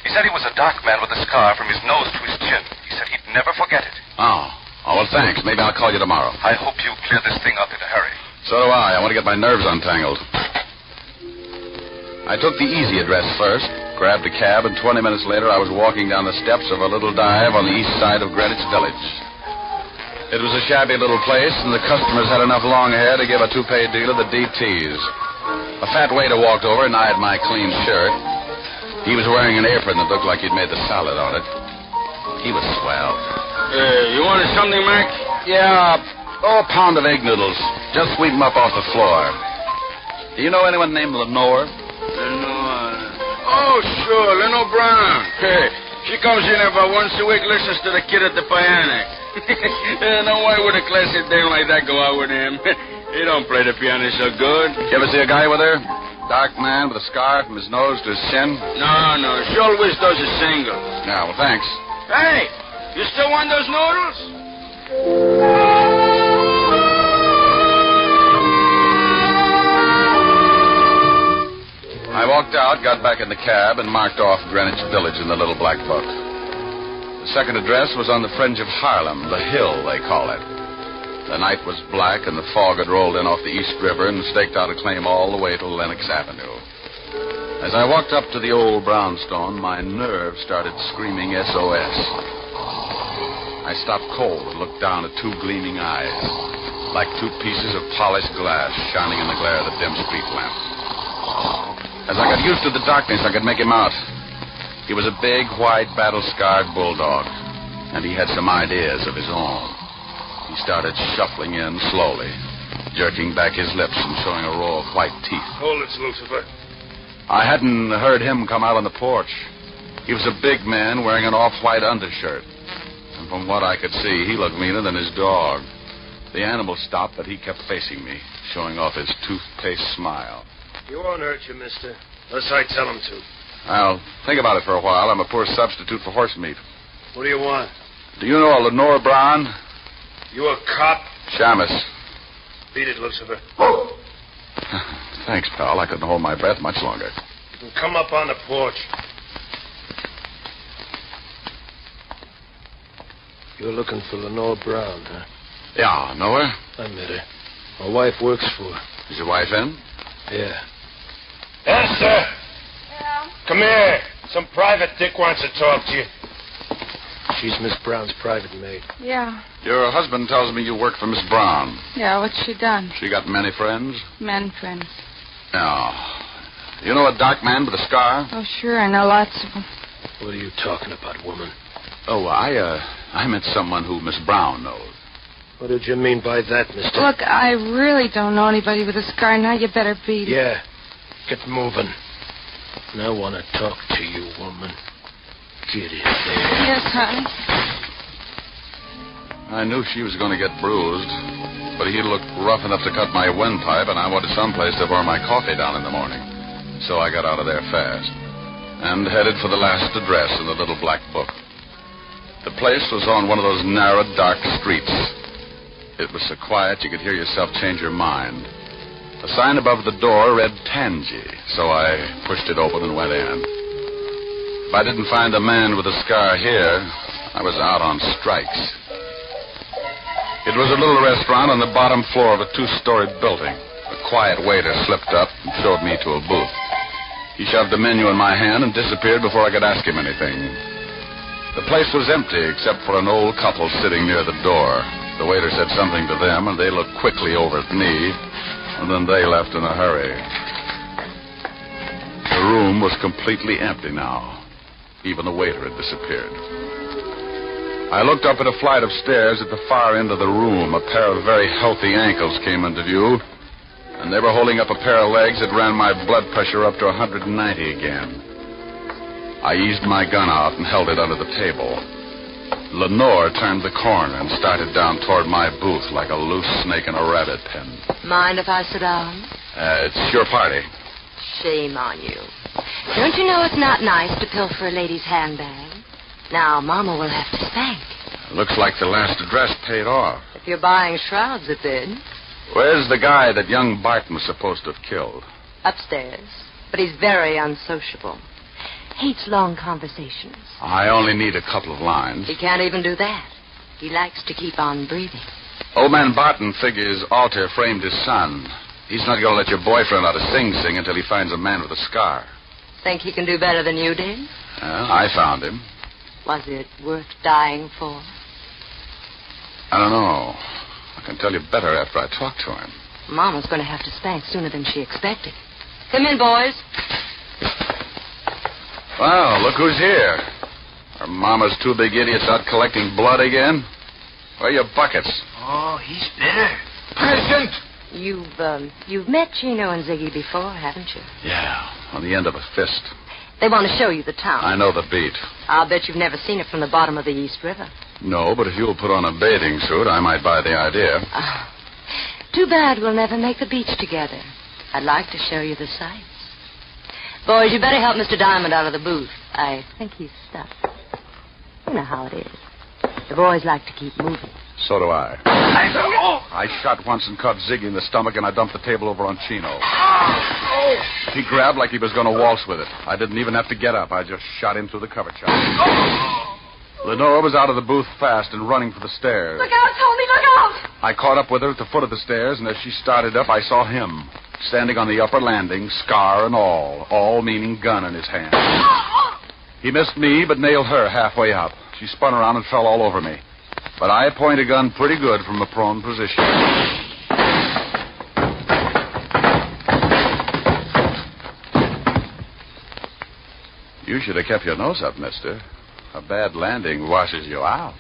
He said he was a dark man with a scar from his nose to his chin. He said he'd never forget it. Oh, well, thanks. Maybe I'll call you tomorrow. I hope you clear this thing up in a hurry. So do I. I want to get my nerves untangled. I took the easy address first, grabbed a cab, and 20 minutes later I was walking down the steps of a little dive on the east side of Greenwich Village. It was a shabby little place, and the customers had enough long hair to give a toupee dealer the DTs. A fat waiter walked over and eyed my clean shirt. He was wearing an apron that looked like he'd made the salad on it. He was swell. You wanted something, Mac? Yeah, a pound of egg noodles. Just sweep them up off the floor. Do you know anyone named Lenore? Lenore. Oh, sure, Lenore Brown. Hey, she comes in about once a week, listens to the kid at the piano. Now, why would a classy dame like that go out with him? He don't play the piano so good. You ever see a guy with her? Dark man with a scar from his nose to his chin? No. She always does a single. Yeah, well, thanks. Hey, you still want those noodles? I walked out, got back in the cab, and marked off Greenwich Village in the little black book. The second address was on the fringe of Harlem, the Hill, they call it. The night was black, and the fog had rolled in off the East River and staked out a claim all the way to Lenox Avenue. As I walked up to the old brownstone, my nerves started screaming SOS. I stopped cold and looked down at 2 gleaming eyes, like 2 pieces of polished glass shining in the glare of the dim street lamp. As I got used to the darkness, I could make him out. He was a big, white, battle-scarred bulldog, and he had some ideas of his own. He started shuffling in slowly, jerking back his lips and showing a row of white teeth. Hold it, Lucifer. I hadn't heard him come out on the porch. He was a big man wearing an off-white undershirt. And from what I could see, he looked meaner than his dog. The animal stopped, but he kept facing me, showing off his toothpaste smile. He won't hurt you, mister, unless I tell him to. I'll think about it for a while. I'm a poor substitute for horse meat. What do you want? Do you know a Lenore Brown? You a cop? Shamus. Beat it, Lucifer. Thanks, pal. I couldn't hold my breath much longer. And come up on the porch. You're looking for Lenore Brown, huh? Yeah, know her? I met her. My wife works for her. Is your wife in? Yeah. Esther! Yeah? Come here. Some private dick wants to talk to you. She's Miss Brown's private maid. Yeah. Your husband tells me you work for Miss Brown. Yeah, what's she done? She got many friends? Men friends. Yeah. You know a dark man with a scar? Oh, sure, I know lots of them. What are you talking about, woman? Oh, I meant someone who Miss Brown knows. What did you mean by that, mister? Look, I really don't know anybody with a scar. Now you better beat it. Yeah. Get moving. And I want to talk to you, woman. Get in there. Yes, honey. I knew she was going to get bruised, but he looked rough enough to cut my windpipe, and I wanted someplace to pour my coffee down in the morning. So I got out of there fast and headed for the last address in the little black book. The place was on one of those narrow, dark streets. It was so quiet you could hear yourself change your mind. A sign above the door read Tangy, so I pushed it open and went in. If I didn't find a man with a scar here, I was out on strikes. It was a little restaurant on the bottom floor of a two-story building. A quiet waiter slipped up and showed me to a booth. He shoved a menu in my hand and disappeared before I could ask him anything. The place was empty except for an old couple sitting near the door. The waiter said something to them, and they looked quickly over at me, and then they left in a hurry. The room was completely empty now. Even the waiter had disappeared. I looked up at a flight of stairs at the far end of the room. A pair of very healthy ankles came into view, and they were holding up a pair of legs that ran my blood pressure up to 190 again. I eased my gun out and held it under the table. Lenore turned the corner and started down toward my booth like a loose snake in a rabbit pen. Mind if I sit down? It's your party. Shame on you. Don't you know it's not nice to pilfer a lady's handbag? Now, Mama will have to spank. Looks like the last address paid off. If you're buying shrouds, it did. Where's the guy that young Barton was supposed to have killed? Upstairs. But he's very unsociable. Hates long conversations. I only need a couple of lines. He can't even do that. He likes to keep on breathing. Old man Barton figures Alter framed his son. He's not going to let your boyfriend out of Sing Sing until he finds a man with a scar. Think he can do better than you did? Well, I found him. Was it worth dying for? I don't know. I can tell you better after I talk to him. Mama's going to have to spank sooner than she expected. Come in, boys. Well, look who's here. Are Mama's two big idiots out collecting blood again? Where are your buckets? Oh, he's bitter. Present! You've met Chino and Ziggy before, haven't you? Yeah, on the end of a fist. They want to show you the town. I know the beat. I'll bet you've never seen it from the bottom of the East River. No, but if you'll put on a bathing suit, I might buy the idea. Too bad we'll never make the beach together. I'd like to show you the sights. Boys, you better help Mr. Diamond out of the booth. I think he's stuck. You know how it is. The boys like to keep moving. So do I. I shot once and caught Ziggy in the stomach, and I dumped the table over on Chino. He grabbed like he was going to waltz with it. I didn't even have to get up. I just shot in through the cover chop. Lenore was out of the booth fast and running for the stairs. Look out, Tony, look out! I caught up with her at the foot of the stairs, and as she started up, I saw him, standing on the upper landing, scar and all meaning gun in his hand. He missed me, but nailed her halfway up. She spun around and fell all over me. But I point a gun pretty good from a prone position. You should have kept your nose up, mister. A bad landing washes you out.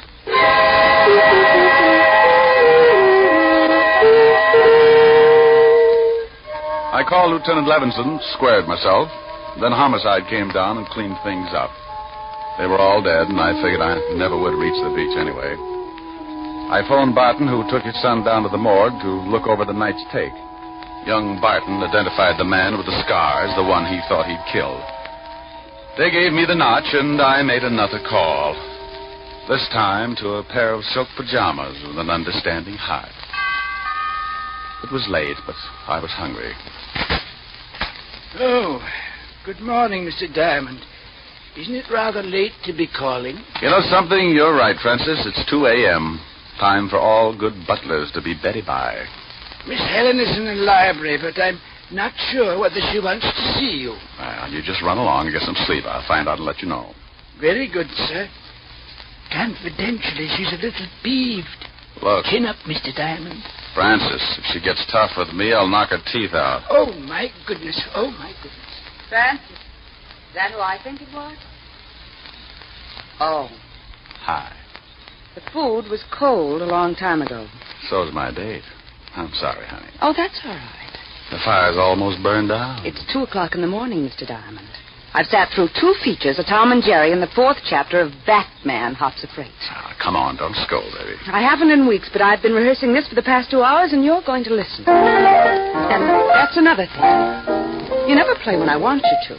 called Lieutenant Levinson, squared myself. Then homicide came down and cleaned things up. They were all dead, and I figured I never would reach the beach anyway. I phoned Barton, who took his son down to the morgue to look over the night's take. Young Barton identified the man with the scars, the one he thought he'd killed. They gave me the notch, and I made another call. This time to a pair of silk pajamas with an understanding heart. It was late, but I was hungry. Oh, good morning, Mr. Diamond. Isn't it rather late to be calling? You know something? You're right, Francis. It's 2 a.m. Time for all good butlers to be Betty by. Miss Helen is in the library, but I'm not sure whether she wants to see you. Well, you just run along and get some sleep. I'll find out and let you know. Very good, sir. Confidentially, she's a little peeved. Look. Chin up, Mr. Diamond. Francis, if she gets tough with me, I'll knock her teeth out. Oh, my goodness. Oh, my goodness. Francis, is that who I think it was? Oh. Hi. The food was cold a long time ago. So's my date. I'm sorry, honey. Oh, that's all right. The fire's almost burned out. It's 2:00 in the morning, Mr. Diamond. I've sat through 2 features of Tom and Jerry and the 4th chapter of Batman, Hops of Freight. Ah, come on, don't scold, baby. I haven't in weeks, but I've been rehearsing this for the past 2 hours, and you're going to listen. And that's another thing. You never play when I want you to.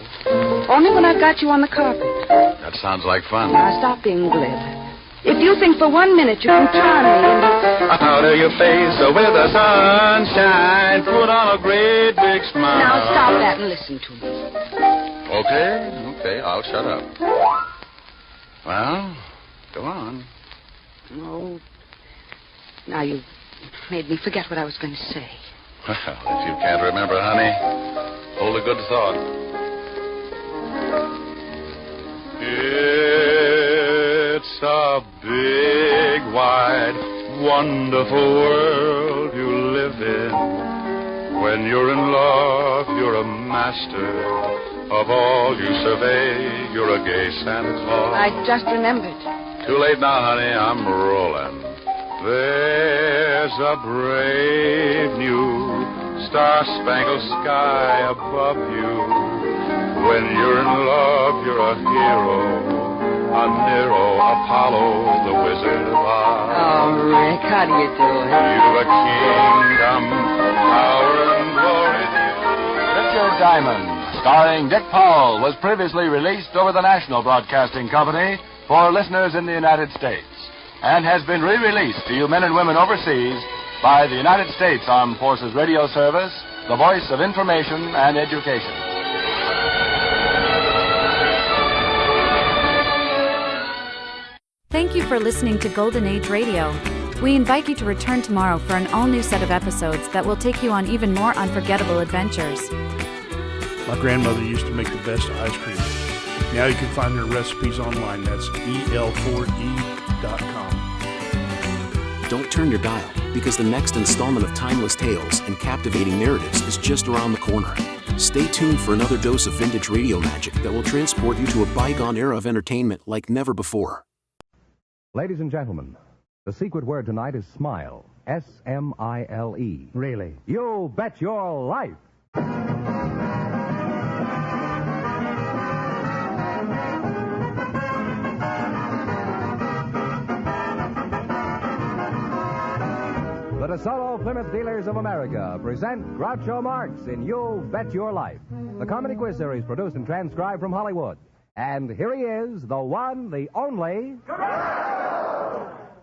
Only when I've got you on the carpet. That sounds like fun. Now, stop being glib. If you think for 1 minute you can turn me into... Out of your face with the sunshine, put on a great big smile. Now, stop that and listen to me. Okay, I'll shut up. Well, go on. Oh, now you made me forget what I was going to say. Well, if you can't remember, honey, hold a good thought. It's a big, wide, wonderful world you live in. When you're in love, you're a master. Of all you survey, you're a gay Santa Claus. I just remembered. Too late now, honey. I'm rolling. There's a brave new star-spangled sky above you. When you're in love, you're a hero, a Nero, Apollo, the Wizard of Oz. Oh, Rick, how do you do it? You've a kingdom, power and glory. Richard Diamond, starring Dick Powell, was previously released over the National Broadcasting Company for listeners in the United States and has been re-released to you men and women overseas by the United States Armed Forces Radio Service, the voice of information and education. Thank you for listening to Golden Age Radio. We invite you to return tomorrow for an all-new set of episodes that will take you on even more unforgettable adventures. My grandmother used to make the best ice cream. Now you can find her recipes online. That's el4e.com. Don't turn your dial, because the next installment of timeless tales and captivating narratives is just around the corner. Stay tuned for another dose of vintage radio magic that will transport you to a bygone era of entertainment like never before. Ladies and gentlemen, the secret word tonight is smile. S-M-I-L-E. Really? You bet your life. The DeSoto Plymouth Dealers of America present Groucho Marx in You Bet Your Life, the comedy quiz series produced and transcribed from Hollywood. And here he is, the one, the only...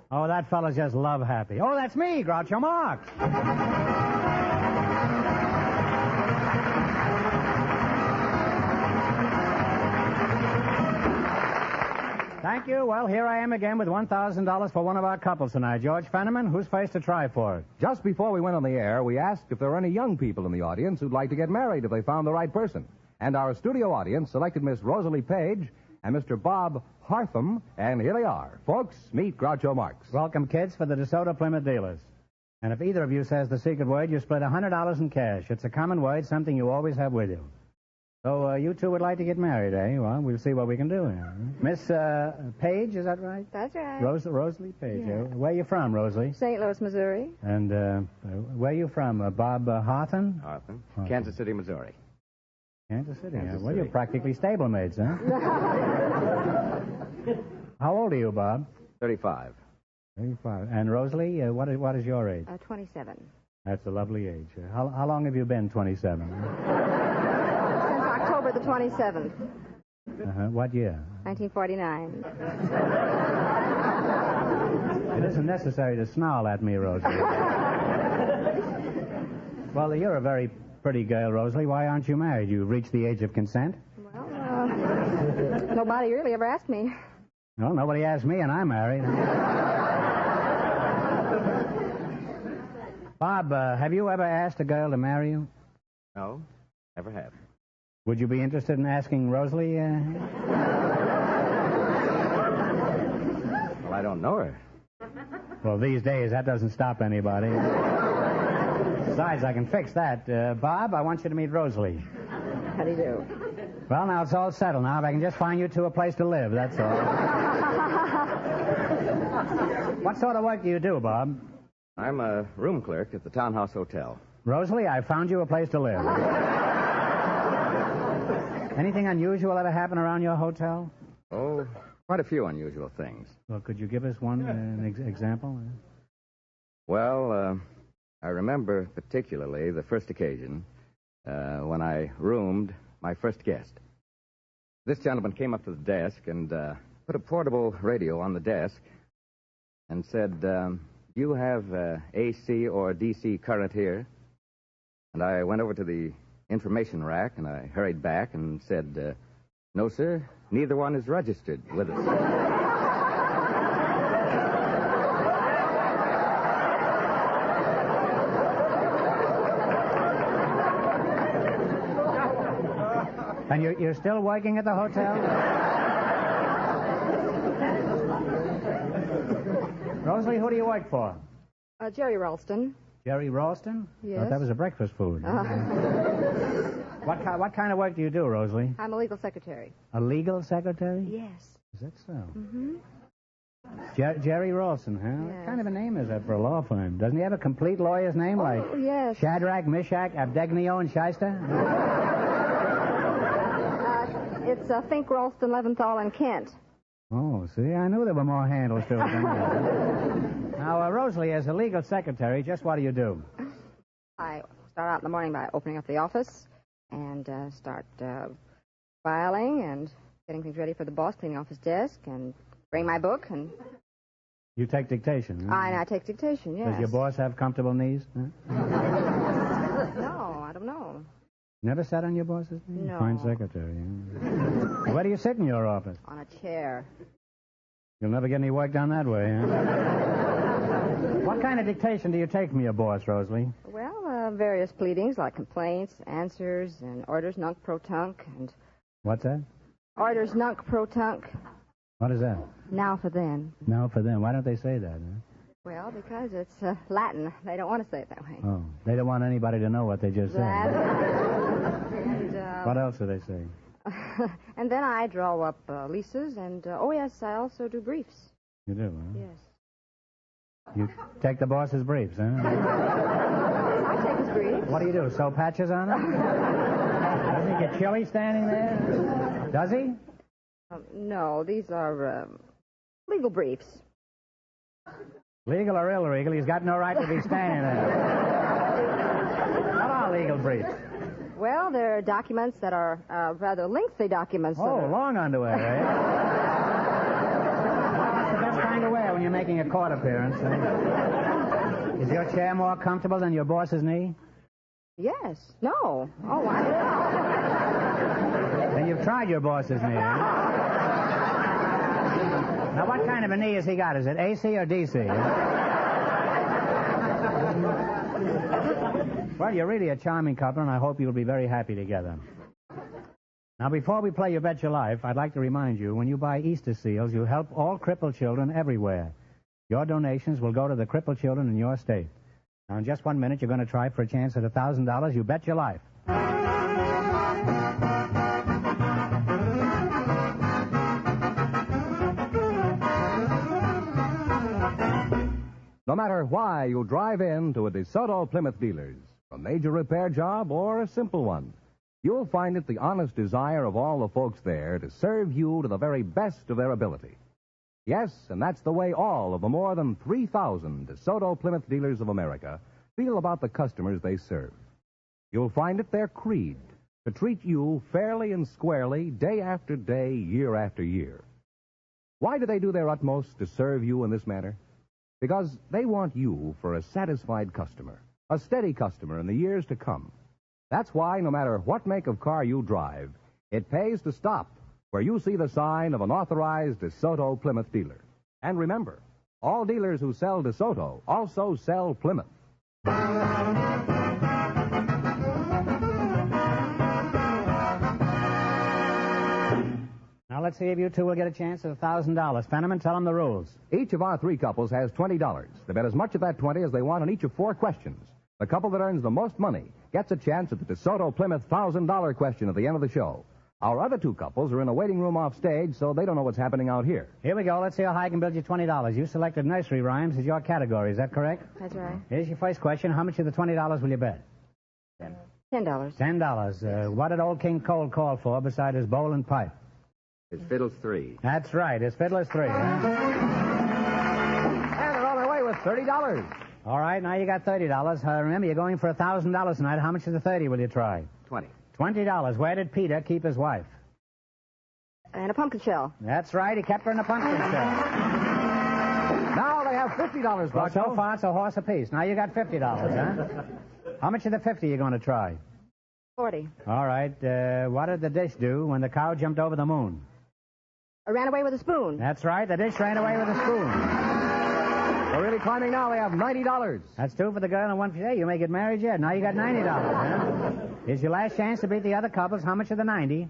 Oh, that fellow's just love happy. Oh, that's me, Groucho Marx. Thank you. Well, here I am again with $1,000 for one of our couples tonight. George Fenneman, who's first to try for it? Just before we went on the air, we asked if there were any young people in the audience who'd like to get married if they found the right person. And our studio audience selected Miss Rosalie Page and Mr. Bob Hartham, and here they are. Folks, meet Groucho Marx. Welcome, kids, for the DeSoto Plymouth Dealers. And if either of you says the secret word, you split $100 in cash. It's a common word, something you always have with you. So you two would like to get married, eh? Well, we'll see what we can do here. Miss Page, is that right? That's right. Rosalie Page. Yeah. Where you from, Rosalie? St. Louis, Missouri. And where you from? Bob Hawthorne? Hawthorne. Kansas City, Missouri. Kansas City. Kansas Well, City. you're practically stablemates, huh? How old are you, Bob? 35. 35. And Rosalie, what is your age? 27. That's a lovely age. How long have you been 27? October the 27th, What year? 1949. It isn't necessary to snarl at me, Rosalie. Well, you're a very pretty girl, Rosalie. Why aren't you married? You've reached the age of consent? Well, nobody really ever asked me. Well, nobody asked me, and I'm married. Bob, have you ever asked a girl to marry you? No, never have. Would you be interested in asking Rosalie? Well, I don't know her. Well, these days, that doesn't stop anybody. Besides, I can fix that. Bob, I want you to meet Rosalie. How do you do? Well, now it's all settled now. If I can just find you two a place to live, that's all. What sort of work do you do, Bob? I'm a room clerk at the Townhouse Hotel. Rosalie, I found you a place to live. Anything unusual ever happen around your hotel? Oh, quite a few unusual things. Well, could you give us one, an example? Well, I remember particularly the first occasion when I roomed my first guest. This gentleman came up to the desk and put a portable radio on the desk and said, "Do you have AC or DC current here?" And I went over to the information rack and I hurried back and said, "No, sir, neither one is registered with us." And you're still working at the hotel? Rosalie, who do you work for? Jerry Ralston. Jerry Ralston? Yes. Thought that was a breakfast food. What kind of work do you do, Rosalie? I'm a legal secretary. A legal secretary? Yes. Is that so? Mm-hmm. Jerry Ralston, huh? Yes. What kind of a name is that for a law firm? Doesn't he have a complete lawyer's name like yes. Shadrach, Meshach, Abednego, and Shyster? It's Fink, Ralston, Leventhal, and Kent. Oh, see, I knew there were more handles to it than that. Now, Rosalie, as a legal secretary, just what do you do? I start out in the morning by opening up the office and start filing and getting things ready for the boss, cleaning off his desk, and bring my book. And you take dictation, huh? I take dictation, yes. Does your boss have comfortable knees? Huh? No, I don't know. Never sat on your boss's knee? No. Fine secretary. Yeah. Where do you sit in your office? On a chair. You'll never get any work done that way, huh? What kind of dictation do you take from your boss, Rosalie? Well, various pleadings like complaints, answers, and orders nunc pro tunc, and... What's that? Orders nunc pro tunc. What is that? Now for then. Now for them. Why don't they say that, huh? Well, because it's Latin. They don't want to say it that way. Oh, they don't want anybody to know what they just said. And, what else do they say? And then I draw up leases, and, oh, yes, I also do briefs. You do, huh? Yes. You take the boss's briefs, huh? I take his briefs. What do you do, sew patches on them? Doesn't he get chilly standing there? Does he? No, these are legal briefs. Legal or illegal, he's got no right to be standing there. What are legal briefs? Well, they're documents that are rather lengthy documents. Oh, long underwear, eh? That's the best kind of wear when you're making a court appearance. Eh? Is your chair more comfortable than your boss's knee? Yes. No. Oh, I Then you've tried your boss's knee, eh? Now, what kind of a knee has he got? Is it AC or DC? Well, you're really a charming couple, and I hope you'll be very happy together. Now, before we play You Bet Your Life, I'd like to remind you, when you buy Easter seals, you help all crippled children everywhere. Your donations will go to the crippled children in your state. Now, in just 1 minute, you're going to try for a chance at $1,000. You bet your life. matter why you drive in to a DeSoto Plymouth dealer's, a major repair job or a simple one, you'll find it the honest desire of all the folks there to serve you to the very best of their ability. Yes, and that's the way all of the more than 3,000 DeSoto Plymouth dealers of America feel about the customers they serve. You'll find it their creed to treat you fairly and squarely day after day, year after year. Why do they do their utmost to serve you in this manner? Because they want you for a satisfied customer, a steady customer in the years to come. That's why, no matter what make of car you drive, it pays to stop where you see the sign of an authorized DeSoto Plymouth dealer. And remember, all dealers who sell DeSoto also sell Plymouth. Now, let's see if you two will get a chance at $1,000. Fenneman, tell them the rules. Each of our three couples has $20. They bet as much of that 20 as they want on each of 4 questions. The couple that earns the most money gets a chance at the DeSoto Plymouth $1,000 question at the end of the show. Our other 2 couples are in a waiting room off stage, so they don't know what's happening out here. Here we go. Let's see how high I can build you $20. You selected nursery rhymes as your category. Is that correct? That's right. Here's your first question. How much of the $20 will you bet? $10. $10. What did Old King Cole call for beside his bowl and pipe? His fiddle's 3. That's right. His fiddle is 3. Huh? And they're on their way with $30. All right, now you got $30. Remember, you're going for $1,000 tonight. How much of the 30 will you try? 20. $20. Where did Peter keep his wife? And a pumpkin shell. That's right. He kept her in a pumpkin shell. Now they have $50, Well, so far, it's a horse apiece. Now you got $50, huh? How much of the 50 are you going to try? 40. All right. What did the dish do when the cow jumped over the moon? I ran away with a spoon. That's right. The dish ran away with a spoon. They're really climbing now. They have $90. That's 2 for the girl and 1 for you. You may get married yet. Now you got $90, huh? Here's your last chance to beat the other couples. How much of the 90?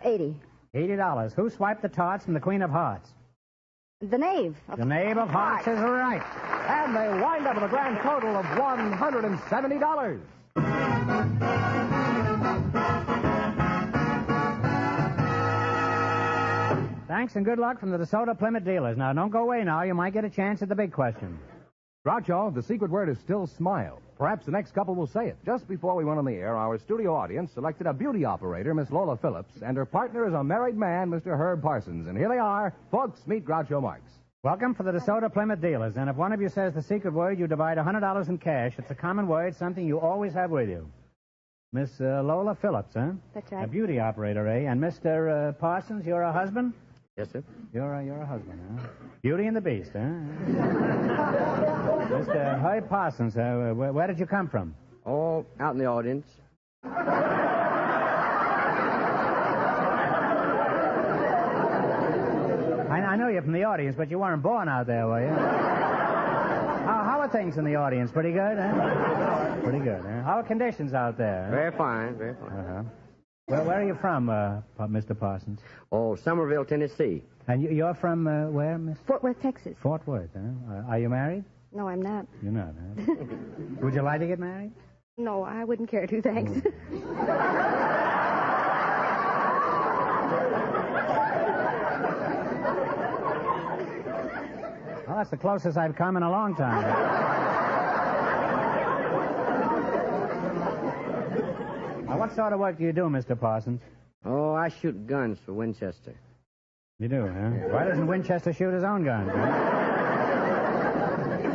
80. $80. Who swiped the tarts from the Queen of Hearts? The knave. The knave of hearts is right. And they wind up with a grand total of $170. Thanks and good luck from the DeSoto Plymouth dealers. Now, don't go away now. You might get a chance at the big question. Groucho, the secret word is still smile. Perhaps the next couple will say it. Just before we went on the air, our studio audience selected a beauty operator, Miss Lola Phillips, and her partner is a married man, Mr. Herb Parsons. And here they are. Folks, meet Groucho Marx. Welcome for the DeSoto Plymouth dealers. And if one of you says the secret word, you divide $100 in cash. It's a common word, something you always have with you. Miss Lola Phillips, huh? That's right. A beauty operator, eh? And Mr. Parsons, you're a husband? Yes, sir. You're a husband, huh? Beauty and the Beast, huh? Mr. Herb Parsons, where did you come from? Oh, out in the audience. I know you're from the audience, but you weren't born out there, were you? How are things in the audience? Pretty good, huh? Pretty good, huh? How are conditions out there? Huh? Very fine, very fine. Uh-huh. Well, where are you from, Mr. Parsons? Oh, Somerville, Tennessee. And you're from where, Miss? Fort Worth, Texas. Fort Worth, huh? Are you married? No, I'm not. You're not, huh? Would you like to get married? No, I wouldn't care to, thanks. Well, that's the closest I've come in a long time. Now, what sort of work do you do, Mr. Parsons? Oh, I shoot guns for Winchester. You do, huh? Why doesn't Winchester shoot his own guns?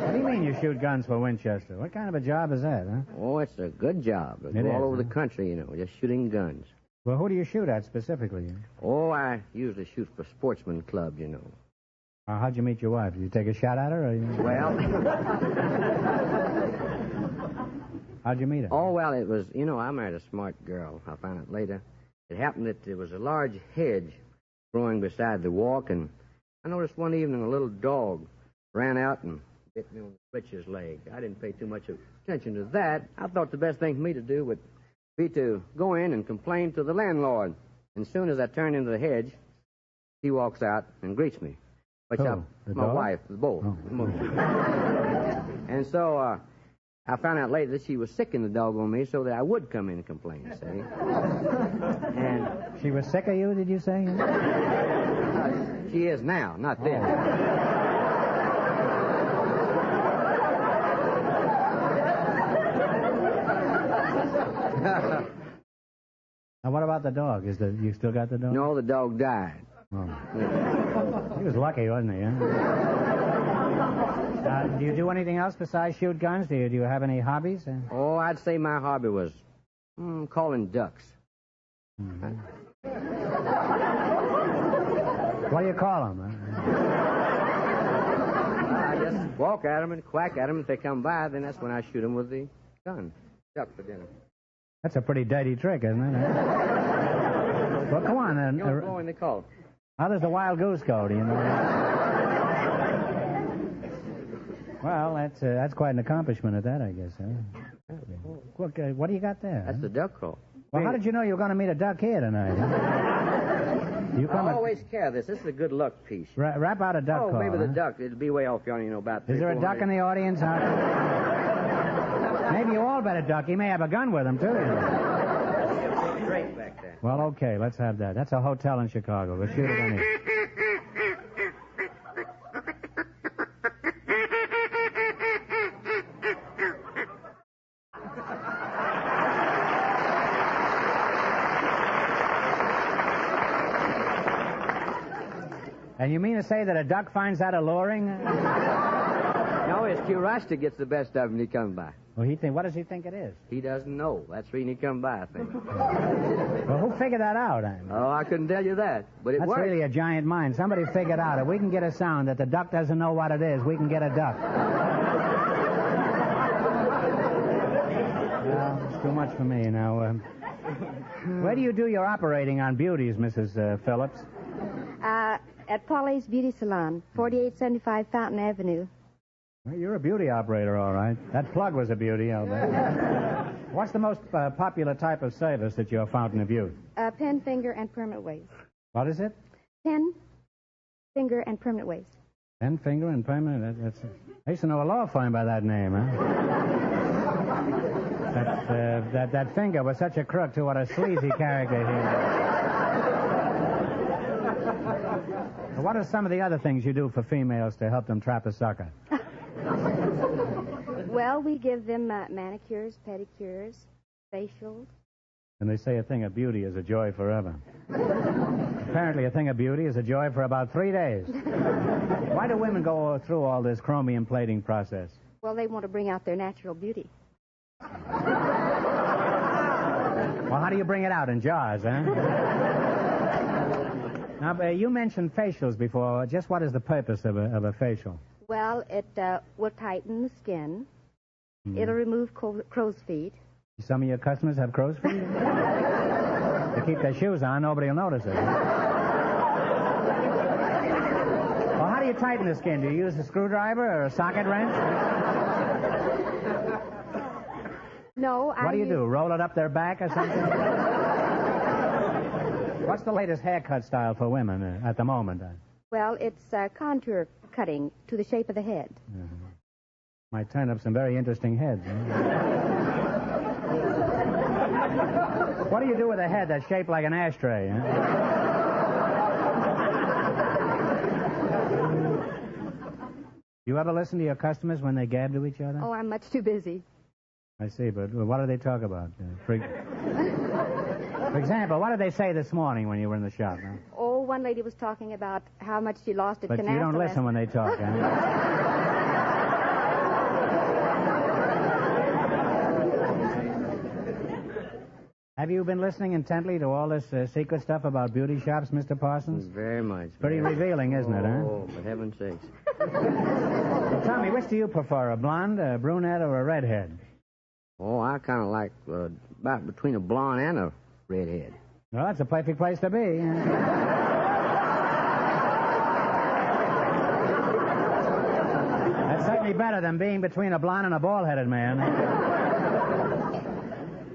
What do you mean you shoot guns for Winchester? What kind of a job is that, huh? Oh, it's a good job. I go all over the country, you know, just shooting guns. Well, who do you shoot at specifically? Oh, I usually shoot for sportsman clubs, you know. How'd you meet your wife? Did you take a shot at her? Or Well... How'd you meet her? Oh, well, it was, you know, I married a smart girl. I found out later. It happened that there was a large hedge growing beside the walk, and I noticed one evening a little dog ran out and bit me on the breeches leg. I didn't pay too much attention to that. I thought the best thing for me to do would be to go in and complain to the landlord. And as soon as I turned into the hedge, he walks out and greets me. Which my dog? wife, both. Oh. And so I found out later that she was sick in the dog on me so that I would come in and complain, see? And she was sick of you, did you say? She is now, not then. Now, what about the dog? You still got the dog? No, the dog died. Oh. He was lucky, wasn't he? Huh? Do you do anything else besides shoot guns? Do you have any hobbies? Oh, I'd say my hobby was calling ducks. Mm-hmm. What do you call them? I just walk at them and quack at them. If they come by, then that's when I shoot them with the gun. Duck for dinner. That's a pretty dirty trick, isn't it? Well, come on. You're blowing the call. How does the wild goose go, do you know? Well, that's quite an accomplishment at that, I guess, huh? Look, what do you got there? That's the duck call. Well, how did you know you were going to meet a duck here tonight? I always care this. This is a good luck piece. Rap out a duck call. Oh, maybe the huh? duck. It'll be way off yonder, you know, about Is there a duck in the audience? Maybe you all better duck. He may have a gun with him, too. Straight back there. Well, okay, let's have that. That's a hotel in Chicago. We'll shoot it on here. And you mean to say that a duck finds that alluring? No, his curiosity gets the best of him when he comes by. Well, what does he think it is? He doesn't know. That's the reason he comes by, I think. Well, who figured that out? Oh, I couldn't tell you that, but it That's works. really a giant mind. Somebody figured out if we can get a sound that the duck doesn't know what it is, we can get a duck. Well, it's too much for me now. Where do you do your operating on beauties, Mrs. Phillips? At Polly's Beauty Salon, 4875 Fountain Avenue. Well, you're a beauty operator, all right. That plug was a beauty, I'll bet. What's the most popular type of service at your Fountain of Youth? Pen, finger, and permanent waves. What is it? Pen, finger, and permanent waves. Pen, finger, and permanent. I used to know a law firm by that name, huh? That finger was such a crook to what a sleazy character he was. What are some of the other things you do for females to help them trap a sucker? Well, we give them manicures, pedicures, facials. And they say a thing of beauty is a joy forever. Apparently a thing of beauty is a joy for about 3 days. Why do women go through all this chromium plating process? Well, they want to bring out their natural beauty. Well, how do you bring it out? In jars, huh? Now, you mentioned facials before. Just what is the purpose of a facial? Well, it will tighten the skin. It'll remove crow's feet. Some of your customers have crow's feet? They keep their shoes on, nobody will notice it. Well, how do you tighten the skin? Do you use a screwdriver or a socket wrench? No, What do you do? Roll it up their back or something? What's the latest haircut style for women at the moment? Well, it's contour cutting to the shape of the head. Might turn up some very interesting heads. What do you do with a head that's shaped like an ashtray? You ever listen to your customers when they gab to each other? Oh, I'm much too busy. I see, but what do they talk about? For example, what did they say this morning when you were in the shop? Huh? Oh, one lady was talking about how much she lost at But Canasta. you don't listen when they talk, huh? Have you been listening intently to all this secret stuff about beauty shops, Mr. Parsons? Very much. Pretty revealing, isn't it, huh? Oh, for heaven's sakes. Well, tell me, which do you prefer, a blonde, a brunette, or a redhead? Oh, I kind of like about between a blonde and a redhead. Well, that's a perfect place to be. That's certainly better than being between a blonde and a bald-headed man.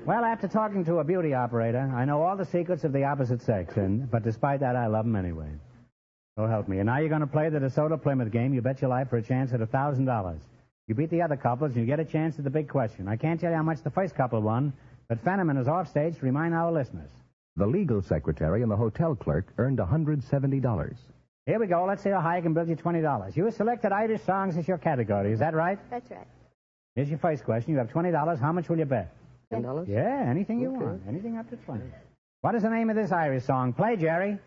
Well, after talking to a beauty operator, I know all the secrets of the opposite sex, but despite that, I love them anyway. So help me. And now you're going to play the DeSoto Plymouth game. You bet your life for a chance at $1,000. You beat the other couples, and you get a chance at the big question. I can't tell you how much the first couple won, but Fenneman is off stage to remind our listeners. The legal secretary and the hotel clerk earned $170. Here we go. Let's see how high I can build you $20. You selected Irish songs as your category. Is that right? That's right. Here's your first question. You have $20. How much will you bet? $10? Yeah, anything you want. Anything up to 20. What is the name of this Irish song? Play, Jerry.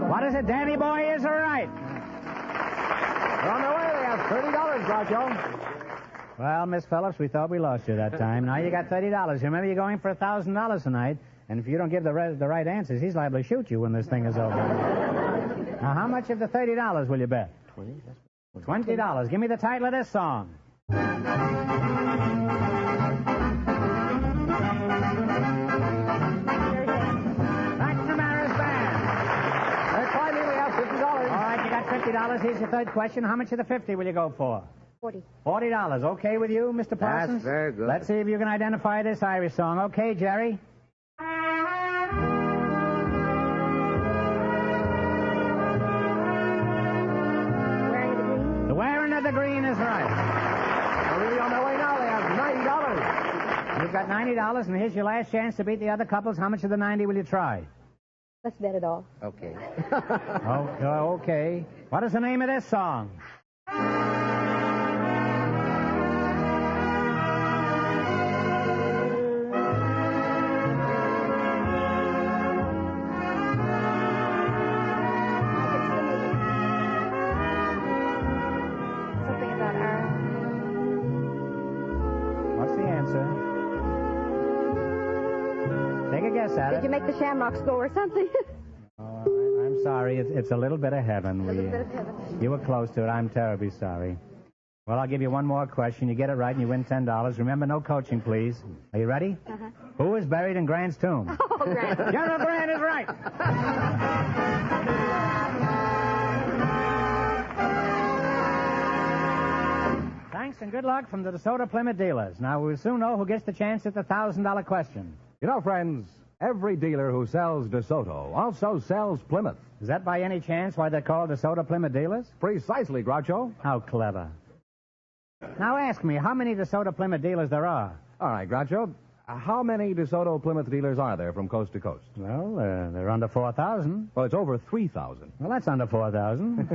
What is it? Danny Boy is right. They're on their way. They have $30, Groucho. Well, Miss Phillips, we thought we lost you that time. Now you got $30. Remember, you're going for $1,000 tonight. And if you don't give the right answers, he's liable to shoot you when this thing is over. Now, how much of the $30 will you bet? $20. Give me the title of this song. $50. Here's your third question. How much of the 50 will you go for? $40. Okay with you, Mr. Parsons? That's very good. Let's see if you can identify this Irish song. Okay, Jerry? The Wearing of the Green is right. They're really on their way now. They have $90. You've got $90, and here's your last chance to beat the other couples. How much of the 90 will you try? Let's bet it all. Okay. Okay. What is the name of this song? Something about our... What's the answer? Take a guess at it. Did you make the Shamrocks go or something? I'm sorry. It's a little bit of heaven. A little bit of heaven. You were close to it. I'm terribly sorry. Well, I'll give you one more question. You get it right and you win $10. Remember, no coaching, please. Are you ready? Uh-huh. Who is buried in Grant's tomb? Oh, Grant. General Grant is right. Thanks and good luck from the DeSoto Plymouth dealers. Now, we'll soon know who gets the chance at the $1,000 question. You know, friends, every dealer who sells DeSoto also sells Plymouth. Is that by any chance why they're called DeSoto Plymouth dealers? Precisely, Groucho. How clever. Now ask me, how many DeSoto Plymouth dealers there are? All right, Groucho. How many DeSoto Plymouth dealers are there from coast to coast? Well, they're under 4,000. Well, it's over 3,000. Well, that's under 4,000.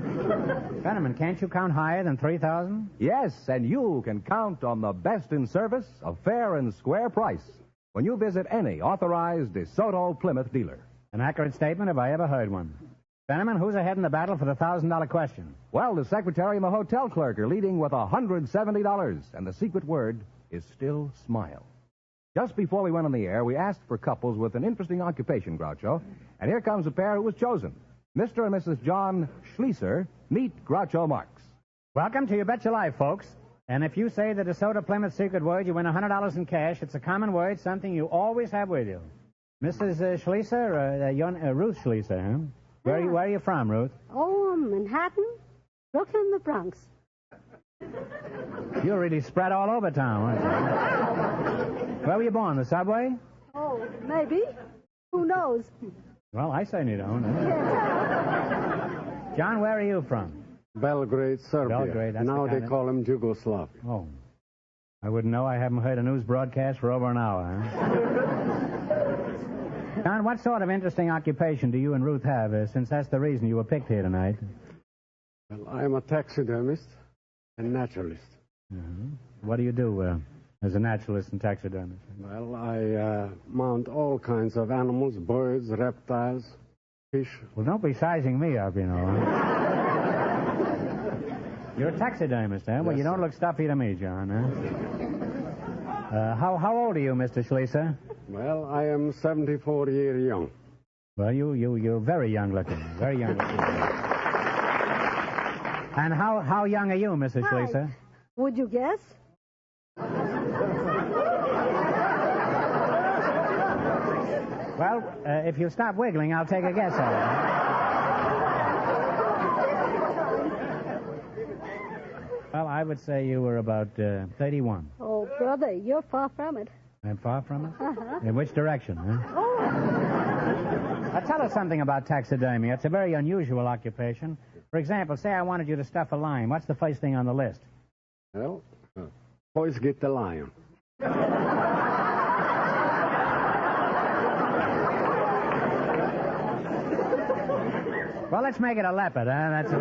Fenneman, can't you count higher than 3,000? Yes, and you can count on the best in service, a fair and square price, when you visit any authorized DeSoto Plymouth dealer. An accurate statement if I ever heard one. Fenneman, who's ahead in the battle for the $1,000 question? Well, the secretary and the hotel clerk are leading with $170, and the secret word is still smile. Just before we went on the air, we asked for couples with an interesting occupation, Groucho, and here comes a pair who was chosen. Mr. and Mrs. John Schlieser, meet Groucho Marx. Welcome to You Bet Your Life, folks. And if you say the DeSoto Plymouth secret word, you win $100 in cash. It's a common word, something you always have with you. Mrs. Schlieser, Ruth Schlieser, huh? Where are you from, Ruth? Oh, Manhattan, Brooklyn, the Bronx. You're really spread all over town, aren't you? Where were you born, the subway? Oh, maybe. Who knows? Well, I certainly don't. John, where are you from? Belgrade, Serbia. Belgrade, that's now the they call him Yugoslavia. Oh. I wouldn't know. I haven't heard a news broadcast for over an hour, huh? John, what sort of interesting occupation do you and Ruth have, since that's the reason you were picked here tonight? Well, I'm a taxidermist and naturalist. What do you do as a naturalist and taxidermist? Well, I mount all kinds of animals, birds, reptiles, fish. Well, don't be sizing me up, you know. You're a taxidermist, huh? Well, Yes, you don't sir. look stuffy to me, John, huh? How old are you, Mr. Schlieser? Well, I am 74 years young. Well, you're very young looking. Very young looking. And how young are you, Mrs. Hi. Schlieser? Would you guess? Well, if you stop wiggling, I'll take a guess at it. Well, I would say you were about 31. Oh, brother, you're far from it. I'm far from it? Uh-huh. In which direction, huh? Oh. Now, tell us something about taxidermy. It's a very unusual occupation. For example, say I wanted you to stuff a lion. What's the first thing on the list? Well, boys get the lion. Well, let's make it a leopard, huh? That's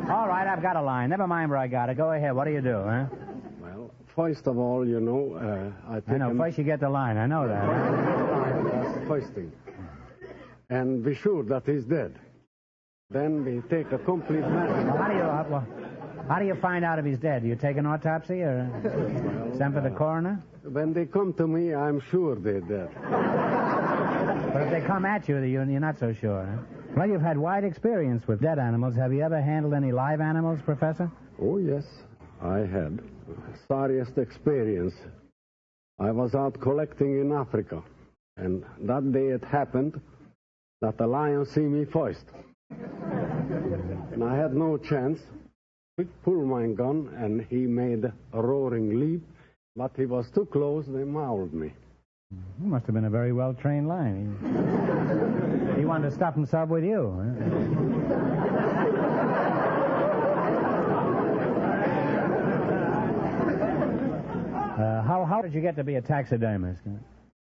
all right, I've got a line. Never mind where I got it. Go ahead. What do you do, huh? Well, first of all, I know. First you get the line. I know that. That's the first thing. And be sure that he's dead. Then we take a complete measurement. Well, how do you find out if he's dead? Do you take an autopsy or send for the coroner? When they come to me, I'm sure they're dead. But if they come at you, you're not so sure, huh? Well, you've had wide experience with dead animals. Have you ever handled any live animals, Professor? Oh, yes, I had. Sorriest experience. I was out collecting in Africa, and that day it happened that the lion see me first. And I had no chance. I pulled my gun, and he made a roaring leap, but he was too close, they mauled me. You must have been a very well-trained lion. He wanted to stuff himself with you. How did you get to be a taxidermist?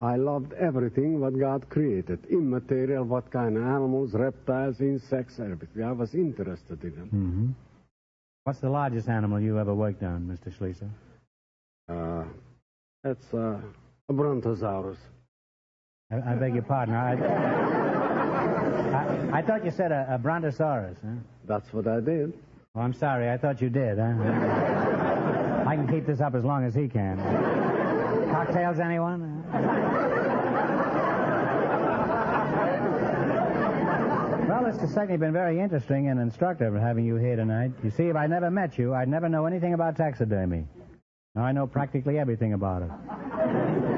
I loved everything what God created. Immaterial, what kind of animals, reptiles, insects, everything. I was interested in them. Mm-hmm. What's the largest animal you ever worked on, Mr. Schlieser? That's a brontosaurus. I beg your pardon. I thought you said a brontosaurus. Huh? That's what I did. Oh, I'm sorry. I thought you did. Huh? I can keep this up as long as he can. Cocktails, anyone? Well, it's certainly been very interesting and instructive having you here tonight. You see, if I never met you, I'd never know anything about taxidermy. Now I know practically everything about it.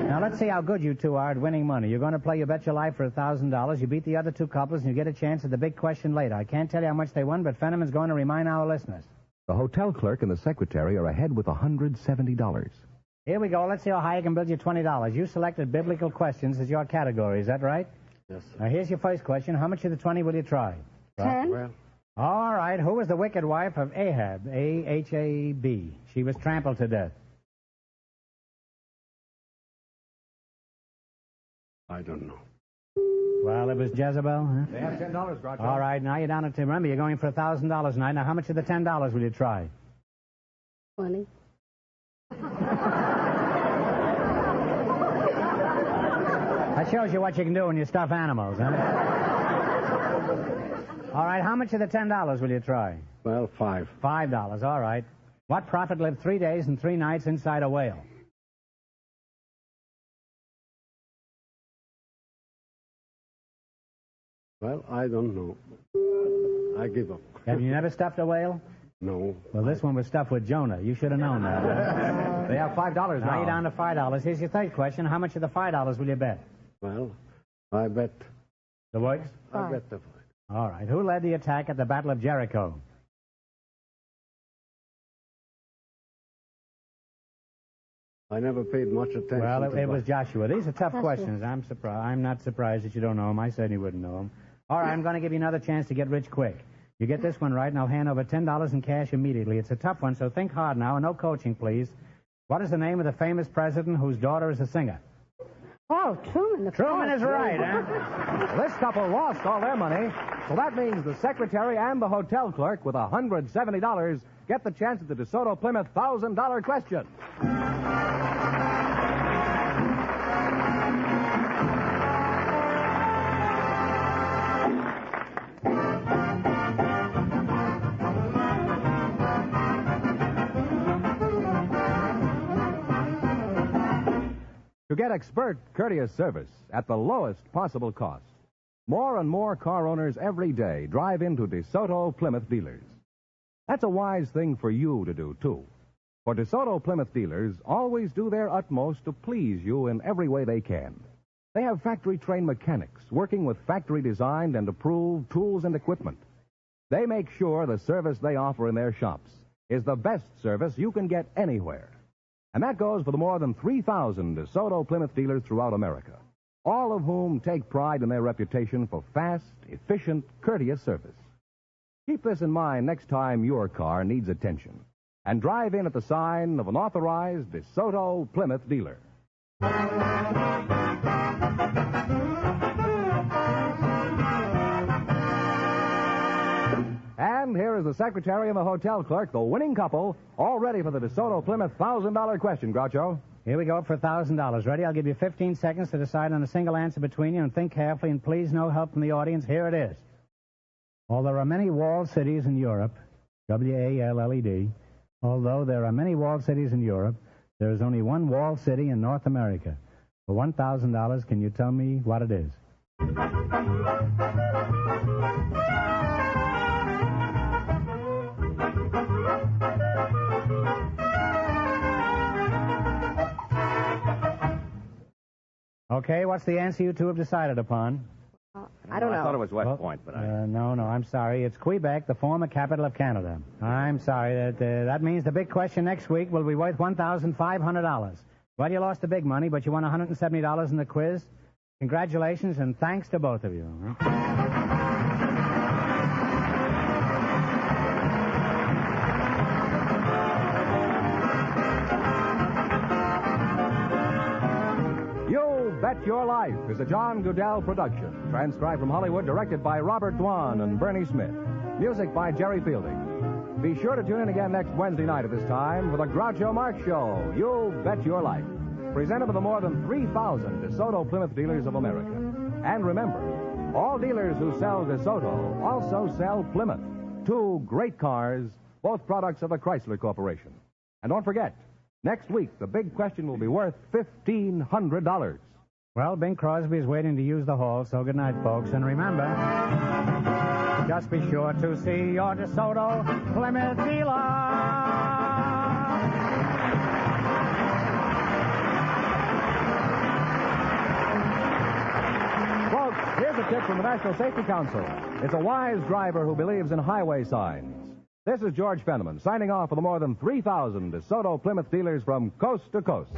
Now, let's see how good you two are at winning money. You're going to play You Bet Your Life for $1,000. You beat the other two couples, and you get a chance at the big question later. I can't tell you how much they won, but Fenneman's going to remind our listeners. The hotel clerk and the secretary are ahead with $170. Here we go. Let's see how high I can build you $20. You selected biblical questions as your category. Is that right? Yes, sir. Now, here's your first question. How much of the 20 will you try? 10. Well, all right. Who was the wicked wife of Ahab? A-H-A-B. She was trampled to death. I don't know. Well, it was Jezebel, huh? They have $10, Groucho. All right, now you're down to, remember, you're going for $1,000 tonight. Now, how much of the $10 will you try? 20. That shows you what you can do when you stuff animals, huh? All right, how much of the $10 will you try? Well, 5. $5, all right. What prophet lived 3 days and 3 nights inside a whale? Well, I don't know. I give up. Have you never stuffed a whale? No. Well, this one was stuffed with Jonah. You should have known that. They have $5 now. Now you're down to $5. Here's your third question. How much of the $5 will you bet? Well, I bet. The what? I bet the 5. All right. Who led the attack at the Battle of Jericho? I never paid much attention. Well, to it was that. Joshua. These are tough questions. I'm not surprised that you don't know them. I certainly wouldn't know them. All right, I'm going to give you another chance to get rich quick. You get this one right, and I'll hand over $10 in cash immediately. It's a tough one, so think hard now, and no coaching, please. What is the name of the famous president whose daughter is a singer? Oh, Truman. Truman is right, huh? This couple lost all their money, so that means the secretary and the hotel clerk with $170 get the chance at the DeSoto Plymouth $1,000 question. To get expert, courteous service at the lowest possible cost, more and more car owners every day drive into DeSoto Plymouth dealers. That's a wise thing for you to do, too. For DeSoto Plymouth dealers always do their utmost to please you in every way they can. They have factory-trained mechanics working with factory-designed and approved tools and equipment. They make sure the service they offer in their shops is the best service you can get anywhere. And that goes for the more than 3,000 DeSoto Plymouth dealers throughout America, all of whom take pride in their reputation for fast, efficient, courteous service. Keep this in mind next time your car needs attention, and drive in at the sign of an authorized DeSoto Plymouth dealer. the secretary and the hotel clerk, the winning couple, all ready for the DeSoto Plymouth $1,000 question, Groucho. Here we go for $1,000. Ready? I'll give you 15 seconds to decide on a single answer between you, and think carefully, and please no help from the audience. Here it is. Although there are many walled cities in Europe, W-A-L-L-E-D, although there are many walled cities in Europe, there is only one walled city in North America. For $1,000, can you tell me what it is? Okay, what's the answer you two have decided upon? I don't know. I thought it was West Point, but No, I'm sorry. It's Quebec, the former capital of Canada. I'm sorry. That means the big question next week will be worth $1,500. Well, you lost the big money, but you won $170 in the quiz. Congratulations, and thanks to both of you. You Bet Your Life is a John Goodell production. Transcribed from Hollywood, directed by Robert Dwan and Bernie Smith. Music by Jerry Fielding. Be sure to tune in again next Wednesday night at this time for the Groucho Marx Show. You Bet Your Life. Presented by the more than 3,000 DeSoto Plymouth dealers of America. And remember, all dealers who sell DeSoto also sell Plymouth. Two great cars, both products of the Chrysler Corporation. And don't forget, next week, the big question will be worth $1,500. Well, Bing Crosby is waiting to use the hall, so good night, folks. And remember, just be sure to see your DeSoto Plymouth dealer. Here's a tip from the National Safety Council. It's a wise driver who believes in highway signs. This is George Fenneman signing off for the more than 3,000 DeSoto Plymouth dealers from coast to coast.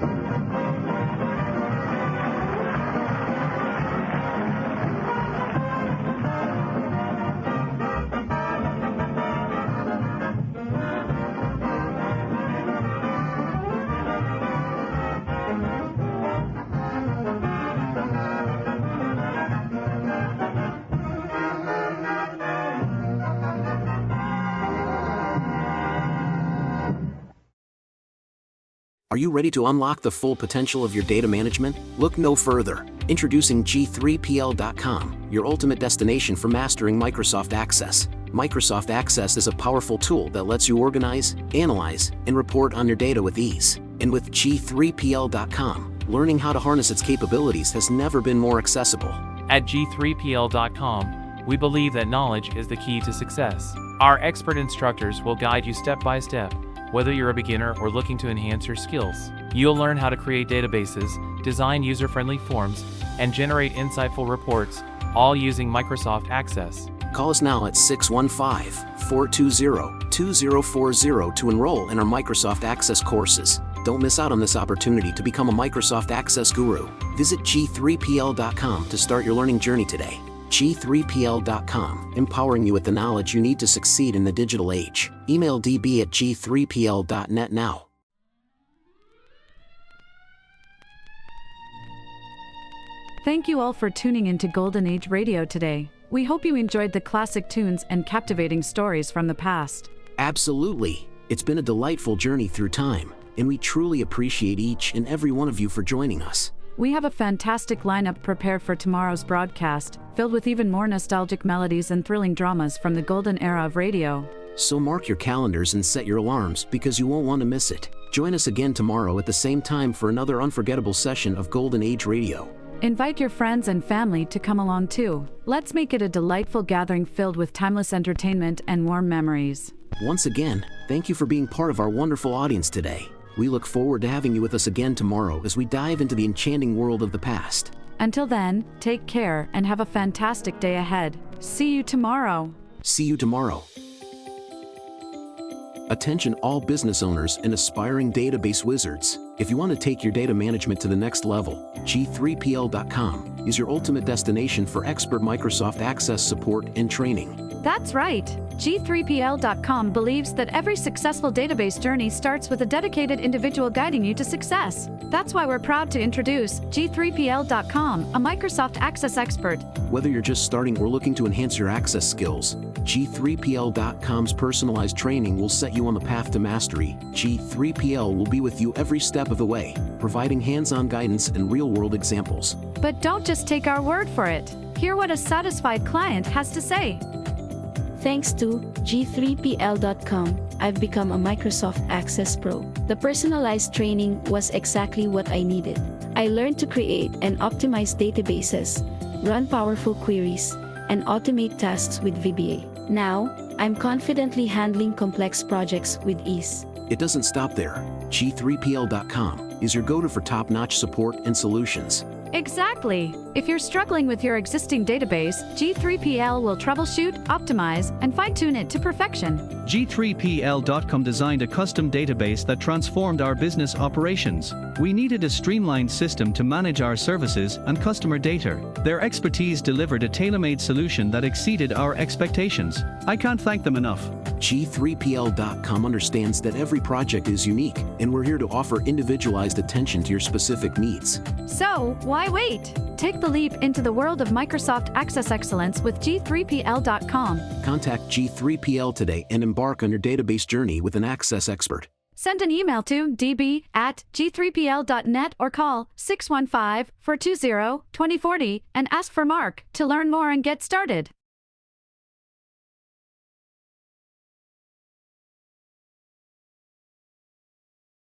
Are you ready to unlock the full potential of your data management? Look no further. Introducing G3PL.com, your ultimate destination for mastering Microsoft Access. Microsoft Access is a powerful tool that lets you organize, analyze, and report on your data with ease. And with G3PL.com, learning how to harness its capabilities has never been more accessible. At G3PL.com, we believe that knowledge is the key to success. Our expert instructors will guide you step by step. Whether you're a beginner or looking to enhance your skills, you'll learn how to create databases, design user-friendly forms, and generate insightful reports, all using Microsoft Access. Call us now at 615-420-2040 to enroll in our Microsoft Access courses. Don't miss out on this opportunity to become a Microsoft Access guru. Visit G3PL.com to start your learning journey today. G3PL.com, empowering you with the knowledge you need to succeed in the digital age. Email db@g3pl.net now. Thank you all for tuning into Golden Age Radio today. We hope you enjoyed the classic tunes and captivating stories from the past. Absolutely. It's been a delightful journey through time, and we truly appreciate each and every one of you for joining us. We have a fantastic lineup prepared for tomorrow's broadcast, filled with even more nostalgic melodies and thrilling dramas from the golden era of radio. So mark your calendars and set your alarms because you won't want to miss it. Join us again tomorrow at the same time for another unforgettable session of Golden Age Radio. Invite your friends and family to come along too. Let's make it a delightful gathering filled with timeless entertainment and warm memories. Once again, thank you for being part of our wonderful audience today. We look forward to having you with us again tomorrow as we dive into the enchanting world of the past. Until then, take care and have a fantastic day ahead. See you tomorrow. See you tomorrow. Attention all business owners and aspiring database wizards. If you want to take your data management to the next level, G3PL.com is your ultimate destination for expert Microsoft Access support and training. That's right. G3PL.com believes that every successful database journey starts with a dedicated individual guiding you to success. That's why we're proud to introduce G3PL.com, a Microsoft Access expert. Whether you're just starting or looking to enhance your access skills, G3PL.com's personalized training will set you on the path to mastery. G3PL will be with you every step of the way, providing hands-on guidance and real-world examples. But don't just take our word for it. Hear what a satisfied client has to say. Thanks to G3PL.com, I've become a Microsoft Access Pro. The personalized training was exactly what I needed. I learned to create and optimize databases, run powerful queries, and automate tasks with VBA. Now, I'm confidently handling complex projects with ease. It doesn't stop there. G3PL.com is your go-to for top-notch support and solutions. Exactly. If you're struggling with your existing database, G3PL will troubleshoot, optimize, and fine-tune it to perfection. G3PL.com designed a custom database that transformed our business operations. We needed a streamlined system to manage our services and customer data. Their expertise delivered a tailor-made solution that exceeded our expectations. I can't thank them enough. G3PL.com understands that every project is unique, and we're here to offer individualized attention to your specific needs. So, why wait? Take the leap into the world of Microsoft Access Excellence with G3PL.com. Contact G3PL today and embark on your database journey with an Access expert. Send an email to db@g3pl.net or call 615-420-2040 and ask for Mark to learn more and get started.